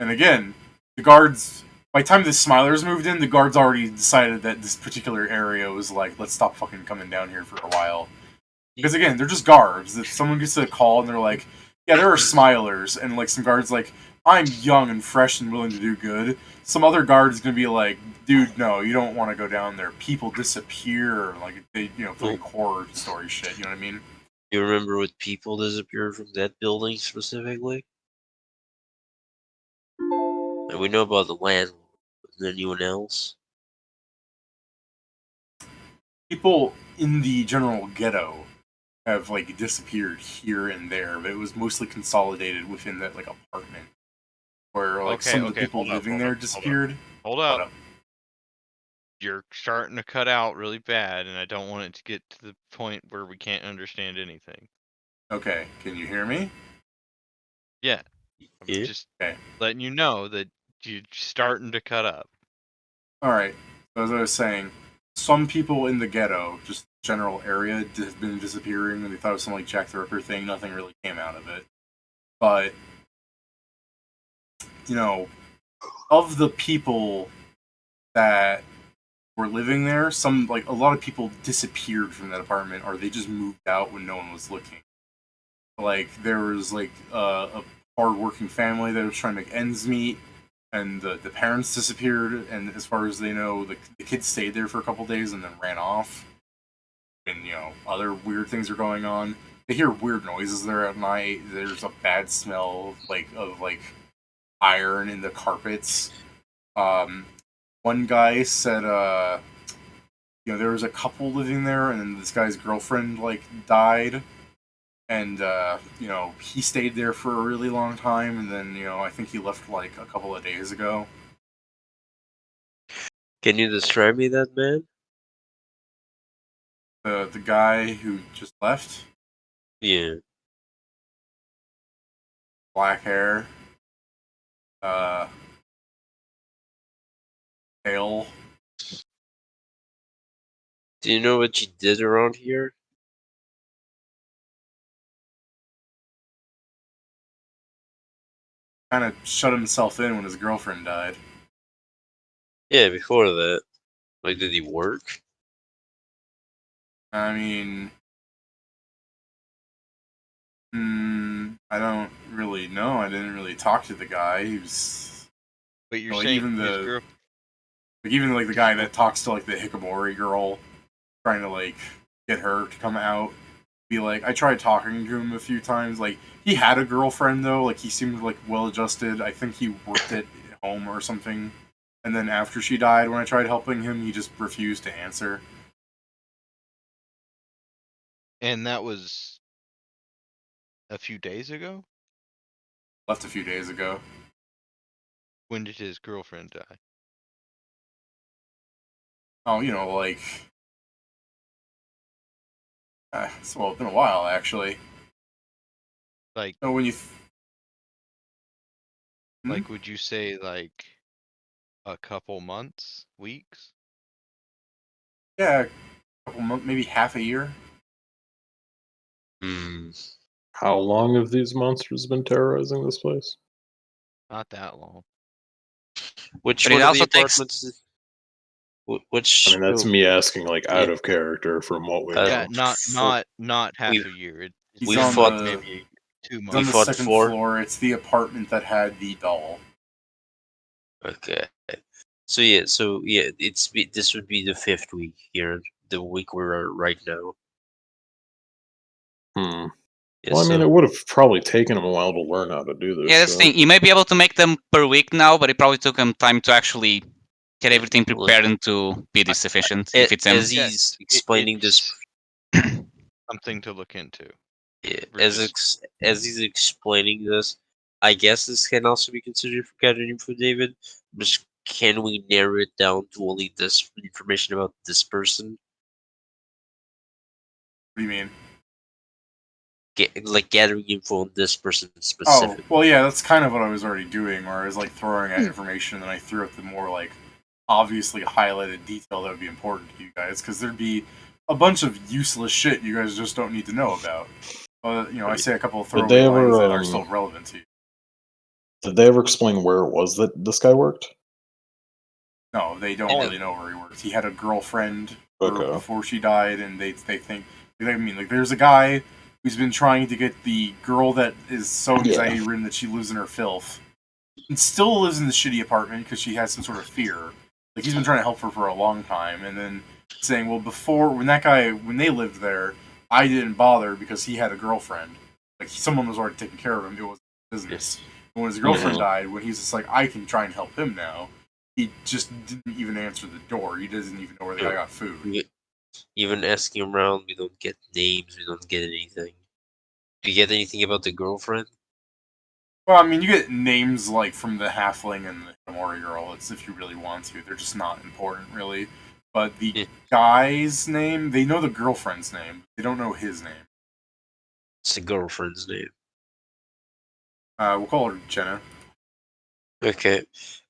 And again, the guards. By the time the Smilers moved in, the guards already decided that this particular area was like, let's stop fucking coming down here for a while. Because again, they're just guards. If someone gets a call and they're like, yeah, there are Smilers, and like some guards like, I'm young and fresh and willing to do good. Some other guard is gonna be like, dude, no, you don't want to go down there. People disappear, like they, fucking horror story shit. You know what I mean? You remember what people disappeared from that building specifically? And we know about the landlord. Is anyone else? People in the general ghetto have like disappeared here and there, but it was mostly consolidated within that like apartment where like some of the people living there disappeared. Hold up. You're starting to cut out really bad, and I don't want it to get to the point where we can't understand anything. Okay, can you hear me? Yeah. I'm Yeah. just Okay. letting you know that you're starting to cut up. Alright, so as I was saying, some people in the ghetto, just general area, have been disappearing, and they thought it was some like Jack the Ripper thing. Nothing really came out of it. But, of the people that were living there, a lot of people disappeared from that apartment, or they just moved out when no one was looking. Like, there was, like, a hard-working family that was trying to make ends meet, and the parents disappeared, and as far as they know, the kids stayed there for a couple days and then ran off. And, other weird things are going on. They hear weird noises there at night. There's a bad smell of iron in the carpets. One guy said, there was a couple living there, and then this guy's girlfriend died, and he stayed there for a really long time, and then I think he left like a couple of days ago. Can you describe me that man? The guy who just left, Yeah. black hair, uh, pale. Do you know what you did around here? kind of shut himself in when his girlfriend died. Yeah, before that. Like, did he work? I mean, I don't really know. I didn't really talk to the guy. He was But you're like saying even his the girl. even like the guy that talks to like the Hikikomori girl, trying to like get her to come out. Be like, I tried talking to him a few times. Like he had a girlfriend though. Like he seemed like well adjusted. I think he worked at home or something. And then after she died, when I tried helping him, he just refused to answer. And that was a few days ago? Left a few days ago. When did his girlfriend die? Oh, like it's been a while actually. Like, So when you like, would you say like a couple months, weeks? yeah, a couple months, maybe half a year. Hmm. How long have these monsters been terrorizing this place? Not that long. Which But it one of the also takes- apartments? Which? I mean, that's me asking, like, out Yeah. of character from what we Yeah, know. not half we- a year. He's We on fought- maybe 2 He's on We the months. fought second four? floor. It's the apartment that had the doll. Okay. So yeah, this would be the 5th week here, the week we're at right now. Hmm. Yeah, Well, I mean, so- it would have probably taken him a while to learn how to do this. Yeah, that's the shit. thing. You may be able to make them per week now, but it probably took him time to actually get Yeah, everything look, prepared and to be this efficient. If it's him. as Yeah, he's explaining this, Something to look into. yeah, Versus- as he's explaining this, I guess this can also be considered for gathering for David. But can we narrow it down to only this information about this person? What do you mean? Like gathering info on this person Oh, specific. well, yeah, that's kind of what I was already doing, where I was like throwing out information, and then I threw out the more like obviously highlighted detail that would be important to you guys, because there'd be a bunch of useless shit you guys just don't need to know about. But I say a couple of Did throwaway they lines ever, that are still relevant to you. Did they ever explain where it was that this guy worked? No, they don't Oh. really know where he works. He had a girlfriend Okay. before she died, and they think. I mean, like, there's a guy who's been trying to get the girl that is so anxiety ridden that she lives in her filth, and still lives in the shitty apartment because she has some sort of fear. Like, he's been trying to help her for a long time, and then saying, well, before when they lived there, I didn't bother because he had a girlfriend. Like, someone was already taking care of him. It was business. And when his girlfriend died, when he's just like, I can try and help him now, he just didn't even answer the door. He doesn't even know where the guy got food. Even asking around, we don't get names, we don't get anything. Do you get anything about the girlfriend? Well, I mean, you get names like from the halfling and the Himori girl. It's if you really want to. They're just not important, really. But the Yeah. guy's name, they know the girlfriend's name. They don't know his name. It's the girlfriend's name. We'll call her Jenna. Okay.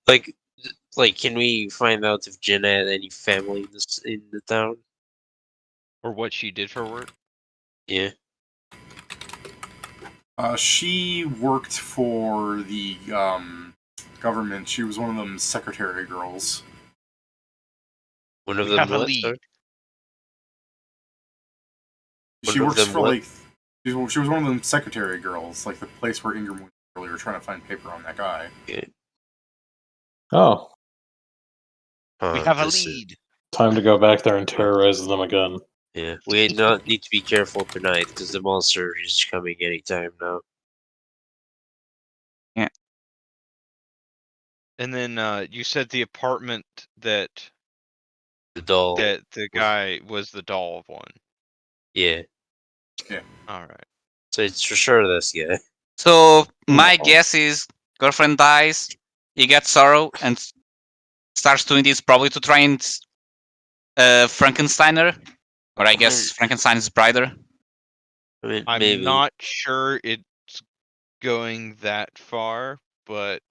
Like, can we find out if Jenna had any family in the town? or what she did for work. Yeah. She worked for the government. She was one of them secretary girls. One of We them have a what, lead. sorry? She One of works them for what? like she was one of them secretary girls, like the place where Ingram was earlier trying to find paper on that guy. Okay. Oh, We have a this is- lead. time to go back there and terrorize them again. Yeah, we not need to be careful tonight because the monster is coming anytime now. And then you said the apartment that The doll. the guy was the doll of one. Yeah. All right. So it's for sure this guy. So my No. guess is girlfriend dies, he gets sorrow and starts doing this probably to try and Frankensteiner, or I guess Frankenstein's brider. I mean, I'm maybe. not sure it's going that far, but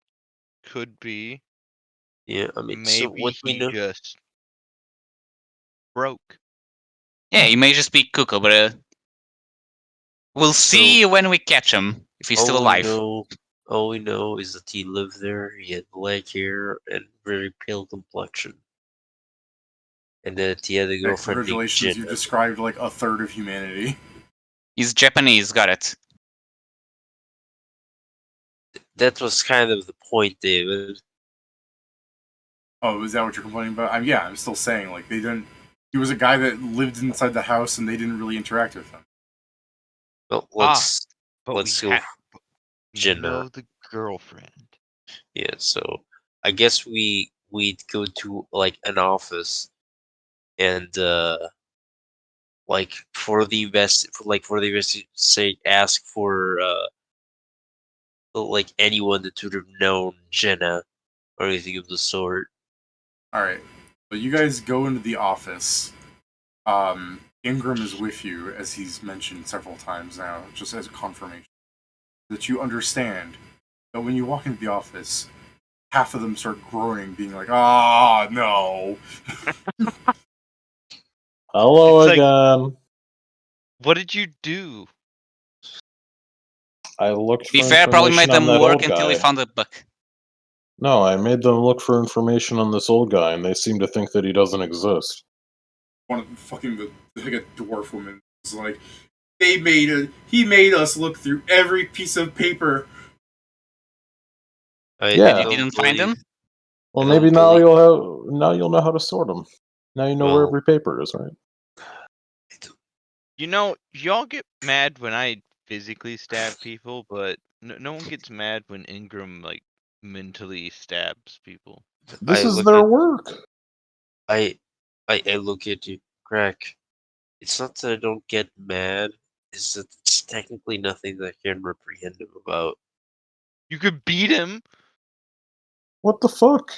could be. Yeah, I mean, Maybe so what we he know. just broke. Yeah, he may just be cuckoo, but we'll see when we catch him if he's still alive. All we know is that he lived there, he had black hair and very pale complexion. And that he had a girlfriend named Congratulations, you Jenna. described like a third of humanity. He's Japanese. Got it. That was kind of the point, David. Oh, is that what you're complaining about? Yeah, I'm still saying like they didn't. He was a guy that lived inside the house, and they didn't really interact with him. Well, But let's we go we Jenna. know the girlfriend. Yeah, so I guess we'd go to like an office and like for the say ask for like anyone that would have known Jenna or anything of the sort. All right, so you guys go into the office. Ingram is with you, as he's mentioned several times now, just as a confirmation that you understand that when you walk into the office, half of them start groaning, being like, "Ah, no." Hello It's like- again. What did you do? I looked for Be fair, probably made information them on that work old until we guy. found the book. No, I made them look for information on this old guy, and they seem to think that he doesn't exist. One of like a dwarf woman was like, he made us look through every piece of paper. Yeah. You didn't find him? Well, I maybe don't now believe- you'll know how to sort them. Now you know where Well- every paper is, right? You know, y'all get mad when I physically stab people, but no one gets mad when Ingram like mentally stabs people. This I is look their at- work. I look at you, Crack. It's not that I don't get mad, it's that it's technically nothing that I can reprehend him about. You could beat him. What the fuck?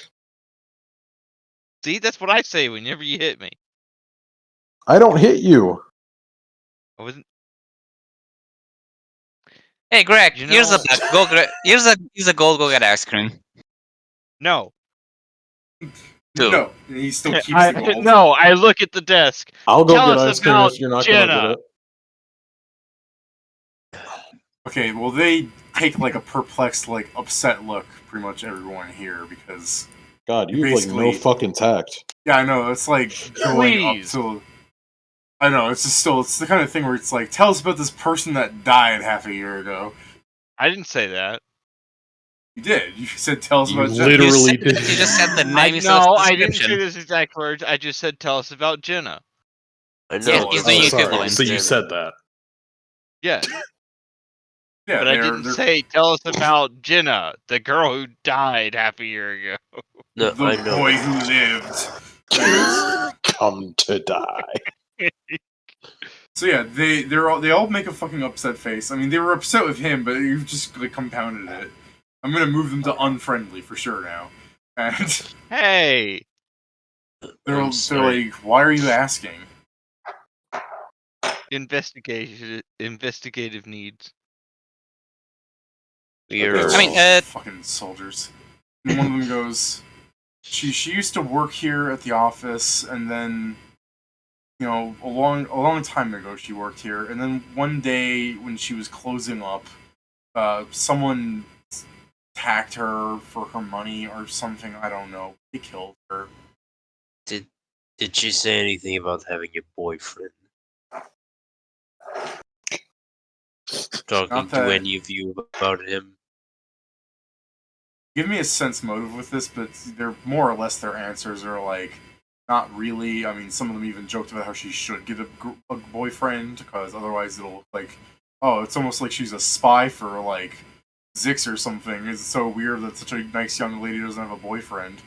See, that's what I say whenever you hit me. I don't hit you. I wasn't. Hey, Greg, You here's a know- buck. Go, Greg. Here's a gold. Go get ice cream. No. Two. No, and he still keeps the gold. No, I look at the desk. I'll go Tell get us ice cream about if you're not Jenna. gonna get it. Okay, well they take like a perplexed, like upset look, pretty much everyone here, because God, you have like no Basically- fucking tact. yeah, I know it's like going Please. up to. I know it's the kind of thing where it's like, tell us about this person that died half a year ago. I didn't say that. You did. You said tell us You about literally You said did. that you just said the I name instead of no, the I didn't say description. those exact words. I just said tell us about Jenna. I know. Yeah, he's Oh, doing Oh, it sorry. equivalent. So you said that. Yeah, Yeah, but I didn't say tell us about Jenna, the girl who died half a year ago. No, the I know. boy who lived. Anyways, Come to die. so yeah, they all make a fucking upset face. I mean, they were upset with him, but you've just like, compounded it. I'm gonna move them to unfriendly for sure now. And Hey, they're sorry. like, why are you asking? investigative needs. We are. Okay, I mean, Oh, fucking soldiers. And one of them goes, she used to work here at the office, and then, you know, a long time ago she worked here, and then one day when she was closing up, someone attacked her for her money or something. I don't know. They killed her. Did she say anything about having a boyfriend? Talking Not to that- any of you about him? Give me a sense motive with this, but they're more or less their answers are like, not really. I mean, some of them even joked about how she should get a boyfriend because otherwise it'll look like, oh, it's almost like she's a spy for like Zix or something. It's so weird that such a nice young lady doesn't have a boyfriend.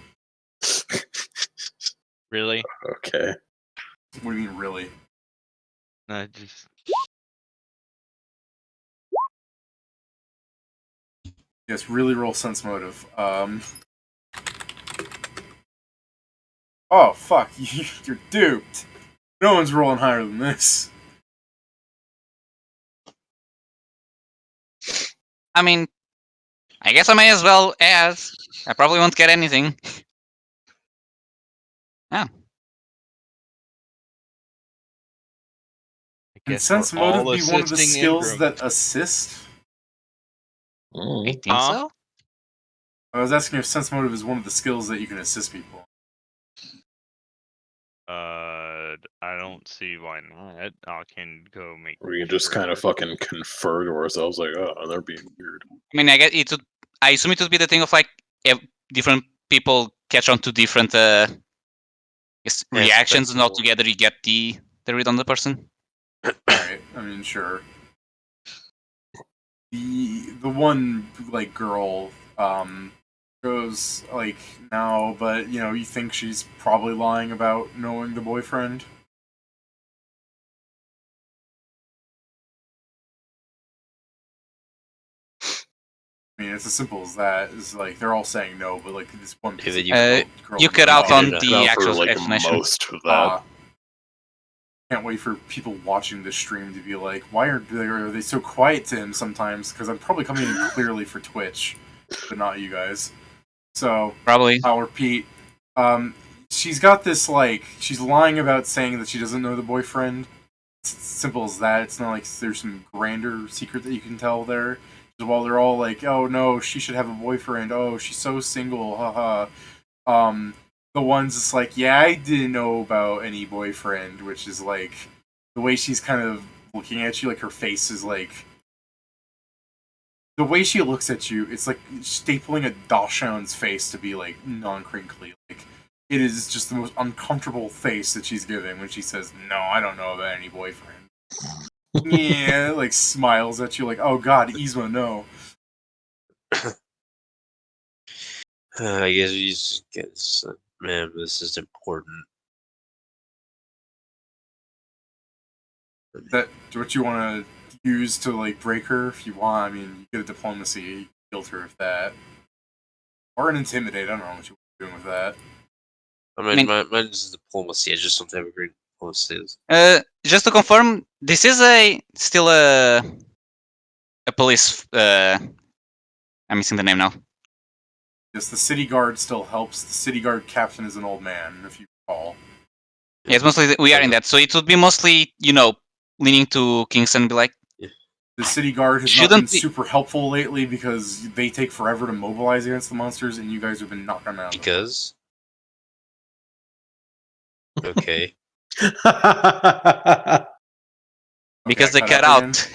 Really? Okay. What do you mean, really? I just Yes, really roll sense motive. Oh fuck, you're duped. No one's rolling higher than this. I mean, I guess I may as well ask. I probably won't get anything. I Can guess sense we're all motive be one of the assisting skills Ingram. that assist? Mm. I think Huh? so. I was asking if sense motive is one of the skills that you can assist people. I don't see why not. I can go make. We can just kind of fucking confer to ourselves, like, oh, they're being weird. I mean, I guess it would. I assume it would be the thing of like different people catch on to different reactions, and Aspects of altogether you get the read on the person. Right. I mean, sure. The one like girl goes like no, but you know you think she's probably lying about knowing the boyfriend. I mean, it's as simple as that. It's like they're all saying no, but like this one Yeah, but girl You goes, cut out "No." on Cut the Out for actual like explanation. most of that. Can't wait for people watching this stream to be like, why are they so quiet to him sometimes? Because I'm probably coming in clearly for Twitch, but not you guys. So Probably. I'll repeat. She's got this like she's lying about saying that she doesn't know the boyfriend. It's as simple as that. It's not like there's some grander secret that you can tell there. While they're all like, "Oh no, she should have a boyfriend. Oh, she's so single." Haha. The one's just like, "Yeah, I didn't know about any boyfriend," which is like the way she's kind of looking at you. Like her face is like the way she looks at you. It's like stapling a Dachshund's face to be like non-crinkly. Like it is just the most uncomfortable face that she's giving when she says, "No, I don't know about any boyfriend." Yeah, like smiles at you like, "Oh God, Yzma, no." I guess you just get, man, this is important. That what you want to use to like break her if you want. I mean, you get a diplomacy, you can guilt her with that, or an intimidate. I don't know what you're doing with that. I mean- mean, mine is diplomacy. I just don't have a great diplomacy. Just to confirm, this is still a police. I'm missing the name now. Yes, the city guard still helps. The city guard captain is an old man, if you recall. Yeah, it's mostly we are in that, so it would be mostly leaning to Kingston and be like, The city guard has not Shouldn't been be- super helpful lately because they take forever to mobilize against the monsters, and you guys have been knocking them out. Because okay, because I they cut again? out.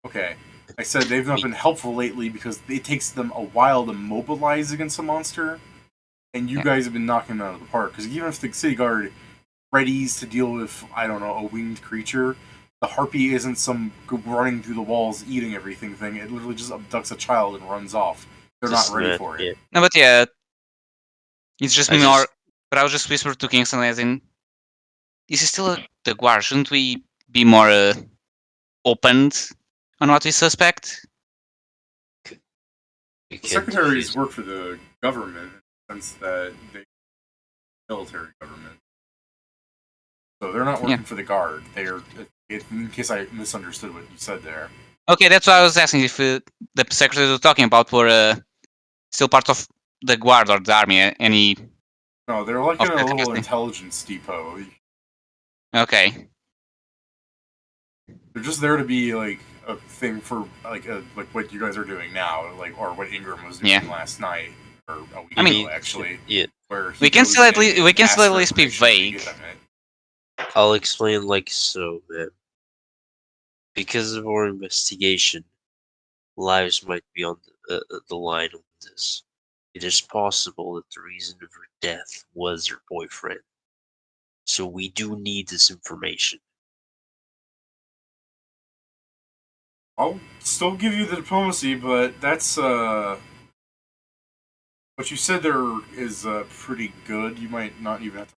Okay. I said they've not been helpful lately because it takes them a while to mobilize against a monster, and you Yeah. guys have been knocking them out of the park. Because even if the city guard readies to deal with, I don't know, a winged creature, the harpy isn't some running through the walls eating everything thing. It literally just abducts a child and runs off. They're just not ready that, for it. yeah. No, but yeah, it's just I more. just- But I was just whispered to Kingston as in, this is still the guard. Shouldn't we be more open on what we suspect? You The can't secretaries defuse- work for the government in the sense that they military government. So they're not working for the guard. They're, in case I misunderstood what you said there. Okay, that's why I was asking if the secretaries we're talking about were still part of the guard or the army. Any? No, they're like Of in a that little capacity. intelligence depot. Okay. They're just there to be like a thing for like what you guys are doing now, like or what Ingram was doing Yeah. last night or a week I mean- ago actually. Yeah, Where he We can goes still at in least- and we can still asks at for least be information and they vague. get them it. I'll explain like so, man. Because of our investigation, lives might be on the line on this. It is possible that the reason of her death was her boyfriend. So we do need this information. I'll still give you the diplomacy, but that's what you said there is pretty good. You might not even have to.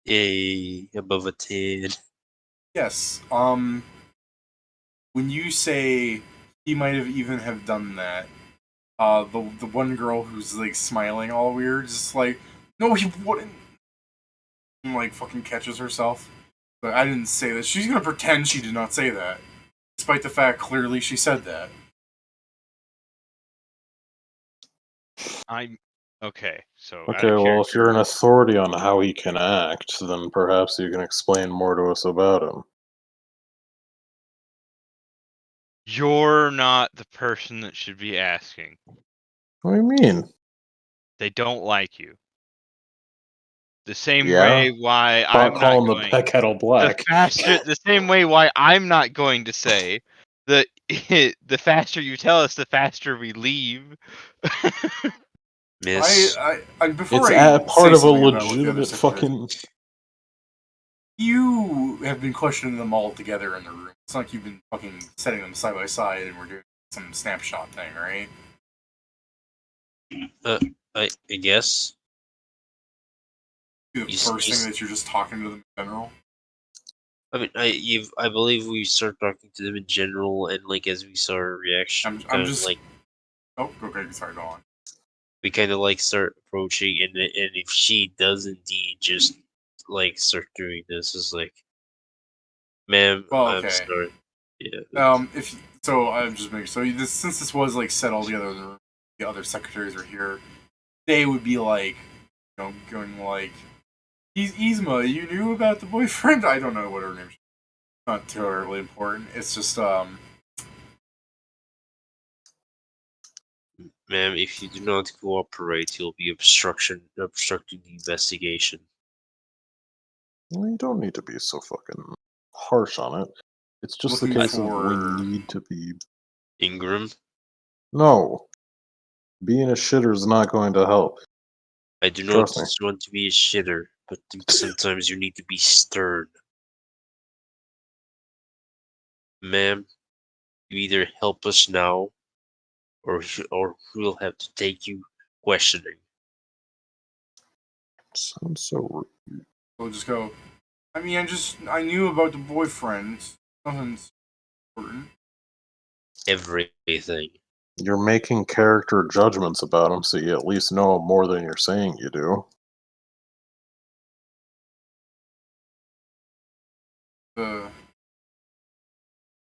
Yay, above a 10. Yes. When you say he might have even have done that, the one girl who's like smiling all weird, just like, no, he wouldn't. And, like fucking catches herself. But I didn't say that. She's gonna pretend she did not say that, despite the fact clearly she said that. I'm okay. So out Okay, of well, if character- you're an authority on how he can act, then perhaps you can explain more to us about him. You're not the person that should be asking. What do you mean? They don't like you. The same Yeah? way why Stop I'm not calling the going. pet kettle black. The same way why I'm not going to say that the faster you tell us, the faster we leave. Miss. Before It's I part say of a something about what the other legitimate secretaries, fucking. you have been questioning them all together in the room. It's not like you've been fucking setting them side by side and we're doing some snapshot thing, right? I guess. The You first thing s- that you're just talking to them in general. I mean, I believe we start talking to them in general, and like as we saw her reaction, I'm kind of just. like Oh, okay, sorry, go on. we kind of like start approaching, and if she does indeed just like start doing this, is like, ma'am, Well, I'm okay. sorry. Yeah. If so, I'm just making since this was like set all together in the room, the other secretaries are here. They would be like, going like, Yzma, you knew about the boyfriend? I don't know what her name is. Not terribly important. It's just Ma'am, if you do not cooperate, you'll be obstructing the investigation. Well, you don't need to be so fucking harsh on it. It's just the Looking case of we for- need to be. Ingram, No. Being a shitter is not going to help. I do not Trust me. just want to be a shitter, but sometimes you need to be stern. Ma'am, you either help us now, or we'll have to take you questioning. Sounds so rude. we'll just go. I mean, I knew about the boyfriend. Nothing important. Everything. You're making character judgments about him, so you at least know more than you're saying you do. I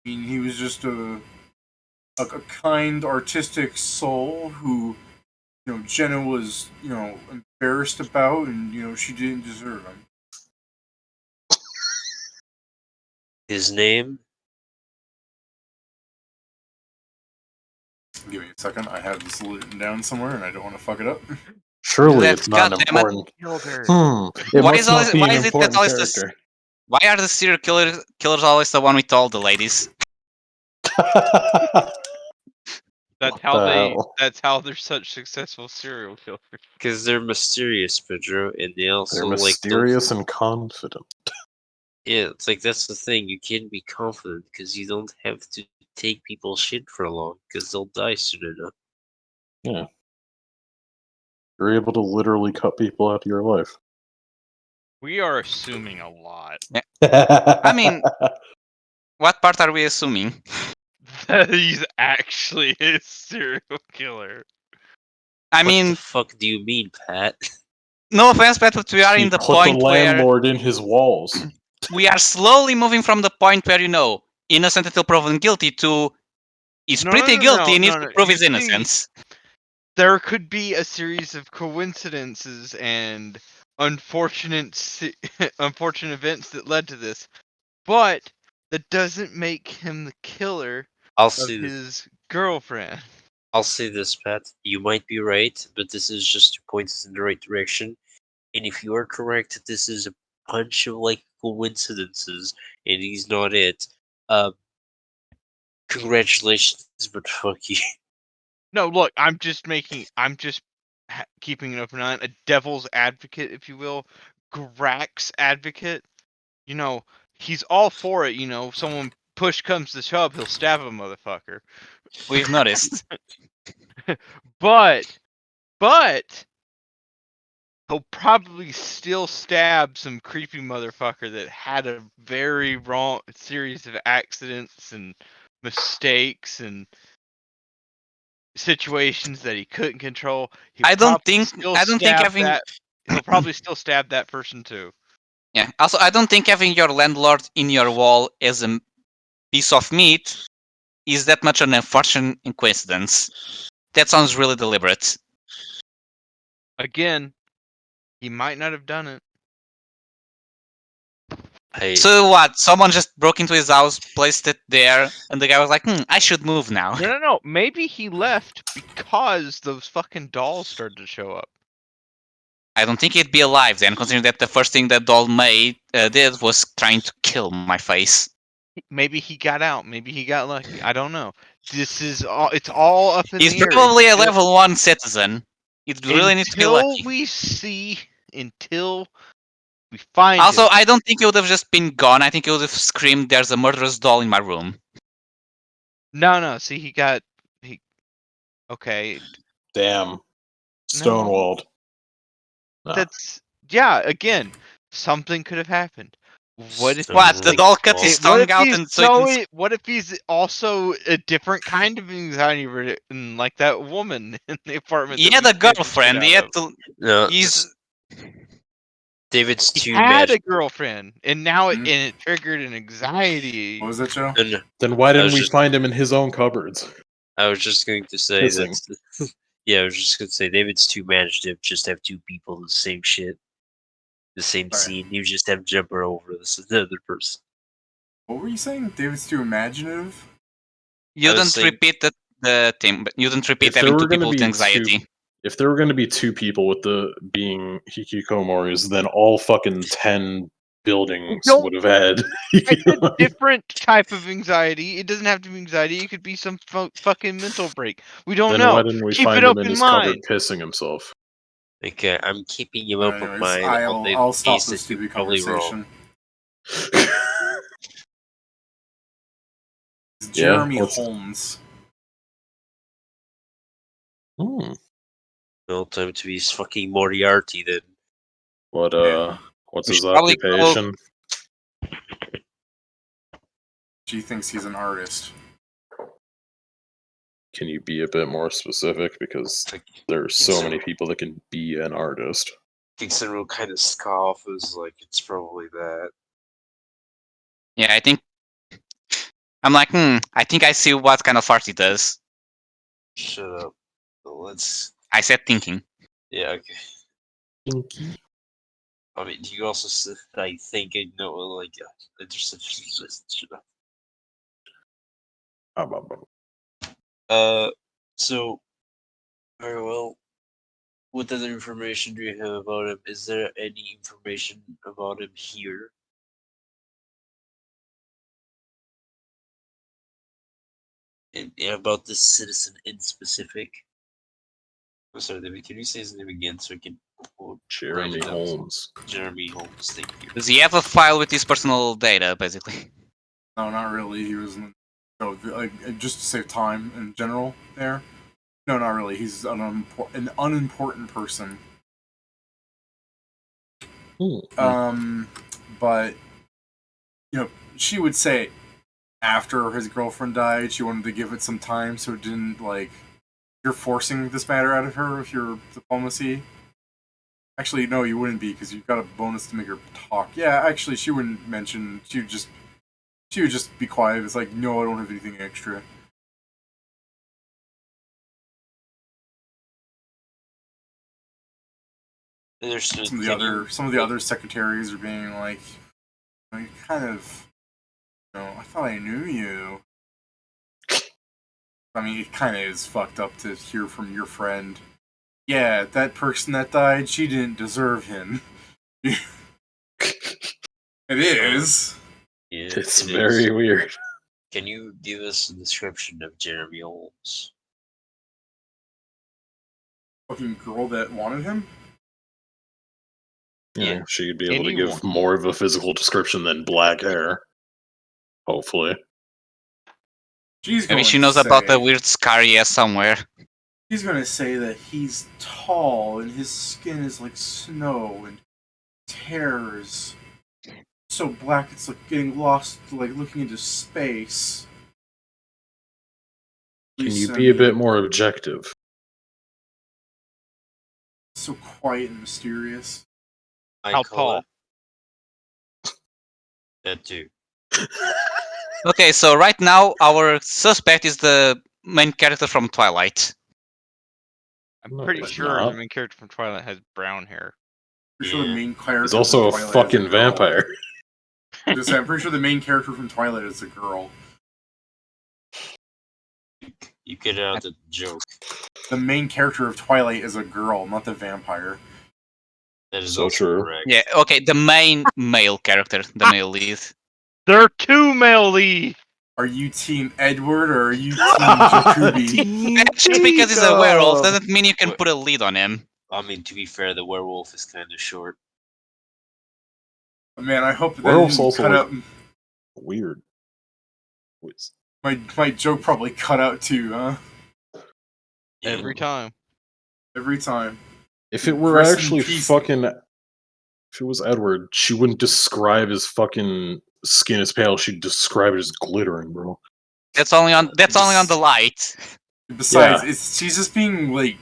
mean, he was just a kind, artistic soul who, Jenna was, embarrassed about, and she didn't deserve him. His name? Give me a second. I have this written down somewhere, and I don't want to fuck it up. Surely That- it's not an God damn it. important. Killed her. It Why must is not always- be why an is it that important always this- character. Why are the serial killers always the one with all the ladies? That's What how the they. hell? That's how they're such successful serial killers. Because they're mysterious, Pedro, and they They're also like don't. mysterious and confident. Yeah, it's like that's the thing. You can be confident because you don't have to take people's shit for long because they'll die soon enough. Yeah. You're able to literally cut people out of your life. We are assuming a lot. I mean- What part are we assuming? That he's actually a serial killer. I What the mean, fuck do you mean, Pat? no offense, but we are he in the put point the where landlord in his walls. we are slowly moving from the point where innocent until proven guilty to he's pretty guilty and needs to prove You his see, innocence. there could be a series of coincidences and unfortunate unfortunate events that led to this, but that doesn't make him the killer I'll of say his girlfriend. I'll say this, Pat. You might be right, but this is just to point us in the right direction. And if you are correct, this is a bunch of like coincidences, and he's not it. Congratulations, but fuck you. No, look, I'm just keeping an open eye, a devil's advocate, if you will, Grax advocate. He's all for it. Someone push comes to shove, he'll stab a motherfucker. We've noticed. But he'll probably still stab some creepy motherfucker that had a very wrong series of accidents and mistakes and situations that he couldn't control. I don't think having He'll probably still stab that person too. yeah. Also, I don't think having your landlord in your wall as a piece of meat is that much an unfortunate coincidence. That sounds really deliberate. Again, he might not have done it. So what? Someone just broke into his house, placed it there, and the guy was like, I should move now. No. Maybe he left because those fucking dolls started to show up. I don't think he'd be alive then, considering that the first thing that doll did was trying to kill my face. Maybe he got out. Maybe he got lucky. I don't know. This is all. It's all up in He's the air. probably a level 1 citizen. He really needs to be lucky. Until we find Also, him. I don't think he would have just been gone. I think he would have screamed, "There's a murderous doll in my room." No. See, he. Okay. Damn. Stonewalled. No. That's again, something could have happened. What if What? The doll cut his tongue out and so he can... what if he's also a different kind of anxiety ridden, like that woman in the apartment? He had a girlfriend. He had to. No, He's. David's He too had mad. a girlfriend, and now it triggered an anxiety. What was that, Joe? No. Then why didn't we find him in his own cupboards? I was just going to say that. Yeah, I was just going to say David's too managed to just have two people the same shit, the same scene. You just have jumper over the other person. What were you saying? David's too imaginative? You didn't repeat the thing, but you didn't repeat having two people with anxiety. If there were going to be two people with being hikikomoris, then all fucking 10 buildings would have had. It's a different type of anxiety. It doesn't have to be anxiety. It could be some fucking mental break. We don't know. Why didn't we Keep find it him open in his mind. cupboard pissing himself? Okay, I'm keeping you up with mine. I'll stop this stupid conversation. Jeremy Holmes. No time to be fucking Moriarty then. What's his occupation? She thinks he's an artist. Can you be a bit more specific? Because there's so many people that can be an artist. Kingston will kind of scoff as like it's probably that. Yeah, I think I'm like, I think I see what kind of art he does. Shut up. Let's. I said thinking. Yeah, okay. Thinky. I mean, do you also I think I know like interested? Shut up. So very well. What other information do you have about him? Is there any information about him here? And about this citizen in specific? I'm sorry, David, can you say his name again so I can quote Jeremy Holmes. Jeremy Holmes, thank you. Does he have a file with his personal data, basically? No, not really. He was just to save time in general there. No, not really. He's an unimportant person. But she would say after his girlfriend died, she wanted to give it some time so it didn't you're forcing this matter out of her with your diplomacy. Actually, no, you wouldn't be because you've got a bonus to make her talk. Yeah, actually, she wouldn't mention. She would just be quiet. It's like, no, I don't have anything extra. Some of the other secretaries are being like kind of, I thought I knew you. I mean, it kind of is fucked up to hear from your friend. Yeah, that person that died, she didn't deserve him. It is. Yeah, it's very weird. Can you give us a description of Jeremy Holmes? Fucking girl that wanted him? Yeah, she'd be able to give more of a physical description than black hair. Hopefully. Maybe she knows about the weird scar he has somewhere. He's gonna say that he's tall and his skin is like snow and tears so black it's like getting lost, like looking into space. Can you be a bit more objective? So quiet and mysterious. How tall? That too. Okay, so right now our suspect is the main character from Twilight. I'm pretty sure the main character from Twilight has brown hair. Pretty sure the main character is also a fucking vampire. Just, I'm pretty sure the main character from Twilight is a girl. You get out the joke. The main character of Twilight is a girl, not the vampire. That is So also true. correct. Yeah, okay, the main male character, the male lead. There are two male leads. Are you Team Edward or are you Team Jacoby? Just because he's a werewolf doesn't mean you can What? put a lead on him. I mean, to be fair, the werewolf is kind of short. Man, I hope that Werewolf's didn't also cut like- out. Weird. My joke probably cut out too, huh? Every time. Every time. If it were Rest in actually peace. fucking, if it was Edward, she wouldn't describe his fucking skin as pale. She'd describe it as glittering, bro. That's only on the light. Besides, Yeah. she's just being like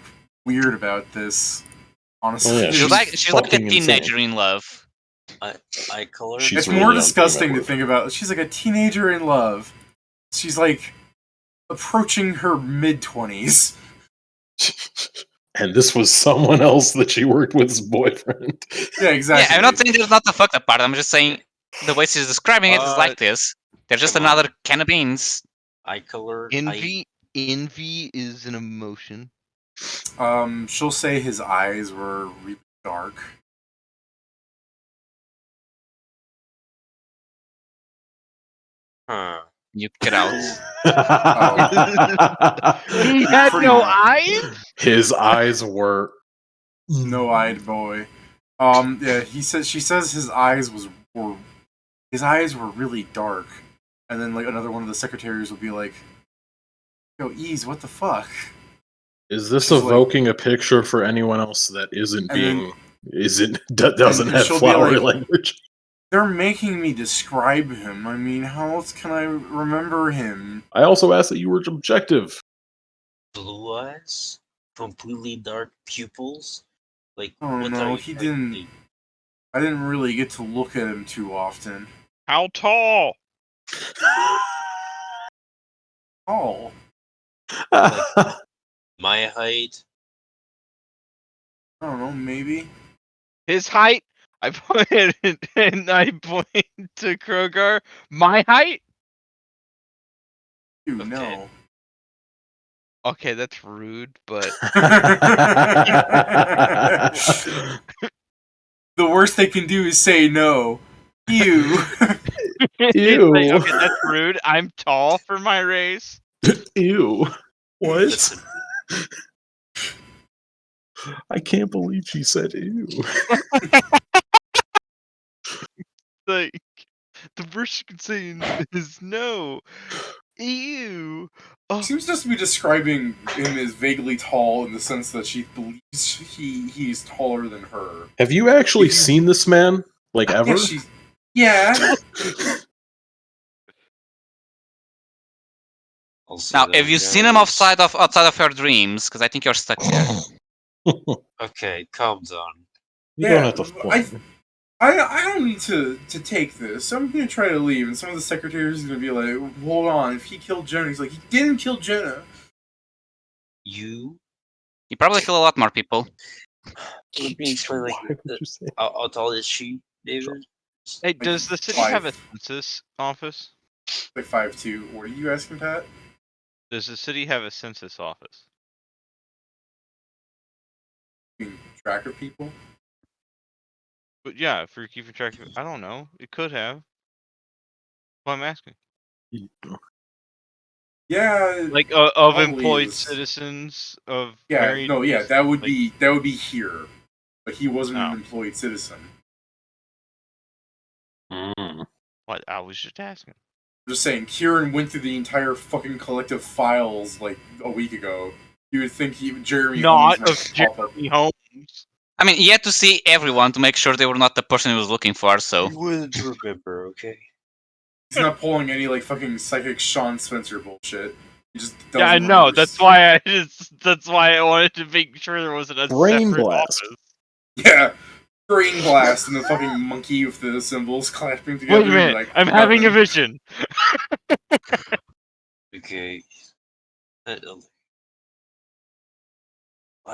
weird about this. Honestly, Oh, yeah, She's like a fucking insane. teenager in love. Eye color. She's it's really more young, disgusting to Edward. think about. She's like a teenager in love. She's like approaching her mid-20s. And this was someone else that she worked with's boyfriend. Yeah, exactly. Yeah, I'm not saying there's not the fucked up part. I'm just saying the way she's describing it is like this. They're just come on. another can of beans. Eye color. Envy is an emotion. She'll say his eyes were really dark. Huh. You get out. He had Pretty no much. eyes? His eyes were No-eyed boy. Yeah, she says his eyes were really dark. And then like another one of the secretaries will be like, "Yo, Ease, what the fuck?" Is this She's like- evoking a picture for anyone else that isn't And then- being doesn't and have she'll be flowery like- language? They're making me describe him. I mean, how else can I remember him? I also asked that you were objective. Blue eyes. Completely dark pupils. Like. Oh, what no, are he you didn't- trying to do? I didn't really get to look at him too often. How tall? Oh, My height. I don't know, maybe. His height? I point and I point to Krogar. My height? Dude, Okay. no. Okay, that's rude, but The worst they can do is say no. Ew. It's Ew. like, okay, that's rude. I'm tall for my race. Ew. What? Listen, I can't believe she said ew. Like the worst you can say is no. Ew. Oh, Seems just to be describing him as vaguely tall in the sense that she believes he's taller than her. Have you actually If you- seen this man? Like ever? Yeah. I'll say Now, that, have you seen him guys. outside of your dreams? Because I think you're stuck there. Okay, calm down. You Yeah, don't have to point. I don't need to take this. I'm gonna try to leave, and some of the secretaries are gonna be like, "Hold on, if he killed Jenna," he's like, "He didn't kill Jenna." You. You probably kill a lot more people. Let me explain. Like, Why would you say? how tall is she, David? hey, does the city have a census office? Like 5'2". What are you asking, Pat? Does the city have a census office? Keeping track of people. But yeah, if you're keeping track of, I don't know. It could have. What I'm asking. Yeah. Like of Probably employed is. citizens of Yeah. married. No. Yeah. That would like- be here, but he wasn't Oh. an employed citizen. Mm. What? I was just asking. I'm just saying, Kieran went through the entire fucking collective files like a week ago. You would think Jeremy Not Holmes of might pop up. Jeremy Holmes. I mean, he had to see everyone to make sure they were not the person he was looking for, so. You wouldn't remember, okay? He's not pulling any like fucking psychic Sean Spencer bullshit. He just doesn't Yeah, I know. remember. That's why I wanted to make sure there wasn't a Brain separate blast. office. Yeah, brain blast and the fucking monkey with the symbols clapping together. Wait a minute. Like, I'm having a nothing. vision. Okay.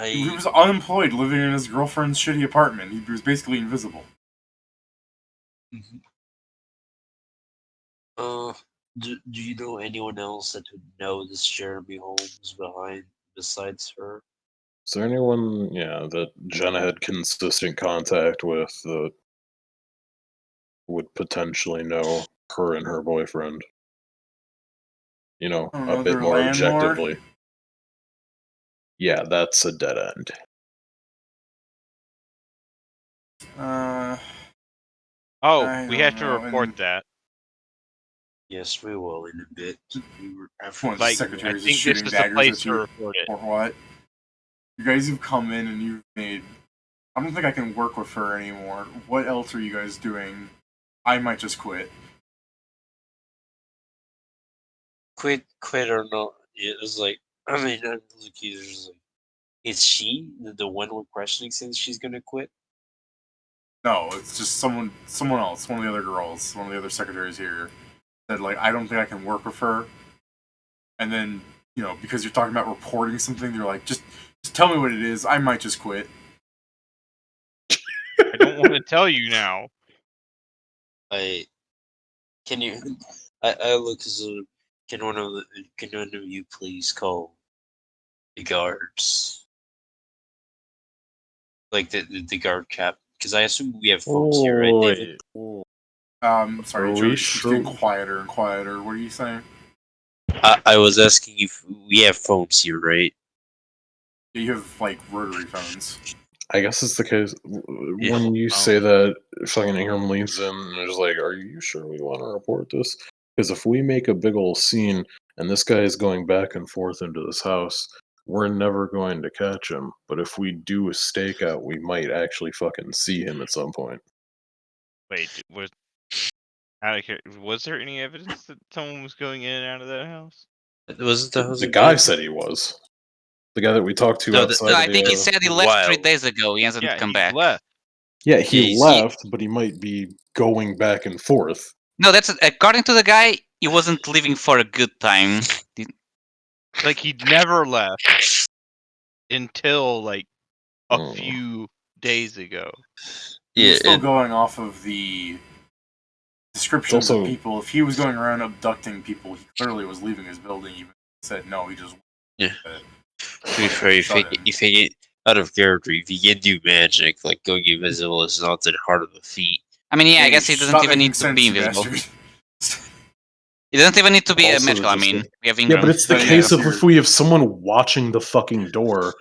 He I was unemployed, living in his girlfriend's shitty apartment. He was basically invisible. Do you know anyone else that would know this Jeremy Holmes besides her? Is there anyone, that Jenna had consistent contact with that would potentially know her and her boyfriend? I don't A know, bit their more landlord? objectively. Yeah, that's a dead end. Oh, I we don't have to know, report and- that. Yes, we will in a bit. One of the Like, I secretaries is think this shooting is the daggers place at to you. report it. Or what? You guys have come in and you've made... I don't think I can work with her anymore. What else are you guys doing? I might just quit. Quit or not? It was like, I mean, he's like, is she the one we're questioning since she's gonna quit? No, it's just someone else, one of the other girls, one of the other secretaries here, said, like, I don't think I can work with her. And then, because you're talking about reporting something, they're like, just tell me what it is. I might just quit. I don't want to tell you now. Can you? I look as a. Can one of you please call the guards? Like the guard cap, because I assume we have phones here, right, David? Sorry, Are Joe we just keeps getting sure? quieter and quieter. What are you saying? I was asking if we have phones here, right? Yeah, you have, like, rotary phones. I guess it's the case Yeah. when you say that fucking Ingram leans in and is like, "Are you sure we want to report this?" Because if we make a big old scene and this guy is going back and forth into this house, we're never going to catch him. But if we do a stakeout, we might actually fucking see him at some point. Wait, was there any evidence that someone was going in and out of that house? Wasn't the house The a guy good? said he was. The guy that we talked to No, outside No, of I think he the. said he left 3 Wow. days ago. He hasn't Yeah, come he back. left. Yeah, he Yeah, left, but he might be going back and forth. No, that's according to the guy. He wasn't leaving for a good time. Like, he never left until like a Hmm. few days ago. You're Yeah, still and going off of the descriptions also- of people. If he was going around abducting people, he clearly was leaving his building. Even said no, he just Yeah. uh, to be fair, shut in. if you get out of character, if you can do magic, like going invisible is not that hard of a feat. I mean, yeah, I Hey, guess he doesn't stop even making need to sense, be you invisible. bastard. He doesn't even need to be Also, magical. I just mean, the- we have Yeah, Ingram. but it's the But yeah, case so of if we have someone watching the fucking door,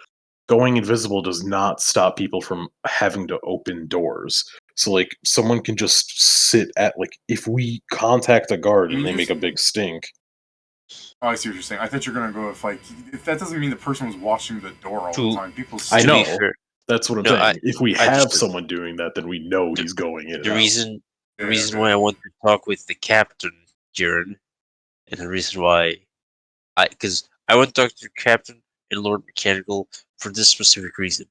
going invisible does not stop people from having to open doors. So, like, someone can just sit at, like, if we contact a guard and You they make just- a big stink. Oh, I see what you're saying. I thought you're gonna go with, like, if that doesn't mean the person was watching the door all the To- time. People I To still- be know. fair, That's what I'm No, saying. If we I have understood. someone doing that, then we know he's going in and the out. reason Yeah, why okay. I want to talk with the captain, Jaren, and the reason why because I want to talk to the captain and Lord Mechanical for this specific reason.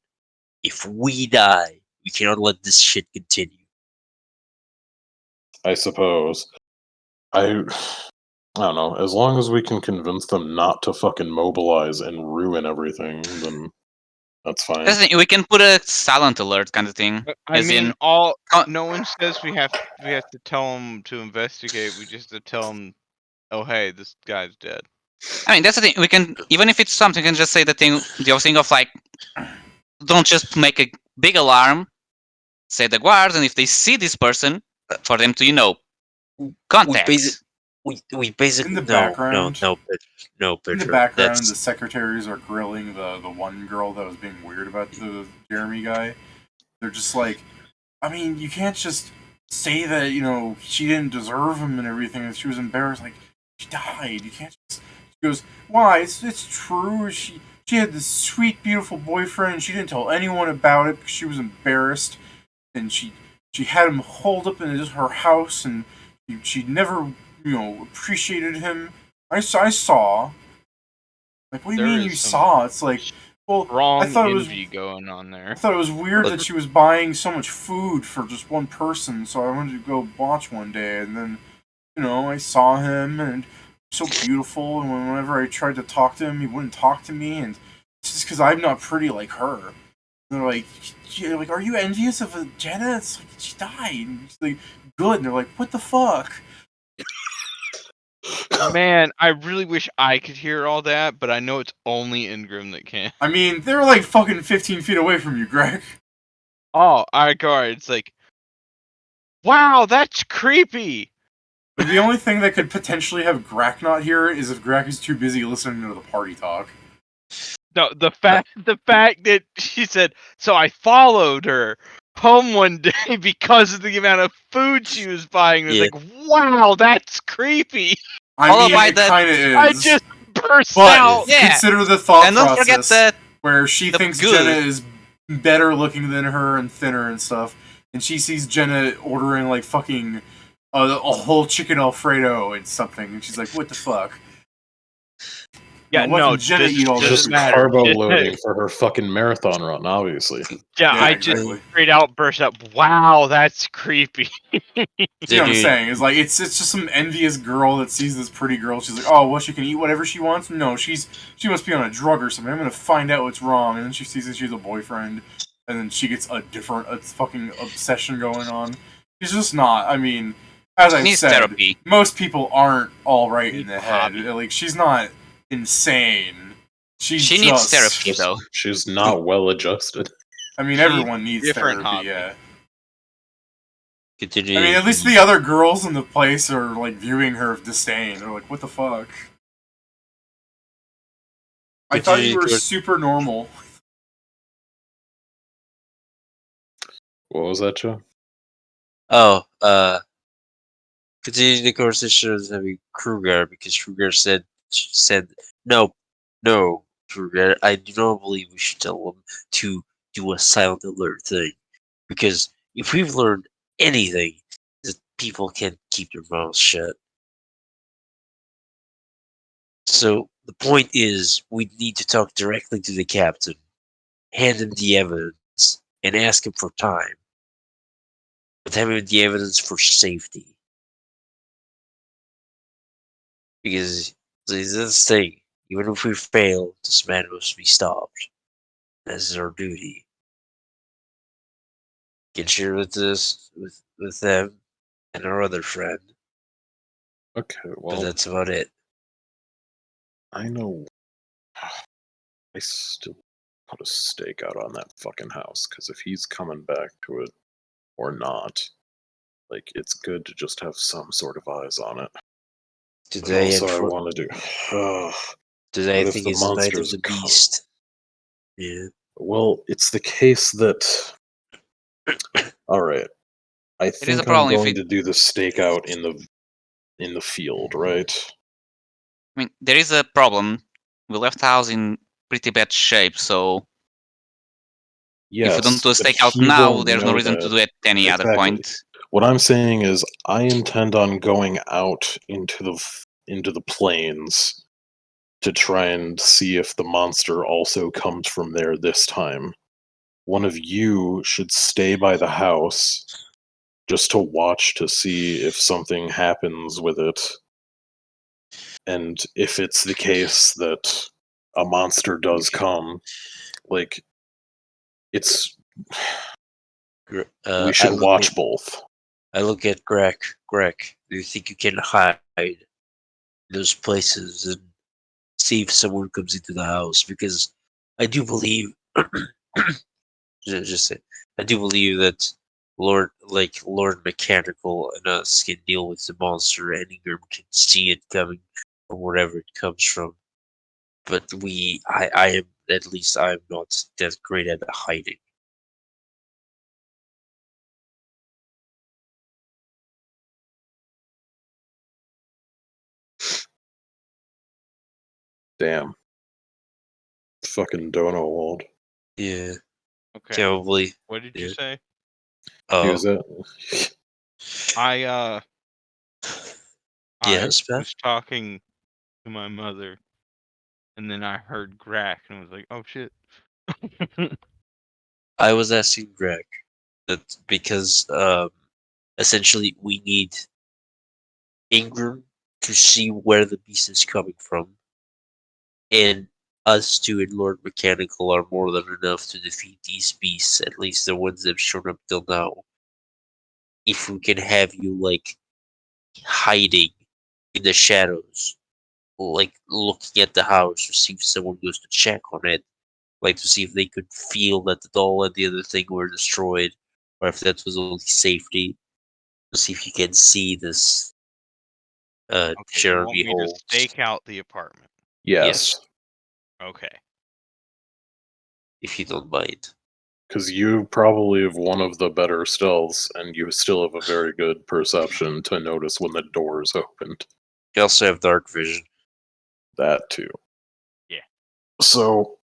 If we die, we cannot let this shit continue. I suppose. I don't know. As long as we can convince them not to fucking mobilize and ruin everything, then that's fine. That's the thing, we can put a silent alert kind of thing. I As mean, in, no one says we have to tell them to investigate. We just have to tell them, oh hey, this guy's dead. I mean, that's the thing. We can, even if it's something, we can just say the whole thing of like, don't just make a big alarm. Say the guards, and if they see this person, for them to contact. We basically In the no background- Pedro, In the Pedro. background, the That's secretaries are grilling the one girl that was being weird about the Jeremy guy. They're just like, I mean, you can't just say that, she didn't deserve him and everything, and she was embarrassed. Like, she died. You can't just... She goes, why? It's true. She had this sweet, beautiful boyfriend, and she didn't tell anyone about it because she was embarrassed. And she had him holed up in her house, and she never, appreciated him. I saw. Like, what do you There mean is you some saw? It's like, well, Wrong I thought it was... envy going on there. I thought it was weird that she was buying so much food for just one person, so I wanted to go watch one day, and then, I saw him, and so beautiful, and whenever I tried to talk to him, he wouldn't talk to me, and it's just because I'm not pretty like her. And they're like, are you envious of Jenna? It's like, she died. And it's like, good. And they're like, what the fuck? Man, I really wish I could hear all that, but I know it's only Ingram that can. I mean, they're like fucking 15 feet away from you, Greg. Oh, alright, it's like, wow, that's creepy. Like, the only thing that could potentially have Grak not hear is if Grak is too busy listening to the party talk. No, the fact that she said, so I followed her home one day because of the amount of food she was buying. It was Yeah. like, wow, that's creepy. I Followed mean, by it the- kind of is. I just burst but out. Yeah. consider the thought And don't forget process the where she the thinks goo. Jenna is better looking than her and thinner and stuff, and she sees Jenna ordering like fucking a whole chicken Alfredo and something, and she's like, "What the fuck?" Yeah, Why no, can Jenna eat all doesn't this Just food? matter. carbo loading for her fucking marathon run, obviously. Yeah, Yeah, I exactly. just straight out burst up. Wow, that's creepy. You know what I'm Dude, saying? It's like it's just some envious girl that sees this pretty girl. She's like, oh, well, she can eat whatever she wants. No, she must be on a drug or something. I'm gonna find out what's wrong. And then she sees that she's a boyfriend, and then she gets a fucking obsession going on. She's just not. I mean, as I needs said, therapy. most people aren't all right in the Needs head. hobby. Like, she's not insane. She's She just, needs therapy, though. She's not well adjusted. I mean, She everyone needs different therapy. hobby. Yeah. continue. I mean, at least the other girls in the place are like viewing her with disdain. They're like, "What the fuck?" I thought you were super normal. What was that, Joe? Oh, continuing the conversation with having Kruger because Kruger said no, Kruger. I do not believe we should tell them to do a silent alert thing because if we've learned anything, that people can't keep their mouths shut. So the point is, we need to talk directly to the captain, hand him the evidence, and ask him for time. But having the evidence for safety. Because this is the thing, even if we fail, this man must be stopped. This is our duty. Can share with this with them and our other friend. Okay, But well, that's about it. I know. I still put a stake out on that fucking house, because if he's coming back to it or not, like, it's good to just have some sort of eyes on it. But Today, also, I want to do. today I what if think the is the night of monsters the come? beast. Yeah. Well, it's the case that. All right, I is a think I'm problem if going it- to do the stakeout in the field, right? I mean, there is a problem. We left the house in pretty bad shape, so Yes, if we don't do a but stakeout he now, won't there's no know reason that. to do it at any other Exactly. point. What I'm saying is, I intend on going out into the plains to try and see if the monster also comes from there this time. One of you should stay by the house just to watch to see if something happens with it. And if it's the case that a monster does come, like, it's we should watch both. I look at Greg. Greg, do you think you can hide in those places and see if someone comes into the house? Because I do believe, just say, I do believe that Lord Mechanical and us can deal with the monster, and Ingram can see it coming from wherever it comes from. But I am, at least I am not that great at hiding. Damn. Fucking dono walled. Yeah, Okay. probably. What did you Yeah. say? Who's that? I Yes, Beth? was talking to my mother, and then I heard Grack, and I was like, "Oh shit!" I was asking Greg that because essentially we need Ingram to see where the beast is coming from, and us two and Lord Mechanical are more than enough to defeat these beasts, at least the ones that have shown up till now. If we can have you like hiding in the shadows, like looking at the house to see if someone goes to check on it, like to see if they could feel that the doll and the other thing were destroyed, or if that was only safety. To see if you can see this Okay, you want Jeremy me to Holmes. stake out the apartment? Yes, Okay. If you don't mind. because you probably have one of the better stealths, and you still have a very good perception to notice when the door is opened. You also have dark vision. That too. Yeah. So,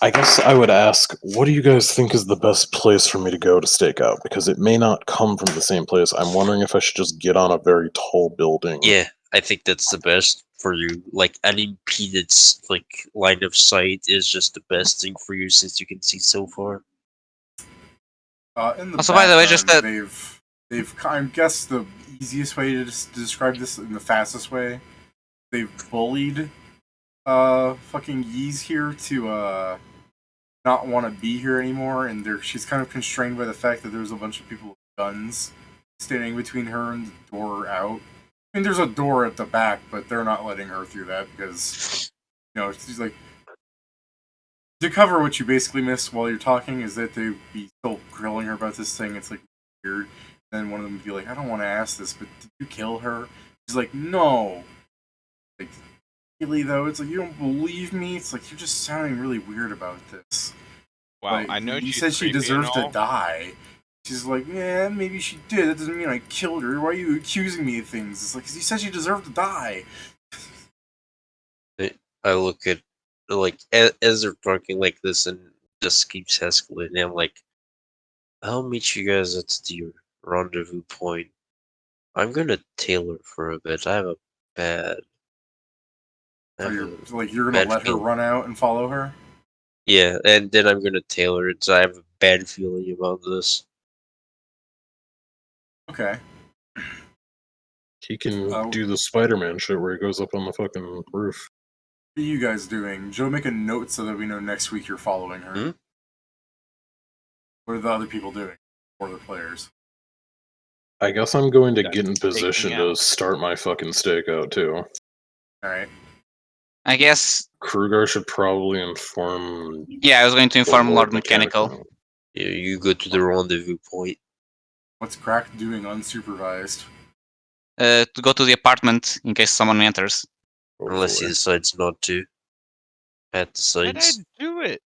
I guess I would ask, what do you guys think is the best place for me to go to stake out? Because it may not come from the same place. I'm wondering if I should just get on a very tall building. Yeah, I think that's the best for you. Like unimpeded like line of sight is just the best thing for you since you can see so far. In the Also, by the way, just background, they've I guess the easiest way to describe this in the fastest way, they've bullied fucking Yeez here to not want to be here anymore, and she's kind of constrained by the fact that there's a bunch of people with guns standing between her and the door out. I mean, there's a door at the back, but they're not letting her through that because, she's like, to cover what you basically missed while you're talking is that they'd be still grilling her about this thing. It's like weird. Then one of them would be like, I don't want to ask this, but did you kill her? She's like, no. Like, really though? It's like, you don't believe me? It's like, you're just sounding really weird about this. Wow, Like, I know you she's said she creepy and deserved to all. die. She's like, yeah, maybe she did. That doesn't mean I killed her. Why are you accusing me of things? It's like, 'cause you said she deserved to die. I look at like as they're talking like this and just keeps escalating. I'm like, I'll meet you guys at the rendezvous point. I'm gonna tailor for a bit. I have a bad. I So have you're gonna bad let her feeling. run out and follow her? Yeah, and then I'm gonna tailor it. So I have a bad feeling about this. Okay. He can Oh. do the Spider-Man shit where he goes up on the fucking roof. What are you guys doing? Joe, make a note so that we know next week you're following her. Hmm? What are the other people doing? Or the players? I guess I'm going to That's get in position staking to out. start my fucking stakeout too. Alright. I guess, Kruger should probably inform yeah, I was going to inform Lord Lord Mechanical. You go to the rendezvous point. What's Crack doing unsupervised? To go to the apartment in case someone enters. Unless he Hopefully. decides not to. Pat Why'd I decides. do it?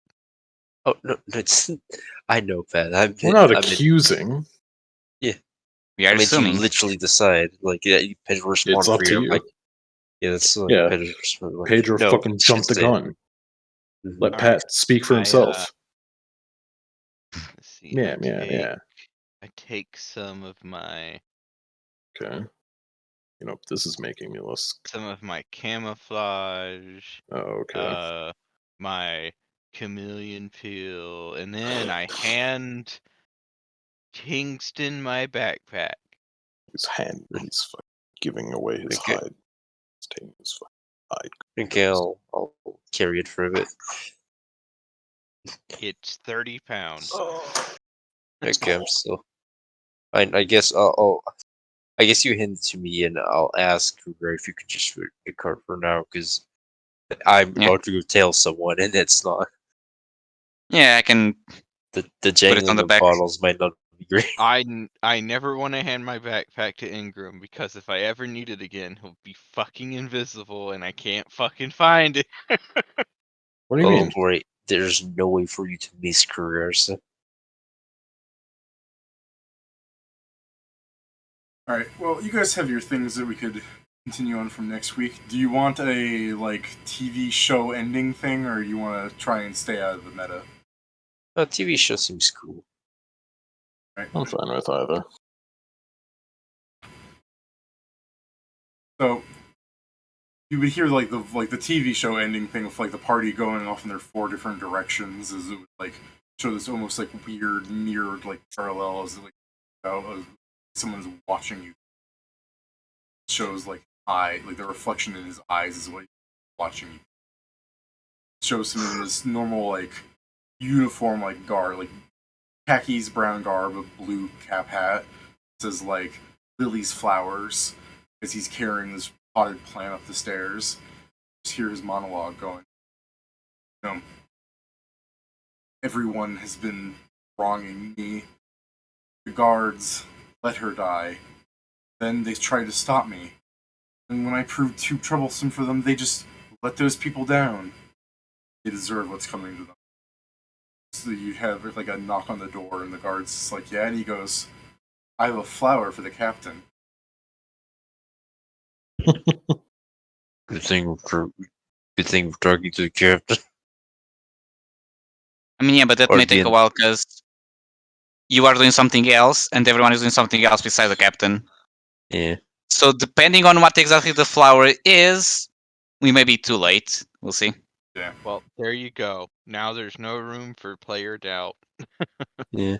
Oh no, it's. I know, Pat. We're not I mean, accusing. We are I mean, you assuming. literally decide. Like, yeah, you Pedro respond It's for up to you. you. Like, yeah, that's like Yeah. Pedro's response. Like, Pedro no, fucking it's jumped the just a- gun. Mhm. Let Alright. Pat speak for I, himself. Let's see. Yeah, yeah. I take some of my Okay. This is making me less. camouflage, Oh, okay. my chameleon peel, and then I hand Kingston my backpack. He's fucking giving away his Okay. hide. He's taking his fucking hide. Okay, I'll carry it for a bit. It's 30 pounds. Okay, I'm still. I guess I guess you hand it to me, and I'll ask Kruger if you could just put the card for now, because I'm Yeah. about to go tell someone, and it's not Yeah, I can the put it on jangling the of back. bottles might not be great. I never want to hand my backpack to Ingram because if I ever need it again, he'll be fucking invisible and I can't fucking find it. What do you Oh mean? boy, there's no way for you to miss Kruger. So. Alright, well, you guys have your things that we could continue on from next week. Do you want a, TV show ending thing, or you want to try and stay out of the meta? TV show seems cool. Right. I'm fine with either. So, you would hear, the TV show ending thing of, the party going off in their 4 different directions, as it would, show this almost, weird, mirrored, parallel as, of someone's watching you. It shows, the reflection in his eyes is what he's watching you. It shows him in this normal, uniform, garb, khakis, brown garb, a blue cap hat. It says, Lily's Flowers, as he's carrying this potted plant up the stairs. Just hear his monologue going. Everyone has been wronging me. The guards let her die. Then they tried to stop me. And when I proved too troublesome for them, they just let those people down. They deserve what's coming to them. So you have like a knock on the door, and the guard's like, yeah, and he goes, I have a flower for the captain. Good thing for talking to the captain. I mean, yeah, but that Or may take a being- while because you are doing something else, and everyone is doing something else besides the captain. Yeah. So depending on what exactly the flower is, we may be too late. We'll see. Yeah. Well, there you go. Now there's no room for player doubt. Yeah.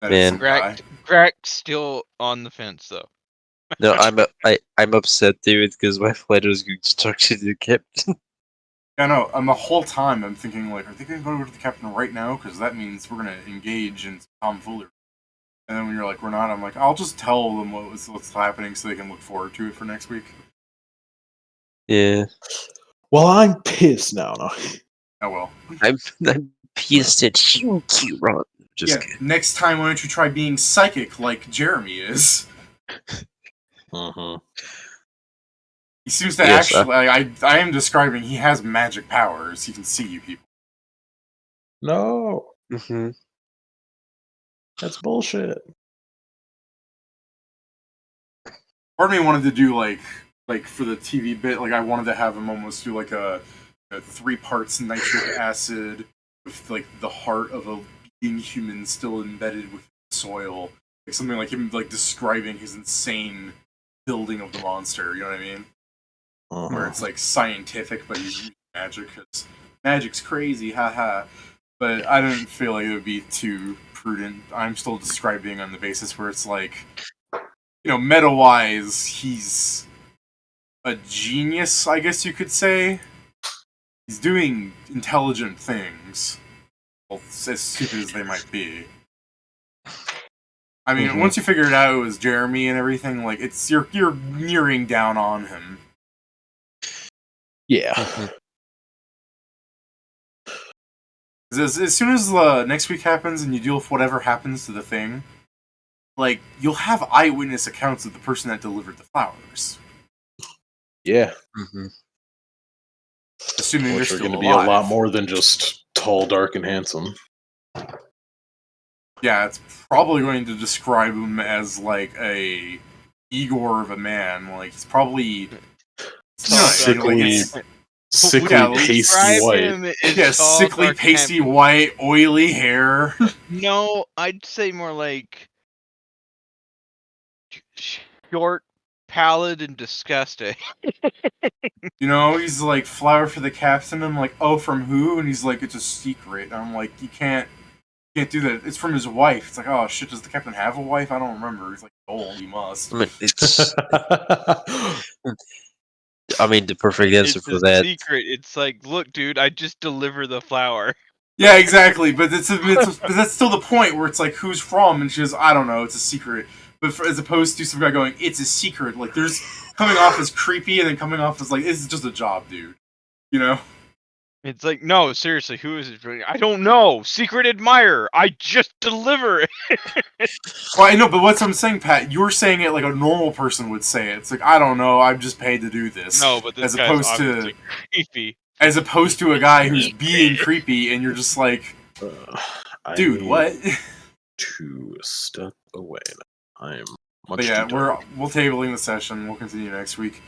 That Man. is the guy. Greg's still on the fence though. No, I'm upset, David, because my flight was going to talk to the captain. Yeah, no, the whole time I'm thinking, like, are they going to go to the captain right now? Because that means we're going to engage in tomfoolery. And then when you're like, we're not, I'm like, I'll just tell them what's happening so they can look forward to it for next week. Yeah. Well, I'm pissed now. No. Oh well. I'm pissed at you, Kieran. Just Yeah, kidding. next time, why don't you try being psychic like Jeremy is? Uh-huh. He seems to Yes, actually. I am describing. He has magic powers. He can see you people. No, Mm-hmm. that's bullshit. Part of me wanted to do like for the TV bit. Like I wanted to have him almost do like a 3 parts nitric acid with like the heart of a being human still embedded with soil. Like something like him like describing his insane building of the monster. You know what I mean? Where it's like scientific, but he's using magic because magic's crazy, haha. But I didn't feel like it would be too prudent. I'm still describing on the basis where it's like, meta-wise, he's a genius, I guess you could say. He's doing intelligent things, well, as stupid as they might be. I mean, once you figure it out, it was Jeremy and everything. Like, it's you're nearing down on him. Yeah. As soon as next week happens and you deal with whatever happens to the thing, like, you'll have eyewitness accounts of the person that delivered the flowers. Yeah. Mm-hmm. Assuming they're Which are still going to alive. be a lot more than just tall, dark, and handsome. Yeah, it's probably going to describe him as, like, a Igor of a man. Like, he's probably... Sickly, sickly, Yeah, pasty Describe white. him as Yeah, tall, sickly, dark, pasty, handsome. white, oily hair. No, I'd say more like short, pallid, and disgusting. He's like, flower for the captain. I'm like, oh, from who? And he's like, it's a secret. And I'm like, you can't do that. It's from his wife. It's like, oh shit, does the captain have a wife? I don't remember. He's like, oh, he must. I mean, the perfect answer It's for a that. secret. It's like, look, dude, I just deliver the flower. Yeah, exactly. But but that's still the point where it's like, who's from? And she goes, I don't know. It's a secret. But as opposed to some guy going, it's a secret. Like, there's coming off as creepy and then coming off as like, this is just a job, dude. You know? It's like, no, seriously, who is it? I don't know. Secret admirer. I just deliver it. Well, I know, but what I'm saying, Pat, you're saying it like a normal person would say it. It's like, I don't know. I'm just paid to do this. No, but this as guy's opposed obviously to creepy. as opposed to a guy who's being creepy, and you're just like, I dude, need what? to step away. I'm much But yeah, too we're tired. tabling the session. We'll continue next week.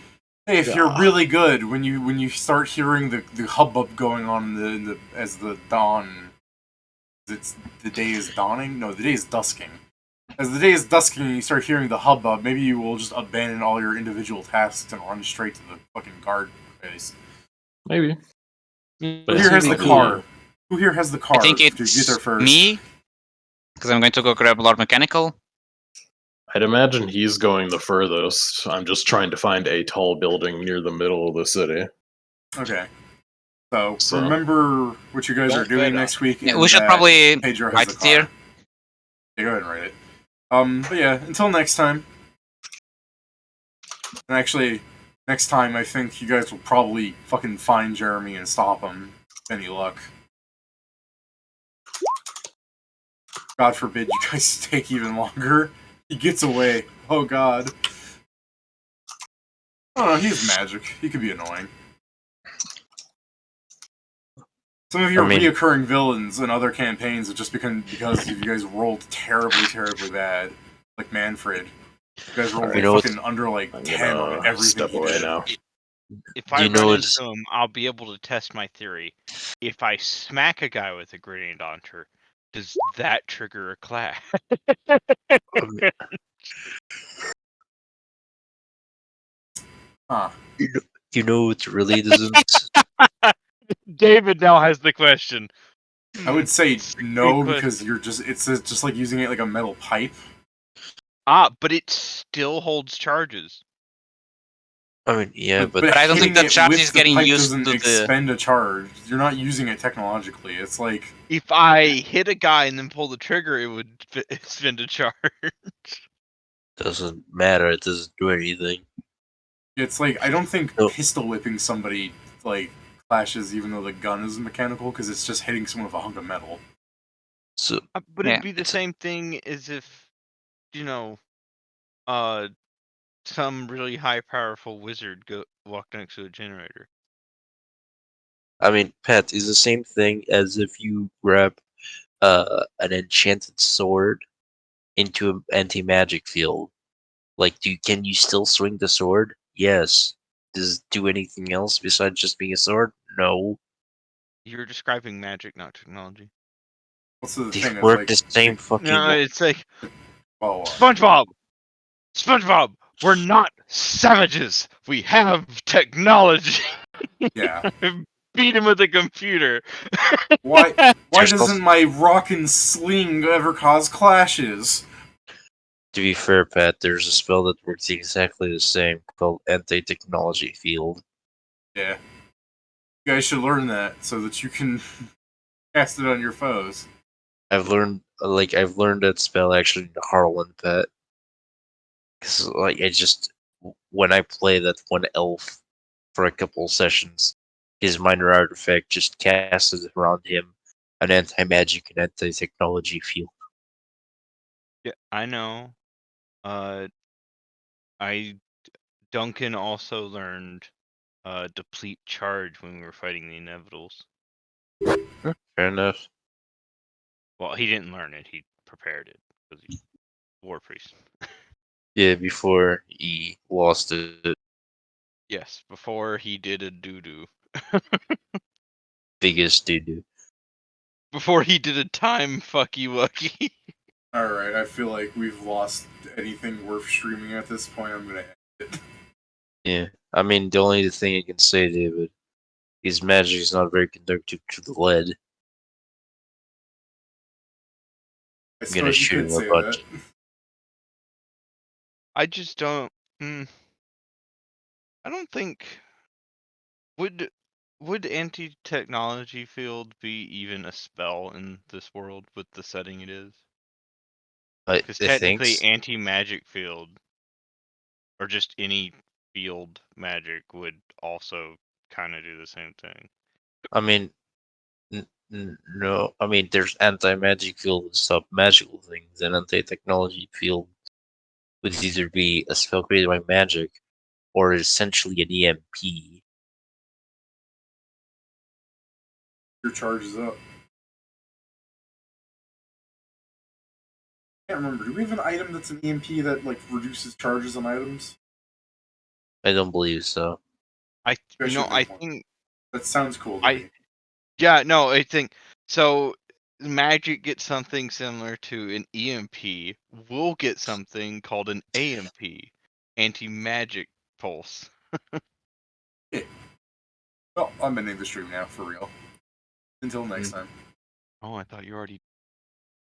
Hey, if Yeah. you're really good, when you start hearing the hubbub going on in the as the dawn, it's the day is dawning. No, the day is dusking. As the day is dusking, and you start hearing the hubbub. Maybe you will just abandon all your individual tasks and run straight to the fucking guard base. Maybe. Who But here has it's the really car? Who here has the car I think to get it's there first? me, because I'm going to go grab Lord Mechanical. I'd imagine he's going the furthest. I'm just trying to find a tall building near the middle of the city. Okay. So, So- remember what you guys Don't are doing bet on next week. Yeah, and we should that probably Pedro has write the it car. here. Yeah, go ahead and write it. But yeah, until next time. And actually, Next time, I think you guys will probably fucking find Jeremy and stop him. Any luck. God forbid you guys take even longer. He gets away. Oh god. I don't know, he's magic. He could be annoying. Some of your reoccurring villains in other campaigns have just become because you guys rolled terribly, terribly bad. Like Manfred. You guys rolled fucking under like 10 on everything he did. Now. If I run into him, I'll be able to test my theory. If I smack a guy with a grenade launcher, does that trigger a clash? Huh. You know, it really doesn't. David now has the question. I would say no question. because it's just like using it like a metal pipe. But it still holds charges. I mean, yeah, but I don't think hitting that charge with is the getting pipe used doesn't to the. expend a charge. You're not using it technologically. It's like If I hit a guy and then pull the trigger, it would spend a charge. doesn't matter. It doesn't do anything. it's like I don't think No. pistol whipping somebody like clashes even though the gun is mechanical because it's just hitting someone with a hunk of metal. So, But Yeah, it'd be the same thing as if, some really high powerful wizard walked next to a generator. I mean, Pat, is the same thing as if you grab an enchanted sword into an anti-magic field. Like, can you still swing the sword? Yes. Does it do anything else besides just being a sword? No. You're describing magic, not technology. What's the They thing? Is work like the same fucking No, way. it's like well, SpongeBob, we're not savages. We have technology. yeah. Beat him with a computer. Why There's doesn't my rock and sling ever cause clashes? To be fair, Pat, there's a spell that works exactly the same called Anti-Technology Field. Yeah. You guys should learn that so that you can cast it on your foes. I've learned that spell actually in Harlan, Pat. Because when I play that one elf for a couple sessions, his minor artifact just casts around him an anti-magic and anti-technology field. Yeah, I know. Duncan also learned deplete charge when we were fighting the Inevitals. Fair enough. Well, he didn't learn it; he prepared it because he's war priest. Yeah, before he lost it. Yes, before he did a doo-doo. Biggest doo-doo. Before he did a time fucky wucky. Alright, I feel like we've lost anything worth streaming at this point. I'm gonna end it. Yeah, I mean, the only thing I can say, David, is magic is not very conductive to the lead. I I'm gonna suppose you shoot could him say a that. bunch. I just don't. I don't think would anti-technology field be even a spell in this world with the setting it is? I Because think technically, anti-magic field or just any field magic would also kind of do the same thing. I mean, no. I mean, there's anti-magic field and stop magical things, and anti-technology field would either be a spell created by magic or essentially an EMP. Your charge is up. I can't remember. Do we have an item that's an EMP that like reduces charges on items? I don't believe so. I one. think That sounds cool to me. I think so. Magic gets something similar to an EMP. We'll get something called an AMP, anti-magic pulse. Well, I'm ending the stream now, for real. Until next time. Oh, I thought you already